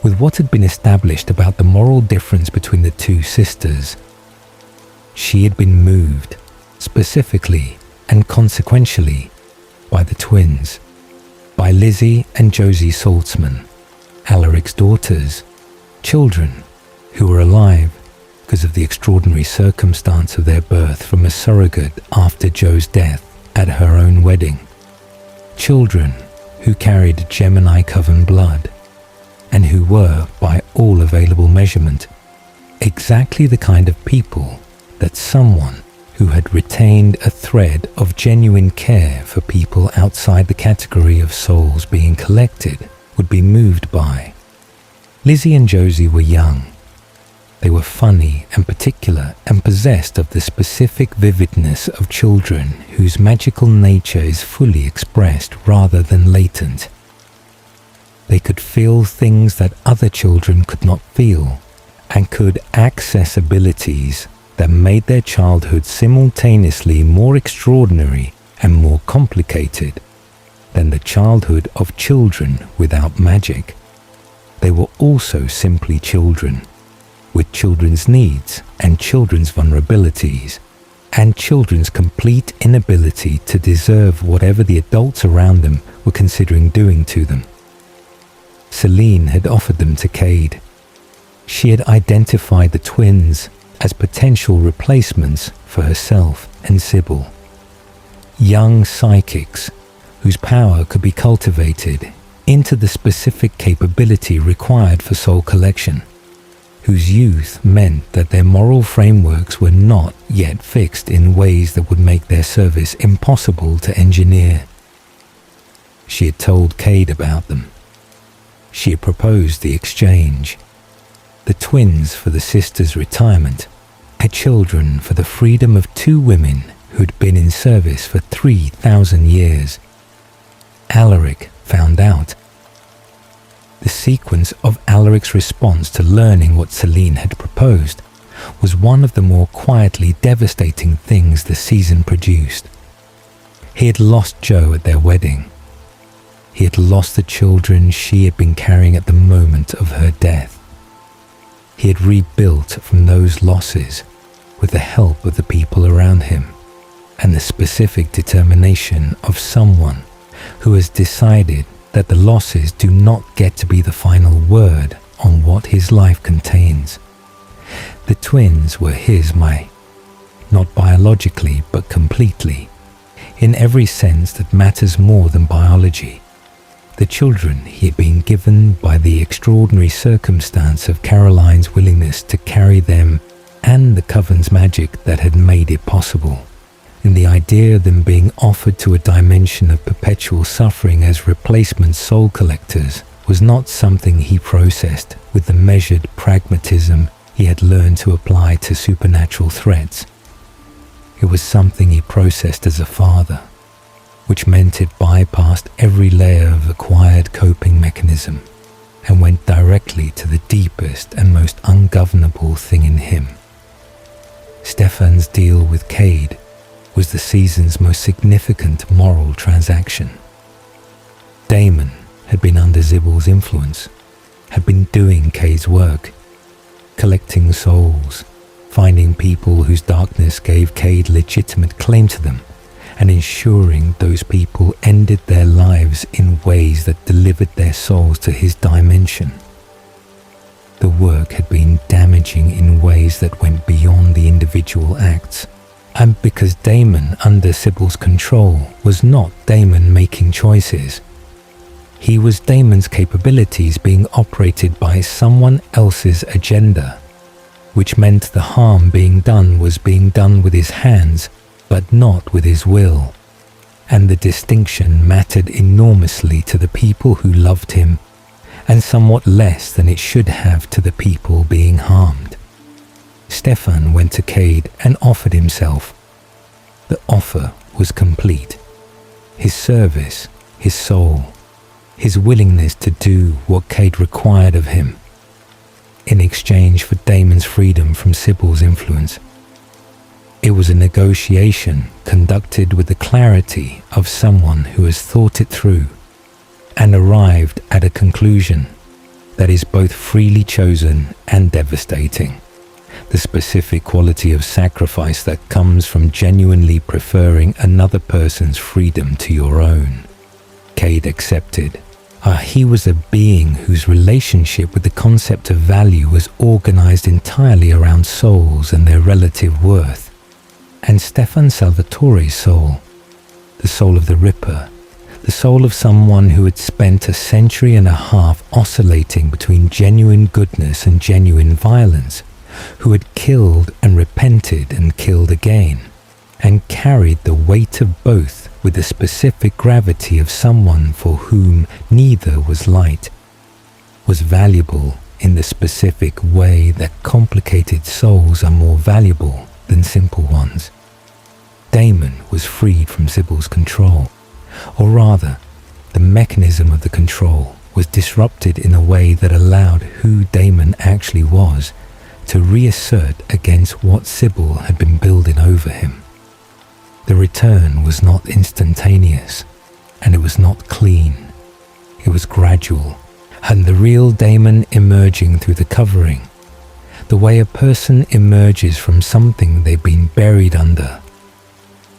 with what had been established about the moral difference between the two sisters. She had been moved, specifically and consequentially, by the twins, by Lizzie and Josie Saltzman, Alaric's daughters, children who were alive because of the extraordinary circumstance of their birth from a surrogate after Joe's death at her own wedding, children who carried Gemini Coven blood, and who were, by all available measurement, exactly the kind of people that someone who had retained a thread of genuine care for people outside the category of souls being collected would be moved by. Lizzie and Josie were young. They were funny and particular and possessed of the specific vividness of children whose magical nature is fully expressed rather than latent. They could feel things that other children could not feel, and could access abilities that made their childhood simultaneously more extraordinary and more complicated than the childhood of children without magic. They were also simply children, with children's needs and children's vulnerabilities, and children's complete inability to deserve whatever the adults around them were considering doing to them. Celine had offered them to Cade. She had identified the twins as potential replacements for herself and Sybil. Young psychics whose power could be cultivated into the specific capability required for soul collection, whose youth meant that their moral frameworks were not yet fixed in ways that would make their service impossible to engineer. She had told Cade about them. She had proposed the exchange. The twins for the sisters' retirement, and children for the freedom of two women who had been in service for 3,000 years. Alaric found out. The sequence of Alaric's response to learning what Celine had proposed was one of the more quietly devastating things the season produced. He had lost Joe at their wedding. He had lost the children she had been carrying at the moment of her death. he had rebuilt from those losses with the help of the people around him and the specific determination of someone who has decided that the losses do not get to be the final word on what his life contains. The twins were his, not biologically but completely, in every sense that matters more than biology. The children he had been given by the extraordinary circumstance of Caroline's willingness to carry them and the Coven's magic that had made it possible. And the idea of them being offered to a dimension of perpetual suffering as replacement soul collectors was not something he processed with the measured pragmatism he had learned to apply to supernatural threats. It was something he processed as a father, which meant it bypassed every layer of acquired coping mechanism and went directly to the deepest and most ungovernable thing in him. Stefan's deal with Cade was the season's most significant moral transaction. Damon had been under Sybil's influence, had been doing Cade's work, collecting souls, finding people whose darkness gave Cade legitimate claim to them, and ensuring those people ended their lives in ways that delivered their souls to his dimension. The work had been damaging in ways that went beyond the individual acts, and because Damon under Sybil's control was not Damon making choices. He was Damon's capabilities being operated by someone else's agenda, which meant the harm being done was being done with his hands, but not with his will. And the distinction mattered enormously to the people who loved him, and somewhat less than it should have to the people being harmed. Stefan went to Cade and offered himself. The offer was complete. His service, his soul, his willingness to do what Cade required of him, in exchange for Damon's freedom from Sybil's influence. It was a negotiation conducted with the clarity of someone who has thought it through and arrived at a conclusion that is both freely chosen and devastating. The specific quality of sacrifice that comes from genuinely preferring another person's freedom to your own. Cade accepted. He was a being whose relationship with the concept of value was organized entirely around souls and their relative worth. And Stefan Salvatore's soul, the soul of the Ripper, the soul of someone who had spent a century and a half oscillating between genuine goodness and genuine violence, who had killed and repented and killed again, and carried the weight of both with the specific gravity of someone for whom neither was light, was valuable in the specific way that complicated souls are more valuable than simple ones. Damon was freed from Sybil's control, or rather, the mechanism of the control was disrupted in a way that allowed who Damon actually was to reassert against what Sybil had been building over him. The return was not instantaneous, and it was not clean. It was gradual, and the real Damon emerging through the covering, the way a person emerges from something they've been buried under,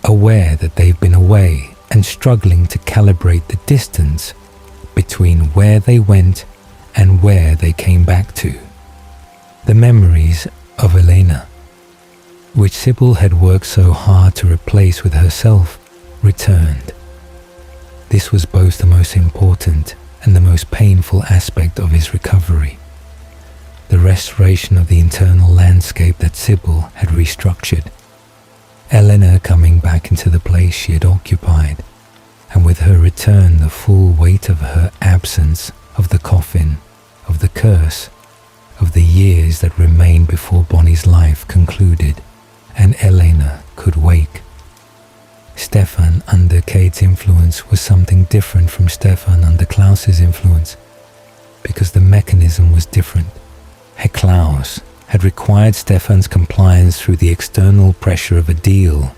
aware that they've been away and struggling to calibrate the distance between where they went and where they came back to. The memories of Elena, which Sybil had worked so hard to replace with herself, returned. This was both the most important and the most painful aspect of his recovery. The restoration of the internal landscape that Sybil had restructured. Elena coming back into the place she had occupied, and with her return the full weight of her absence, of the coffin, of the curse, of the years that remained before Bonnie's life concluded, and Elena could wake. Stefan under Cade's influence was something different from Stefan under Klaus's influence, because the mechanism was different. Klaus had required Stefan's compliance through the external pressure of a deal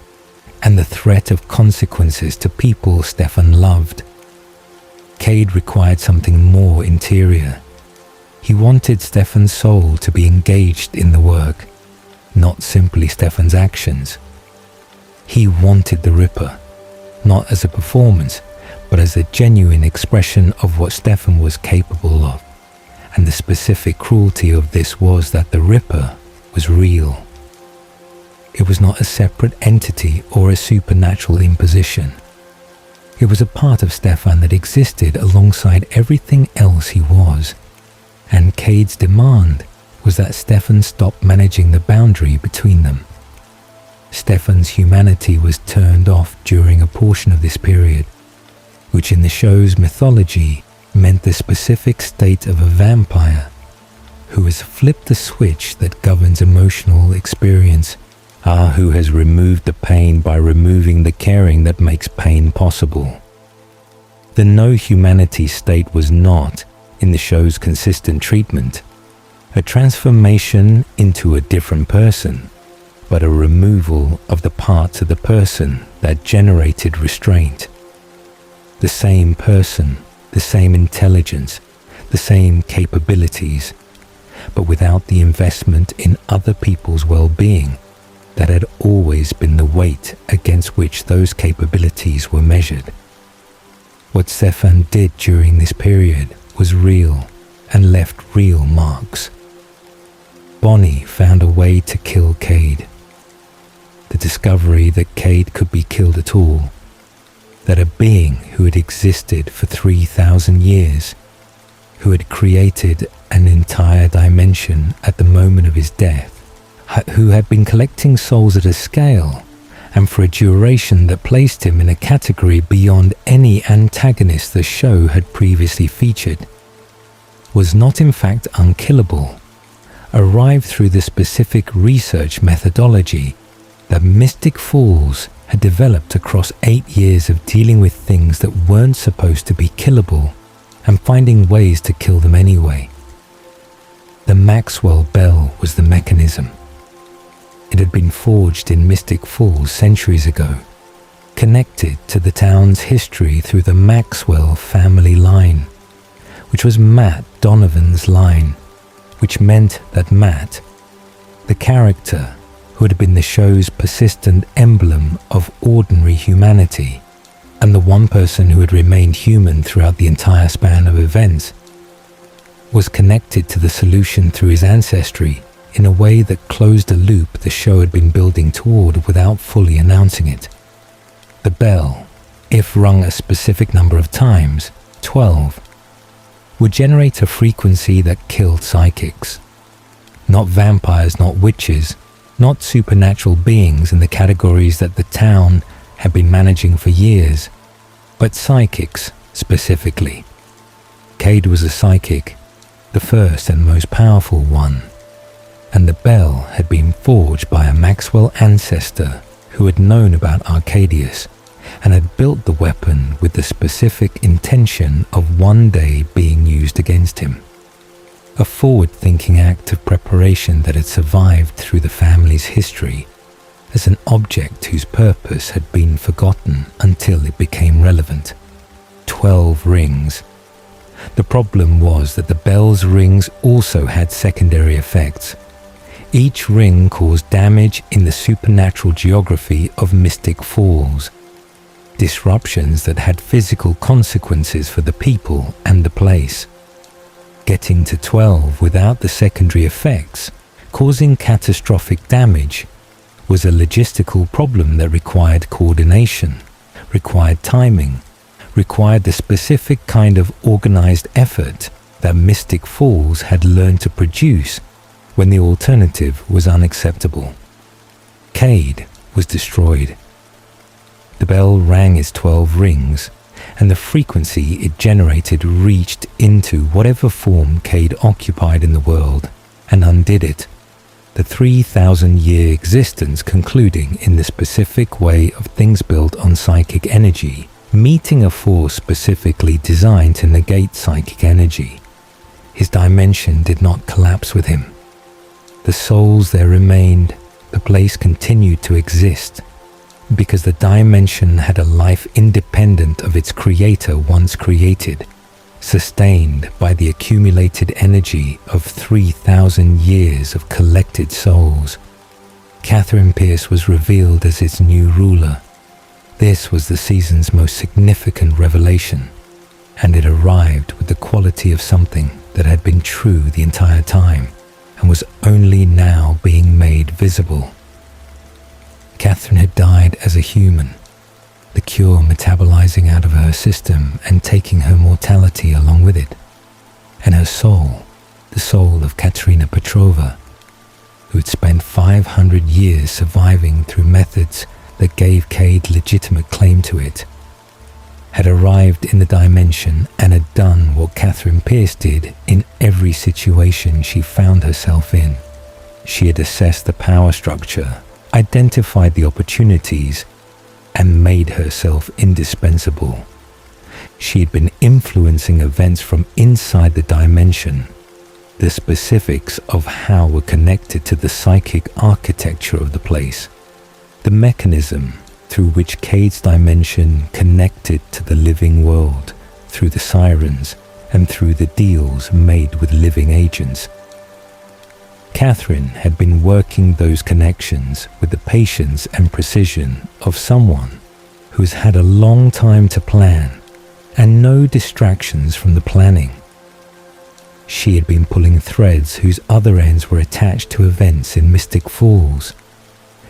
and the threat of consequences to people Stefan loved. Cade required something more interior. He wanted Stefan's soul to be engaged in the work, not simply Stefan's actions. He wanted the Ripper, not as a performance, but as a genuine expression of what Stefan was capable of. And the specific cruelty of this was that the Ripper was real. It was not a separate entity or a supernatural imposition. It was a part of Stefan that existed alongside everything else he was. And Cade's demand was that Stefan stop managing the boundary between them. Stefan's humanity was turned off during a portion of this period, which in the show's mythology meant the specific state of a vampire who has flipped the switch that governs emotional experience, who has removed the pain by removing the caring that makes pain possible. The no humanity state was not, in the show's consistent treatment, a transformation into a different person, but a removal of the parts of the person that generated restraint. The same person, the same intelligence, the same capabilities, but without the investment in other people's well-being that had always been the weight against which those capabilities were measured. What Stefan did during this period was real and left real marks. Bonnie found a way to kill Cade. The discovery that Cade could be killed at all, that a being who had existed for 3,000 years, who had created an entire dimension at the moment of his death, who had been collecting souls at a scale and for a duration that placed him in a category beyond any antagonist the show had previously featured, was not in fact unkillable, arrived through the specific research methodology that Mystic Falls had developed across 8 years of dealing with things that weren't supposed to be killable and finding ways to kill them anyway. The Maxwell Bell was the mechanism. It had been forged in Mystic Falls centuries ago, connected to the town's history through the Maxwell family line, which was Matt Donovan's line, which meant that Matt, the character who had been the show's persistent emblem of ordinary humanity, and the one person who had remained human throughout the entire span of events, was connected to the solution through his ancestry in a way that closed a loop the show had been building toward without fully announcing it. The bell, if rung a specific number of times, 12, would generate a frequency that killed psychics. Not vampires, not witches, not supernatural beings in the categories that the town had been managing for years, but psychics specifically. Cade was a psychic, the first and most powerful one, and the bell had been forged by a Maxwell ancestor who had known about Arcadius and had built the weapon with the specific intention of one day being used against him. A forward-thinking act of preparation that had survived through the family's history as an object whose purpose had been forgotten until it became relevant. 12 rings. The problem was that the bell's rings also had secondary effects. Each ring caused damage in the supernatural geography of Mystic Falls, disruptions that had physical consequences for the people and the place. Getting to 12 without the secondary effects, causing catastrophic damage, was a logistical problem that required coordination, required timing, required the specific kind of organized effort that Mystic Falls had learned to produce when the alternative was unacceptable. Cade was destroyed. The bell rang its 12 rings, and the frequency it generated reached into whatever form Cade occupied in the world and undid it, the 3,000-year existence concluding in the specific way of things built on psychic energy, meeting a force specifically designed to negate psychic energy. His dimension did not collapse with him. The souls there remained, the place continued to exist, because the dimension had a life independent of its creator once created, sustained by the accumulated energy of 3,000 years of collected souls. Catherine Pierce was revealed as its new ruler. This was the season's most significant revelation, and it arrived with the quality of something that had been true the entire time and was only now being made visible. Catherine had died as a human, the cure metabolizing out of her system and taking her mortality along with it, and her soul, the soul of Katerina Petrova, who had spent 500 years surviving through methods that gave Cade legitimate claim to it, had arrived in the dimension and had done what Catherine Pierce did in every situation she found herself in. She had assessed the power structure, identified the opportunities, and made herself indispensable. She had been influencing events from inside the dimension. The specifics of how were connected to the psychic architecture of the place, the mechanism through which Cade's dimension connected to the living world, through the sirens and through the deals made with living agents. Catherine had been working those connections with the patience and precision of someone who has had a long time to plan and no distractions from the planning. She had been pulling threads whose other ends were attached to events in Mystic Falls,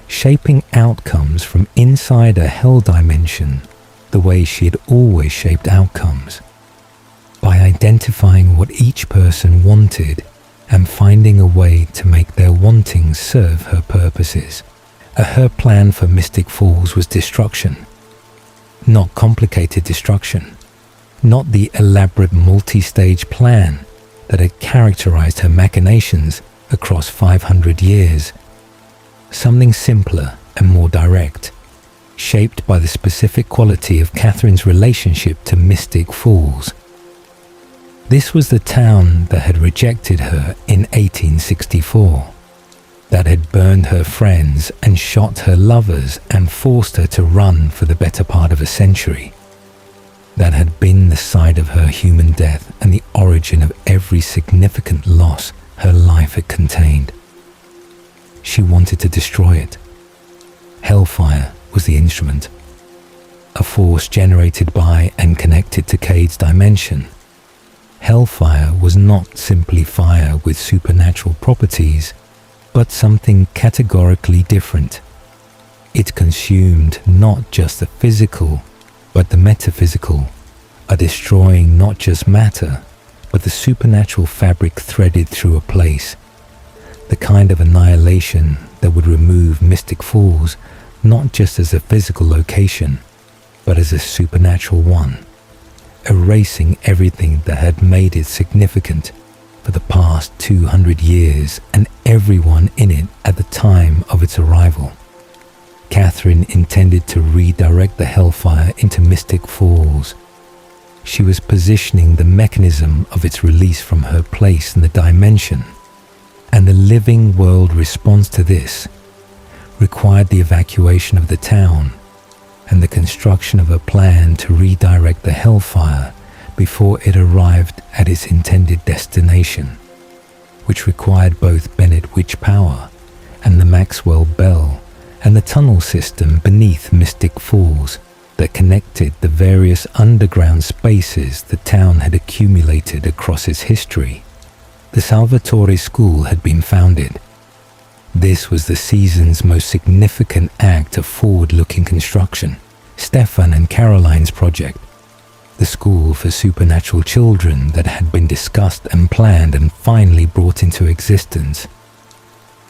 shaping outcomes from inside a hell dimension the way she had always shaped outcomes, by identifying what each person wanted and finding a way to make their wanting serve her purposes. Her plan for Mystic Falls was destruction, not complicated destruction, not the elaborate multi-stage plan that had characterized her machinations across 500 years. Something simpler and more direct, shaped by the specific quality of Catherine's relationship to Mystic Falls. This was the town that had rejected her in 1864, that had burned her friends and shot her lovers and forced her to run for the better part of a century, that had been the site of her human death and the origin of every significant loss her life had contained. She wanted to destroy it. Hellfire was the instrument, a force generated by and connected to Cade's dimension. Hellfire was not simply fire with supernatural properties, but something categorically different. It consumed not just the physical, but the metaphysical, a destroying not just matter, but the supernatural fabric threaded through a place, the kind of annihilation that would remove Mystic Falls not just as a physical location, but as a supernatural one, erasing everything that had made it significant for the past 200 years and everyone in it at the time of its arrival. Catherine intended to redirect the Hellfire into Mystic Falls. She was positioning the mechanism of its release from her place in the dimension, and the living world response to this required the evacuation of the town and the construction of a plan to redirect the Hellfire before it arrived at its intended destination, which required both Bennett Witch Power and the Maxwell Bell and the tunnel system beneath Mystic Falls that connected the various underground spaces the town had accumulated across its history. The Salvatore School had been founded. This was the season's most significant act of forward-looking construction, Stefan and Caroline's project, the school for supernatural children that had been discussed and planned and finally brought into existence.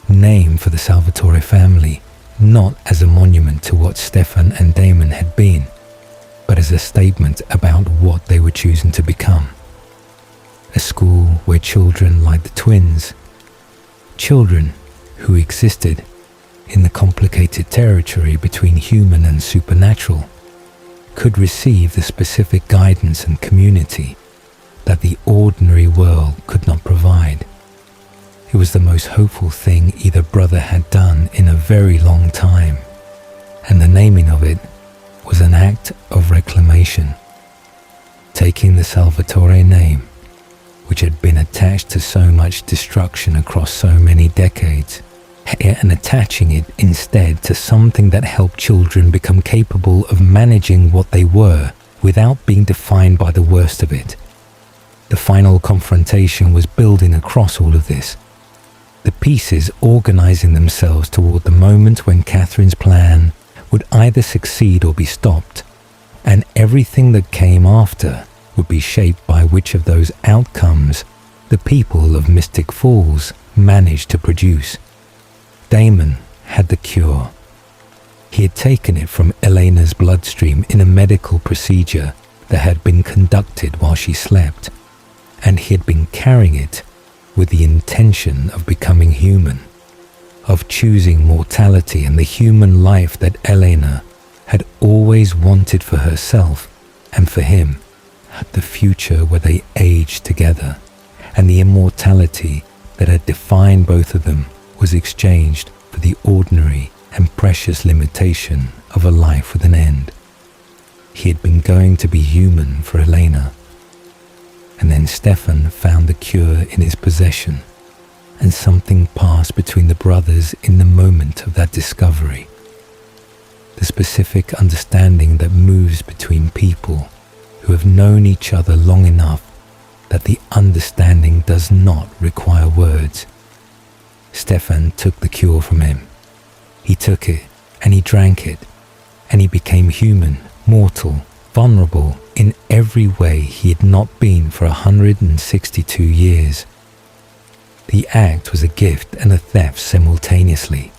Named for the Salvatore family, not as a monument to what Stefan and Damon had been, but as a statement about what they were choosing to become. A school where children like the twins, children who existed in the complicated territory between human and supernatural, could receive the specific guidance and community that the ordinary world could not provide. It was the most hopeful thing either brother had done in a very long time, and the naming of it was an act of reclamation. taking the Salvatore name, which had been attached to so much destruction across so many decades, and attaching it instead to something that helped children become capable of managing what they were without being defined by the worst of it. The final confrontation was building across all of this, the pieces organizing themselves toward the moment when Catherine's plan would either succeed or be stopped, and everything that came after would be shaped by which of those outcomes the people of Mystic Falls managed to produce. Damon had the cure. He had taken it from Elena's bloodstream in a medical procedure that had been conducted while she slept, and he had been carrying it with the intention of becoming human, of choosing mortality and the human life that Elena had always wanted for herself and for him, the future where they aged together, and the immortality that had defined both of them was exchanged for the ordinary and precious limitation of a life with an end. He had been going to be human for Elena, and then Stefan found the cure in his possession, and something passed between the brothers in the moment of that discovery. The specific understanding that moves between people who have known each other long enough that the understanding does not require words. Stefan took the cure from him. He took it, and he drank it, and he became human, mortal, vulnerable in every way he had not been for 162 years. The act was a gift and a theft simultaneously.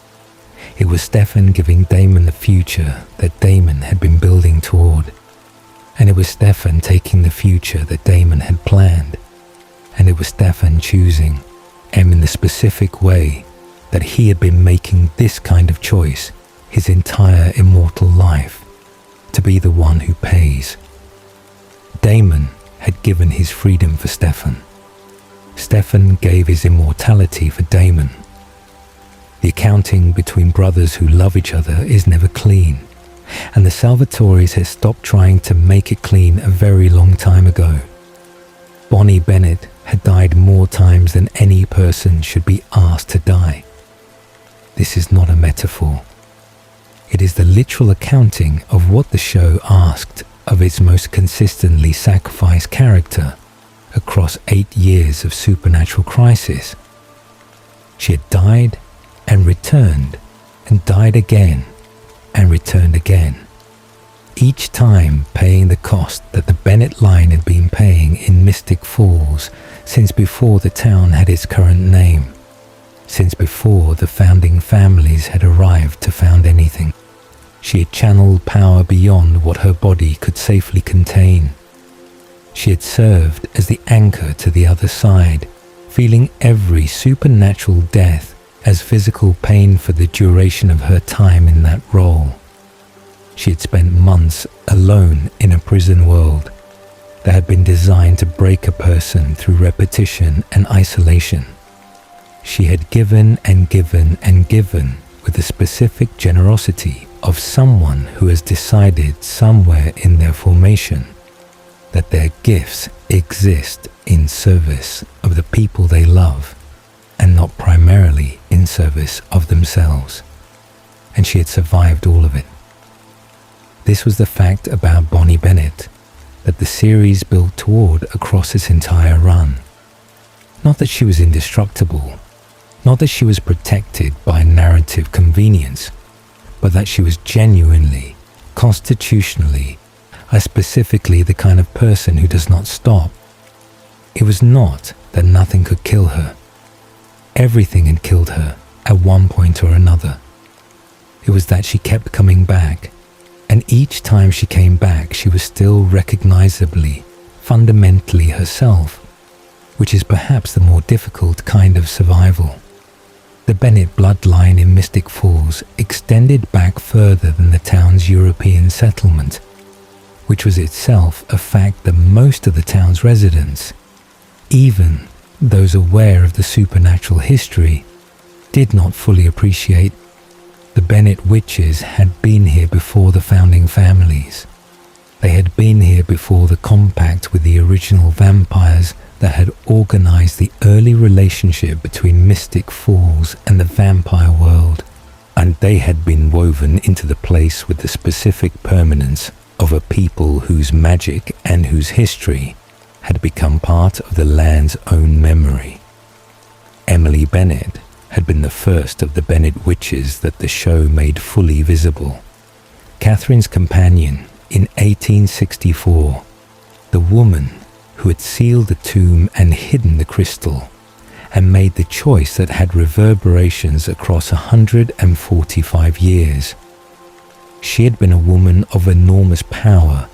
It was Stefan giving Damon the future that Damon had been building toward, and it was Stefan taking the future that Damon had planned, and it was Stefan choosing M in the specific way that he had been making this kind of choice his entire immortal life, to be the one who pays. Damon had given his freedom for Stefan. Stefan gave his immortality for Damon. The accounting between brothers who love each other is never clean, and the Salvatores had stopped trying to make it clean a very long time ago. Bonnie Bennett had died more times than any person should be asked to die. This is not a metaphor. It is the literal accounting of what the show asked of its most consistently sacrificed character across 8 years of supernatural crisis. She had died and returned and died again and returned again, each time paying the cost that the Bennett line had been paying in Mystic Falls since before the town had its current name, since before the founding families had arrived to found anything. She had channeled power beyond what her body could safely contain. She had served as the anchor to the other side, feeling every supernatural death as physical pain for the duration of her time in that role. She had spent months alone in a prison world that had been designed to break a person through repetition and isolation. She had given and given and given with the specific generosity of someone who has decided somewhere in their formation that their gifts exist in service of the people they love and not primarily in service of themselves. And she had survived all of it. This was the fact about Bonnie Bennett that the series built toward across its entire run. Not that she was indestructible, not that she was protected by narrative convenience, but that she was genuinely, constitutionally, specifically the kind of person who does not stop. It was not that nothing could kill her. Everything had killed her at one point or another. It was that she kept coming back, and each time she came back she was still recognizably, fundamentally herself, which is perhaps the more difficult kind of survival. The Bennett bloodline in Mystic Falls extended back further than the town's European settlement, which was itself a fact that most of the town's residents, even those aware of the supernatural history, did not fully appreciate. The Bennett witches had been here before the founding families. They had been here before the compact with the original vampires that had organized the early relationship between Mystic Falls and the vampire world, and they had been woven into the place with the specific permanence of a people whose magic and whose history had become part of the land's own memory. Emily Bennett had been the first of the Bennett witches that the show made fully visible. Catherine's companion in 1864, the woman who had sealed the tomb and hidden the crystal, and made the choice that had reverberations across 145 years. She had been a woman of enormous power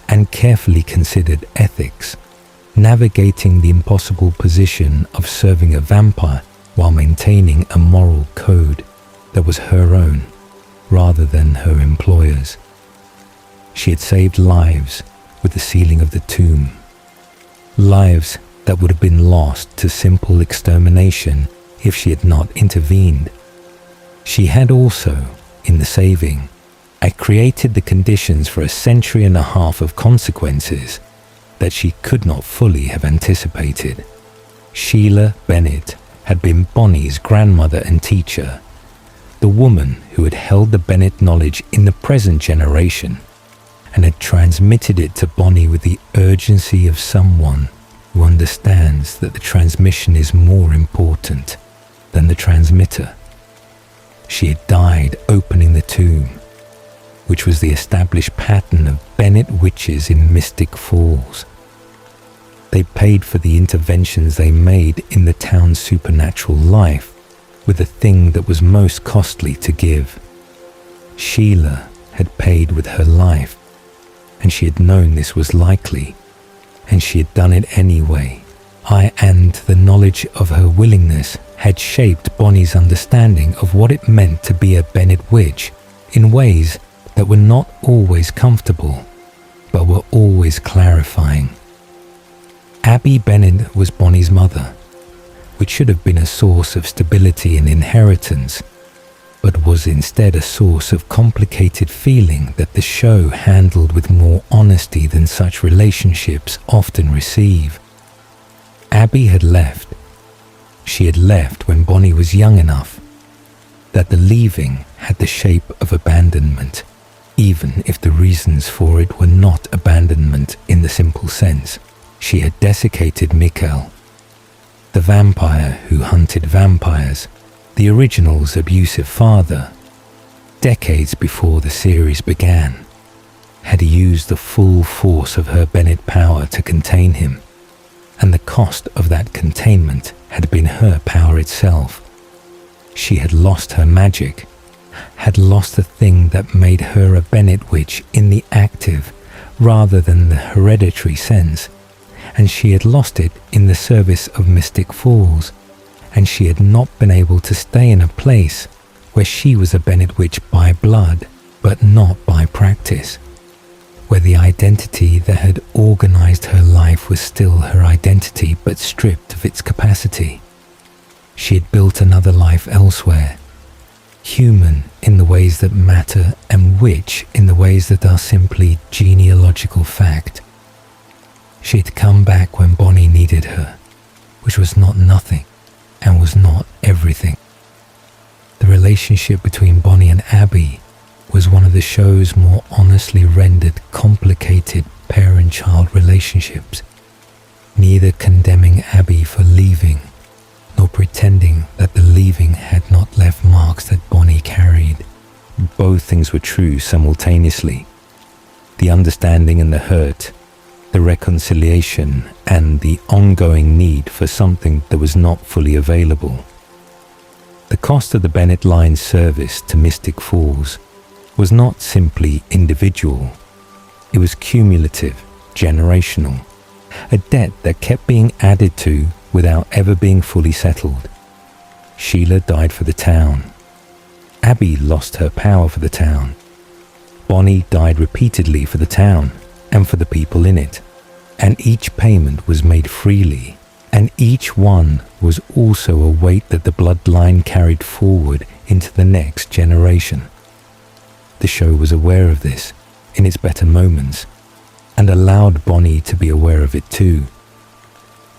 and carefully considered ethics, navigating the impossible position of serving a vampire while maintaining a moral code that was her own rather than her employer's. She had saved lives with the sealing of the tomb, lives that would have been lost to simple extermination if she had not intervened. She had also, in the saving, created the conditions for a century and a half of consequences that she could not fully have anticipated. Sheila Bennett had been Bonnie's grandmother and teacher, the woman who had held the Bennett knowledge in the present generation and had transmitted it to Bonnie with the urgency of someone who understands that the transmission is more important than the transmitter. She had died opening the tomb, which was the established pattern of Bennett witches in Mystic Falls. They paid for the interventions they made in the town's supernatural life with the thing that was most costly to give. Sheila had paid with her life, and she had known this was likely, and she had done it anyway. And the knowledge of her willingness had shaped Bonnie's understanding of what it meant to be a Bennett witch in ways that were not always comfortable, but were always clarifying. Abby Bennett was Bonnie's mother, which should have been a source of stability and inheritance, but was instead a source of complicated feeling that the show handled with more honesty than such relationships often receive. Abby had left. She had left when Bonnie was young enough that the leaving had the shape of abandonment, even if the reasons for it were not abandonment in the simple sense. She had desiccated Mikkel, the vampire who hunted vampires, the original's abusive father, decades before the series began, had used the full force of her Bennett power to contain him, and the cost of that containment had been her power itself. She had lost her magic, had lost the thing that made her a Bennett witch in the active rather than the hereditary sense, and she had lost it in the service of Mystic Falls, and she had not been able to stay in a place where she was a Bennett witch by blood, but not by practice, where the identity that had organized her life was still her identity but stripped of its capacity. She had built another life elsewhere, human in the ways that matter and witch in the ways that are simply genealogical fact. She had come back when Bonnie needed her, which was not nothing and was not everything. The relationship between Bonnie and Abby was one of the show's more honestly rendered, complicated parent-child relationships, neither condemning Abby for leaving, nor pretending that the leaving had not left marks that Bonnie carried. Both things were true simultaneously. The understanding and the hurt, the reconciliation and the ongoing need for something that was not fully available. The cost of the Bennett line's service to Mystic Falls was not simply individual. It was cumulative, generational, a debt that kept being added to without ever being fully settled. Sheila died for the town. Abby lost her power for the town. Bonnie died repeatedly for the town and for the people in it, and each payment was made freely, and each one was also a weight that the bloodline carried forward into the next generation. The show was aware of this in its better moments, and allowed Bonnie to be aware of it too.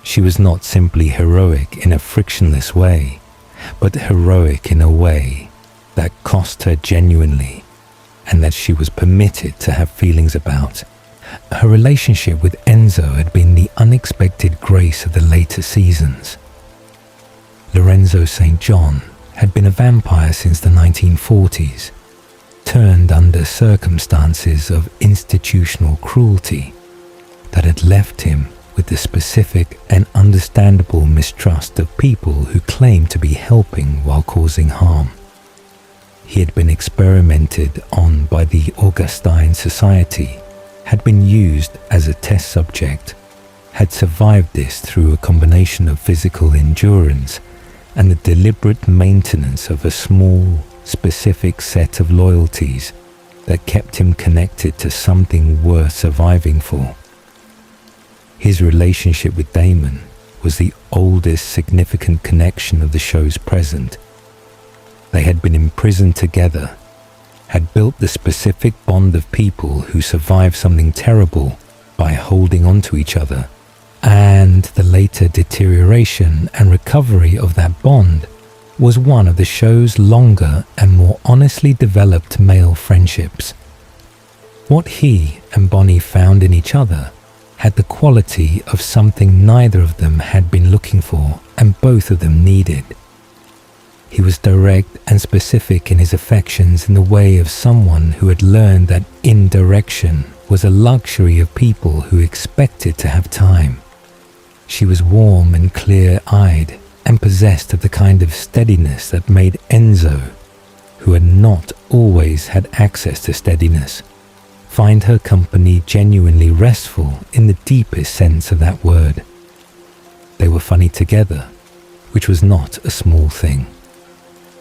She was not simply heroic in a frictionless way, but heroic in a way that cost her genuinely, and that she was permitted to have feelings about. Her relationship with Enzo had been the unexpected grace of the later seasons. Lorenzo St. John had been a vampire since the 1940s, turned under circumstances of institutional cruelty that had left him with the specific and understandable mistrust of people who claimed to be helping while causing harm. He had been experimented on by the Augustine Society, had been used as a test subject, had survived this through a combination of physical endurance and the deliberate maintenance of a small, specific set of loyalties that kept him connected to something worth surviving for. His relationship with Damon was the oldest significant connection of the show's present. They had been imprisoned together, had built the specific bond of people who survived something terrible by holding on to each other, and the later deterioration and recovery of that bond was one of the show's longer and more honestly developed male friendships. What he and Bonnie found in each other had the quality of something neither of them had been looking for and both of them needed. He was direct and specific in his affections in the way of someone who had learned that indirection was a luxury of people who expected to have time. She was warm and clear-eyed and possessed of the kind of steadiness that made Enzo, who had not always had access to steadiness, find her company genuinely restful in the deepest sense of that word. They were funny together, which was not a small thing.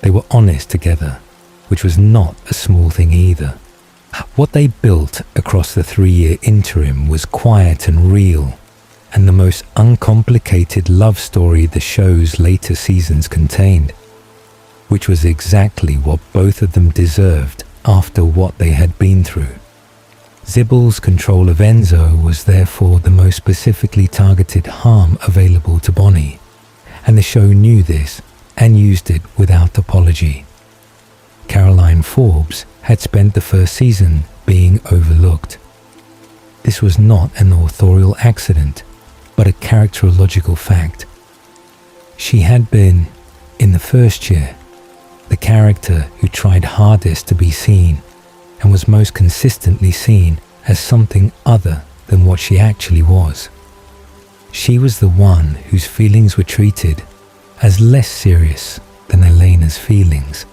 They were honest together, which was not a small thing either. What they built across the 3-year interim was quiet and real, and the most uncomplicated love story the show's later seasons contained, which was exactly what both of them deserved after what they had been through. Zibel's control of Enzo was therefore the most specifically targeted harm available to Bonnie, and the show knew this and used it without apology. Caroline Forbes had spent the first season being overlooked. This was not an authorial accident, but a characterological fact. She had been, in the first year, the character who tried hardest to be seen and was most consistently seen as something other than what she actually was. She was the one whose feelings were treated as less serious than Elena's feelings,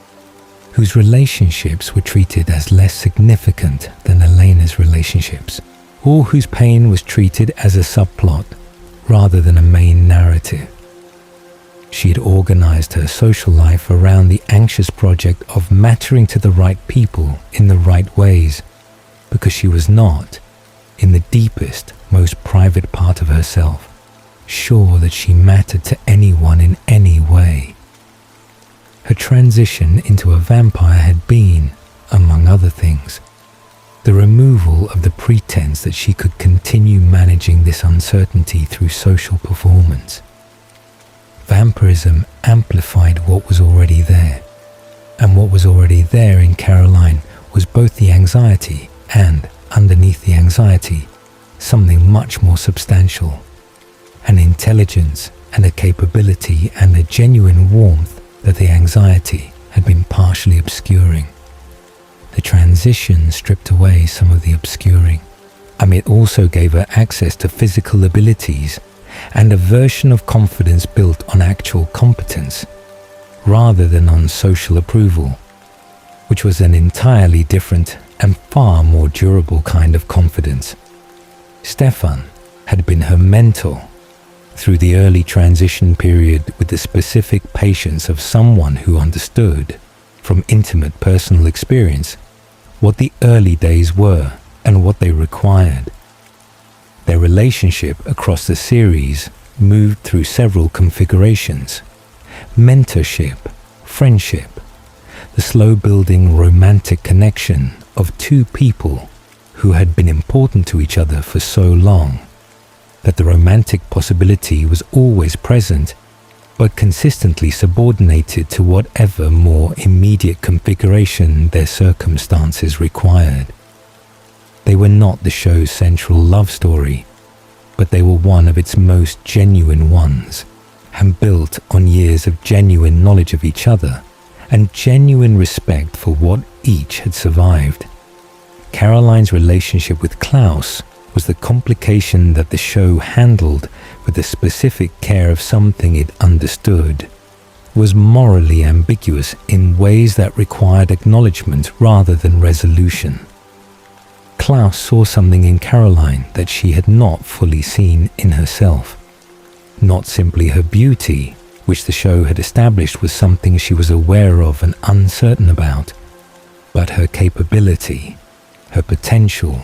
whose relationships were treated as less significant than Elena's relationships, or whose pain was treated as a subplot rather than a main narrative. She had organized her social life around the anxious project of mattering to the right people in the right ways, because she was not, in the deepest, most private part of herself, sure that she mattered to anyone in any way. Her transition into a vampire had been, among other things, the removal of the pretense that she could continue managing this uncertainty through social performance. Vampirism amplified what was already there, and what was already there in Caroline was both the anxiety and, underneath the anxiety, something much more substantial, an intelligence and a capability and a genuine warmth that the anxiety had been partially obscuring. The transition stripped away some of the obscuring. It also gave her access to physical abilities and a version of confidence built on actual competence, rather than on social approval, which was an entirely different and far more durable kind of confidence. Stefan had been her mentor through the early transition period with the specific patience of someone who understood, from intimate personal experience, what the early days were and what they required. Their relationship across the series moved through several configurations: mentorship, friendship, the slow-building romantic connection of two people who had been important to each other for so long, that the romantic possibility was always present, but consistently subordinated to whatever more immediate configuration their circumstances required. They were not the show's central love story, but they were one of its most genuine ones, and built on years of genuine knowledge of each other and genuine respect for what each had survived. Caroline's relationship with Klaus was the complication that the show handled with the specific care of something it understood, was morally ambiguous in ways that required acknowledgement rather than resolution. Klaus saw something in Caroline that she had not fully seen in herself. Not simply her beauty, which the show had established was something she was aware of and uncertain about, but her capability, her potential,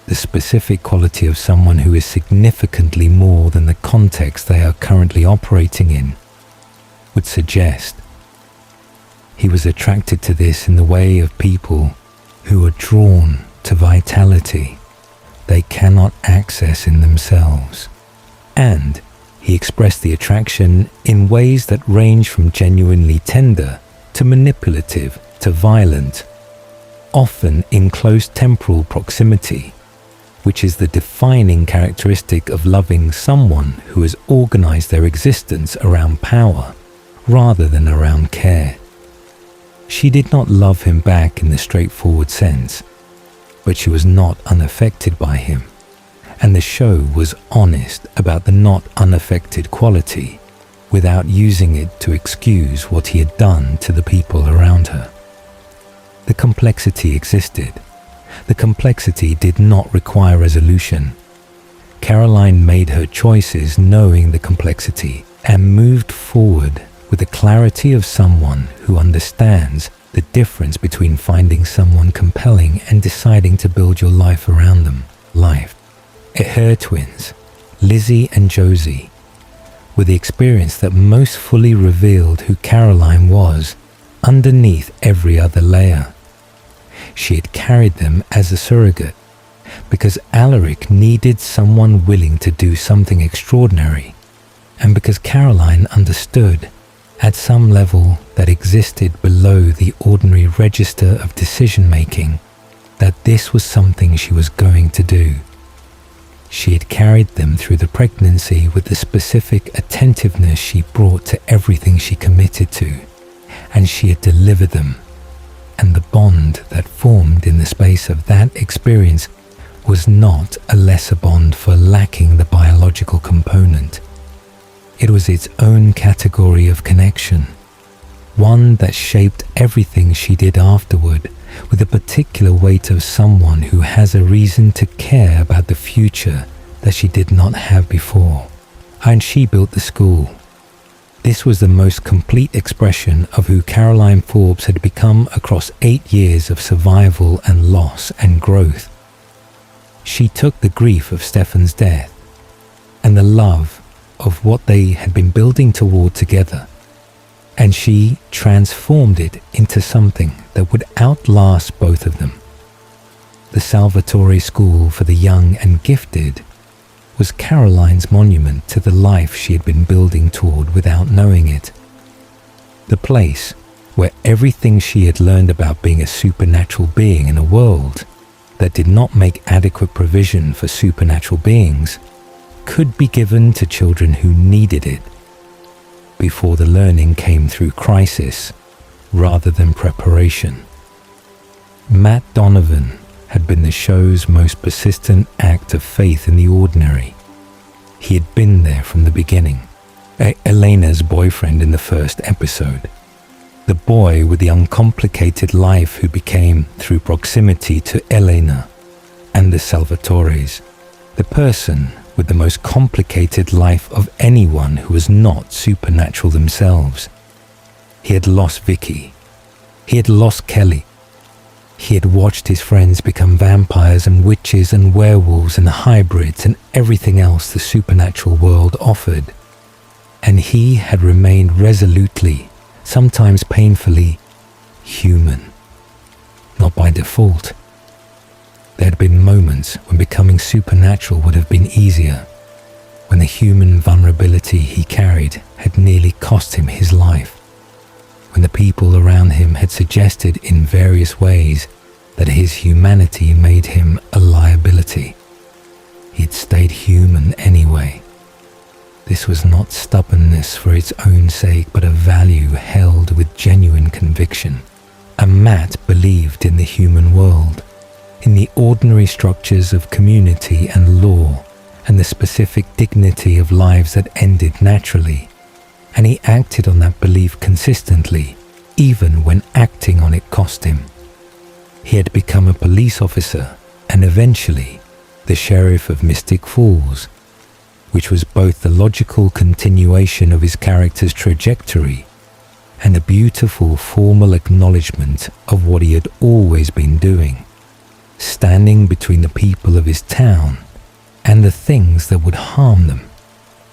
the specific quality of someone who is significantly more than the context they are currently operating in, would suggest. He was attracted to this in the way of people who are drawn to vitality they cannot access in themselves, and he expressed the attraction in ways that range from genuinely tender to manipulative to violent, often in close temporal proximity, which is the defining characteristic of loving someone who has organized their existence around power rather than around care. She did not love him back in the straightforward sense, but she was not unaffected by him, and the show was honest about the not unaffected quality without using it to excuse what he had done to the people around her. The complexity existed. The complexity did not require resolution. Caroline made her choices knowing the complexity and moved forward with the clarity of someone who understands the difference between finding someone compelling and deciding to build your life around them. Life. Her twins, Lizzie and Josie, were the experience that most fully revealed who Caroline was underneath every other layer. She had carried them as a surrogate because Alaric needed someone willing to do something extraordinary, and because Caroline understood at some level that existed below the ordinary register of decision-making that this was something she was going to do. She had carried them through the pregnancy with the specific attentiveness she brought to everything she committed to, and she had delivered them, and the bond that formed in the space of that experience was not a lesser bond for lacking the biological component. It was its own category of connection, one that shaped everything she did afterward, with a particular weight of someone who has a reason to care about the future that she did not have before. And she built the school. This was the most complete expression of who Caroline Forbes had become across 8 years of survival and loss and growth. She took the grief of Stefan's death and the love of what they had been building toward together, and she transformed it into something that would outlast both of them. The Salvatore School for the Young and Gifted was Caroline's monument to the life she had been building toward without knowing it. The place where everything she had learned about being a supernatural being in a world that did not make adequate provision for supernatural beings could be given to children who needed it, before the learning came through crisis rather than preparation. Matt Donovan had been the show's most persistent act of faith in the ordinary. He had been there from the beginning, Elena's boyfriend in the first episode, the boy with the uncomplicated life who became, through proximity to Elena and the Salvatores, the person with the most complicated life of anyone who was not supernatural themselves. He had lost Vicky. He had lost Kelly. He had watched his friends become vampires and witches and werewolves and hybrids and everything else the supernatural world offered. And he had remained resolutely, sometimes painfully, human. Not by default. There had been moments when becoming supernatural would have been easier, when the human vulnerability he carried had nearly cost him his life, when the people around him had suggested in various ways that his humanity made him a liability. He had stayed human anyway. This was not stubbornness for its own sake, but a value held with genuine conviction. And Matt believed in the human world, in the ordinary structures of community and law, and the specific dignity of lives that ended naturally. And he acted on that belief consistently, even when acting on it cost him. He had become a police officer and eventually the sheriff of Mystic Falls, which was both the logical continuation of his character's trajectory and a beautiful formal acknowledgement of what he had always been doing, standing between the people of his town and the things that would harm them,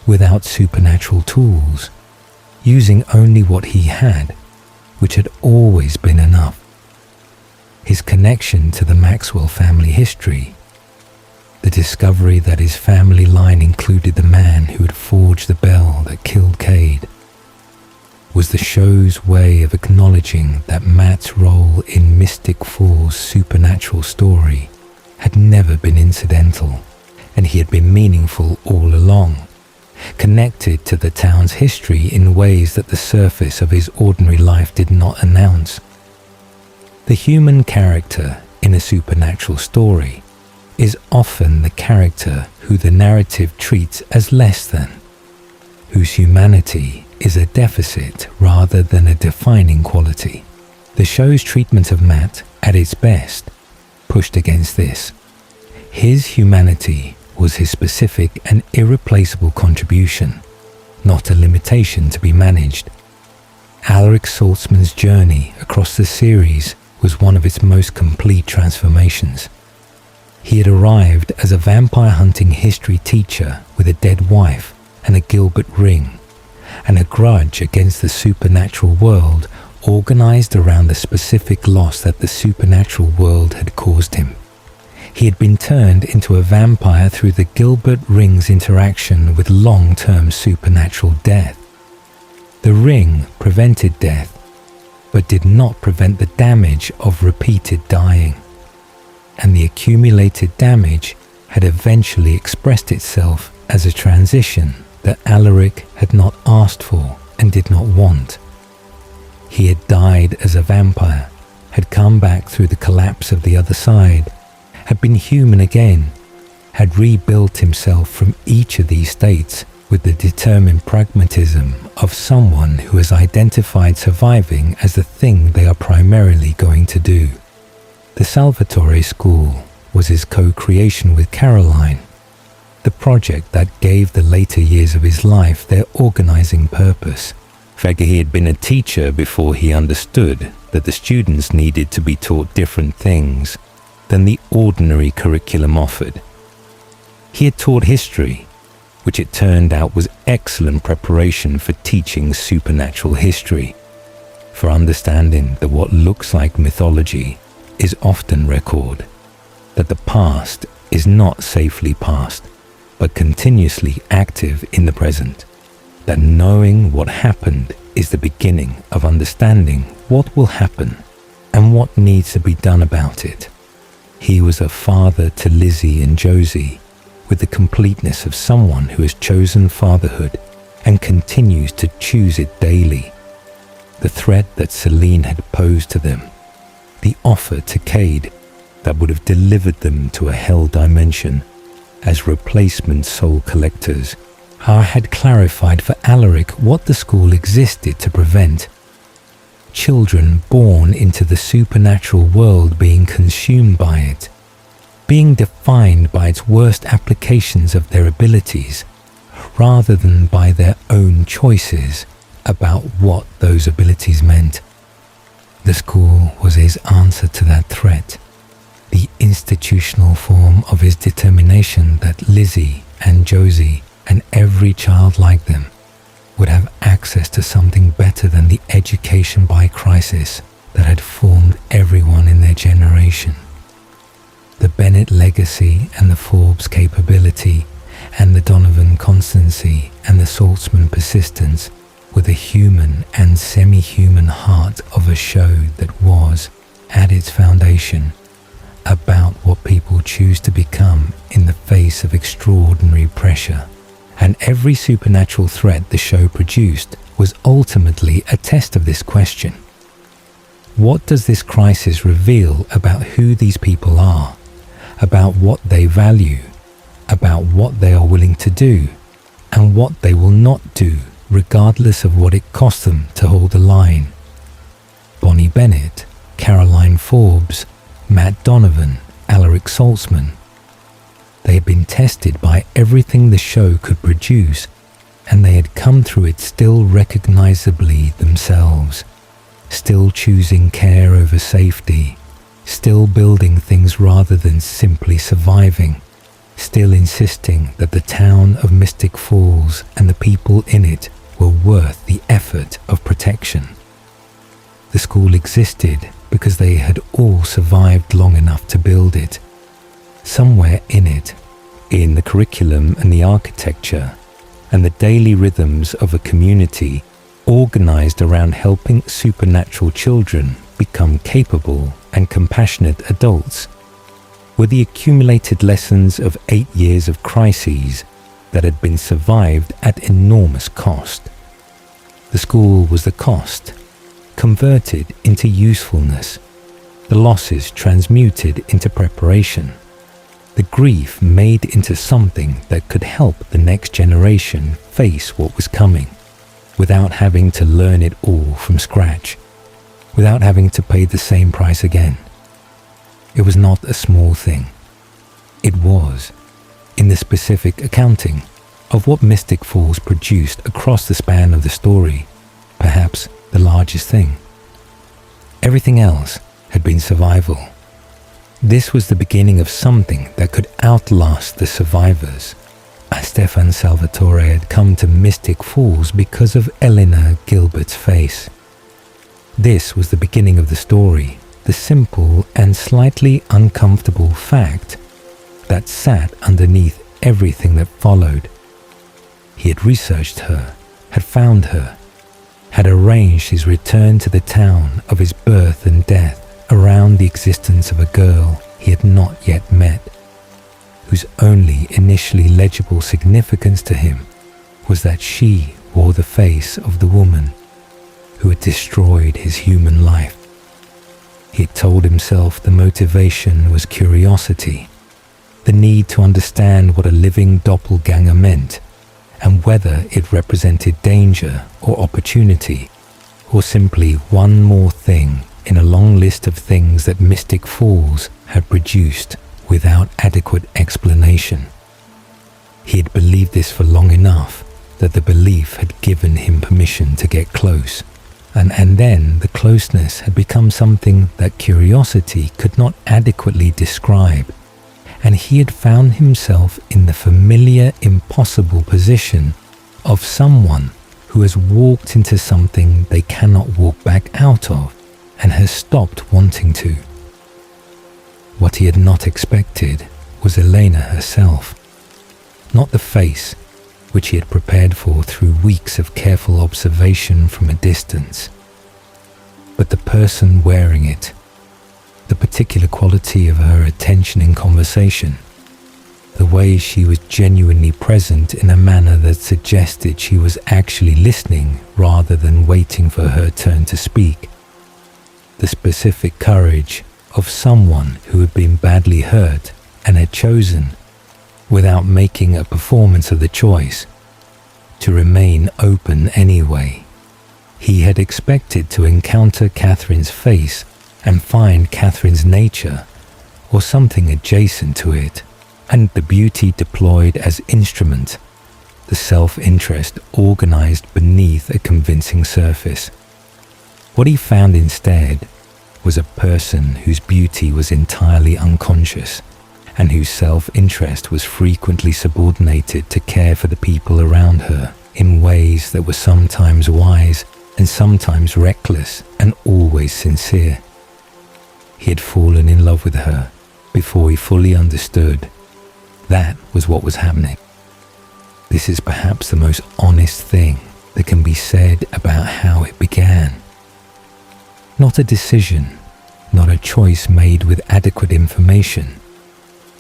without supernatural tools, using only what he had, which had always been enough. His connection to the Maxwell family history, the discovery that his family line included the man who had forged the bell that killed Cade, was the show's way of acknowledging that Matt's role in Mystic Falls' supernatural story had never been incidental, and he had been meaningful all along, connected to the town's history in ways that the surface of his ordinary life did not announce. The human character in a supernatural story is often the character who the narrative treats as less than, whose humanity is a deficit rather than a defining quality. The show's treatment of Matt, at its best, pushed against this. His humanity was his specific and irreplaceable contribution, not a limitation to be managed. Alaric Saltzman's journey across the series was one of its most complete transformations. He had arrived as a vampire hunting history teacher with a dead wife and a Gilbert ring, and a grudge against the supernatural world organized around the specific loss that the supernatural world had caused him. He had been turned into a vampire through the Gilbert ring's interaction with long-term supernatural death. The ring prevented death, but did not prevent the damage of repeated dying. And the accumulated damage had eventually expressed itself as a transition that Alaric had not asked for and did not want. He had died as a vampire, had come back through the collapse of the other side, had been human again, had rebuilt himself from each of these states with the determined pragmatism of someone who has identified surviving as the thing they are primarily going to do. The Salvatore School was his co-creation with Caroline, the project that gave the later years of his life their organizing purpose. Figure he had been a teacher before he understood that the students needed to be taught different things than the ordinary curriculum offered. He had taught history, which it turned out was excellent preparation for teaching supernatural history, for understanding that what looks like mythology is often record, that the past is not safely past, but continuously active in the present, that knowing what happened is the beginning of understanding what will happen and what needs to be done about it. He was a father to Lizzie and Josie, with the completeness of someone who has chosen fatherhood and continues to choose it daily. The threat that Celine had posed to them, the offer to Cade that would have delivered them to a hell dimension as replacement soul collectors, had clarified for Alaric what the school existed to prevent. Children born into the supernatural world being consumed by it, being defined by its worst applications of their abilities, rather than by their own choices about what those abilities meant. The school was his answer to that threat, the institutional form of his determination that Lizzie and Josie and every child like them would have access to something better than the education by crisis that had formed everyone in their generation. The Bennett legacy and the Forbes capability and the Donovan constancy and the Saltzman persistence were the human and semi-human heart of a show that was, at its foundation, about what people choose to become in the face of extraordinary pressure. And every supernatural threat the show produced was ultimately a test of this question. What does this crisis reveal about who these people are, about what they value, about what they are willing to do, and what they will not do, regardless of what it costs them to hold the line? Bonnie Bennett, Caroline Forbes, Matt Donovan, Alaric Saltzman. They had been tested by everything the show could produce, and they had come through it still recognizably themselves, still choosing care over safety, still building things rather than simply surviving, still insisting that the town of Mystic Falls and the people in it were worth the effort of protection. The school existed because they had all survived long enough to build it. Somewhere in it, in the curriculum and the architecture, and the daily rhythms of a community organized around helping supernatural children become capable and compassionate adults, were the accumulated lessons of 8 years of crises that had been survived at enormous cost. The school was the cost, converted into usefulness, the losses transmuted into preparation, the grief made into something that could help the next generation face what was coming, without having to learn it all from scratch, without having to pay the same price again. It was not a small thing. It was, in the specific accounting of what Mystic Falls produced across the span of the story, perhaps the largest thing. Everything else had been survival. This was the beginning of something that could outlast the survivors. Stefan Salvatore had come to Mystic Falls because of Eleanor Gilbert's face. This was the beginning of the story, the simple and slightly uncomfortable fact that sat underneath everything that followed. He had researched her, had found her, had arranged his return to the town of his birth and death around the existence of a girl he had not yet met, whose only initially legible significance to him was that she wore the face of the woman who had destroyed his human life. He had told himself the motivation was curiosity, the need to understand what a living doppelganger meant, and whether it represented danger or opportunity, or simply one more thing in a long list of things that Mystic Falls had produced without adequate explanation. He had believed this for long enough that the belief had given him permission to get close, and then the closeness had become something that curiosity could not adequately describe, and he had found himself in the familiar, impossible position of someone who has walked into something they cannot walk back out of and has stopped wanting to. What he had not expected was Elena herself, not the face, which he had prepared for through weeks of careful observation from a distance, but the person wearing it, the particular quality of her attention in conversation, the way she was genuinely present in a manner that suggested she was actually listening rather than waiting for her turn to speak, the specific courage of someone who had been badly hurt and had chosen, without making a performance of the choice, to remain open anyway. He had expected to encounter Catherine's face and find Catherine's nature, or something adjacent to it, and the beauty deployed as instrument, the self-interest organized beneath a convincing surface. What he found instead was a person whose beauty was entirely unconscious, and whose self-interest was frequently subordinated to care for the people around her in ways that were sometimes wise and sometimes reckless and always sincere. He had fallen in love with her, before he fully understood that was what was happening. This is perhaps the most honest thing that can be said about how it began. Not a decision, not a choice made with adequate information,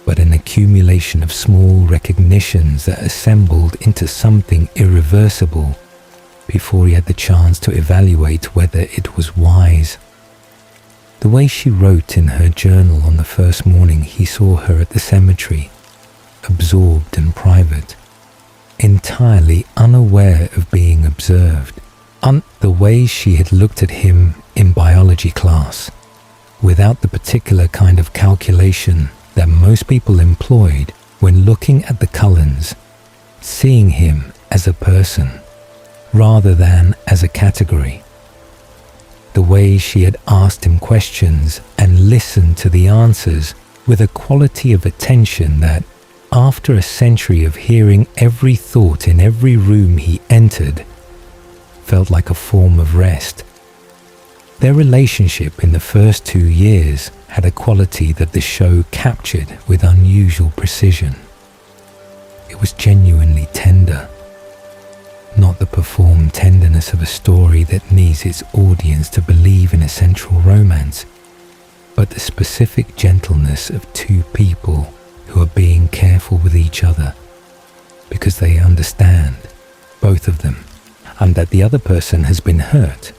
but an accumulation of small recognitions that assembled into something irreversible before he had the chance to evaluate whether it was wise. The way she wrote in her journal on the first morning he saw her at the cemetery, absorbed and private, entirely unaware of being observed. The way she had looked at him in biology class, without the particular kind of calculation that most people employed when looking at the Cullens, seeing him as a person rather than as a category. The way she had asked him questions and listened to the answers with a quality of attention that, after a century of hearing every thought in every room he entered, felt like a form of rest. Their relationship in the first 2 years had a quality that the show captured with unusual precision. It was genuinely tender. Not the performed tenderness of a story that needs its audience to believe in a central romance, but the specific gentleness of two people who are being careful with each other because they understand, both of them, and that the other person has been hurt,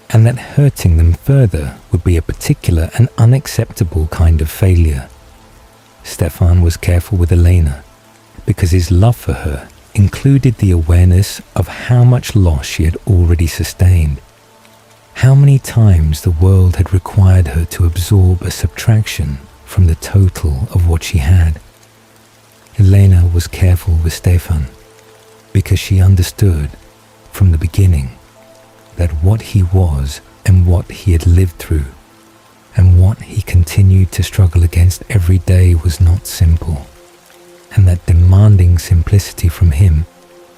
and that hurting them further would be a particular and unacceptable kind of failure. Stefan was careful with Elena because his love for her included the awareness of how much loss she had already sustained, how many times the world had required her to absorb a subtraction from the total of what she had. Elena was careful with Stefan because she understood from the beginning that what he was and what he had lived through and what he continued to struggle against every day was not simple, and that demanding simplicity from him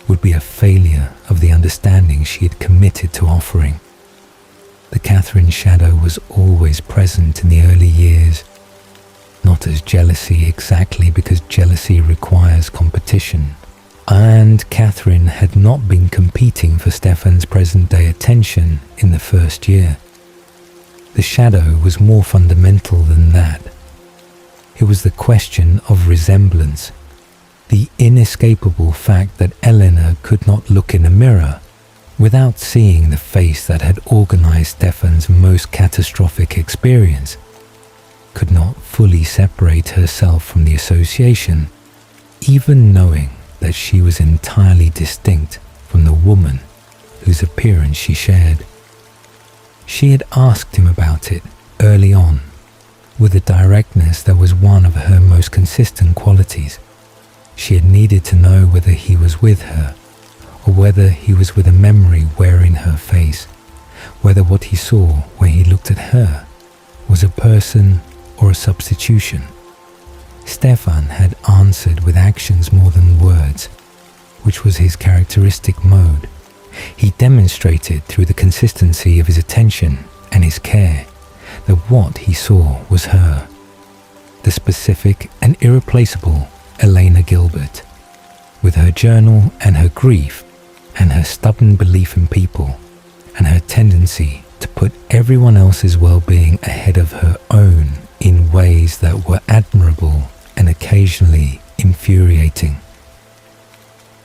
would be a failure of the understanding she had committed to offering. The Catherine shadow was always present in the early years, not as jealousy exactly because jealousy requires competition, and Catherine had not been competing for Stefan's present-day attention in the first year. The shadow was more fundamental than that. It was the question of resemblance, the inescapable fact that Elena could not look in a mirror without seeing the face that had organized Stefan's most catastrophic experience, could not fully separate herself from the association, even knowing that she was entirely distinct from the woman whose appearance she shared. She had asked him about it early on, with a directness that was one of her most consistent qualities. She had needed to know whether he was with her, or whether he was with a memory wearing her face, whether what he saw when he looked at her was a person or a substitution. Stefan had answered with actions more than words, which was his characteristic mode. He demonstrated through the consistency of his attention and his care that what he saw was her, the specific and irreplaceable Elena Gilbert, with her journal and her grief and her stubborn belief in people and her tendency to put everyone else's well-being ahead of her own in ways that were admirable and occasionally infuriating.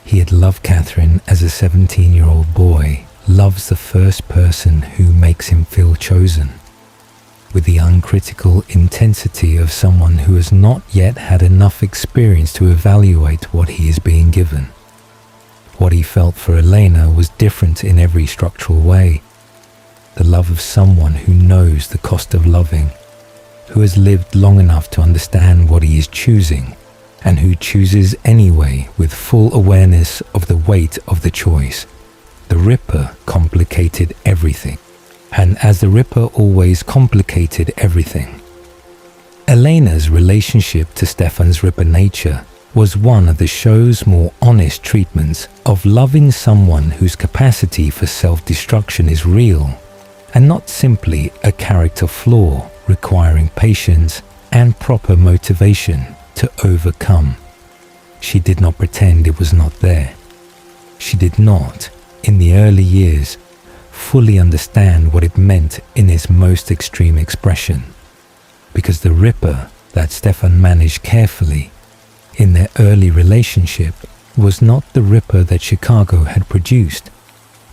He had loved Catherine as a 17-year-old boy loves the first person who makes him feel chosen, with the uncritical intensity of someone who has not yet had enough experience to evaluate what he is being given. What he felt for Elena was different in every structural way. The love of someone who knows the cost of loving, who has lived long enough to understand what he is choosing, and who chooses anyway with full awareness of the weight of the choice. The Ripper complicated everything, and as the Ripper always complicated everything, Elena's relationship to Stefan's Ripper nature was one of the show's more honest treatments of loving someone whose capacity for self-destruction is real, and not simply a character flaw requiring patience and proper motivation to overcome. She did not pretend it was not there. She did not, in the early years, fully understand what it meant in its most extreme expression, because the Ripper that Stefan managed carefully in their early relationship was not the Ripper that Chicago had produced,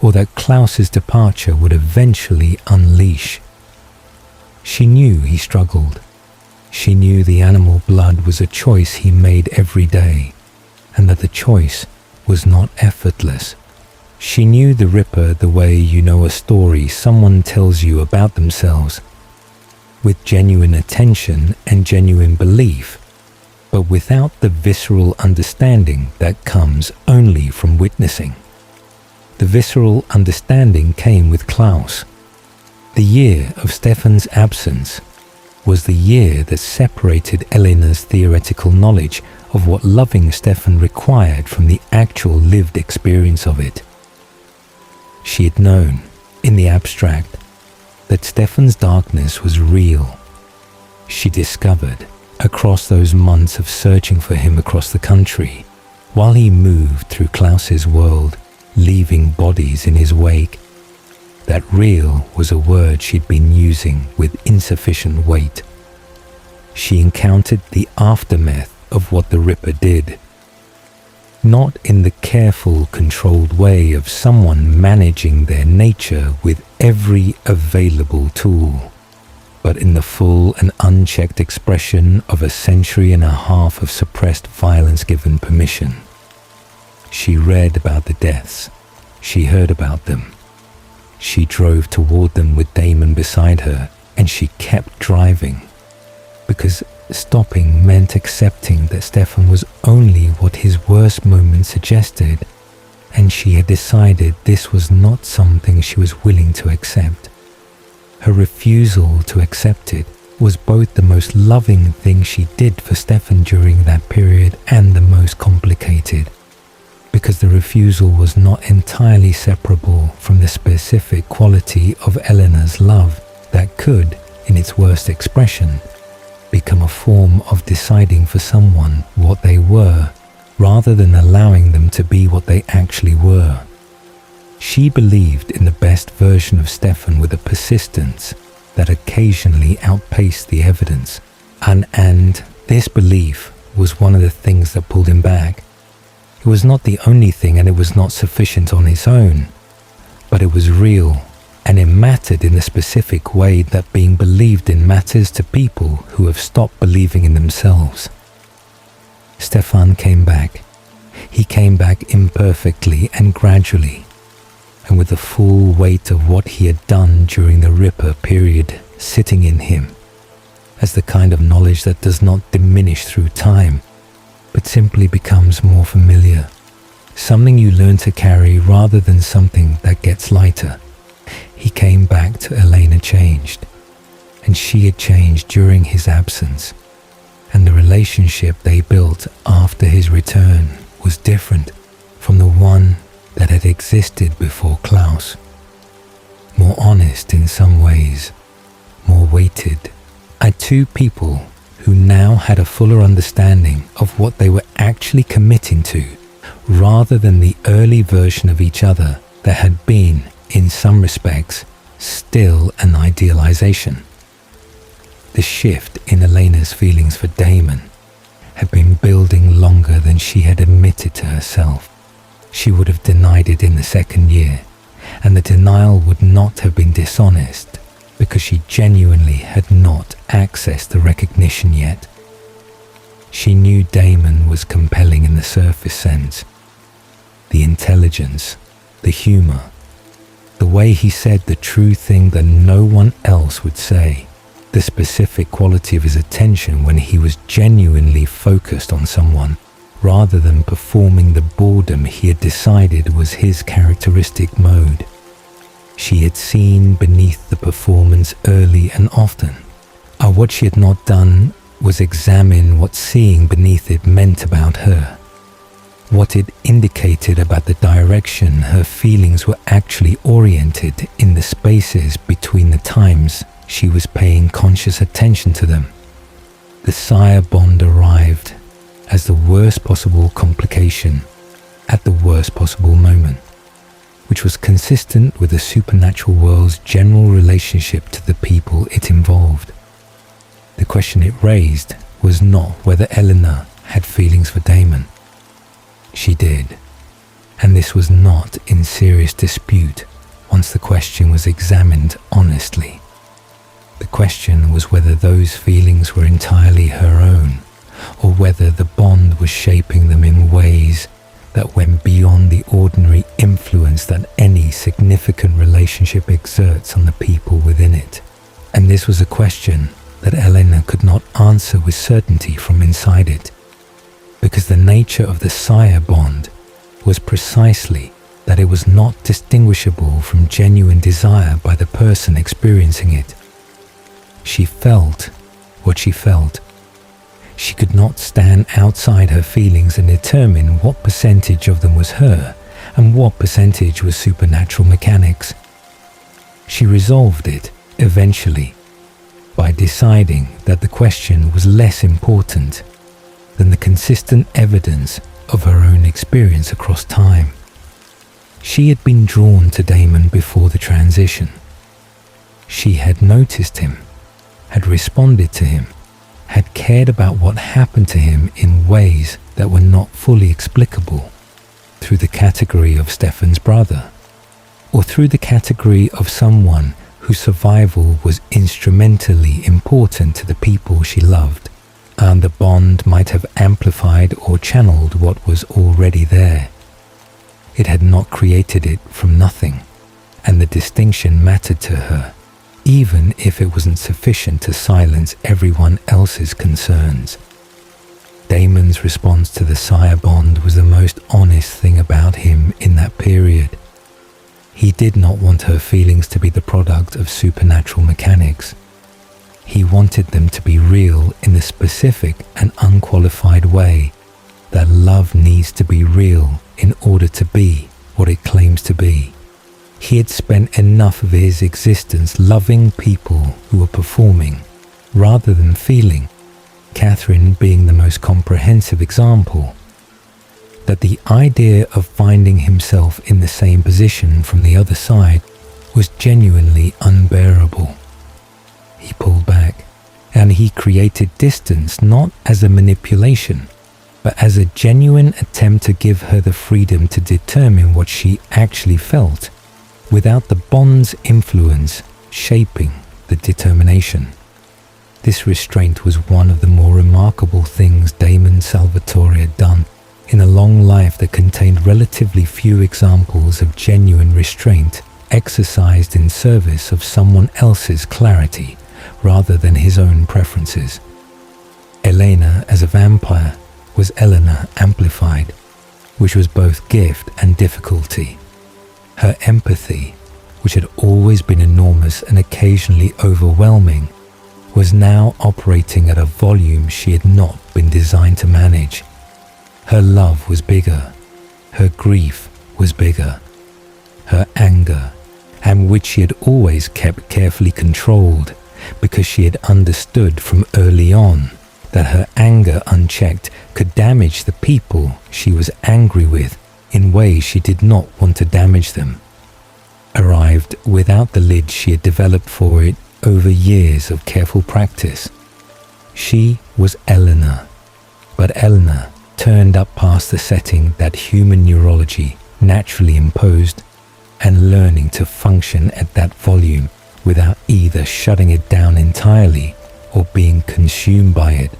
or that Klaus's departure would eventually unleash. She knew he struggled. She knew the animal blood was a choice he made every day, and that the choice was not effortless. She knew the Ripper the way you know a story someone tells you about themselves, with genuine attention and genuine belief, but without the visceral understanding that comes only from witnessing. The visceral understanding came with Klaus. The year of Stefan's absence was the year that separated Elena's theoretical knowledge of what loving Stefan required from the actual lived experience of it. She had known, in the abstract, that Stefan's darkness was real. She discovered, across those months of searching for him across the country, while he moved through Klaus's world, leaving bodies in his wake, that real was a word she'd been using with insufficient weight. She encountered the aftermath of what the Ripper did, not in the careful, controlled way of someone managing their nature with every available tool, but in the full and unchecked expression of a century and a half of suppressed violence given permission. She read about the deaths. She heard about them. She drove toward them with Damon beside her, and she kept driving, because stopping meant accepting that Stefan was only what his worst moment suggested, and she had decided this was not something she was willing to accept. Her refusal to accept it was both the most loving thing she did for Stefan during that period and the most complicated, because the refusal was not entirely separable from the specific quality of Elena's love that could, in its worst expression, become a form of deciding for someone what they were rather than allowing them to be what they actually were. She believed in the best version of Stefan with a persistence that occasionally outpaced the evidence, and this belief was one of the things that pulled him back. It was not the only thing, and it was not sufficient on its own, but it was real, and it mattered in the specific way that being believed in matters to people who have stopped believing in themselves. Stefan came back. He came back imperfectly and gradually, and with the full weight of what he had done during the Ripper period sitting in him, as the kind of knowledge that does not diminish through time, but simply becomes more familiar, something you learn to carry rather than something that gets lighter. He came back to Elena changed, and she had changed during his absence, and the relationship they built after his return was different from the one that had existed before Klaus. More honest in some ways, more weighted, and two people who now had a fuller understanding of what they were actually committing to, rather than the early version of each other that had been, in some respects, still an idealization. The shift in Elena's feelings for Damon had been building longer than she had admitted to herself. She would have denied it in the second year, and the denial would not have been dishonest, because she genuinely had not accessed the recognition yet. She knew Damon was compelling in the surface sense. The intelligence, the humor, the way he said the true thing that no one else would say, the specific quality of his attention when he was genuinely focused on someone, rather than performing the boredom he had decided was his characteristic mode. She had seen beneath the performance early and often, and what she had not done was examine what seeing beneath it meant about her, what it indicated about the direction her feelings were actually oriented in the spaces between the times she was paying conscious attention to them. the sire bond arrived as the worst possible complication at the worst possible moment, which was consistent with the supernatural world's general relationship to the people it involved. The question it raised was not whether Eleanor had feelings for Damon. She did, and this was not in serious dispute once the question was examined honestly. The question was whether those feelings were entirely her own, or whether the bond was shaping them in ways that went beyond the ordinary influence that any significant relationship exerts on the people within it. And this was a question that Elena could not answer with certainty from inside it, because the nature of the sire bond was precisely that it was not distinguishable from genuine desire by the person experiencing it. She felt what she felt. She could not stand outside her feelings and determine what percentage of them was her and what percentage was supernatural mechanics. She resolved it, eventually, by deciding that the question was less important than the consistent evidence of her own experience across time. She had been drawn to Damon before the transition. She had noticed him, had responded to him, had cared about what happened to him in ways that were not fully explicable through the category of Stefan's brother, or through the category of someone whose survival was instrumentally important to the people she loved, and the bond might have amplified or channeled what was already there. It had not created it from nothing, and the distinction mattered to her, even if it wasn't sufficient to silence everyone else's concerns. Damon's response to the sire bond was the most honest thing about him in that period. He did not want her feelings to be the product of supernatural mechanics. He wanted them to be real in the specific and unqualified way that love needs to be real in order to be what it claims to be. He had spent enough of his existence loving people who were performing rather than feeling, Catherine being the most comprehensive example, that the idea of finding himself in the same position from the other side was genuinely unbearable. He pulled back, and he created distance not as a manipulation, but as a genuine attempt to give her the freedom to determine what she actually felt, without the bond's influence shaping the determination. This restraint was one of the more remarkable things Damon Salvatore had done in a long life that contained relatively few examples of genuine restraint exercised in service of someone else's clarity rather than his own preferences. Elena as a vampire was Eleanor amplified, which was both gift and difficulty. Her empathy, which had always been enormous and occasionally overwhelming, was now operating at a volume she had not been designed to manage. Her love was bigger, her grief was bigger, her anger, and which she had always kept carefully controlled because she had understood from early on that her anger unchecked could damage the people she was angry with in ways she did not want to damage them, arrived without the lid she had developed for it over years of careful practice. She was Eleanor, but Eleanor turned up past the setting that human neurology naturally imposed, and learning to function at that volume without either shutting it down entirely or being consumed by it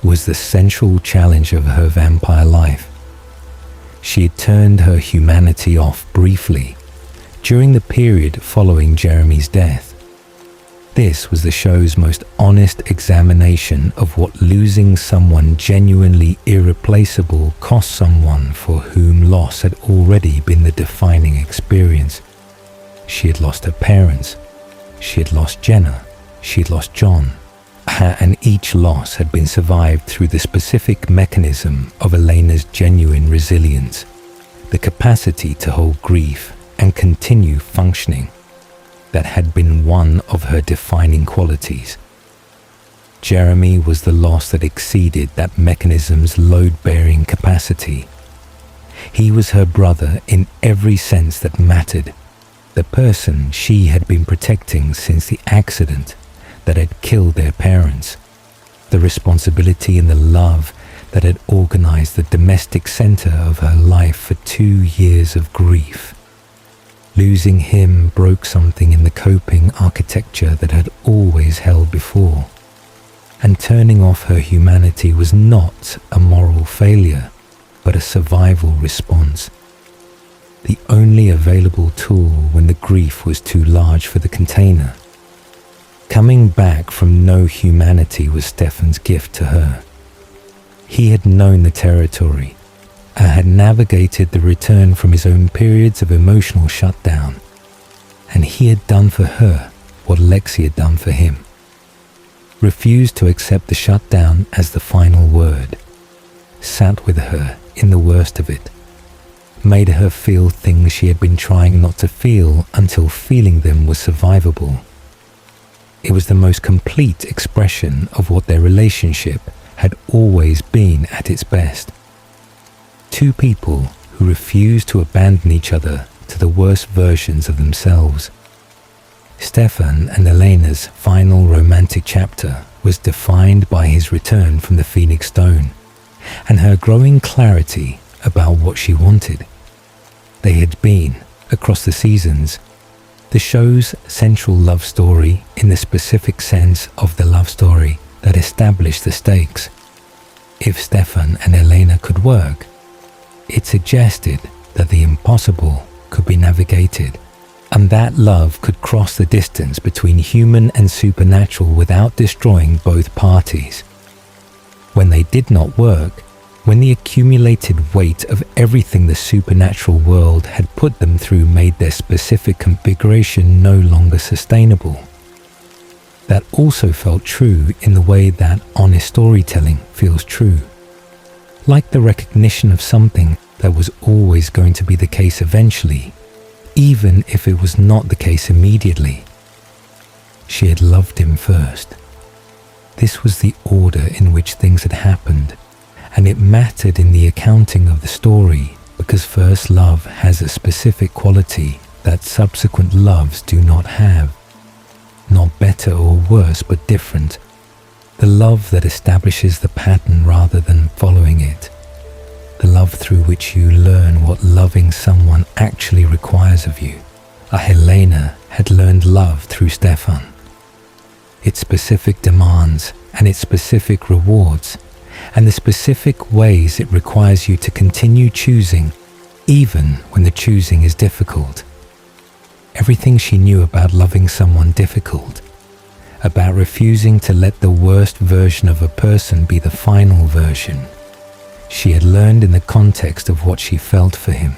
was the central challenge of her vampire life. She had turned her humanity off briefly during the period following Jeremy's death. This was the show's most honest examination of what losing someone genuinely irreplaceable cost someone for whom loss had already been the defining experience. She had lost her parents, she had lost Jenna, she had lost John, and each loss had been survived through the specific mechanism of Elena's genuine resilience, the capacity to hold grief and continue functioning that had been one of her defining qualities. Jeremy was the loss that exceeded that mechanism's load-bearing capacity. He was her brother in every sense that mattered, the person she had been protecting since the accident that had killed their parents, the responsibility and the love that had organized the domestic center of her life for 2 years of grief. Losing him broke something in the coping architecture that had always held before, and turning off her humanity was not a moral failure, but a survival response. The only available tool when the grief was too large for the container. Coming back from no humanity was Stefan's gift to her. He had known the territory, and had navigated the return from his own periods of emotional shutdown, and he had done for her what Lexi had done for him. Refused to accept the shutdown as the final word, sat with her in the worst of it, made her feel things she had been trying not to feel until feeling them was survivable. It was the most complete expression of what their relationship had always been at its best. Two people who refused to abandon each other to the worst versions of themselves. Stefan and Elena's final romantic chapter was defined by his return from the Phoenix Stone and her growing clarity about what she wanted. They had been, across the seasons, the show's central love story in the specific sense of the love story that established the stakes. If Stefan and Elena could work, it suggested that the impossible could be navigated, and that love could cross the distance between human and supernatural without destroying both parties. When they did not work, when the accumulated weight of everything the supernatural world had put them through made their specific configuration no longer sustainable. That also felt true in the way that honest storytelling feels true. Like the recognition of something that was always going to be the case eventually, even if it was not the case immediately. She had loved him first. This was the order in which things had happened, and it mattered in the accounting of the story because first love has a specific quality that subsequent loves do not have. Not better or worse, but different. The love that establishes the pattern rather than following it. The love through which you learn what loving someone actually requires of you. Helena had learned love through Stefan. Its specific demands and its specific rewards, and the specific ways it requires you to continue choosing, even when the choosing is difficult. Everything she knew about loving someone difficult, about refusing to let the worst version of a person be the final version, she had learned in the context of what she felt for him.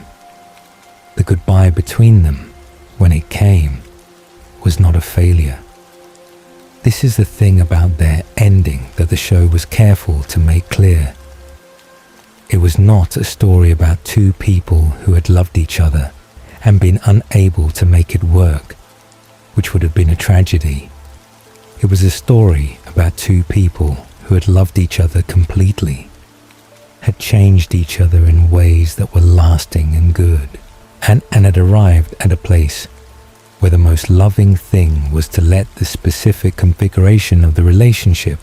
The goodbye between them, when it came, was not a failure. This is the thing about their ending that the show was careful to make clear. It was not a story about two people who had loved each other and been unable to make it work, which would have been a tragedy. It was a story about two people who had loved each other completely, had changed each other in ways that were lasting and good, and had arrived at a place where the most loving thing was to let the specific configuration of the relationship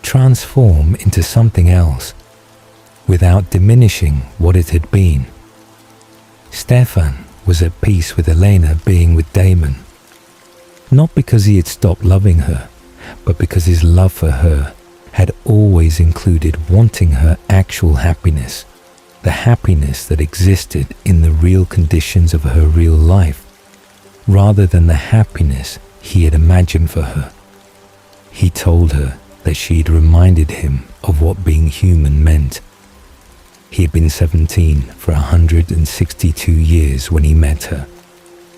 transform into something else, without diminishing what it had been. Stefan was at peace with Elena being with Damon, not because he had stopped loving her, but because his love for her had always included wanting her actual happiness, the happiness that existed in the real conditions of her real life, rather than the happiness he had imagined for her. He told her that she had reminded him of what being human meant. He had been 17 for 162 years when he met her,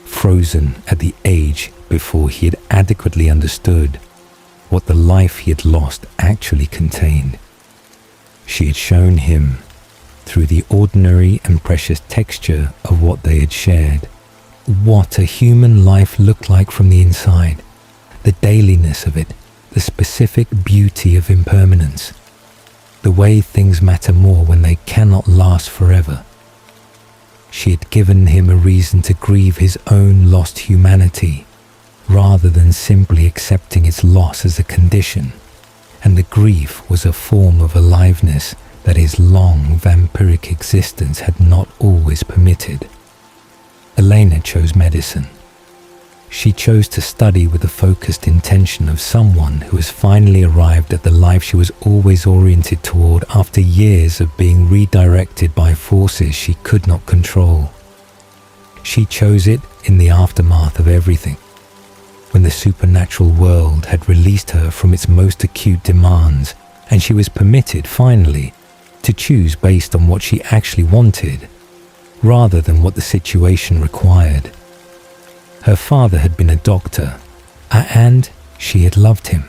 frozen at the age before he had adequately understood what the life he had lost actually contained. She had shown him, through the ordinary and precious texture of what they had shared, what a human life looked like from the inside, the dailiness of it, the specific beauty of impermanence, the way things matter more when they cannot last forever. She had given him a reason to grieve his own lost humanity, rather than simply accepting its loss as a condition, and the grief was a form of aliveness that his long vampiric existence had not always permitted. Elena chose medicine. She chose to study with the focused intention of someone who has finally arrived at the life she was always oriented toward after years of being redirected by forces she could not control. She chose it in the aftermath of everything, when the supernatural world had released her from its most acute demands, and she was permitted, finally, to choose based on what she actually wanted, rather than what the situation required. Her father had been a doctor, and she had loved him,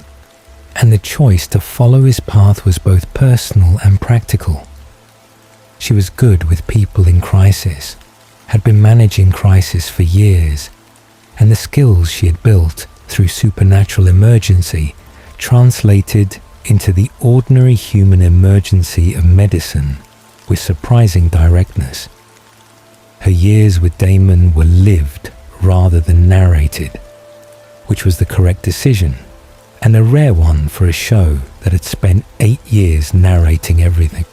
and the choice to follow his path was both personal and practical. She was good with people in crisis, had been managing crisis for years, and the skills she had built through supernatural emergency translated into the ordinary human emergency of medicine with surprising directness. Her years with Damon were lived rather than narrated, which was the correct decision, and a rare one for a show that had spent 8 years narrating everything.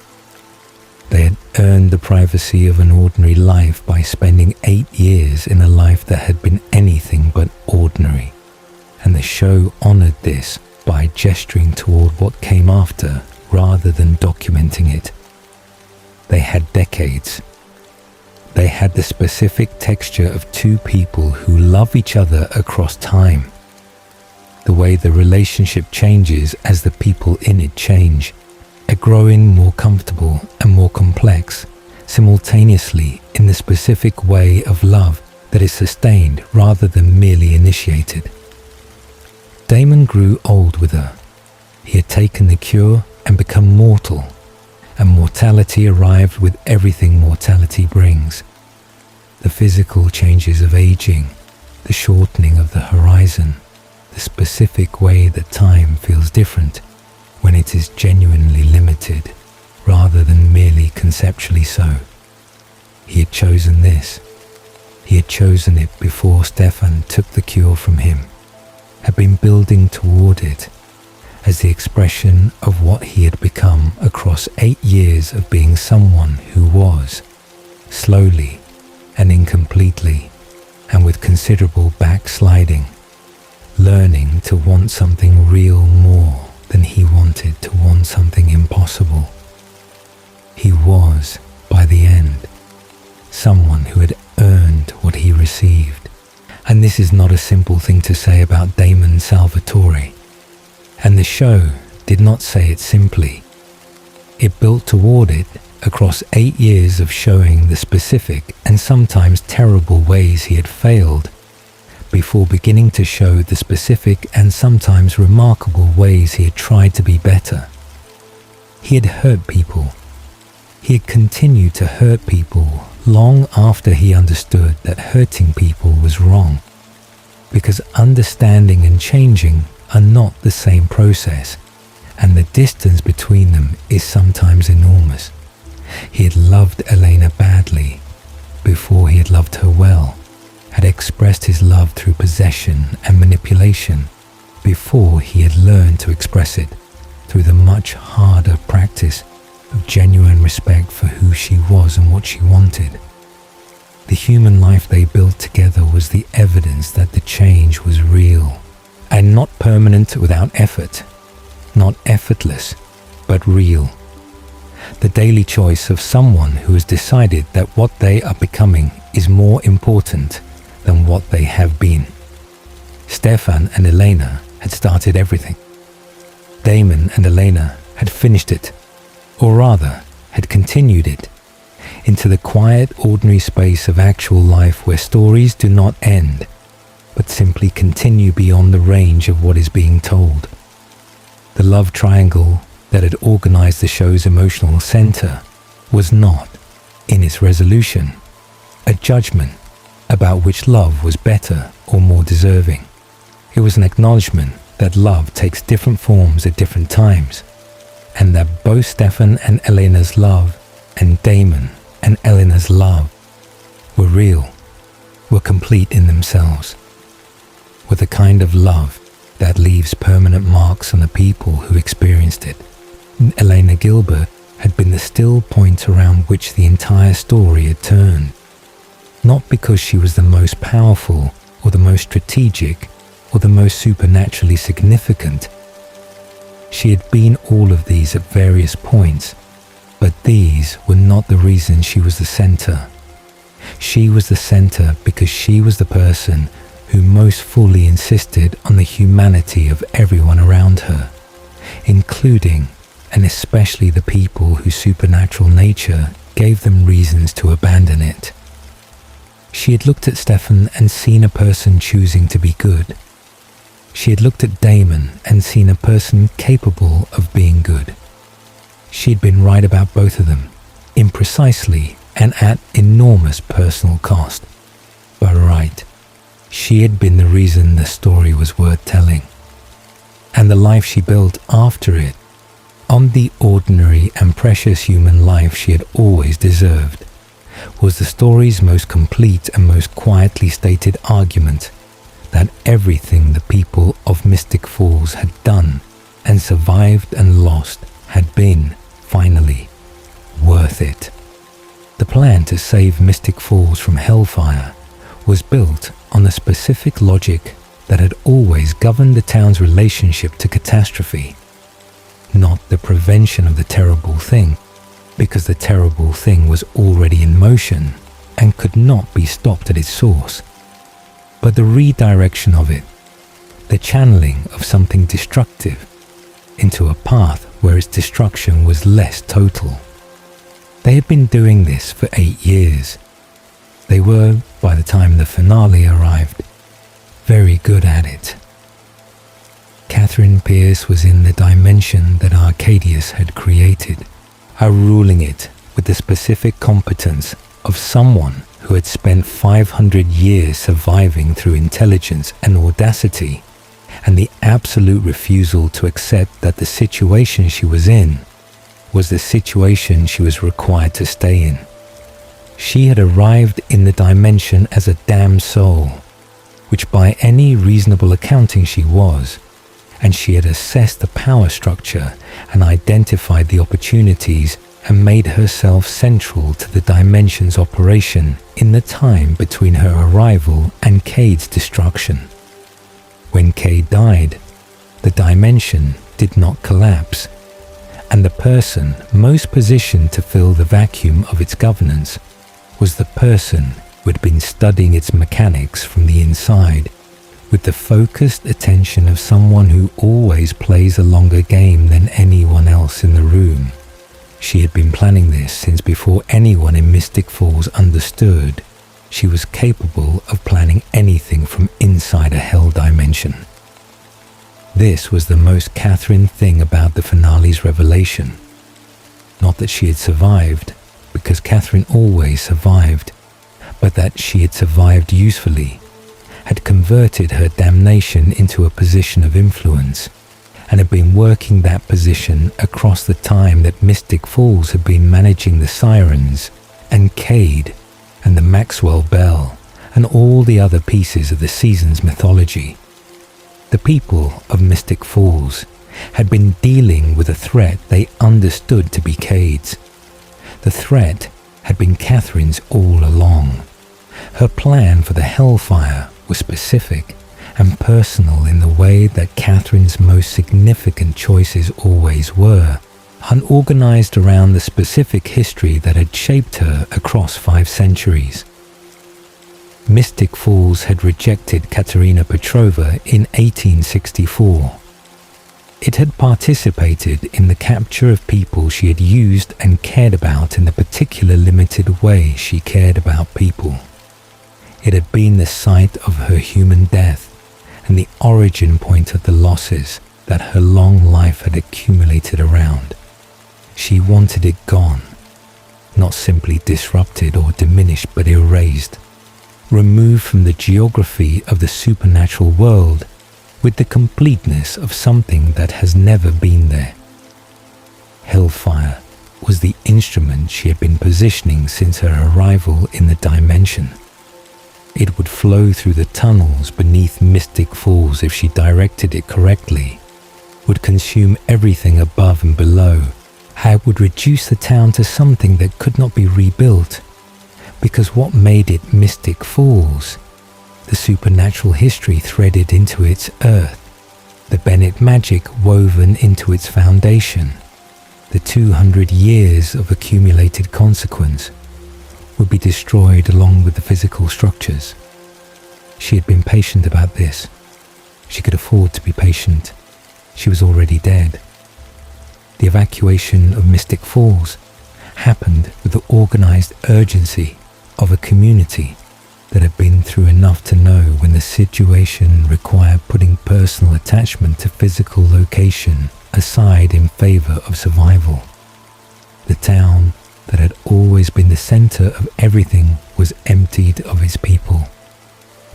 They had earned the privacy of an ordinary life by spending 8 years in a life that had been anything but ordinary, and the show honored this by gesturing toward what came after rather than documenting it. They had decades. They had the specific texture of two people who love each other across time. The way the relationship changes as the people in it change, a growing more comfortable and more complex, simultaneously in the specific way of love that is sustained rather than merely initiated. Damon grew old with her. He had taken the cure and become mortal, and mortality arrived with everything mortality brings. The physical changes of aging, the shortening of the horizon, the specific way that time feels different when it is genuinely limited rather than merely conceptually so. He had chosen this. He had chosen it before Stefan took the cure from him, had been building toward it as the expression of what he had become across 8 years of being someone who was, slowly and incompletely, and with considerable backsliding, learning to want something real more than he wanted to want something impossible. He was, by the end, someone who had earned what he received. And this is not a simple thing to say about Damon Salvatore. And the show did not say it simply. It built toward it across 8 years of showing the specific and sometimes terrible ways he had failed, before beginning to show the specific and sometimes remarkable ways he had tried to be better. He had hurt people. He had continued to hurt people long after he understood that hurting people was wrong, because understanding and changing are not the same process, and the distance between them is sometimes enormous. He had loved Elena badly before he had loved her well, had expressed his love through possession and manipulation before he had learned to express it through the much harder practice of genuine respect for who she was and what she wanted. The human life they built together was the evidence that the change was real, and not permanent without effort, not effortless, but real. The daily choice of someone who has decided that what they are becoming is more important than what they have been. Stefan and Elena had started everything. Damon and Elena had finished it, or rather, had continued it, into the quiet, ordinary space of actual life where stories do not end, but simply continue beyond the range of what is being told. The love triangle that had organized the show's emotional center was not, in its resolution, a judgment about which love was better or more deserving. It was an acknowledgement that love takes different forms at different times, and that both Stefan and Elena's love and Damon and Elena's love were real, were complete in themselves, were the kind of love that leaves permanent marks on the people who experienced it. Elena Gilbert had been the still point around which the entire story had turned, not because she was the most powerful or the most strategic or the most supernaturally significant. She had been all of these at various points, but these were not the reason she was the center. She was the center because she was the person who most fully insisted on the humanity of everyone around her, including and especially the people whose supernatural nature gave them reasons to abandon it. She had looked at Stefan and seen a person choosing to be good. She had looked at Damon and seen a person capable of being good. She had been right about both of them, imprecisely and at enormous personal cost. But right, she had been the reason the story was worth telling. And the life she built after it, on the ordinary and precious human life she had always deserved, was the story's most complete and most quietly stated argument that everything the people of Mystic Falls had done and survived and lost had been, finally, worth it. The plan to save Mystic Falls from hellfire was built on the specific logic that had always governed the town's relationship to catastrophe, not the prevention of the terrible thing, because the terrible thing was already in motion and could not be stopped at its source, but the redirection of it, the channeling of something destructive into a path where its destruction was less total. They had been doing this for 8 years. They were, by the time the finale arrived, very good at it. Catherine Pierce was in the dimension that Arcadius had created, ruling it with the specific competence of someone who had spent 500 years surviving through intelligence and audacity, and the absolute refusal to accept that the situation she was in was the situation she was required to stay in. She had arrived in the dimension as a damned soul, which by any reasonable accounting she was, and she had assessed the power structure and identified the opportunities and made herself central to the dimension's operation in the time between her arrival and Cade's destruction. When Cade died, the dimension did not collapse, and the person most positioned to fill the vacuum of its governance was the person who had been studying its mechanics from the inside with the focused attention of someone who always plays a longer game than anyone else in the room. She had been planning this since before anyone in Mystic Falls understood she was capable of planning anything from inside a hell dimension. This was the most Catherine thing about the finale's revelation. Not that she had survived, because Catherine always survived, but that she had survived usefully, had converted her damnation into a position of influence, and had been working that position across the time that Mystic Falls had been managing the Sirens and Cade and the Maxwell Bell and all the other pieces of the season's mythology. The people of Mystic Falls had been dealing with a threat they understood to be Cade's. The threat had been Catherine's all along. Her plan for the hellfire was specific and personal in the way that Catherine's most significant choices always were, unorganized around the specific history that had shaped her across 5 centuries. Mystic Falls had rejected Katerina Petrova in 1864. It had participated in the capture of people she had used and cared about in the particular limited way she cared about people. It had been the site of her human death and the origin point of the losses that her long life had accumulated around. She wanted it gone, not simply disrupted or diminished but erased, removed from the geography of the supernatural world with the completeness of something that has never been there. Hellfire was the instrument she had been positioning since her arrival in the dimension. It would flow through the tunnels beneath Mystic Falls if she directed it correctly, would consume everything above and below, how it would reduce the town to something that could not be rebuilt, because what made it Mystic Falls? The supernatural history threaded into its earth, the Bennett magic woven into its foundation, the 200 years of accumulated consequence would be destroyed along with the physical structures. She had been patient about this. She could afford to be patient. She was already dead. The evacuation of Mystic Falls happened with the organized urgency of a community that had been through enough to know when the situation required putting personal attachment to physical location aside in favor of survival. The town that had always been the center of everything was emptied of its people.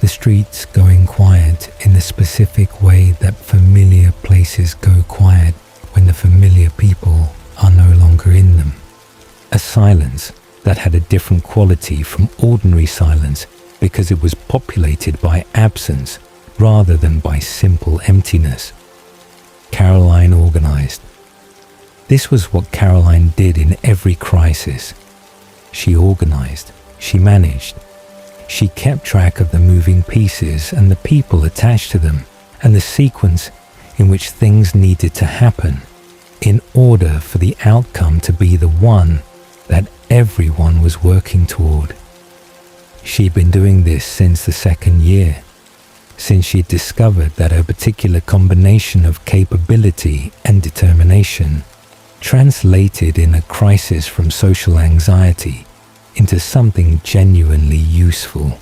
The streets going quiet in the specific way that familiar places go quiet when the familiar people are no longer in them. A silence that had a different quality from ordinary silence because it was populated by absence rather than by simple emptiness. Caroline organized. This was what Caroline did in every crisis. She organized, she managed, she kept track of the moving pieces and the people attached to them and the sequence in which things needed to happen in order for the outcome to be the one that everyone was working toward. She'd been doing this since the second year, since she'd discovered that her particular combination of capability and determination translated in a crisis from social anxiety into something genuinely useful.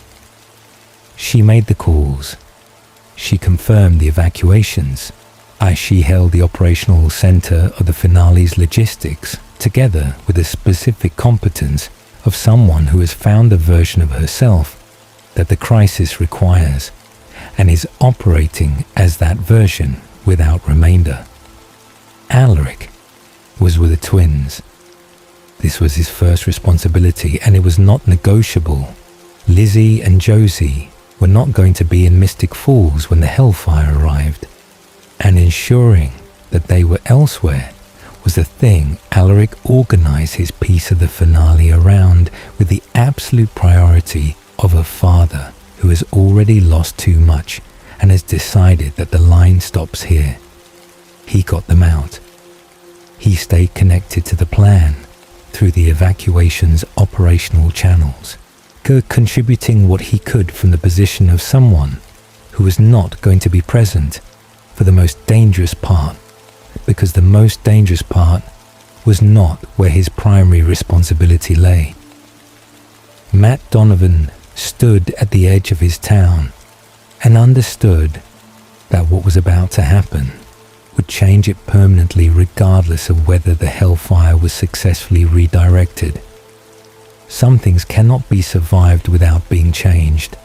She made the calls. She confirmed the evacuations as she held the operational center of the finale's logistics together with the specific competence of someone who has found the version of herself that the crisis requires and is operating as that version without remainder. Alaric was with the twins. This was his first responsibility and it was not negotiable. Lizzie and Josie were not going to be in Mystic Falls when the Hellfire arrived, and ensuring that they were elsewhere was the thing Alaric organized his piece of the finale around with the absolute priority of a father who has already lost too much and has decided that the line stops here. He got them out. He stayed connected to the plan through the evacuation's operational channels, contributing what he could from the position of someone who was not going to be present for the most dangerous part, because the most dangerous part was not where his primary responsibility lay. Matt Donovan stood at the edge of his town and understood that what was about to happen would change it permanently regardless of whether the Hellfire was successfully redirected. Some things cannot be survived without being changed,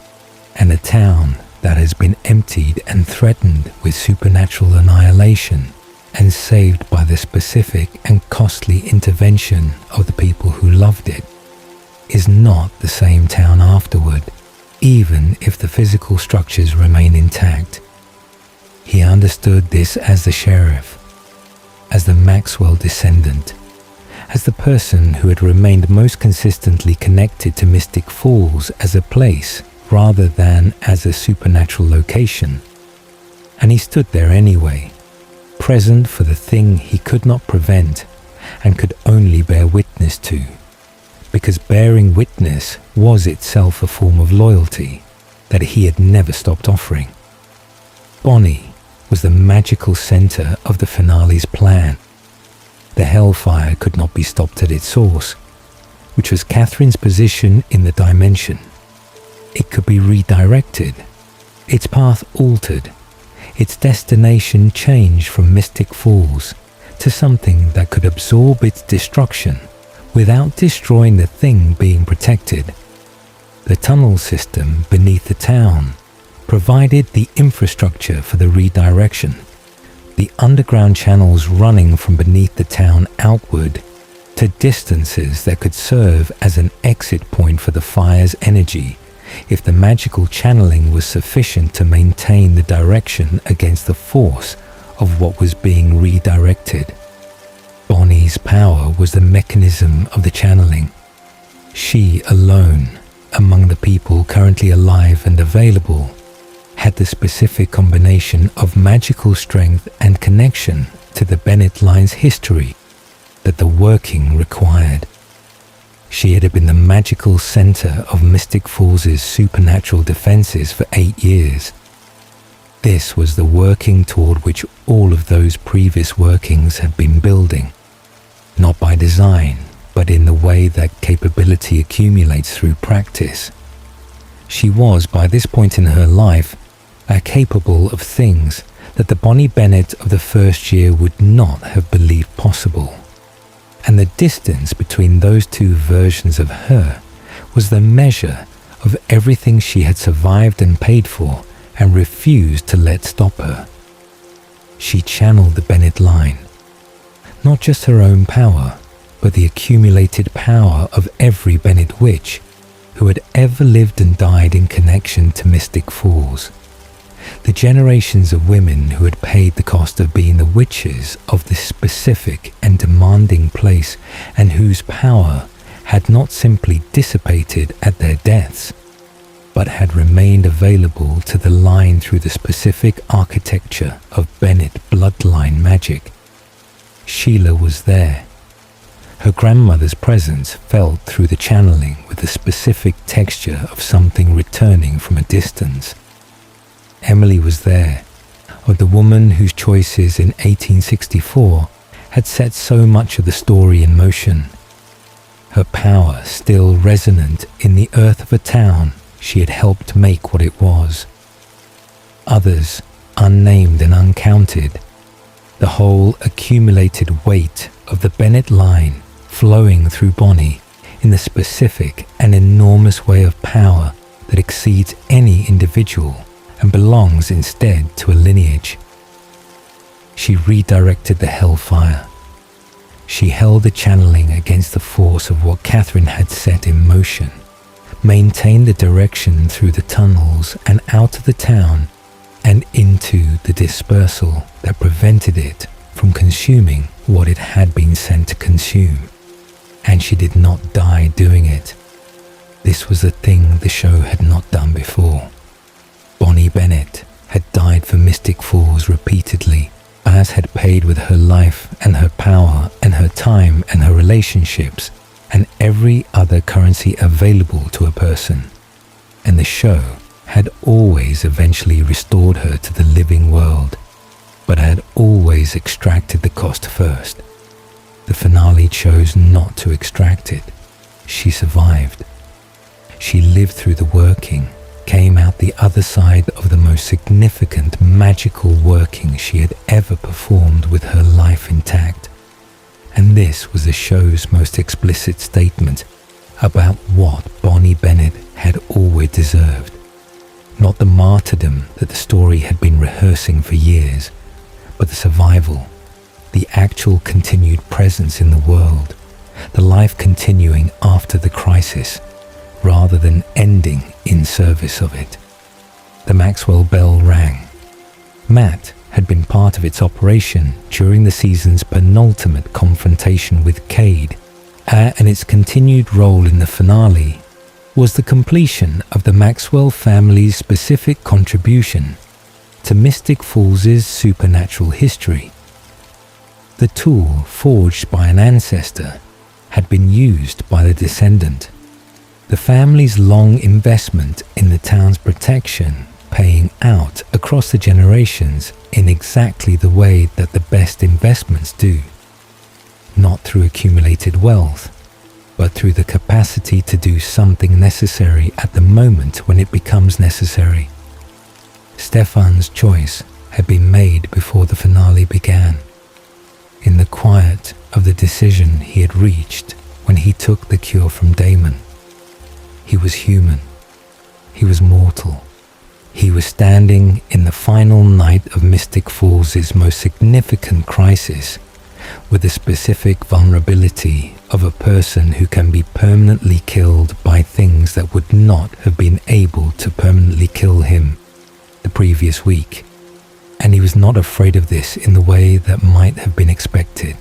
and a town that has been emptied and threatened with supernatural annihilation and saved by the specific and costly intervention of the people who loved it is not the same town afterward, even if the physical structures remain intact. He understood this as the sheriff, as the Maxwell descendant, as the person who had remained most consistently connected to Mystic Falls as a place rather than as a supernatural location. And he stood there anyway, present for the thing he could not prevent and could only bear witness to, because bearing witness was itself a form of loyalty that he had never stopped offering. Bonnie was the magical center of the finale's plan. The Hellfire could not be stopped at its source, which was Catherine's position in the dimension. It could be redirected, its path altered, its destination changed from Mystic Falls to something that could absorb its destruction without destroying the thing being protected. The tunnel system beneath the town provided the infrastructure for the redirection. The underground channels running from beneath the town outward to distances that could serve as an exit point for the fire's energy if the magical channeling was sufficient to maintain the direction against the force of what was being redirected. Bonnie's power was the mechanism of the channeling. She alone, among the people currently alive and available, had the specific combination of magical strength and connection to the Bennett line's history that the working required. She had been the magical center of Mystic Falls' supernatural defenses for 8 years. This was the working toward which all of those previous workings had been building, not by design, but in the way that capability accumulates through practice. She was, by this point in her life, capable of things that the Bonnie Bennett of the first year would not have believed possible. And the distance between those two versions of her was the measure of everything she had survived and paid for and refused to let stop her. She channeled the Bennett line, not just her own power, but the accumulated power of every Bennett witch who had ever lived and died in connection to Mystic Falls. The generations of women who had paid the cost of being the witches of this specific and demanding place and whose power had not simply dissipated at their deaths, but had remained available to the line through the specific architecture of Bennett bloodline magic. Sheila was there. Her grandmother's presence felt through the channeling with the specific texture of something returning from a distance. Emily was there, of the woman whose choices in 1864 had set so much of the story in motion. Her power still resonant in the earth of a town she had helped make what it was. Others, unnamed and uncounted, the whole accumulated weight of the Bennett line flowing through Bonnie in the specific and enormous way of power that exceeds any individual and belongs instead to a lineage. She redirected the hellfire. She held the channeling against the force of what Catherine had set in motion, maintained the direction through the tunnels and out of the town and into the dispersal that prevented it from consuming what it had been sent to consume. And she did not die doing it. This was a thing the show had not done before. Bonnie Bennett had died for Mystic Falls repeatedly, as had paid with her life and her power and her time and her relationships and every other currency available to a person. And the show had always eventually restored her to the living world, but had always extracted the cost first. The finale chose not to extract it. She survived. She lived through the working, came out the other side of the most significant magical working she had ever performed with her life intact. And this was the show's most explicit statement about what Bonnie Bennett had always deserved. Not the martyrdom that the story had been rehearsing for years, but the survival, the actual continued presence in the world, the life continuing after the crisis, rather than ending in service of it. The Maxwell bell rang. Matt had been part of its operation during the season's penultimate confrontation with Cade, and its continued role in the finale was the completion of the Maxwell family's specific contribution to Mystic Falls' supernatural history. The tool forged by an ancestor had been used by the descendant. The family's long investment in the town's protection paying out across the generations in exactly the way that the best investments do. Not through accumulated wealth, but through the capacity to do something necessary at the moment when it becomes necessary. Stefan's choice had been made before the finale began. In the quiet of the decision he had reached when he took the cure from Damon. He was human. He was mortal. He was standing in the final night of Mystic Falls' most significant crisis, with the specific vulnerability of a person who can be permanently killed by things that would not have been able to permanently kill him the previous week. And he was not afraid of this in the way that might have been expected.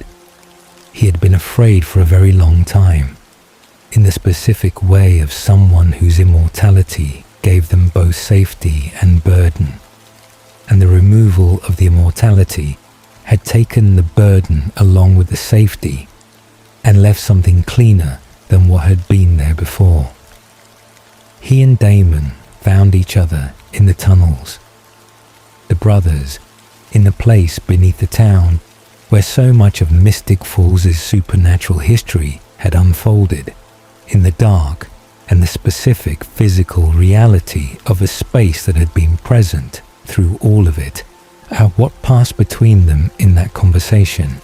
He had been afraid for a very long time, in the specific way of someone whose immortality gave them both safety and burden, and the removal of the immortality had taken the burden along with the safety and left something cleaner than what had been there before. He and Damon found each other in the tunnels, the brothers, in the place beneath the town where so much of Mystic Falls' supernatural history had unfolded, in the dark and the specific physical reality of a space that had been present through all of it. What passed between them in that conversation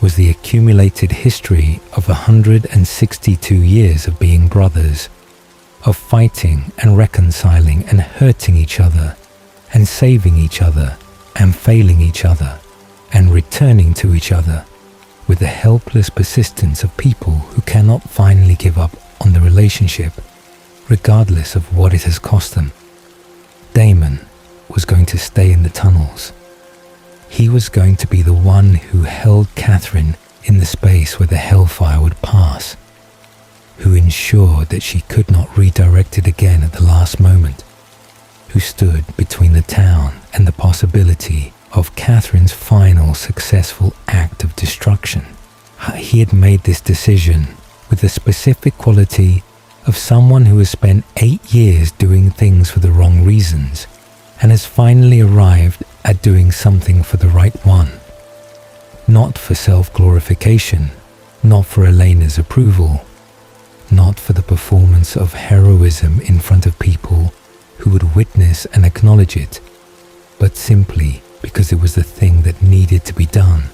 was the accumulated history of 162 years of being brothers, of fighting and reconciling and hurting each other, and saving each other and failing each other, and returning to each other with the helpless persistence of people who cannot finally give up on the relationship, regardless of what it has cost them. Damon was going to stay in the tunnels. He was going to be the one who held Catherine in the space where the hellfire would pass, who ensured that she could not redirect it again at the last moment, who stood between the town and the possibility of Catherine's final successful act of destruction. He had made this decision with the specific quality of someone who has spent 8 years doing things for the wrong reasons and has finally arrived at doing something for the right one. Not for self-glorification, not for Elena's approval, not for the performance of heroism in front of people who would witness and acknowledge it, but simply because it was the thing that needed to be done,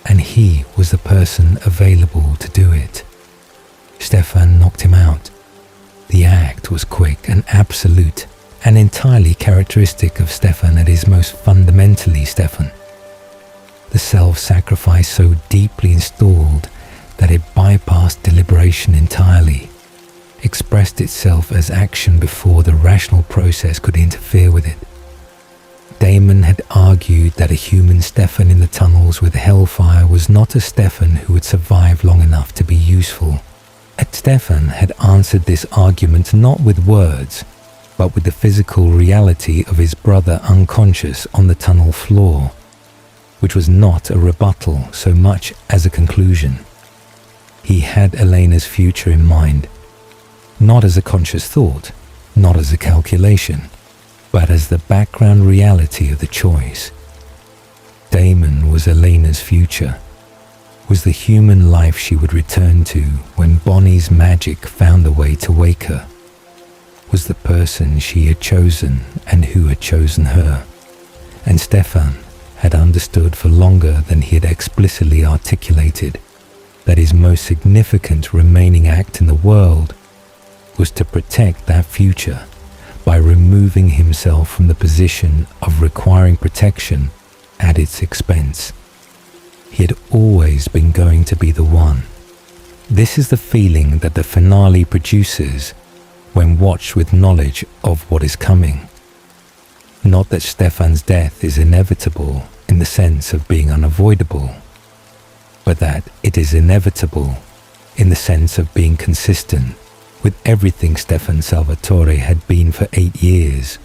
and he was the person available to do it. Stefan knocked him out. The act was quick and absolute, and entirely characteristic of Stefan at his most fundamentally Stefan. The self-sacrifice so deeply installed that it bypassed deliberation entirely, expressed itself as action before the rational process could interfere with it. Damon had argued that a human Stefan in the tunnels with hellfire was not a Stefan who would survive long enough to be useful. And Stefan had answered this argument not with words, but with the physical reality of his brother unconscious on the tunnel floor, which was not a rebuttal so much as a conclusion. He had Elena's future in mind, not as a conscious thought, not as a calculation, but as the background reality of the choice. Damon was Elena's future, was the human life she would return to when Bonnie's magic found a way to wake her, was the person she had chosen and who had chosen her. And Stefan had understood for longer than he had explicitly articulated that his most significant remaining act in the world was to protect that future by removing himself from the position of requiring protection at its expense. He had always been going to be the one. This is the feeling that the finale produces when watched with knowledge of what is coming. Not that Stefan's death is inevitable in the sense of being unavoidable, but that it is inevitable in the sense of being consistent with everything Stefan Salvatore had been for 8 years,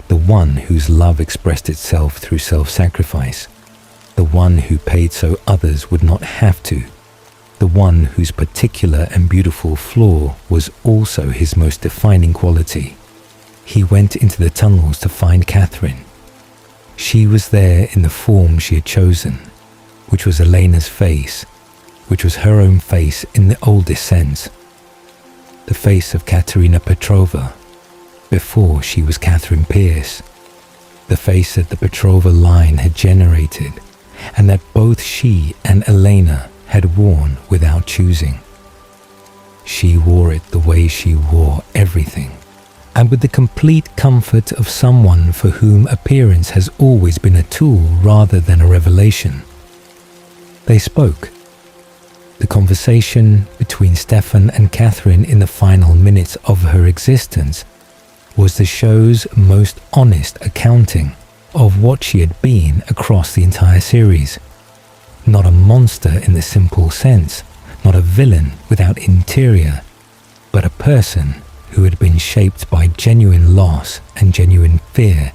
the one whose love expressed itself through self-sacrifice, the one who paid so others would not have to, the one whose particular and beautiful flaw was also his most defining quality. He went into the tunnels to find Catherine. She was there in the form she had chosen, which was Elena's face, which was her own face in the oldest sense. The face of Katerina Petrova, before she was Catherine Pierce. The face that the Petrova line had generated, and that both she and Elena had worn without choosing. She wore it the way she wore everything, and with the complete comfort of someone for whom appearance has always been a tool rather than a revelation. They spoke. The conversation between Stefan and Catherine in the final minutes of her existence was the show's most honest accounting of what she had been across the entire series. Not a monster in the simple sense, not a villain without interior, but a person who had been shaped by genuine loss and genuine fear,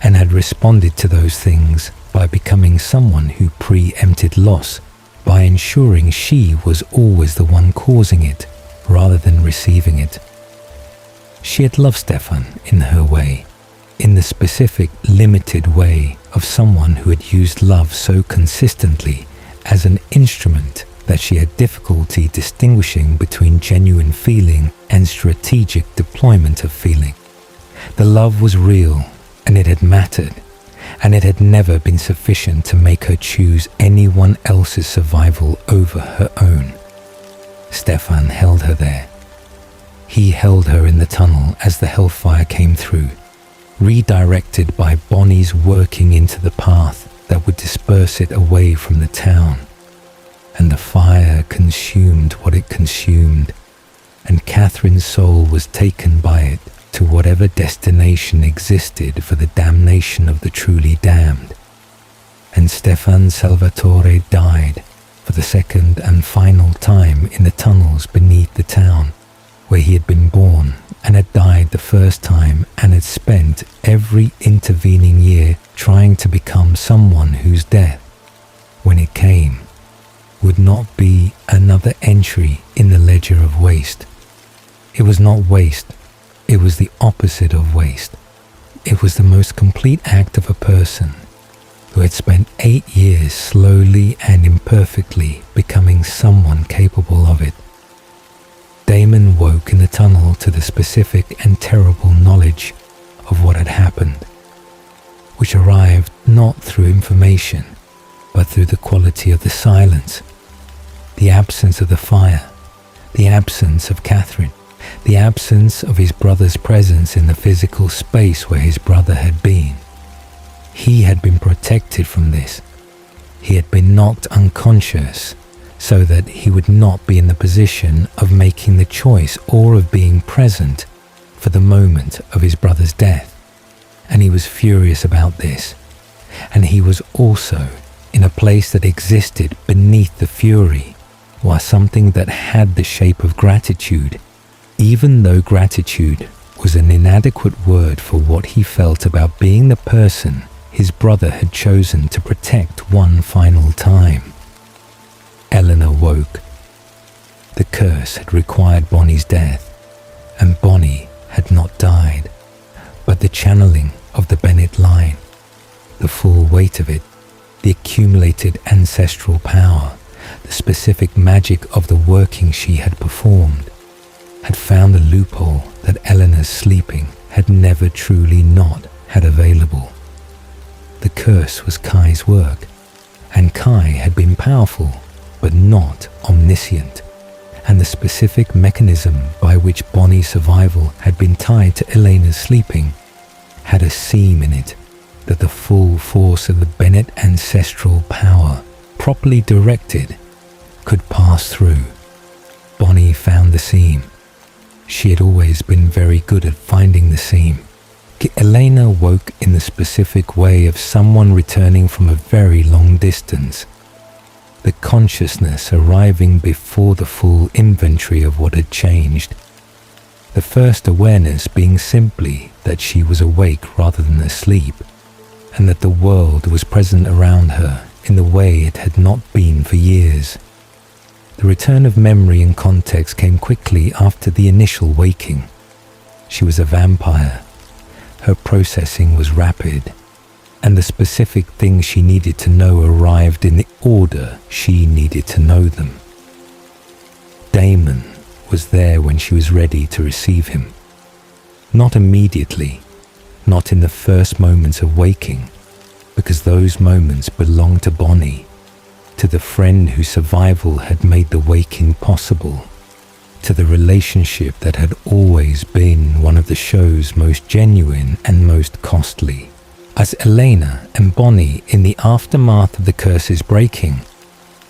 and had responded to those things by becoming someone who preempted loss, by ensuring she was always the one causing it rather than receiving it. She had loved Stefan in her way, in the specific, limited way of someone who had used love so consistently as an instrument that she had difficulty distinguishing between genuine feeling and strategic deployment of feeling. The love was real, and it had mattered, and it had never been sufficient to make her choose anyone else's survival over her own. Stefan held her there. He held her in the tunnel as the hellfire came through, redirected by Bonnie's working into the path that would disperse it away from the town. And the fire consumed what it consumed, and Catherine's soul was taken by it to whatever destination existed for the damnation of the truly damned. And Stefan Salvatore died for the second and final time in the tunnels beneath the town, where he had been born and had died the first time and had spent every intervening year trying to become someone whose death, when it came, would not be another entry in the ledger of waste. It was not waste, it was the opposite of waste. It was the most complete act of a person who had spent 8 years slowly and imperfectly becoming someone capable of it. Damon woke in the tunnel to the specific and terrible knowledge of what had happened, which arrived not through information, but through the quality of the silence, the absence of the fire, the absence of Catherine, the absence of his brother's presence in the physical space where his brother had been. He had been protected from this. He had been knocked unconscious so that he would not be in the position of making the choice or of being present for the moment of his brother's death. And he was furious about this. And he was also in a place that existed beneath the fury, while something that had the shape of gratitude, even though gratitude was an inadequate word for what he felt about being the person his brother had chosen to protect one final time. Eleanor woke. The curse had required Bonnie's death, and Bonnie had not died, but the channeling of the Bennett line, the full weight of it, the accumulated ancestral power, the specific magic of the working she had performed, had found the loophole that Eleanor's sleeping had never truly not had available. The curse was Kai's work, and Kai had been powerful, but not omniscient, and the specific mechanism by which Bonnie's survival had been tied to Elena's sleeping had a seam in it that the full force of the Bennett ancestral power, properly directed, could pass through. Bonnie found the seam. She had always been very good at finding the seam. Elena woke in the specific way of someone returning from a very long distance, the consciousness arriving before the full inventory of what had changed, the first awareness being simply that she was awake rather than asleep, and that the world was present around her in the way it had not been for years. The return of memory and context came quickly after the initial waking. She was a vampire. Her processing was rapid, and the specific things she needed to know arrived in the order she needed to know them. Damon was there when she was ready to receive him. Not immediately, not in the first moments of waking, because those moments belonged to Bonnie, to the friend whose survival had made the waking possible, to the relationship that had always been one of the show's most genuine and most costly, as Elena and Bonnie, in the aftermath of the curse's breaking,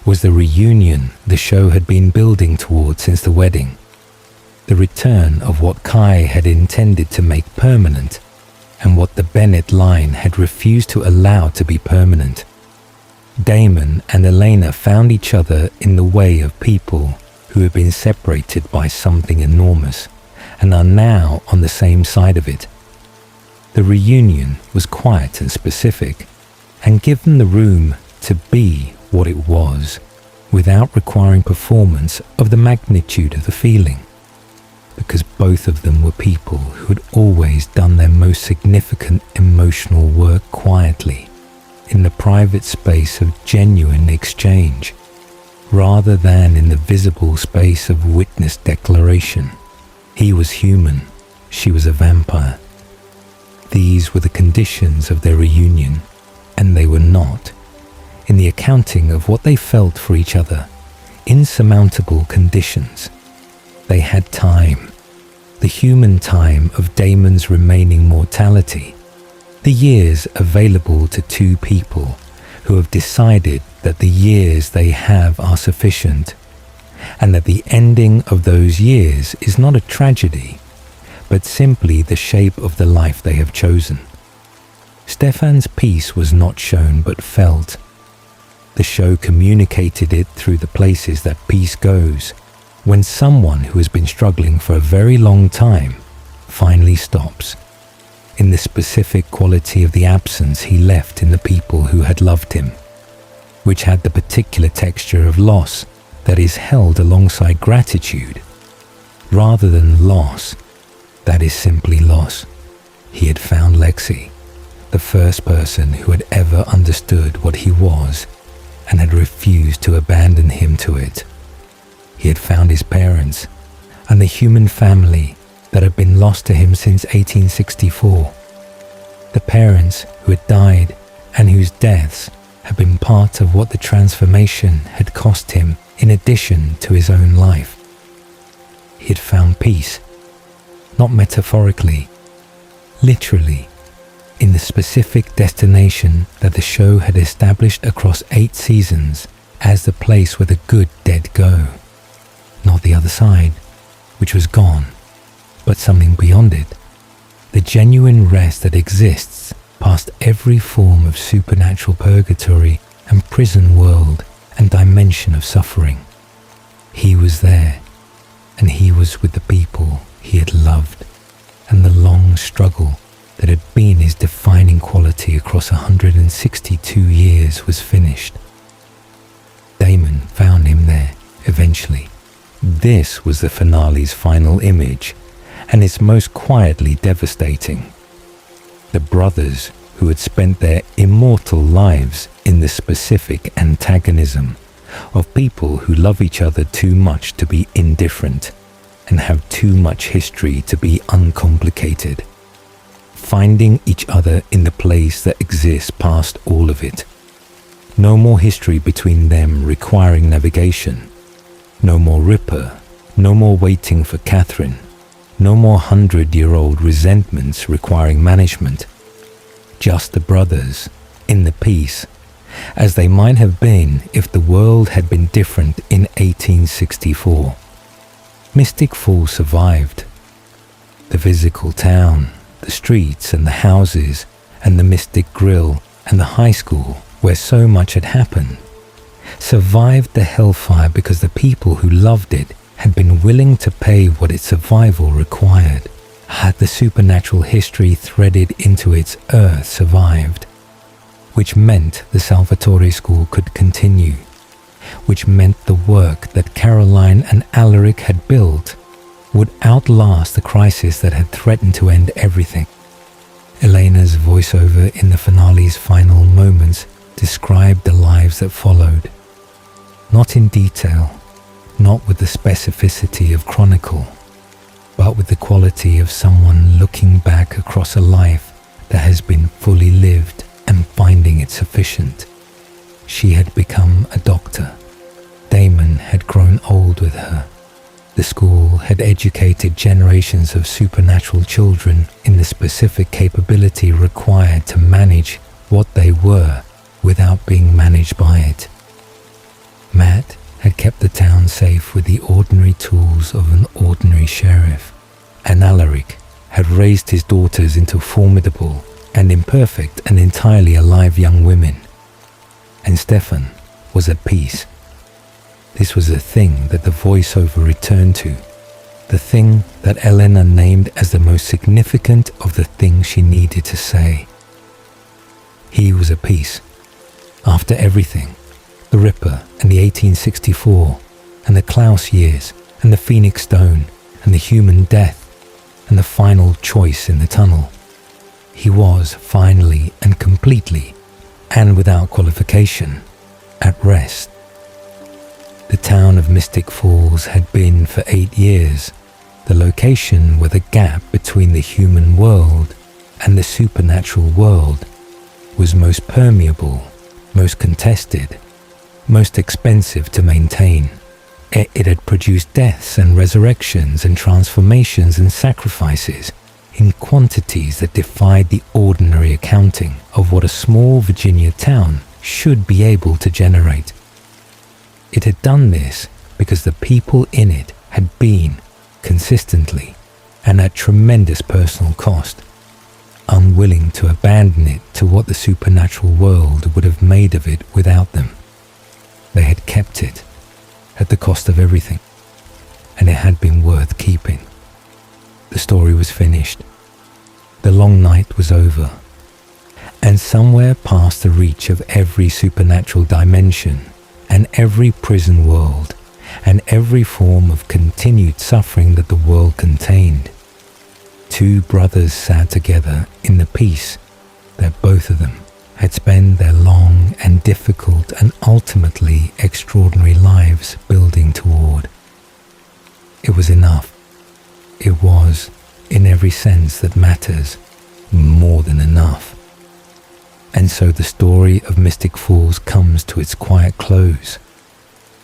was the reunion the show had been building toward since the wedding, the return of what Kai had intended to make permanent and what the Bennett line had refused to allow to be permanent. Damon and Elena found each other in the way of people who had been separated by something enormous and are now on the same side of it. The reunion was quiet and specific, and given the room to be what it was, without requiring performance of the magnitude of the feeling, because both of them were people who had always done their most significant emotional work quietly, in the private space of genuine exchange, rather than in the visible space of witness declaration. He was human, she was a vampire. These were the conditions of their reunion, and they were not, in the accounting of what they felt for each other, insurmountable conditions. They had time, the human time of Damon's remaining mortality, the years available to two people who have decided that the years they have are sufficient, and that the ending of those years is not a tragedy, but simply the shape of the life they have chosen. Stefan's peace was not shown but felt. The show communicated it through the places that peace goes, when someone who has been struggling for a very long time finally stops, in the specific quality of the absence he left in the people who had loved him, which had the particular texture of loss that is held alongside gratitude, rather than loss that is simply loss. He had found Lexi, the first person who had ever understood what he was and had refused to abandon him to it. He had found his parents and the human family that had been lost to him since 1864. The parents who had died and whose deaths had been part of what the transformation had cost him in addition to his own life. He had found peace, not metaphorically, literally, in the specific destination that the show had established across 8 seasons as the place where the good dead go. Not the other side, which was gone, but something beyond it. The genuine rest that exists past every form of supernatural purgatory and prison world and dimension of suffering. He was there, and he was with the people he had loved, and the long struggle that had been his defining quality across 162 years was finished. Damon found him there, eventually. This was the finale's final image, and its most quietly devastating. The brothers who had spent their immortal lives in the specific antagonism of people who love each other too much to be indifferent and have too much history to be uncomplicated, finding each other in the place that exists past all of it. No more history between them requiring navigation. No more Ripper, no more waiting for Catherine, no more 100-year-old resentments requiring management. Just the brothers, in the peace, as they might have been if the world had been different in 1864. Mystic Falls survived. The physical town, the streets and the houses, and the Mystic Grill and the high school where so much had happened, survived the hellfire because the people who loved it had been willing to pay what its survival required. Had the supernatural history threaded into its earth survived, which meant the Salvatore School could continue, which meant the work that Caroline and Alaric had built would outlast the crisis that had threatened to end everything. Elena's voiceover in the finale's final moments described the lives that followed, not in detail, not with the specificity of chronicle, but with the quality of someone looking back across a life that has been fully lived and finding it sufficient. She had become a doctor. Damon had grown old with her. The school had educated generations of supernatural children in the specific capability required to manage what they were without being managed by it. Matt had kept the town safe with the ordinary tools of an ordinary sheriff, and Alaric had raised his daughters into formidable and imperfect and entirely alive young women. And Stefan was at peace. This was the thing that the voiceover returned to, the thing that Elena named as the most significant of the things she needed to say. He was at peace. After everything, the Ripper and the 1864, and the Klaus years, and the Phoenix Stone, and the human death, and the final choice in the tunnel, he was finally and completely, and without qualification, at rest. The town of Mystic Falls had been for 8 years the location where the gap between the human world and the supernatural world was most permeable, most contested, most expensive to maintain. It had produced deaths and resurrections and transformations and sacrifices in quantities that defied the ordinary accounting of what a small Virginia town should be able to generate. It had done this because the people in it had been, consistently, and at tremendous personal cost, unwilling to abandon it to what the supernatural world would have made of it without them. They had kept it, at the cost of everything, and it had been worth keeping. The story was finished. The long night was over, and somewhere past the reach of every supernatural dimension, and every prison world, and every form of continued suffering that the world contained, two brothers sat together in the peace that both of them had spent their long and difficult and ultimately extraordinary lives building toward. It was enough. It was, in every sense that matters, more than enough. And so the story of Mystic Falls comes to its quiet close.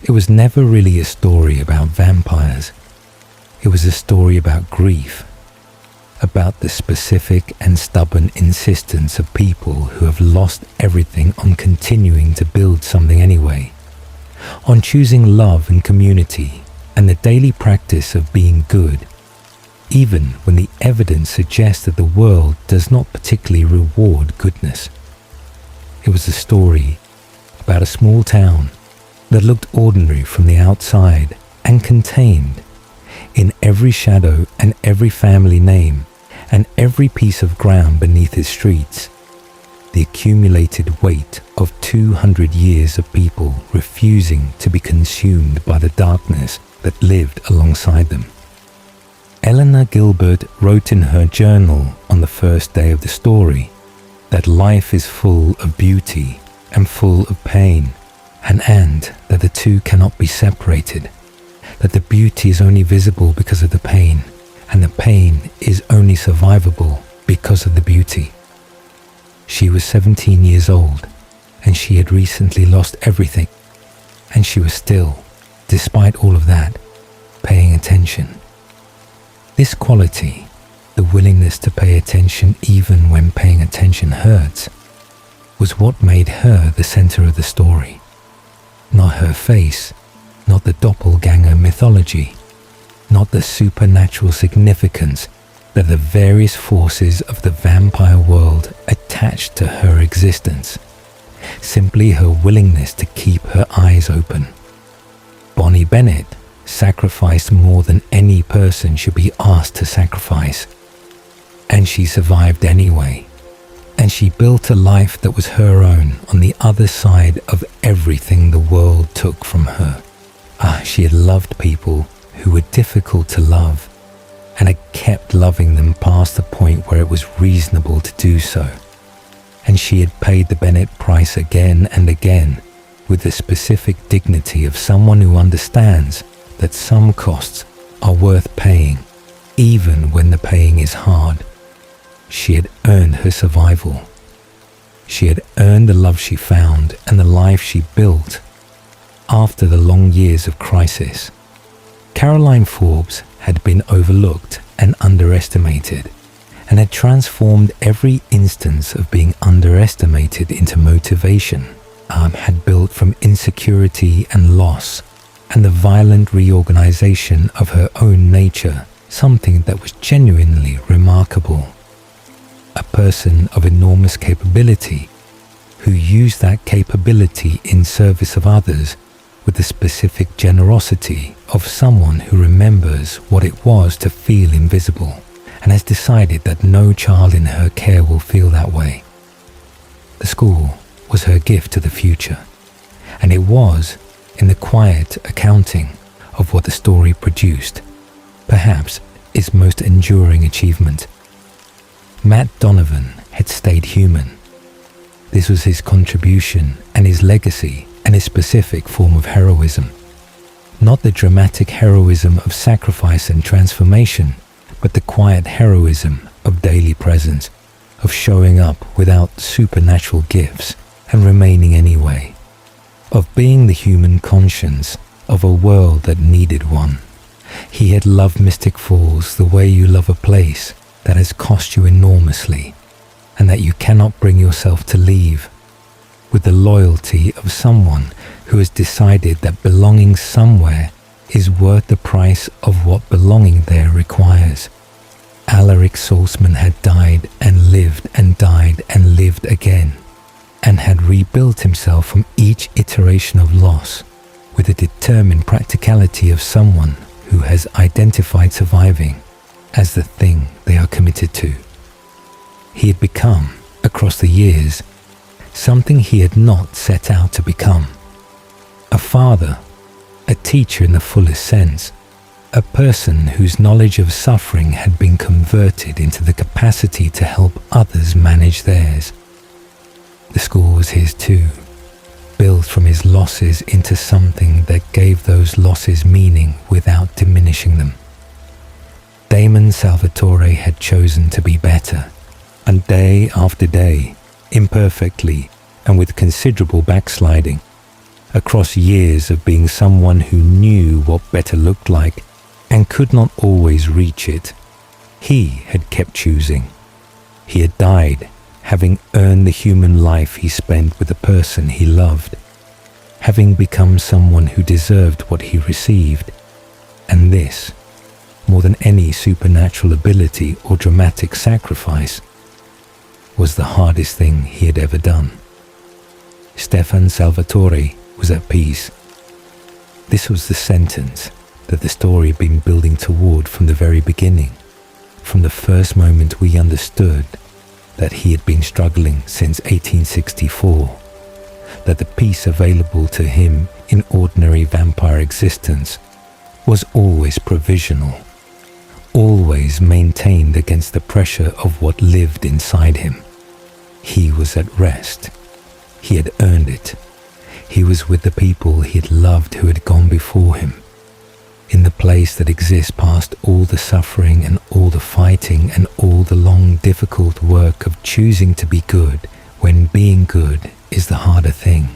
It was never really a story about vampires. It was a story about grief, about the specific and stubborn insistence of people who have lost everything on continuing to build something anyway, on choosing love and community and the daily practice of being good, even when the evidence suggests that the world does not particularly reward goodness. It was a story about a small town that looked ordinary from the outside and contained, in every shadow and every family name and every piece of ground beneath its streets, the accumulated weight of 200 years of people refusing to be consumed by the darkness that lived alongside them. Eleanor Gilbert wrote in her journal on the first day of the story that life is full of beauty and full of pain, and that the two cannot be separated, that the beauty is only visible because of the pain, and the pain is only survivable because of the beauty. She was 17 years old, and she had recently lost everything, and she was still, despite all of that, paying attention. This quality, the willingness to pay attention even when paying attention hurts, was what made her the center of the story. Not her face, not the doppelganger mythology, not the supernatural significance that the various forces of the vampire world attached to her existence, simply her willingness to keep her eyes open. Bonnie Bennett sacrificed more than any person should be asked to sacrifice, and she survived anyway, and she built a life that was her own on the other side of everything the world took from her. She had loved people who were difficult to love, and had kept loving them past the point where it was reasonable to do so. And she had paid the Bennett price again and again with the specific dignity of someone who understands that some costs are worth paying, even when the paying is hard. She had earned her survival. She had earned the love she found and the life she built after the long years of crisis. Caroline Forbes had been overlooked and underestimated, and had transformed every instance of being underestimated into motivation, had built from insecurity and loss, and the violent reorganization of her own nature, something that was genuinely remarkable. A person of enormous capability, who used that capability in service of others with the specific generosity of someone who remembers what it was to feel invisible and has decided that no child in her care will feel that way. The school was her gift to the future, and it was, in the quiet accounting of what the story produced, perhaps its most enduring achievement. Matt Donovan had stayed human. This was his contribution and his legacy and his specific form of heroism. Not the dramatic heroism of sacrifice and transformation, but the quiet heroism of daily presence, of showing up without supernatural gifts and remaining anyway, of being the human conscience of a world that needed one. He had loved Mystic Falls the way you love a place that has cost you enormously and that you cannot bring yourself to leave, with the loyalty of someone who has decided that belonging somewhere is worth the price of what belonging there requires. Alaric Saltzman had died and died and lived again, and had rebuilt himself from each iteration of loss with the determined practicality of someone who has identified surviving as the thing they are committed to. He had become, across the years, something he had not set out to become. A father, a teacher in the fullest sense, a person whose knowledge of suffering had been converted into the capacity to help others manage theirs. The school was his too, built from his losses into something that gave those losses meaning without diminishing them. Damon Salvatore had chosen to be better, and day after day, imperfectly and with considerable backsliding, across years of being someone who knew what better looked like and could not always reach it, he had kept choosing. He had died, having earned the human life he spent with the person he loved, having become someone who deserved what he received, and this, more than any supernatural ability or dramatic sacrifice, was the hardest thing he had ever done. Stefan Salvatore was at peace. This was the sentence that the story had been building toward from the very beginning, from the first moment we understood that he had been struggling since 1864, that the peace available to him in ordinary vampire existence was always provisional, always maintained against the pressure of what lived inside him. He was at rest. He had earned it. He was with the people he had loved who had gone before him, in the place that exists past all the suffering and all the fighting and all the long, difficult work of choosing to be good when being good is the harder thing.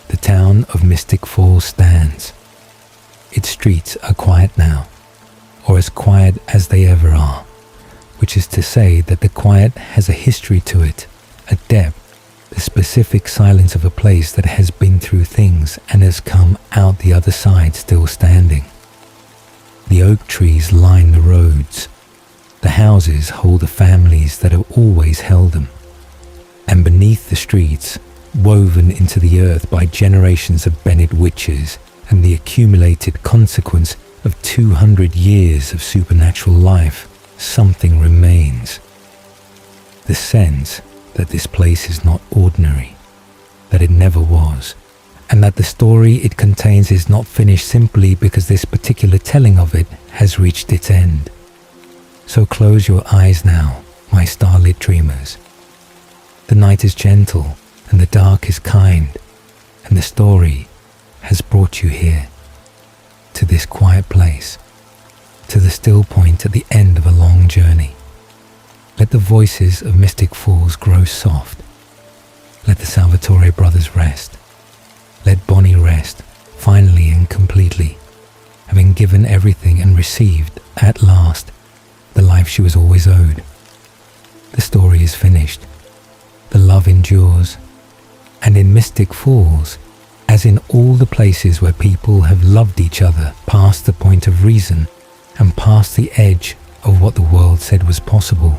The town of Mystic Falls stands. Its streets are quiet now, or as quiet as they ever are, which is to say that the quiet has a history to it, a depth, the specific silence of a place that has been through things and has come out the other side still standing. The oak trees line the roads. The houses hold the families that have always held them. And beneath the streets, woven into the earth by generations of Bennett witches and the accumulated consequence of 200 years of supernatural life, something remains. The sense that this place is not ordinary, that it never was, and that the story it contains is not finished simply because this particular telling of it has reached its end. So close your eyes now, my starlit dreamers. The night is gentle and the dark is kind, and the story has brought you here, to this quiet place, to the still point at the end of a long journey. Let the voices of Mystic Falls grow soft. Let the Salvatore brothers rest. Let Bonnie rest, finally and completely, having given everything and received, at last, the life she was always owed. The story is finished. The love endures. And in Mystic Falls, as in all the places where people have loved each other past the point of reason and past the edge of what the world said was possible,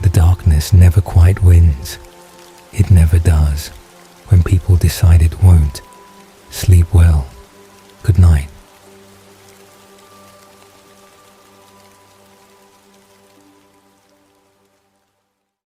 the darkness never quite wins. It never does. When people decide it won't. Sleep well. Good night.